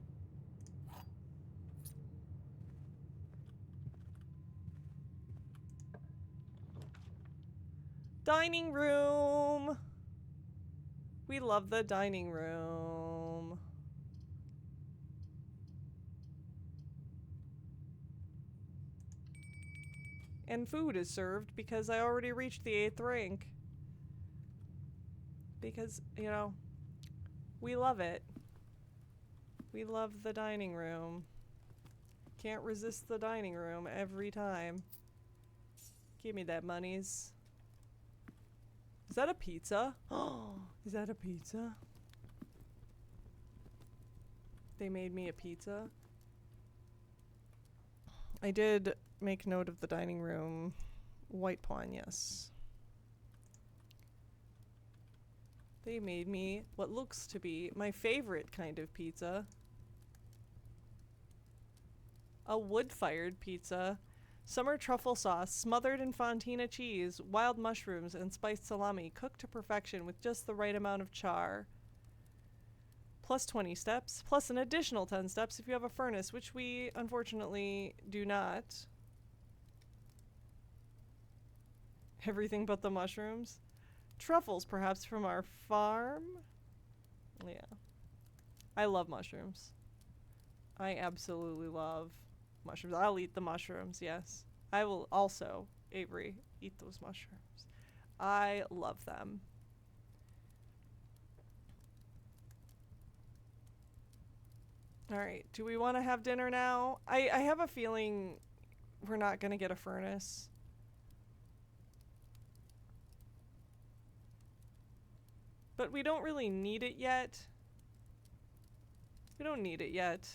Dining room. We love the dining room. And food is served because I already reached the 8th rank. Because, you know, we love it. We love the dining room. Can't resist the dining room every time. Give me that monies. Is that a pizza? Oh, is that a pizza? They made me a pizza. I did make note of the dining room. White pawn, yes. They made me what looks to be my favorite kind of pizza. A wood-fired pizza. Summer truffle sauce, smothered in fontina cheese, wild mushrooms, and spiced salami, cooked to perfection with just the right amount of char. Plus 20 steps, plus an additional 10 steps if you have a furnace, which we unfortunately do not. Everything but the mushrooms. Truffles, perhaps, from our farm? Yeah. I love mushrooms. I absolutely love mushrooms. I'll eat the mushrooms, yes. I will also, Avery, eat those mushrooms. I love them. Alright, do we want to have dinner now? I have a feeling we're not going to get a furnace. But we don't really need it yet. We don't need it yet.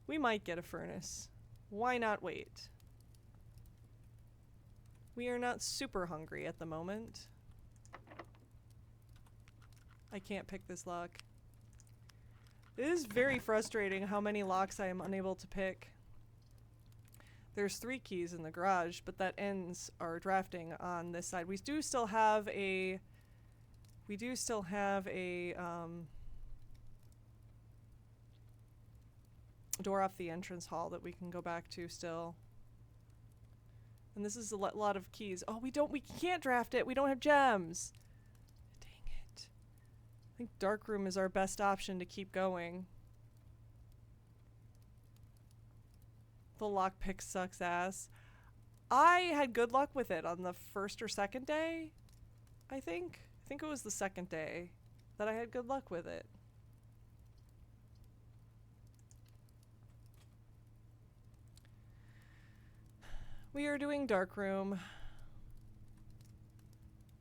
We might get a furnace. Why not wait? We are not super hungry at the moment. I can't pick this lock. It is very frustrating how many locks I am unable to pick. There's 3 keys in the garage, but that ends our drafting on this side. We do still have a door off the entrance hall that we can go back to still. And this is a lot of keys. Oh, we can't draft it. We don't have gems. Dang it. I think dark room is our best option to keep going. The lockpick sucks ass. I had good luck with it on the first or second day, I think. I think it was the second day that I had good luck with it. We are doing Darkroom.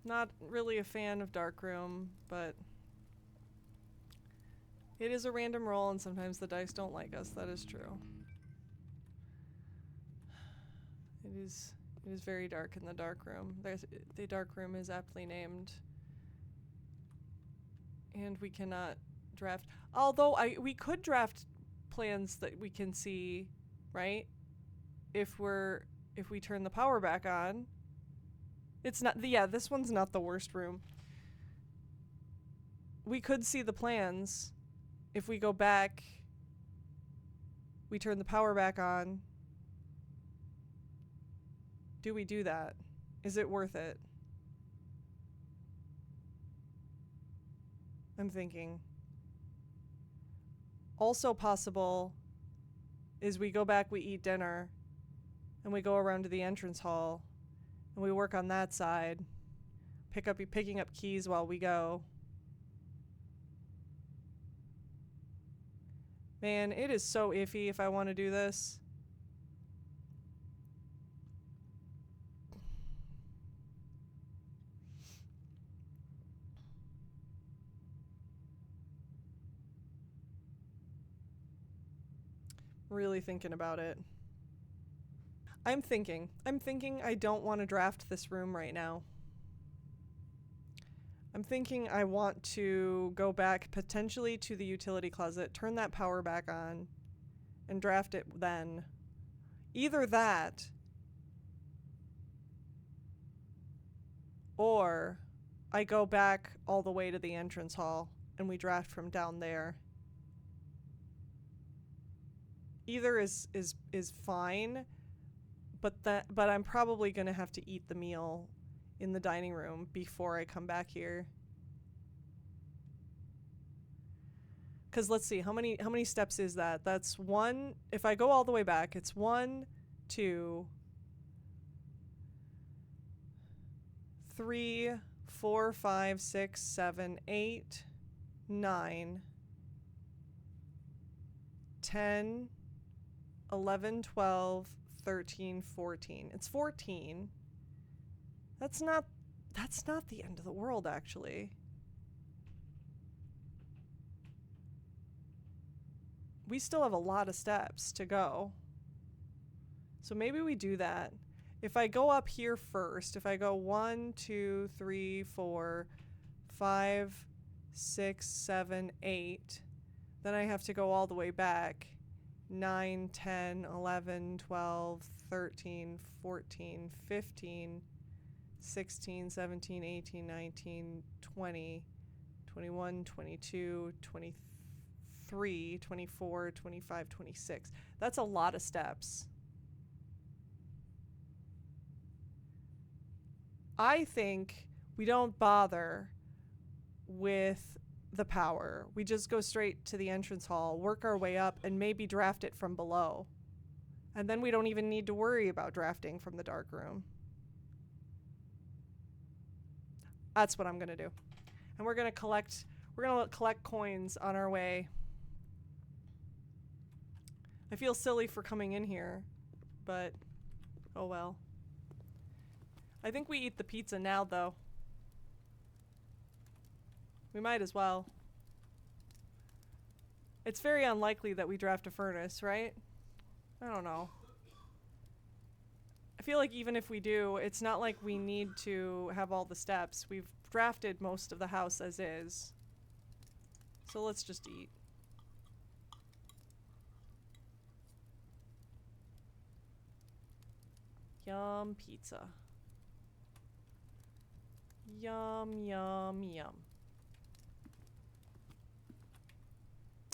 Not really a fan of Darkroom, but it is a random roll and sometimes the dice don't like us. That is true. It is very dark in the Darkroom. The Darkroom is aptly named. And we cannot draft. Although we could draft plans that we can see, right? If we turn the power back on. It's not, yeah, this one's not the worst room. We could see the plans. If we go back, we turn the power back on. Do we do that? Is it worth it? I'm thinking. Also possible is we go back, we eat dinner, and we go around to the entrance hall, and we work on that side, picking up keys while we go. Man, it is so iffy if I want to do this. Really thinking about it. I'm thinking I don't want to draft this room right now. I'm thinking I want to go back potentially to the utility closet, turn that power back on, and draft it then. Either that, or I go back all the way to the entrance hall and we draft from down there. Either is fine, but I'm probably gonna have to eat the meal in the dining room before I come back here. Cause let's see, how many steps is that? That's one. If I go all the way back, it's 1, 2, 3, 4, 5, 6, 7, 8, 9, 10, 11, 12, 13, 14. It's 14. That's not the end of the world, actually. We still have a lot of steps to go. So maybe we do that. If I go up here first, if I go 1, 2, 3, 4, 5, 6, 7, 8, then I have to go all the way back. 9, 10, 11, 12, 13, 14, 15, 16, 17, 18, 19, 20, 21, 22, 23, 24, 25, 26. That's a lot of steps. I think we don't bother with the power. We just go straight to the entrance hall, work our way up, and maybe draft it from below. And then we don't even need to worry about drafting from the dark room. That's what I'm gonna do. And we're gonna collect coins on our way. I feel silly for coming in here, but oh well. I think we eat the pizza now, though. We might as well. It's very unlikely that we draft a furnace, right? I don't know. I feel like even if we do, it's not like we need to have all the steps. We've drafted most of the house as is. So let's just eat. Yum pizza. Yum, yum, yum.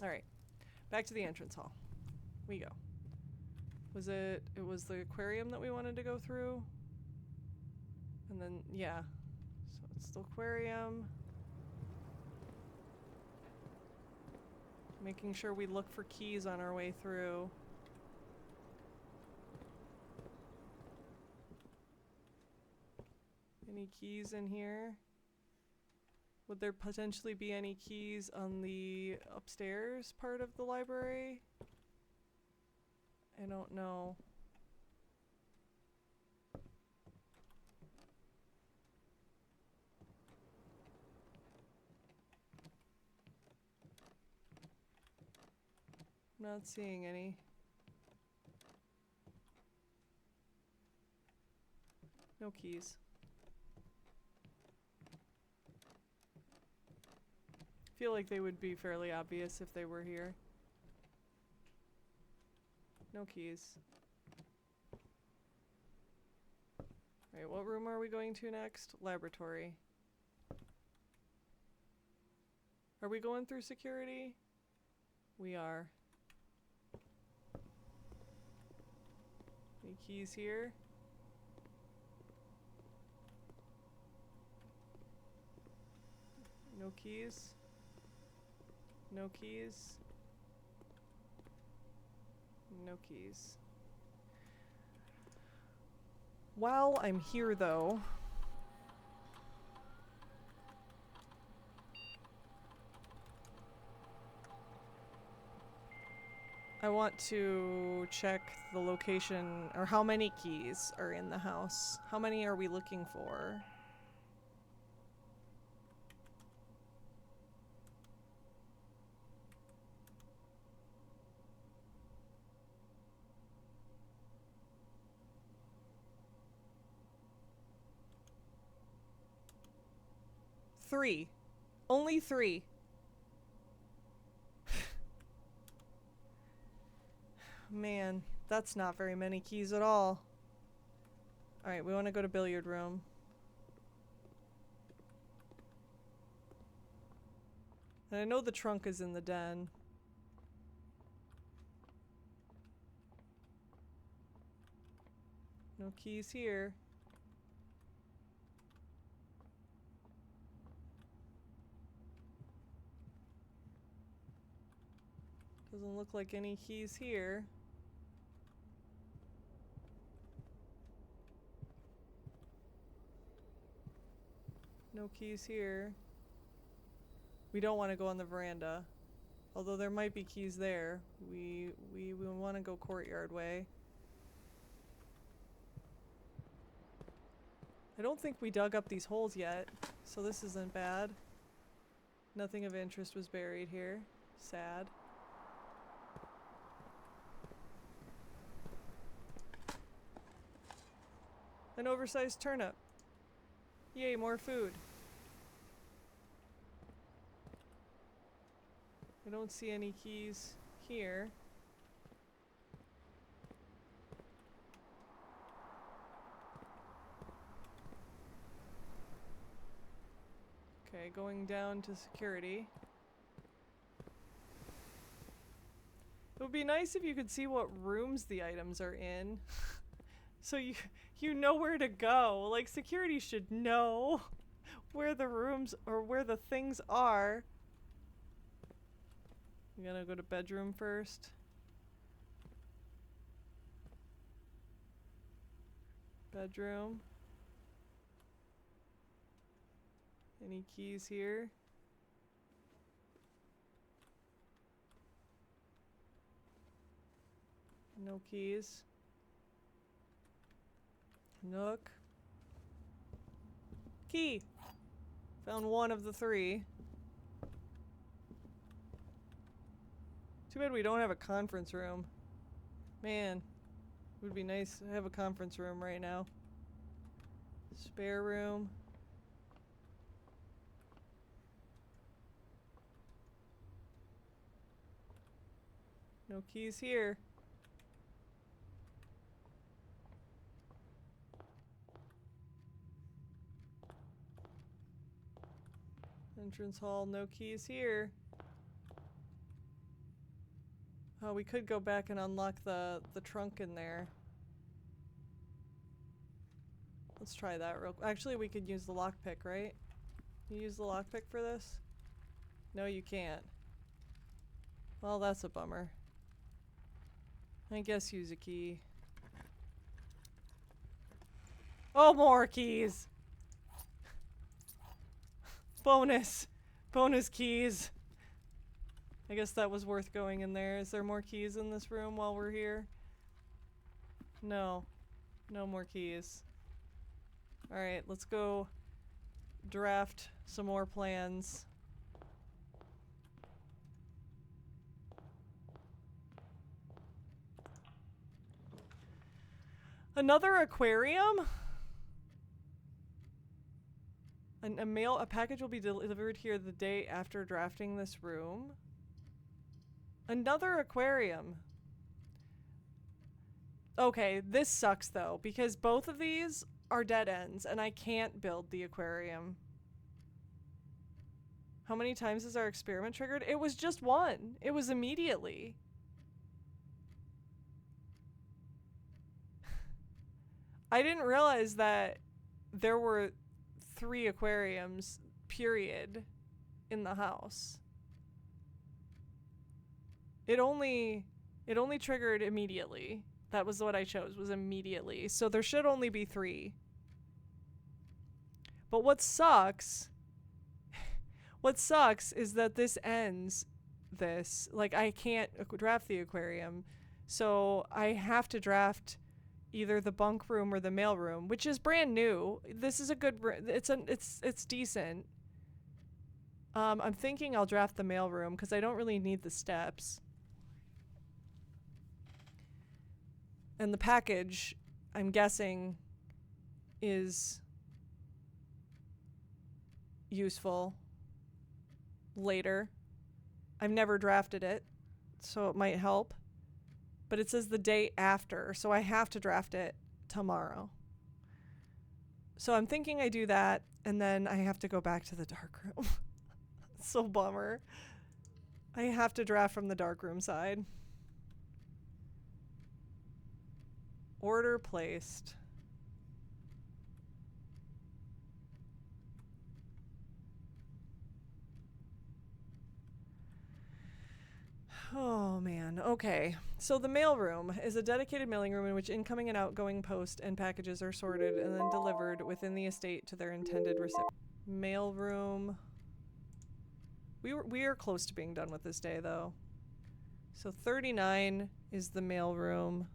Alright. Back to the entrance hall. We go. It was the aquarium that we wanted to go through? And then, yeah. So it's the aquarium. Making sure we look for keys on our way through. Any keys in here? Would there potentially be any keys on the upstairs part of the library? I don't know. Not seeing any. No keys. Feel like they would be fairly obvious if they were here. No keys. Alright, what room are we going to next? Laboratory. Are we going through security? We are. Any keys here? No keys. No keys. No keys. While I'm here though, I want to check the location, or how many keys are in the house. How many are we looking for? Three. Only 3. Man, that's not very many keys at all. Alright, we want to go to billiard room. And I know the trunk is in the den. No keys here. Doesn't look like any keys here. No keys here. We don't want to go on the veranda. Although there might be keys there. We want to go courtyard way. I don't think we dug up these holes yet, so this isn't bad. Nothing of interest was buried here. Sad. An oversized turnip. Yay, more food. I don't see any keys here. Okay, going down to security. It would be nice if you could see what rooms the items are in. So you know where to go. Like, security should know where the rooms or where the things are. I'm gonna go to bedroom first. Bedroom. Any keys here? No keys. Nook. Key! Found one of the 3. Too bad we don't have a conference room. Man, it would be nice to have a conference room right now. Spare room. No keys here. Entrance hall, no keys here. Oh, we could go back and unlock the trunk in there. Let's try that real quick. Actually, we could use the lockpick, right? Can you use the lockpick for this? No, you can't. Well, that's a bummer. I guess use a key. Oh, more keys! Bonus! Bonus keys! I guess that was worth going in there. Is there more keys in this room while we're here? No. No more keys. Alright, let's go draft some more plans. Another aquarium? A package will be delivered here the day after drafting this room. Another aquarium. Okay, this sucks though, because both of these are dead ends, and I can't build the aquarium. How many times is our experiment triggered? It was just one. It was immediately. I didn't realize that there were 3 aquariums, period, in the house. It only triggered immediately. That was what I chose, was immediately. So there should only be 3. But what sucks is that this ends this. Like, I can't draft the aquarium. So I have to draft either the bunk room or the mail room, which is brand new. This is a good, it's decent. I'm thinking I'll draft the mail room because I don't really need the steps. And the package, I'm guessing, is useful later. I've never drafted it, so it might help. But it says the day after, so I have to draft it tomorrow. So I'm thinking I do that, and then I have to go back to the dark room. So bummer. I have to draft from the dark room side. Order placed. Oh man, okay. So the mailroom is a dedicated mailing room in which incoming and outgoing post and packages are sorted and then delivered within the estate to their intended recipient. Mailroom. We are close to being done with this day though. So 39 is the mailroom.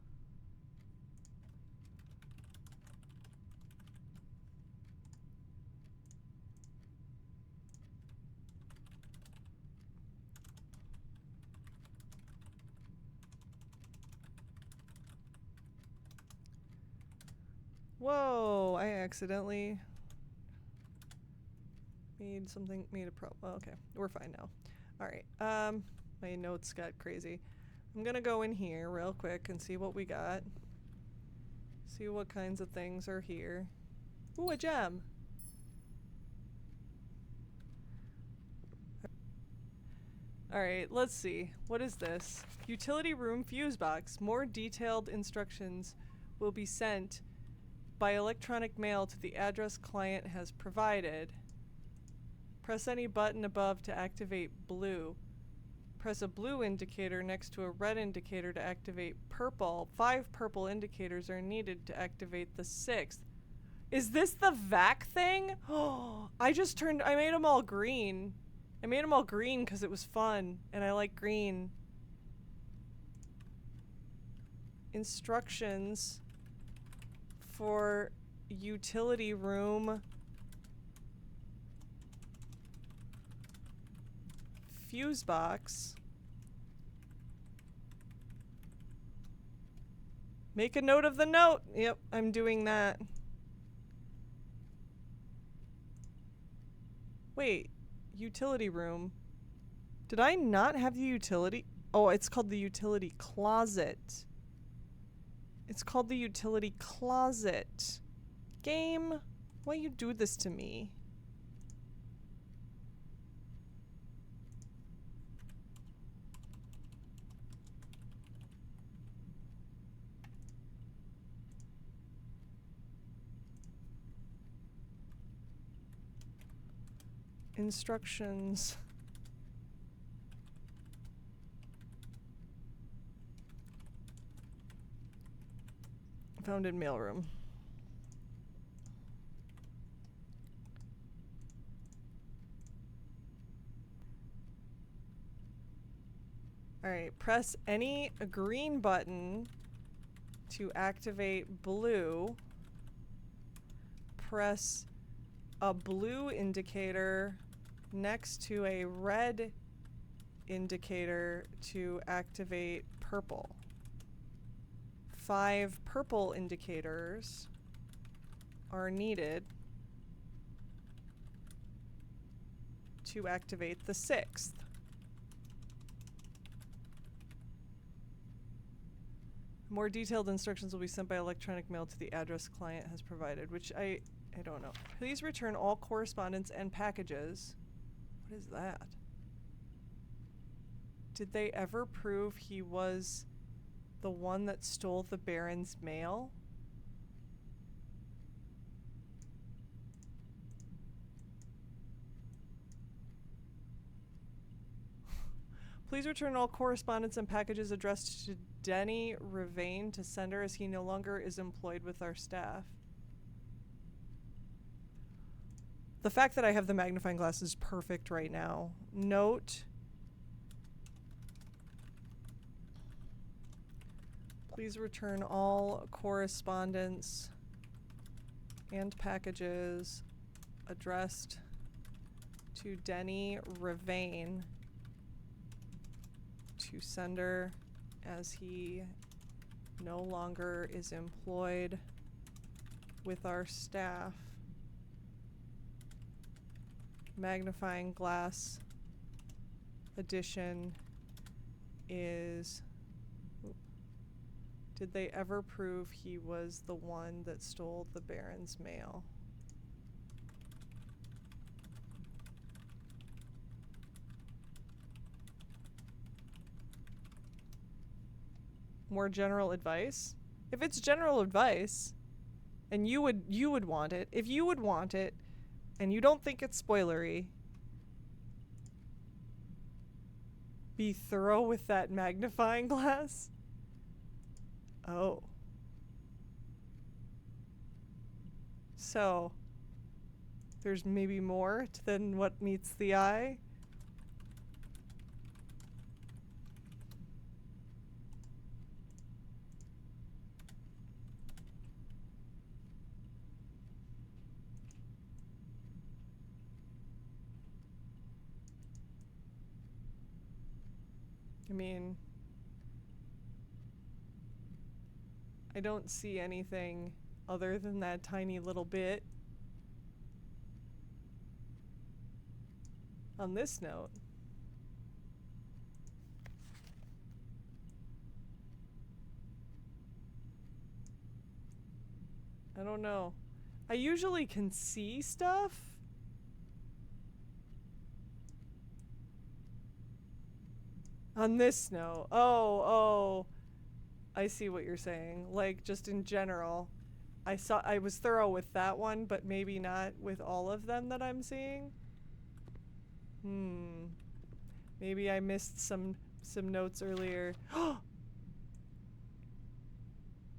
Whoa, I accidentally made a problem. Oh, okay, we're fine now. All right, my notes got crazy. I'm gonna go in here real quick and see what we got. See what kinds of things are here. Ooh, a gem. All right, let's see. What is this? Utility room fuse box. More detailed instructions will be sent by electronic mail to the address client has provided. Press any button above to activate blue. Press a blue indicator next to a red indicator to activate purple. 5 purple indicators are needed to activate the 6th. Is this the VAC thing? Oh, I made them all green. I made them all green because it was fun and I like green. Instructions for utility room fuse box. Make a note of the note. Yep, I'm doing that. Wait, utility room. Did I not have the utility? Oh, it's called the utility closet. It's called the utility closet. Game, why you do this to me? Instructions. Found in mailroom. Press any green button to activate blue. Press a blue indicator next to a red indicator to activate purple. 5 purple indicators are needed to activate the 6th. More detailed instructions will be sent by electronic mail to the address client has provided, which I don't know. Please return all correspondence and packages. What is that? Did they ever prove he was the one that stole the Baron's mail? Please return all correspondence and packages addressed to Denny Ravain to sender as he no longer is employed with our staff. The fact that I have the magnifying glass is perfect right now. Note. Please return all correspondence and packages addressed to Denny Ravain to sender as he no longer is employed with our staff. Magnifying glass edition is... Did they ever prove he was the one that stole the Baron's mail? More general advice? If it's general advice, and you would want it, if you would want it, and you don't think it's spoilery, be thorough with that magnifying glass. Oh. So, there's maybe more than what meets the eye. I mean, I don't see anything other than that tiny little bit. On this note, I don't know. I usually can see stuff. On this note, oh, I see what you're saying. Like, just in general, I was thorough with that one, but maybe not with all of them that I'm seeing. Maybe I missed some notes earlier.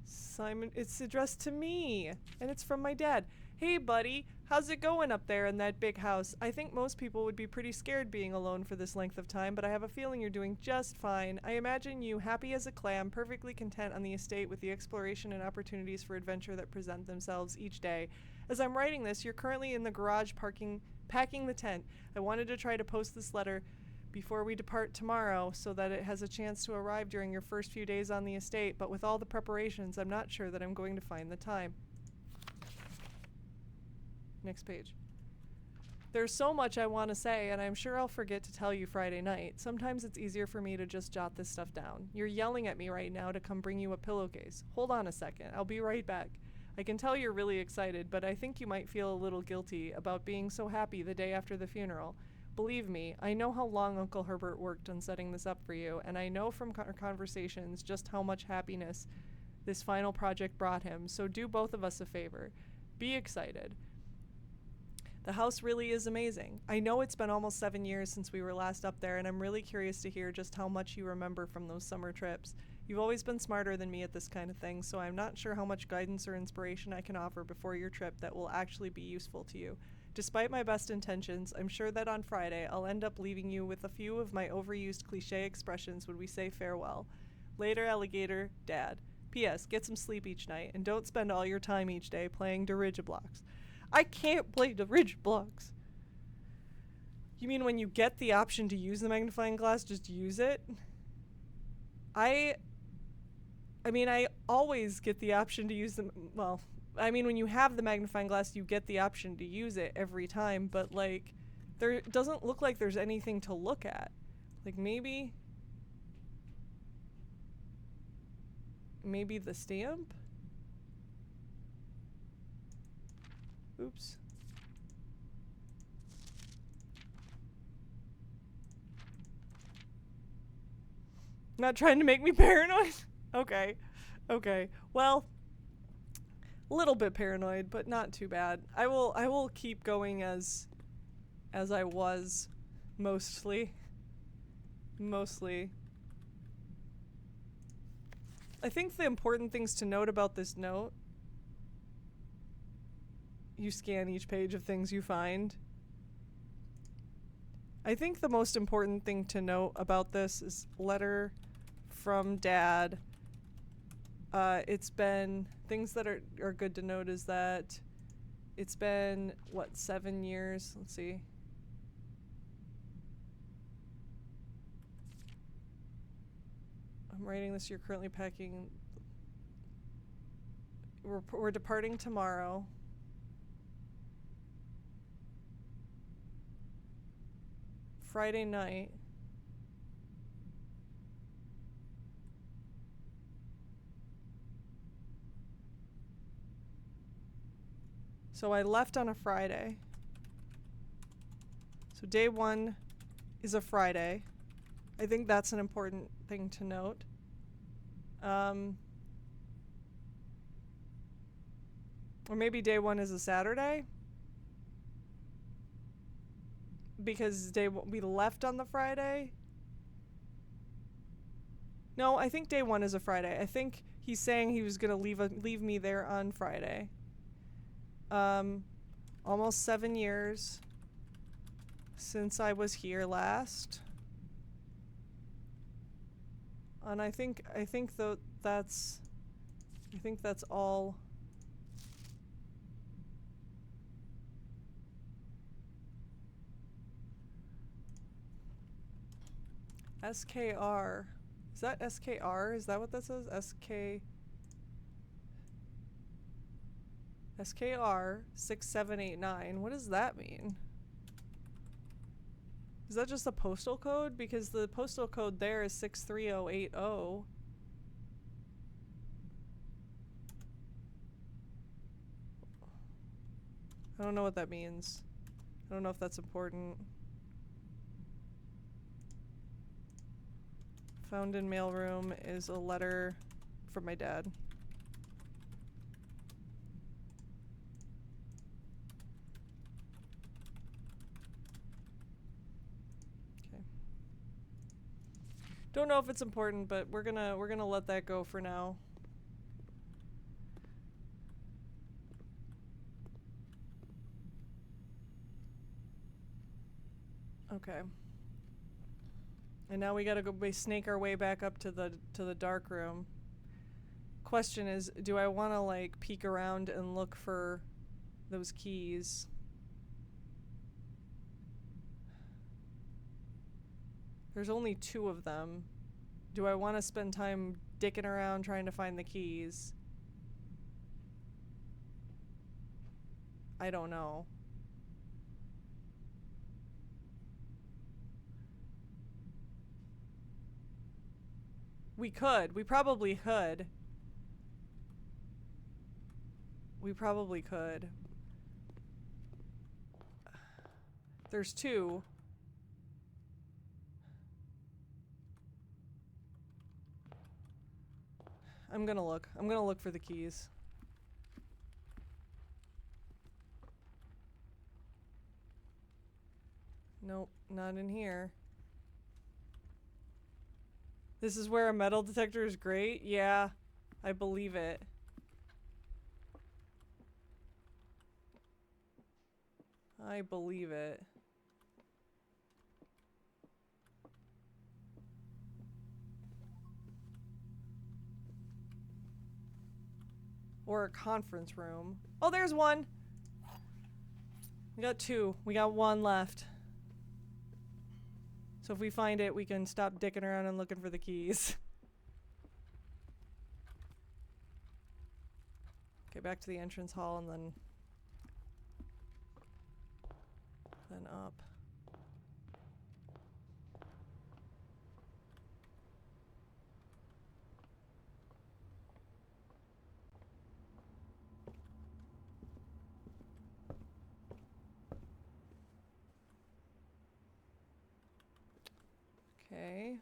Simon, it's addressed to me, and it's from my dad. Hey, buddy, how's it going up there in that big house? I think most people would be pretty scared being alone for this length of time, but I have a feeling you're doing just fine. I imagine you happy as a clam, perfectly content on the estate with the exploration and opportunities for adventure that present themselves each day. As I'm writing this, you're currently in the garage packing the tent. I wanted to try to post this letter before we depart tomorrow so that it has a chance to arrive during your first few days on the estate, but with all the preparations, I'm not sure that I'm going to find the time. Next page. There's so much I want to say, and I'm sure I'll forget to tell you Friday night. Sometimes it's easier for me to just jot this stuff down. You're yelling at me right now to come bring you a pillowcase. Hold on a second. I'll be right back. I can tell you're really excited, but I think you might feel a little guilty about being so happy the day after the funeral. Believe me, I know how long Uncle Herbert worked on setting this up for you, and I know from our conversations just how much happiness this final project brought him, so do both of us a favor. Be excited. The house really is amazing. I know it's been almost 7 years since we were last up there, and I'm really curious to hear just how much you remember from those summer trips. You've always been smarter than me at this kind of thing, so I'm not sure how much guidance or inspiration I can offer before your trip that will actually be useful to you. Despite my best intentions, I'm sure that on Friday I'll end up leaving you with a few of my overused cliche expressions when we say farewell. Later, alligator, Dad. P.S. Get some sleep each night and don't spend all your time each day playing Dirigiblocks. I can't play Dirigiblocks. You mean when you get the option to use the magnifying glass, just use it? I mean, I always get the option to use them. Well, I mean, when you have the magnifying glass, you get the option to use it every time, but like, there doesn't look like there's anything to look at. Like maybe the stamp? Oops. Not trying to make me paranoid? Okay. Okay. Well, a little bit paranoid, but not too bad. I will keep going as I was mostly. I think the important things to note about this note, you scan each page of things you find. I think the most important thing to note about this is letter from Dad. It's been, things that are good to note is that it's been, what, 7 years? Let's see. I'm writing this, you're currently packing. We're departing tomorrow. Friday night. So I left on a Friday. So day 1 is a Friday. I think that's an important thing to note. Or maybe day 1 is a Saturday. Because we left on the Friday. No, I think day 1 is a Friday. I think he's saying he was gonna leave me there on Friday. Almost 7 years since I was here last. And I think that's all. SKR. Is that SKR? Is that what that says? SKR 6789. What does that mean? Is that just a postal code? Because the postal code there is 63080. I don't know what that means. I don't know if that's important. Found in mailroom is a letter from my dad. Okay. Don't know if it's important, but we're gonna let that go for now. Okay. And now we gotta go snake our way back up to the dark room. Question is, do I wanna like peek around and look for those keys? There's only 2 of them. Do I wanna spend time dicking around trying to find the keys? I don't know. We could. We probably could. We probably could. There's 2. I'm gonna look. I'm gonna look for the keys. Nope, not in here. This is where a metal detector is great? Yeah, I believe it. I believe it. Or a conference room. Oh, there's one! We got two. We got one left. So if we find it, we can stop dicking around and looking for the keys. Okay, back to the entrance hall and then up. Okay.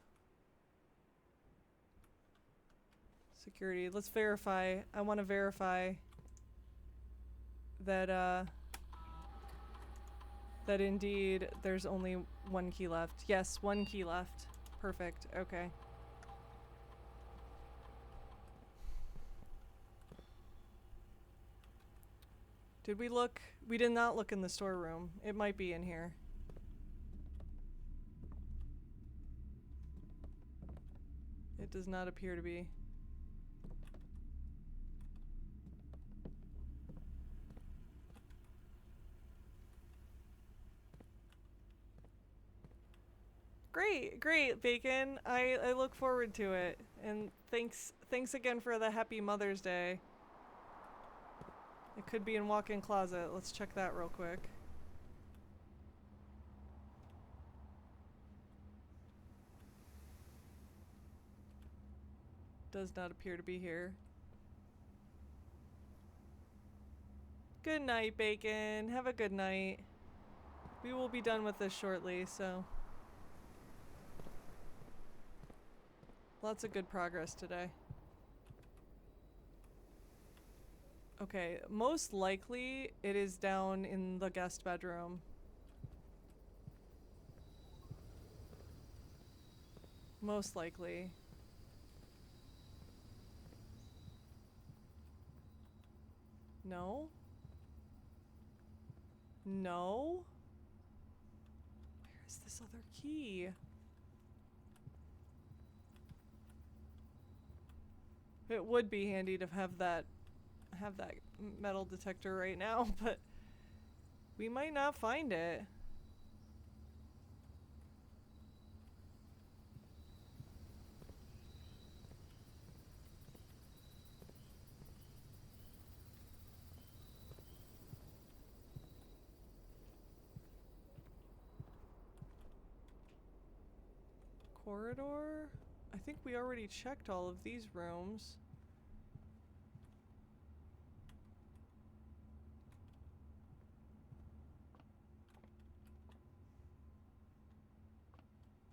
Security. Let's verify. I want to verify that that indeed there's only one key left. Yes, one key left. Perfect. Okay. Did we look? We did not look in the storeroom. It might be in here. It does not appear to be. Great, great, Bacon. I look forward to it. And thanks again for the happy Mother's Day. It could be in walk-in closet. Let's check that real quick. Does not appear to be here. Good night, Bacon. Have a good night. We will be done with this shortly, so. Lots of good progress today. Okay, most likely it is down in the guest bedroom. Most likely. No? No? Where is this other key? It would be handy to have that metal detector right now, but we might not find it. Corridor? I think we already checked all of these rooms.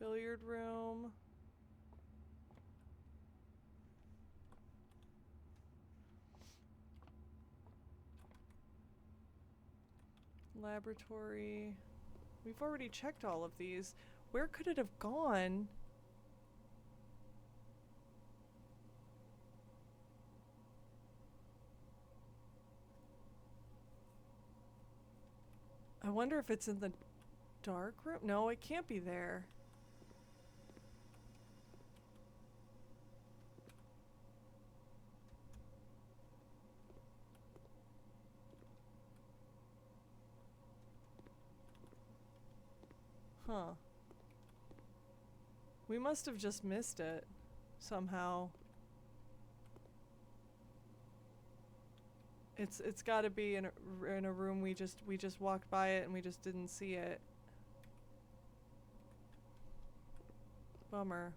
Billiard room. Laboratory. We've already checked all of these. Where could it have gone? I wonder if it's in the dark room? No, it can't be there. Huh. We must have just missed it somehow. It's got to be in a room we just walked by it and we just didn't see it. Bummer.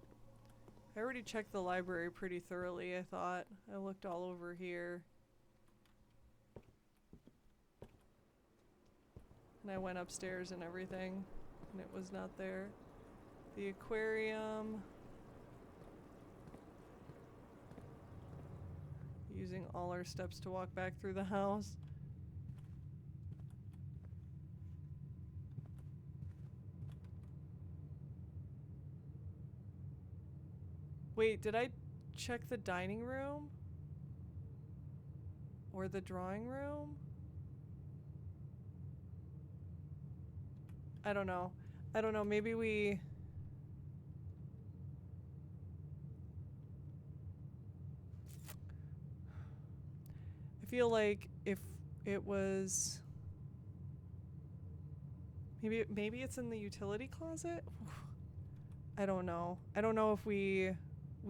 I already checked the library pretty thoroughly, I thought. I looked all over here. And I went upstairs and everything, and it was not there. The aquarium. Using all our steps to walk back through the house. Wait, did I check the dining room? Or the drawing room? I don't know. I don't know. Maybe we... I feel like if it was... Maybe it's in the utility closet? I don't know. I don't know if we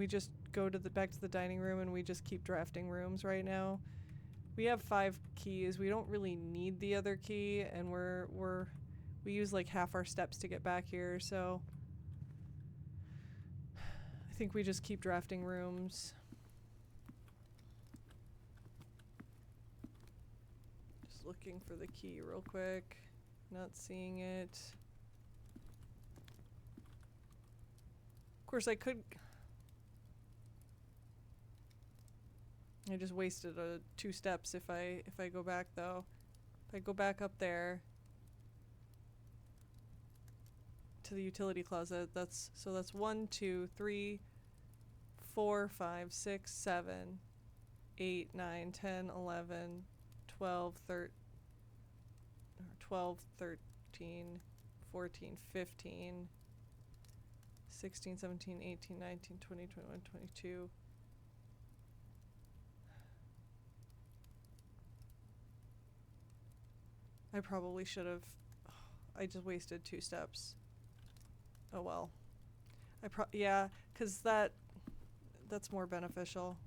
just go to the back to the dining room and we just keep drafting rooms right now. We have 5 keys. We don't really need the other key, and we use like half our steps to get back here, so I think we just keep drafting rooms. Just looking for the key real quick. Not seeing it. Of course, I could... I just wasted 2 steps if I go back, though. If I go back up there to the utility closet, that's 1, 2, 3, 4, 5, 6, 7, 8, 9, 10, 11, 12, 13, 14, 15, 16, 17, 18, 19, 20, 21, 22. I probably should have... I just wasted 2 steps. Oh well. Yeah, 'cause that's more beneficial.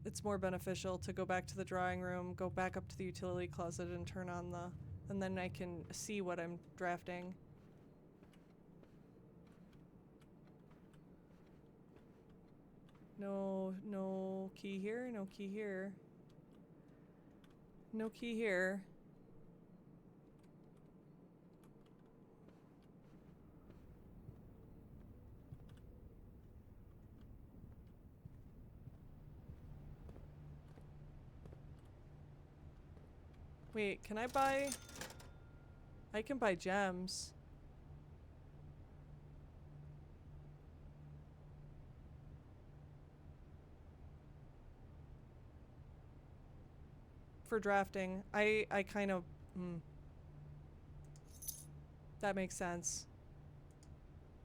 It's more beneficial to go back to the drawing room, go back up to the utility closet and turn on the... and then I can see what I'm drafting. No key here, no key here. No key here. Wait, can I buy... I can buy gems. For drafting. I kind of... That makes sense.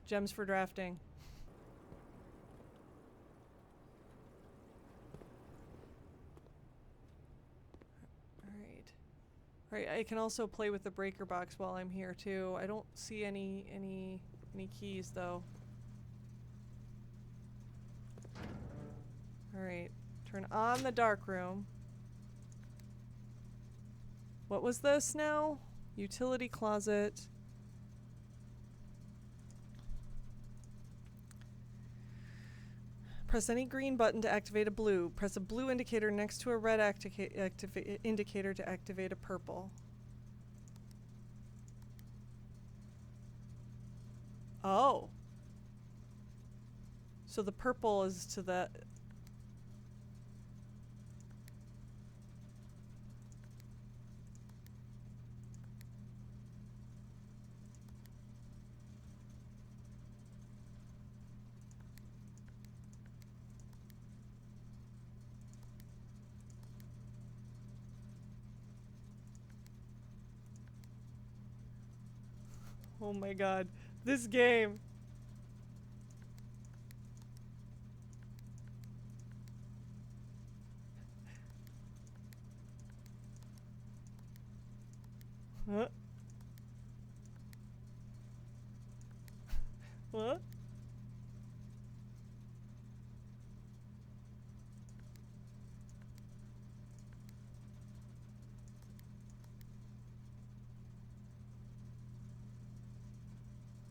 Gems for drafting. Alright, I can also play with the breaker box while I'm here too. I don't see any keys though. Alright, turn on the dark room. What was this now? Utility closet. Press any green button to activate a blue. Press a blue indicator next to a red indicator to activate a purple. Oh. So the purple is to the... Oh my god. This game. Huh? What?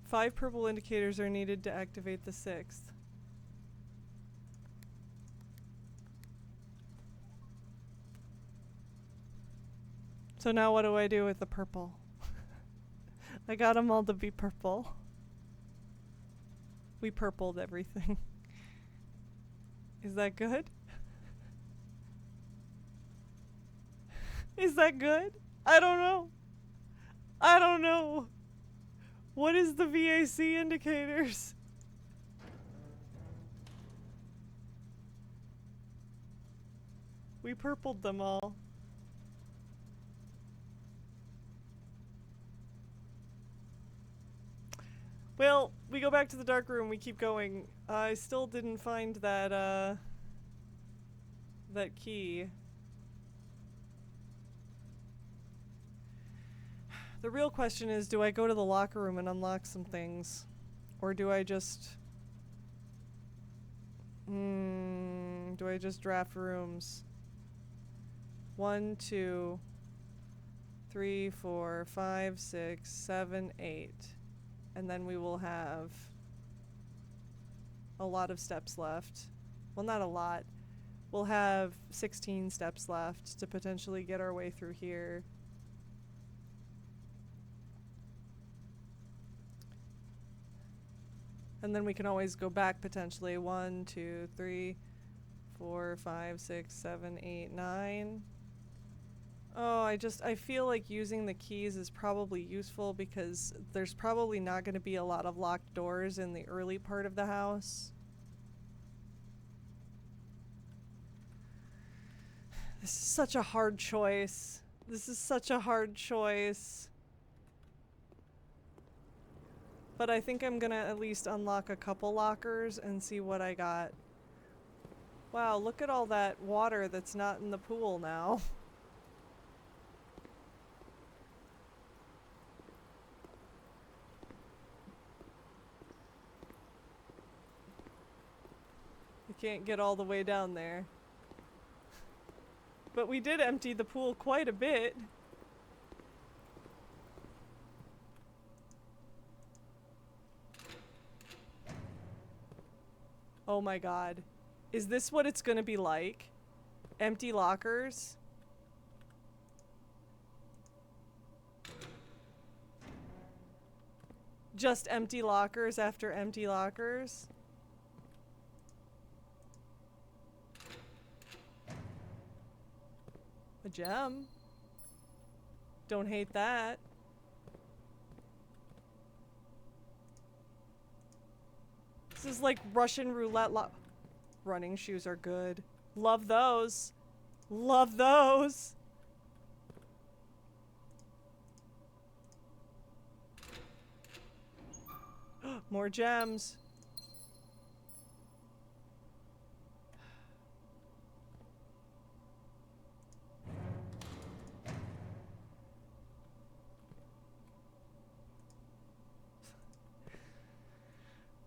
Five purple indicators are needed to activate the 6th. So now what do I do with the purple? I got them all to be purple. We purpled everything. Is that good? Is that good? I don't know. I don't know. What is the VAC indicators? We purpled them all. We go back to the dark room, we keep going. I still didn't find that, that key. The real question is, do I go to the locker room and unlock some things? Or do I just... do I just draft rooms? 1, 2, 3, 4, 5, 6, 7, 8. And then we will have a lot of steps left. Well, not a lot. We'll have 16 steps left to potentially get our way through here. And then we can always go back potentially. 1, 2, 3, 4, 5, 6, 7, 8, 9. Oh, I feel like using the keys is probably useful because there's probably not going to be a lot of locked doors in the early part of the house. This is such a hard choice. This is such a hard choice. But I think I'm gonna at least unlock a couple lockers and see what I got. Wow, look at all that water that's not in the pool now. I can't get all the way down there. But we did empty the pool quite a bit. Oh my god. Is this what it's gonna be like? Empty lockers? Just empty lockers after empty lockers? A gem. Don't hate that. This is like Russian roulette. Running shoes are good. Love those. Love those. More gems.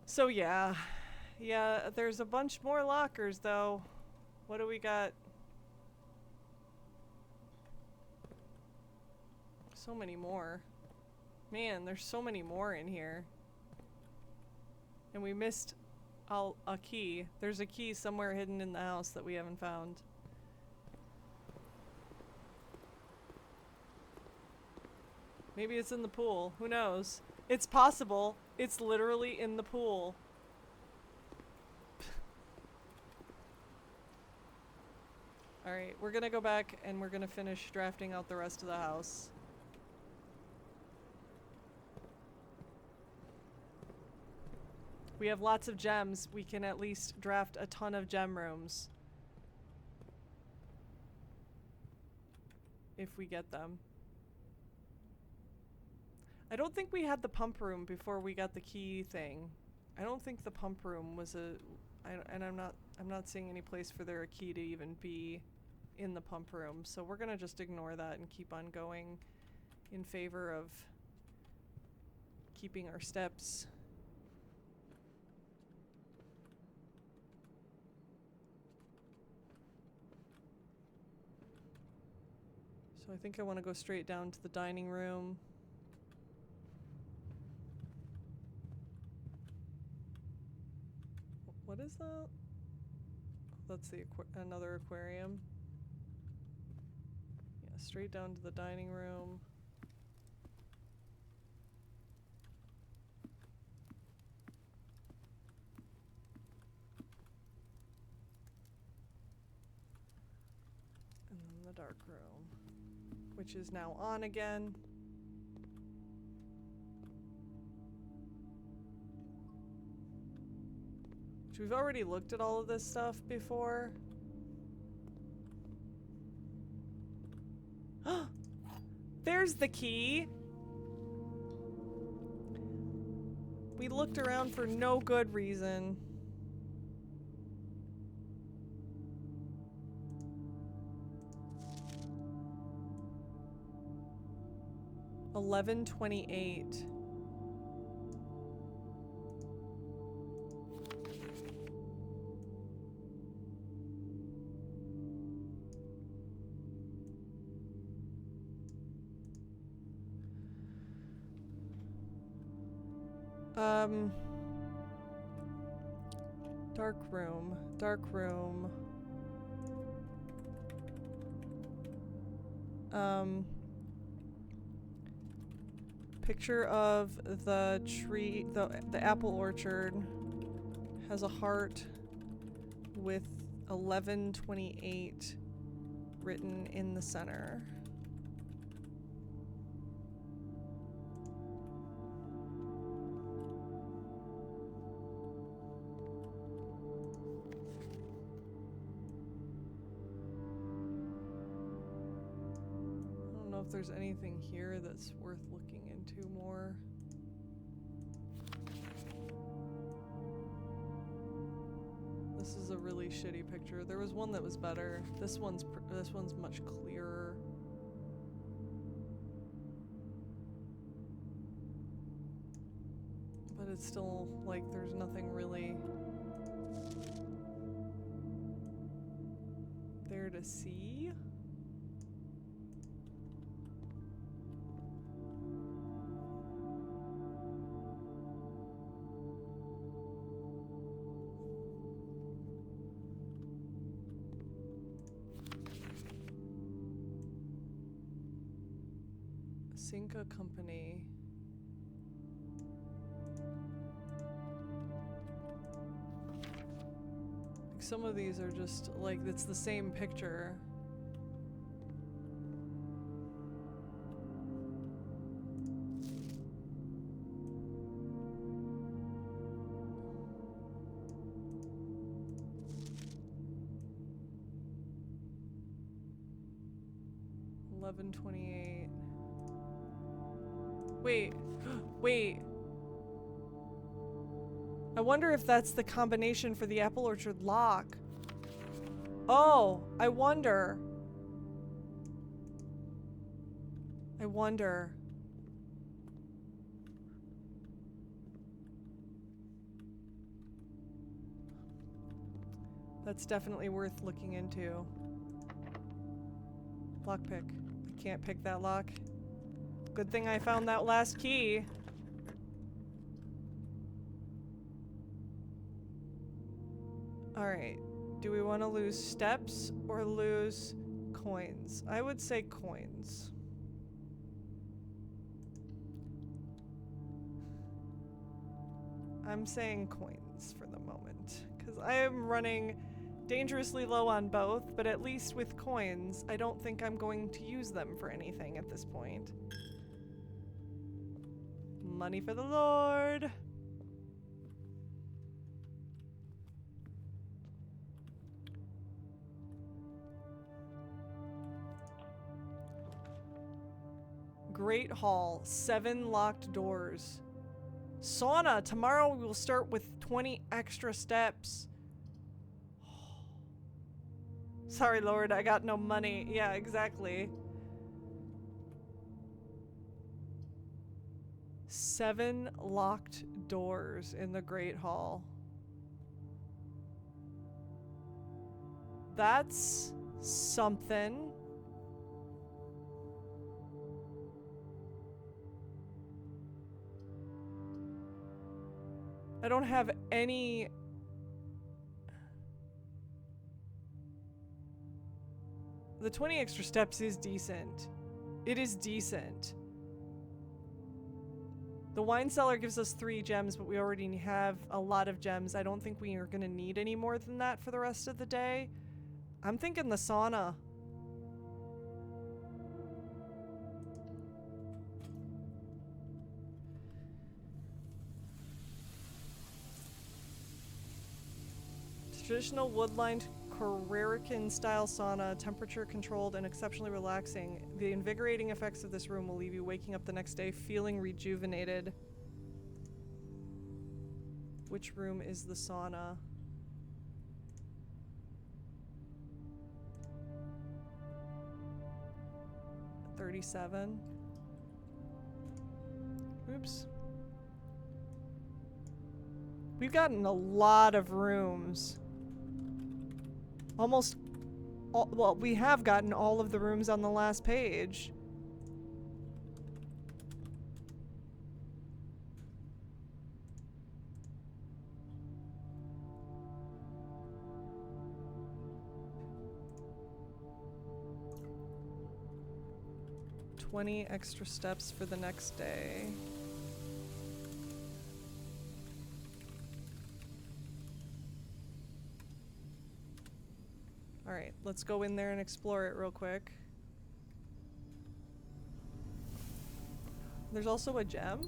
So yeah, there's a bunch more lockers though. What do we got? So many more. Man, there's so many more in here. And we missed a key. There's a key somewhere hidden in the house that we haven't found. Maybe it's in the pool. Who knows? It's possible. It's literally in the pool. Alright, we're gonna go back and we're gonna finish drafting out the rest of the house. We have lots of gems. We can at least draft a ton of gem rooms. If we get them. I don't think we had the pump room before we got the key thing. I don't think the pump room was and I'm not seeing any place for there a key to even be in the pump room. So we're gonna just ignore that and keep on going in favor of keeping our steps. So I think I want to go straight down to the dining room. What is that? That's the another aquarium. Yeah, straight down to the dining room. And then the dark room, which is now on again. We've already looked at all of this stuff before. There's the key. We looked around for no good reason. $11.28. Dark room. Dark room. Picture of the tree, the apple orchard has a heart with 1128 written in the center. I don't know if there's anything here that's worth looking into more. This is a really shitty picture. There was one that was better. This one's much clearer. But it's still like there's nothing really there to see. Cinca Company. Like some of these are just like it's the same picture. $11.28. Wait, wait. I wonder if that's the combination for the apple orchard lock. Oh, I wonder. I wonder. That's definitely worth looking into. Lockpick. I can't pick that lock. Good thing I found that last key. Alright. Do we want to lose steps or lose coins? I would say coins. I'm saying coins for the moment. Because I am running dangerously low on both, but at least with coins, I don't think I'm going to use them for anything at this point. Money for the Lord. Great Hall, 7 locked doors. Sauna, tomorrow we will start with 20 extra steps. Sorry, Lord, I got no money. Yeah, exactly. 7 locked doors in the Great Hall. That's something. I don't have any... The 20 extra steps is decent. It is decent. The wine cellar gives us 3 gems, but we already have a lot of gems. I don't think we are going to need any more than that for the rest of the day. I'm thinking the sauna. Traditional wood-lined Carrarican-style sauna, temperature controlled and exceptionally relaxing. The invigorating effects of this room will leave you waking up the next day feeling rejuvenated. Which room is the sauna? $37. Oops. We've gotten a lot of rooms. Almost all, well, we have gotten all of the rooms on the last page. $20 extra steps for the next day. Alright, let's go in there and explore it real quick. There's also a gem.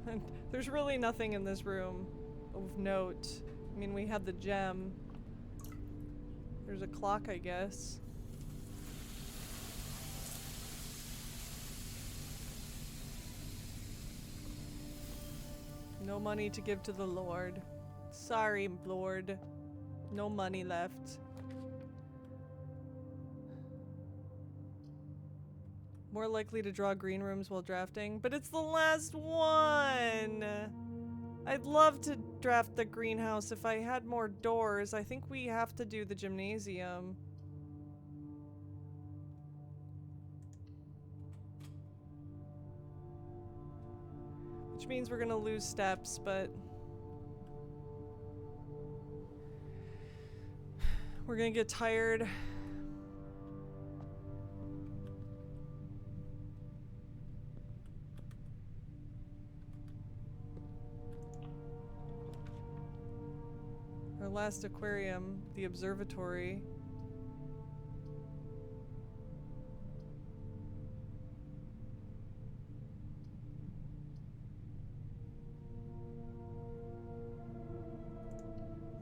And there's really nothing in this room of note. I mean, we had the gem. There's a clock, I guess. No money to give to the Lord. Sorry, Lord. No money left. More likely to draw green rooms while drafting, but it's the last one! I'd love to draft the greenhouse if I had more doors. I think we have to do the gymnasium. Which means we're gonna lose steps, but we're gonna get tired. Our last aquarium, the observatory.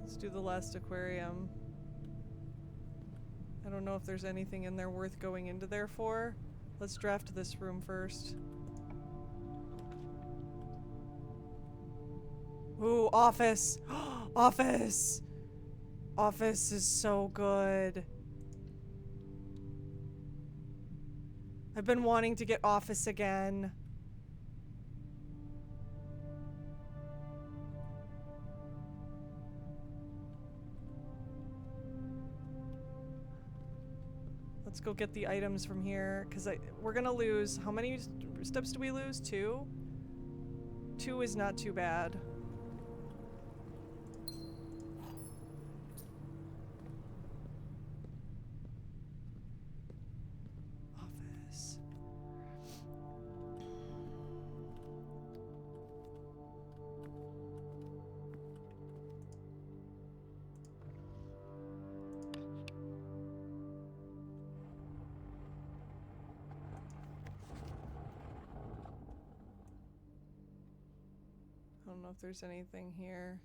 Let's do the last aquarium. I don't know if there's anything in there worth going into there for. Let's draft this room first. Ooh, office! Office! Office is so good. I've been wanting to get office again. Let's go get the items from here, because we're gonna lose, how many steps do we lose? 2? 2 is not too bad. Office. I don't know if there's anything here.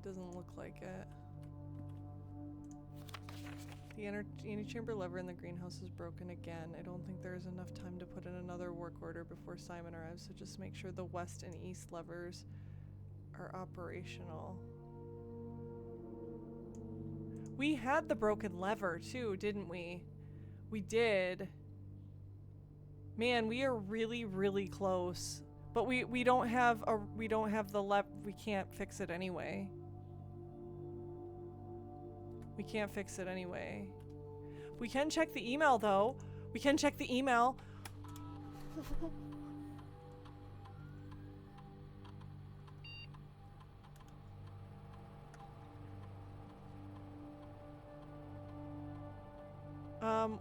Doesn't look like it. The antechamber lever in the greenhouse is broken again. I don't think there's enough time to put in another work order before Simon arrives, so just make sure the west and east levers are operational. We had the broken lever too, didn't we? We did. Man, we are really, really close. But we don't have the lever. We can't fix it anyway. We can't fix it anyway. We can check the email though. We can check the email.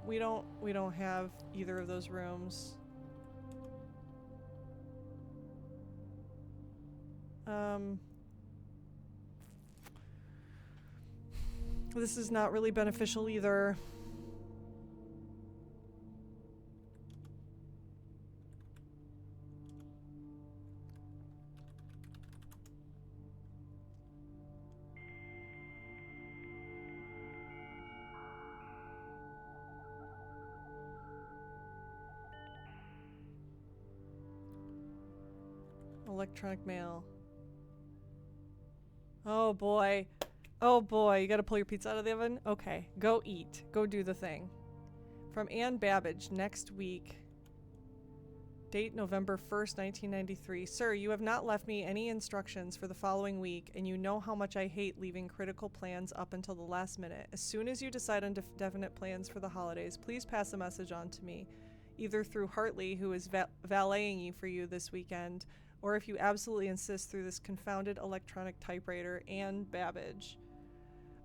We don't have either of those rooms. This is not really beneficial either. Electronic mail. Oh boy. Oh boy, you gotta pull your pizza out of the oven? Okay, go eat. Go do the thing. From Ann Babbage, next week. Date November 1st, 1993. Sir, you have not left me any instructions for the following week, and you know how much I hate leaving critical plans up until the last minute. As soon as you decide on definite plans for the holidays, please pass a message on to me, either through Hartley, who is valeting you for you this weekend, or if you absolutely insist, through this confounded electronic typewriter, Ann Babbage.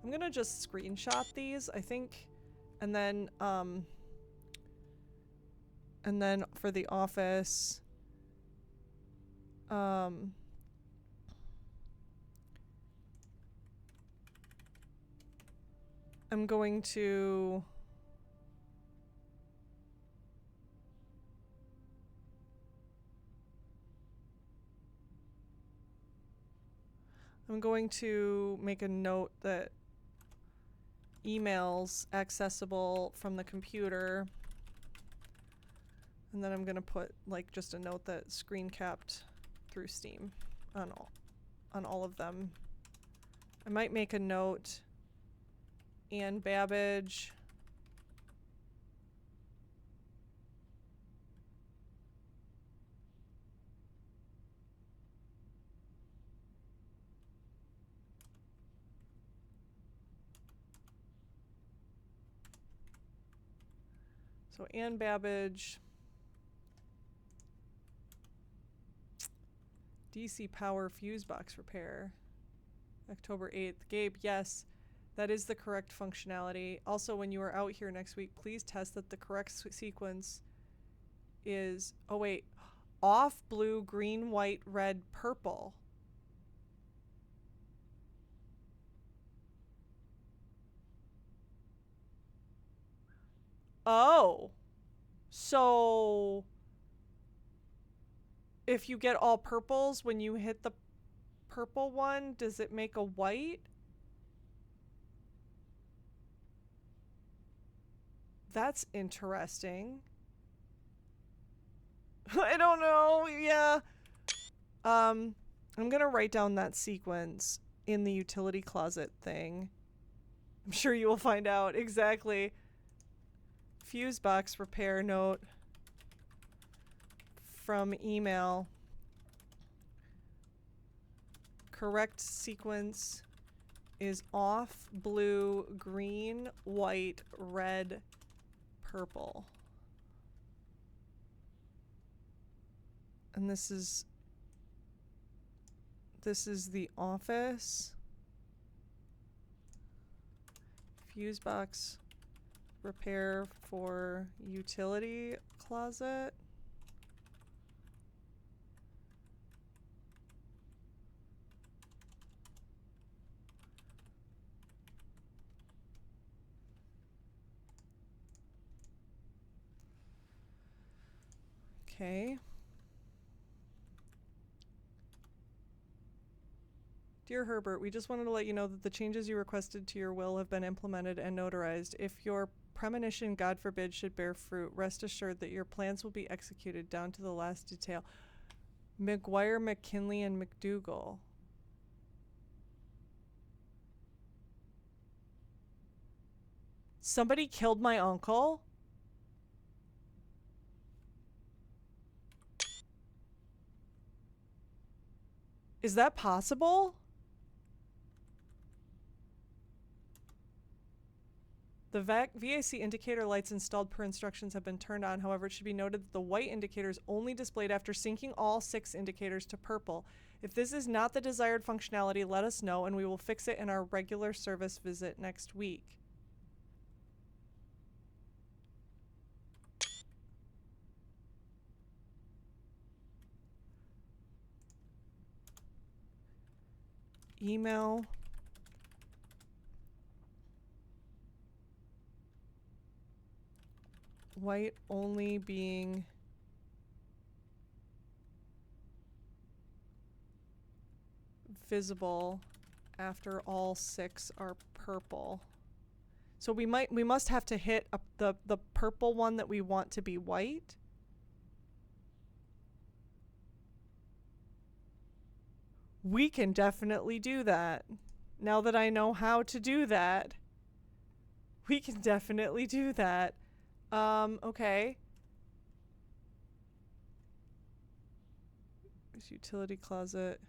I'm gonna just screenshot these, I think, and then for the office, I'm going to make a note that emails accessible from the computer, and then I'm gonna put like just a note that screen capped through Steam on all of them. I might make a note, Ann Babbage, so Ann Babbage, DC Power fuse box repair, October 8th. Gabe, yes, that is the correct functionality. Also, when you are out here next week, please test that the correct sequence is, oh wait, off, blue, green, white, red, purple. Oh, so if you get all purples when you hit the purple one, does it make a white? That's interesting. I don't know. Yeah. I'm gonna write down that sequence in the utility closet thing. I'm sure you will find out exactly. Fuse box repair note from email. Correct sequence is off, blue, green, white, red, purple. And this is the office. Fuse box repair for utility closet. Okay. Dear Herbert, we just wanted to let you know that the changes you requested to your will have been implemented and notarized. If your premonition, God forbid, should bear fruit, rest assured that your plans will be executed down to the last detail. McGuire, McKinley, and McDougal. Somebody killed my uncle? Is that possible? The VAC indicator lights installed per instructions have been turned on. However, it should be noted that the white indicator is only displayed after syncing all 6 indicators to purple. If this is not the desired functionality, let us know and we will fix it in our regular service visit next week. email. White only being visible after all 6 are purple. So we must have to hit the purple one that we want to be white. We can definitely do that. Now that I know how to do that, we can definitely do that. Okay. There's utility closet.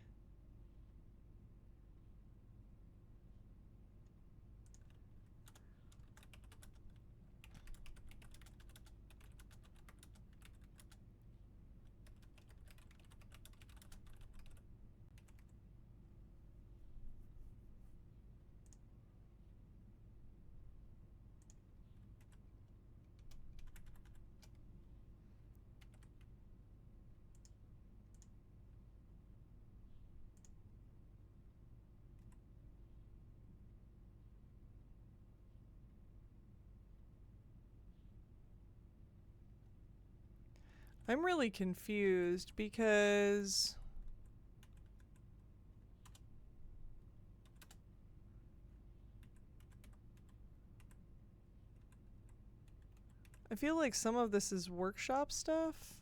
I'm really confused because I feel like some of this is workshop stuff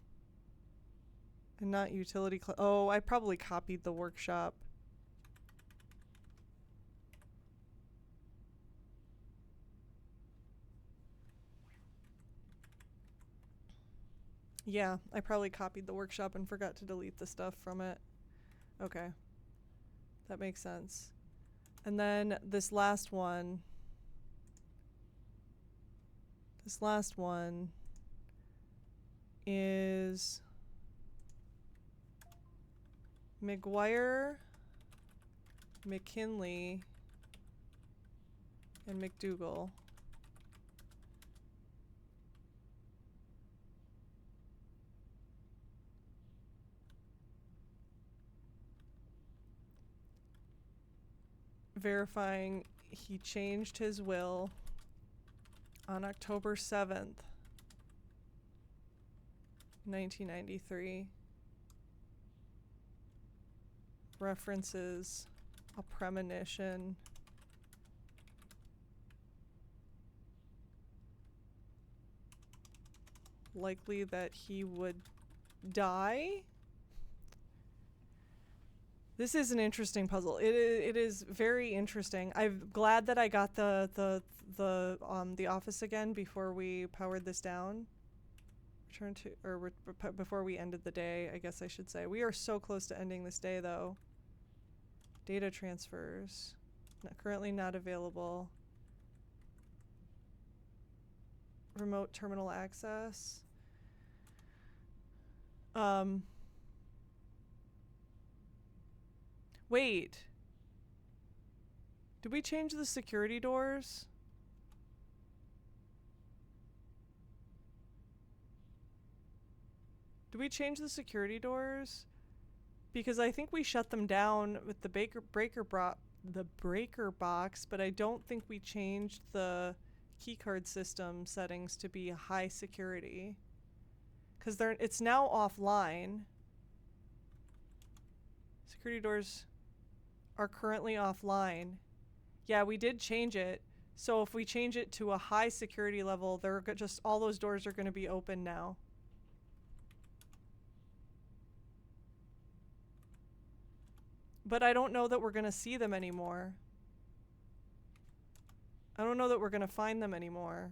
and not utility oh, I probably copied the workshop. Yeah, I probably copied the workshop and forgot to delete the stuff from it. Okay. That makes sense. And then this last one. This last one is McGuire, McKinley, and McDougal. Verifying he changed his will on October 7th, 1993. References a premonition. Likely that he would die. This is an interesting puzzle. It is very interesting. I'm glad that I got the office again before we powered this down. Return to before we ended the day, I guess I should say. We are so close to ending this day though. Data transfers. Currently not available. Remote terminal access. Wait. Did we change the security doors? Did we change the security doors? Because I think we shut them down with the breaker box, but I don't think we changed the keycard system settings to be high security. Because it's now offline. Security doors are currently offline. Yeah, we did change it. So if we change it to a high security level, they're just all those doors are going to be open now. But I don't know that we're going to see them anymore. I don't know that we're going to find them anymore.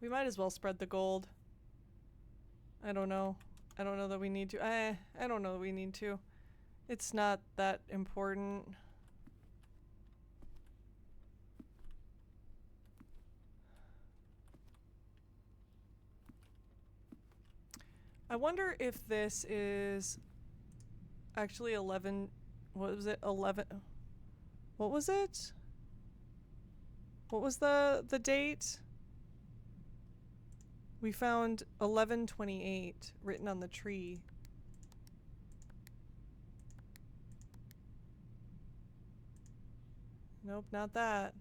We might as well spread the gold. I don't know. I don't know that we need to. I don't know that we need to. It's not that important. I wonder if this is actually 11. What was it? 11. What was it? What was the date? We found 11/28 written on the tree. Nope, not that.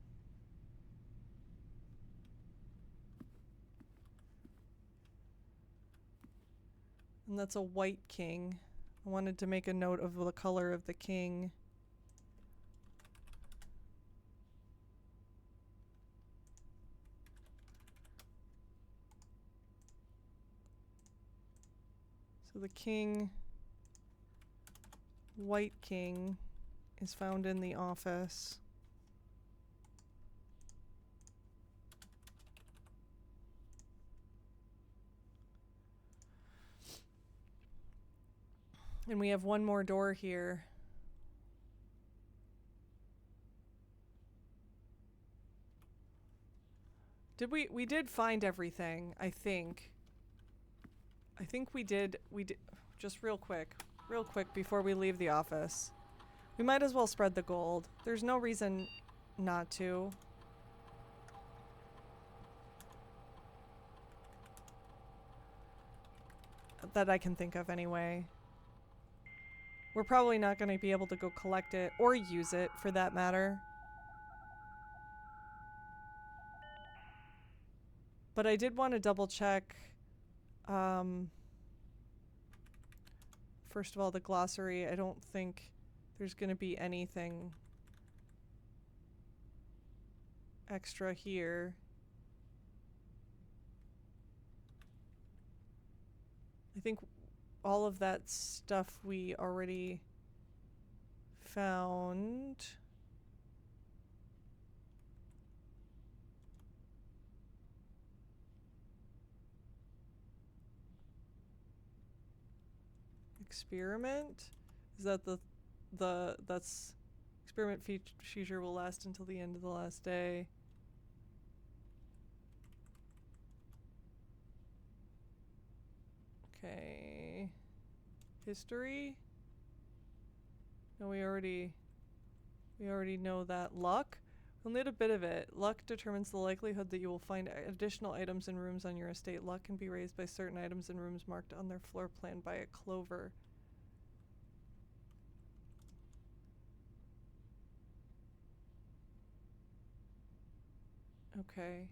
And that's a white king. I wanted to make a note of the color of the king. So the king, white king, is found in the office. And we have one more door here. We did find everything, I think. I think we did, just real quick before we leave the office. We might as well spread the gold. There's no reason not to. That I can think of anyway. We're probably not going to be able to go collect it or use it for that matter. But I did want to double check, first of all, the glossary. I don't think there's going to be anything extra here. I think all of that stuff we already found. Experiment? Is that that's experiment feature will last until the end of the last day. Okay. History? No, we already know that. Luck? We'll need a bit of it. Luck determines the likelihood that you will find additional items and rooms on your estate. Luck can be raised by certain items and rooms marked on their floor plan by a clover. Okay.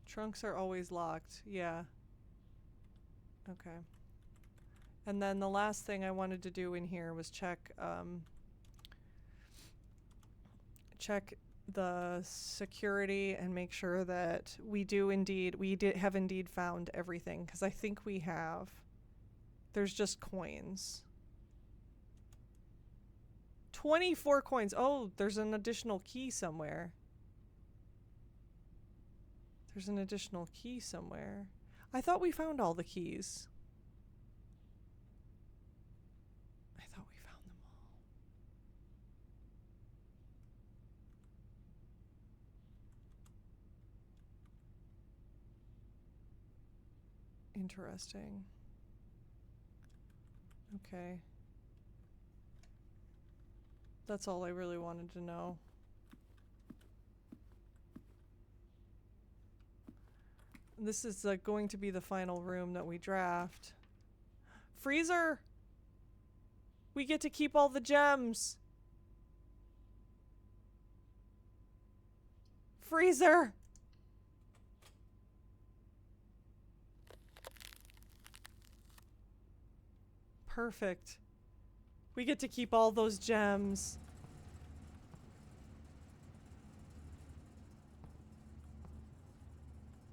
Trunks are always locked. Yeah. Okay. And then the last thing I wanted to do in here was check the security and make sure that we have indeed found everything, because I think we have. There's just coins. 24 coins. Oh, there's an additional key somewhere. There's an additional key somewhere. I thought we found all the keys. I thought we found them all. Interesting. Okay. That's all I really wanted to know. This is going to be the final room that we draft. Freezer! We get to keep all the gems! Freezer! Perfect. We get to keep all those gems.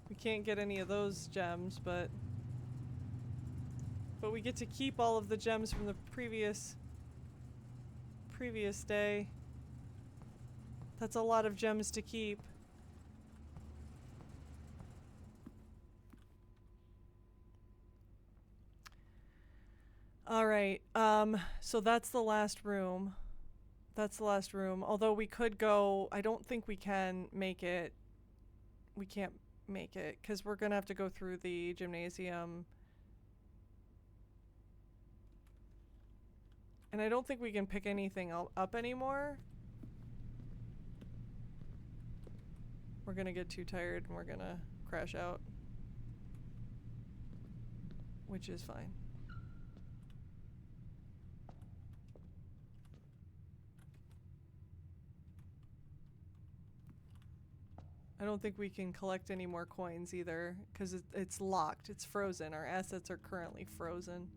We can't get any of those gems, but we get to keep all of the gems from the previous day. That's a lot of gems to keep. All right. So that's the last room. That's the last room. Although we could go, I don't think we can make it. We can't make it because we're gonna have to go through the gymnasium. And I don't think we can pick anything up anymore. We're gonna get too tired and we're gonna crash out. Which is fine. I don't think we can collect any more coins either, because it's locked. It's frozen. Our assets are currently frozen.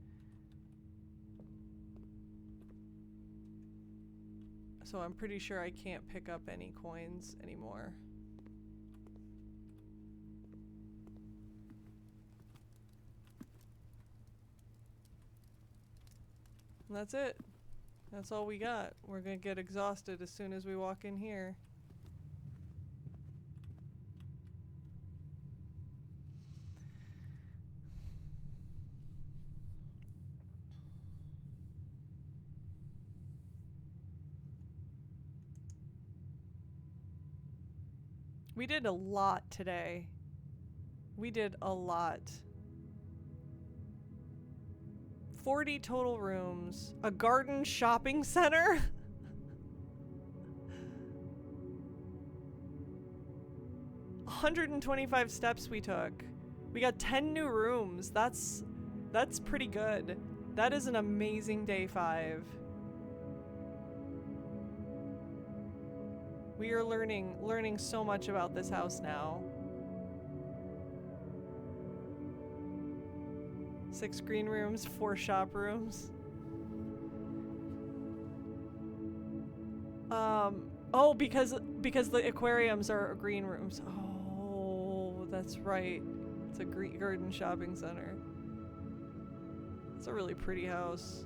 So I'm pretty sure I can't pick up any coins anymore. And that's it. That's all we got. We're gonna get exhausted as soon as we walk in here. We did a lot today. We did a lot. 40 total rooms. A garden shopping center? $125 steps we took. We got 10 new rooms. That's pretty good. That is an amazing day 5. We are learning so much about this house now. 6 green rooms, 4 shop rooms. Oh, because the aquariums are green rooms. Oh, that's right. It's a garden shopping center. It's a really pretty house.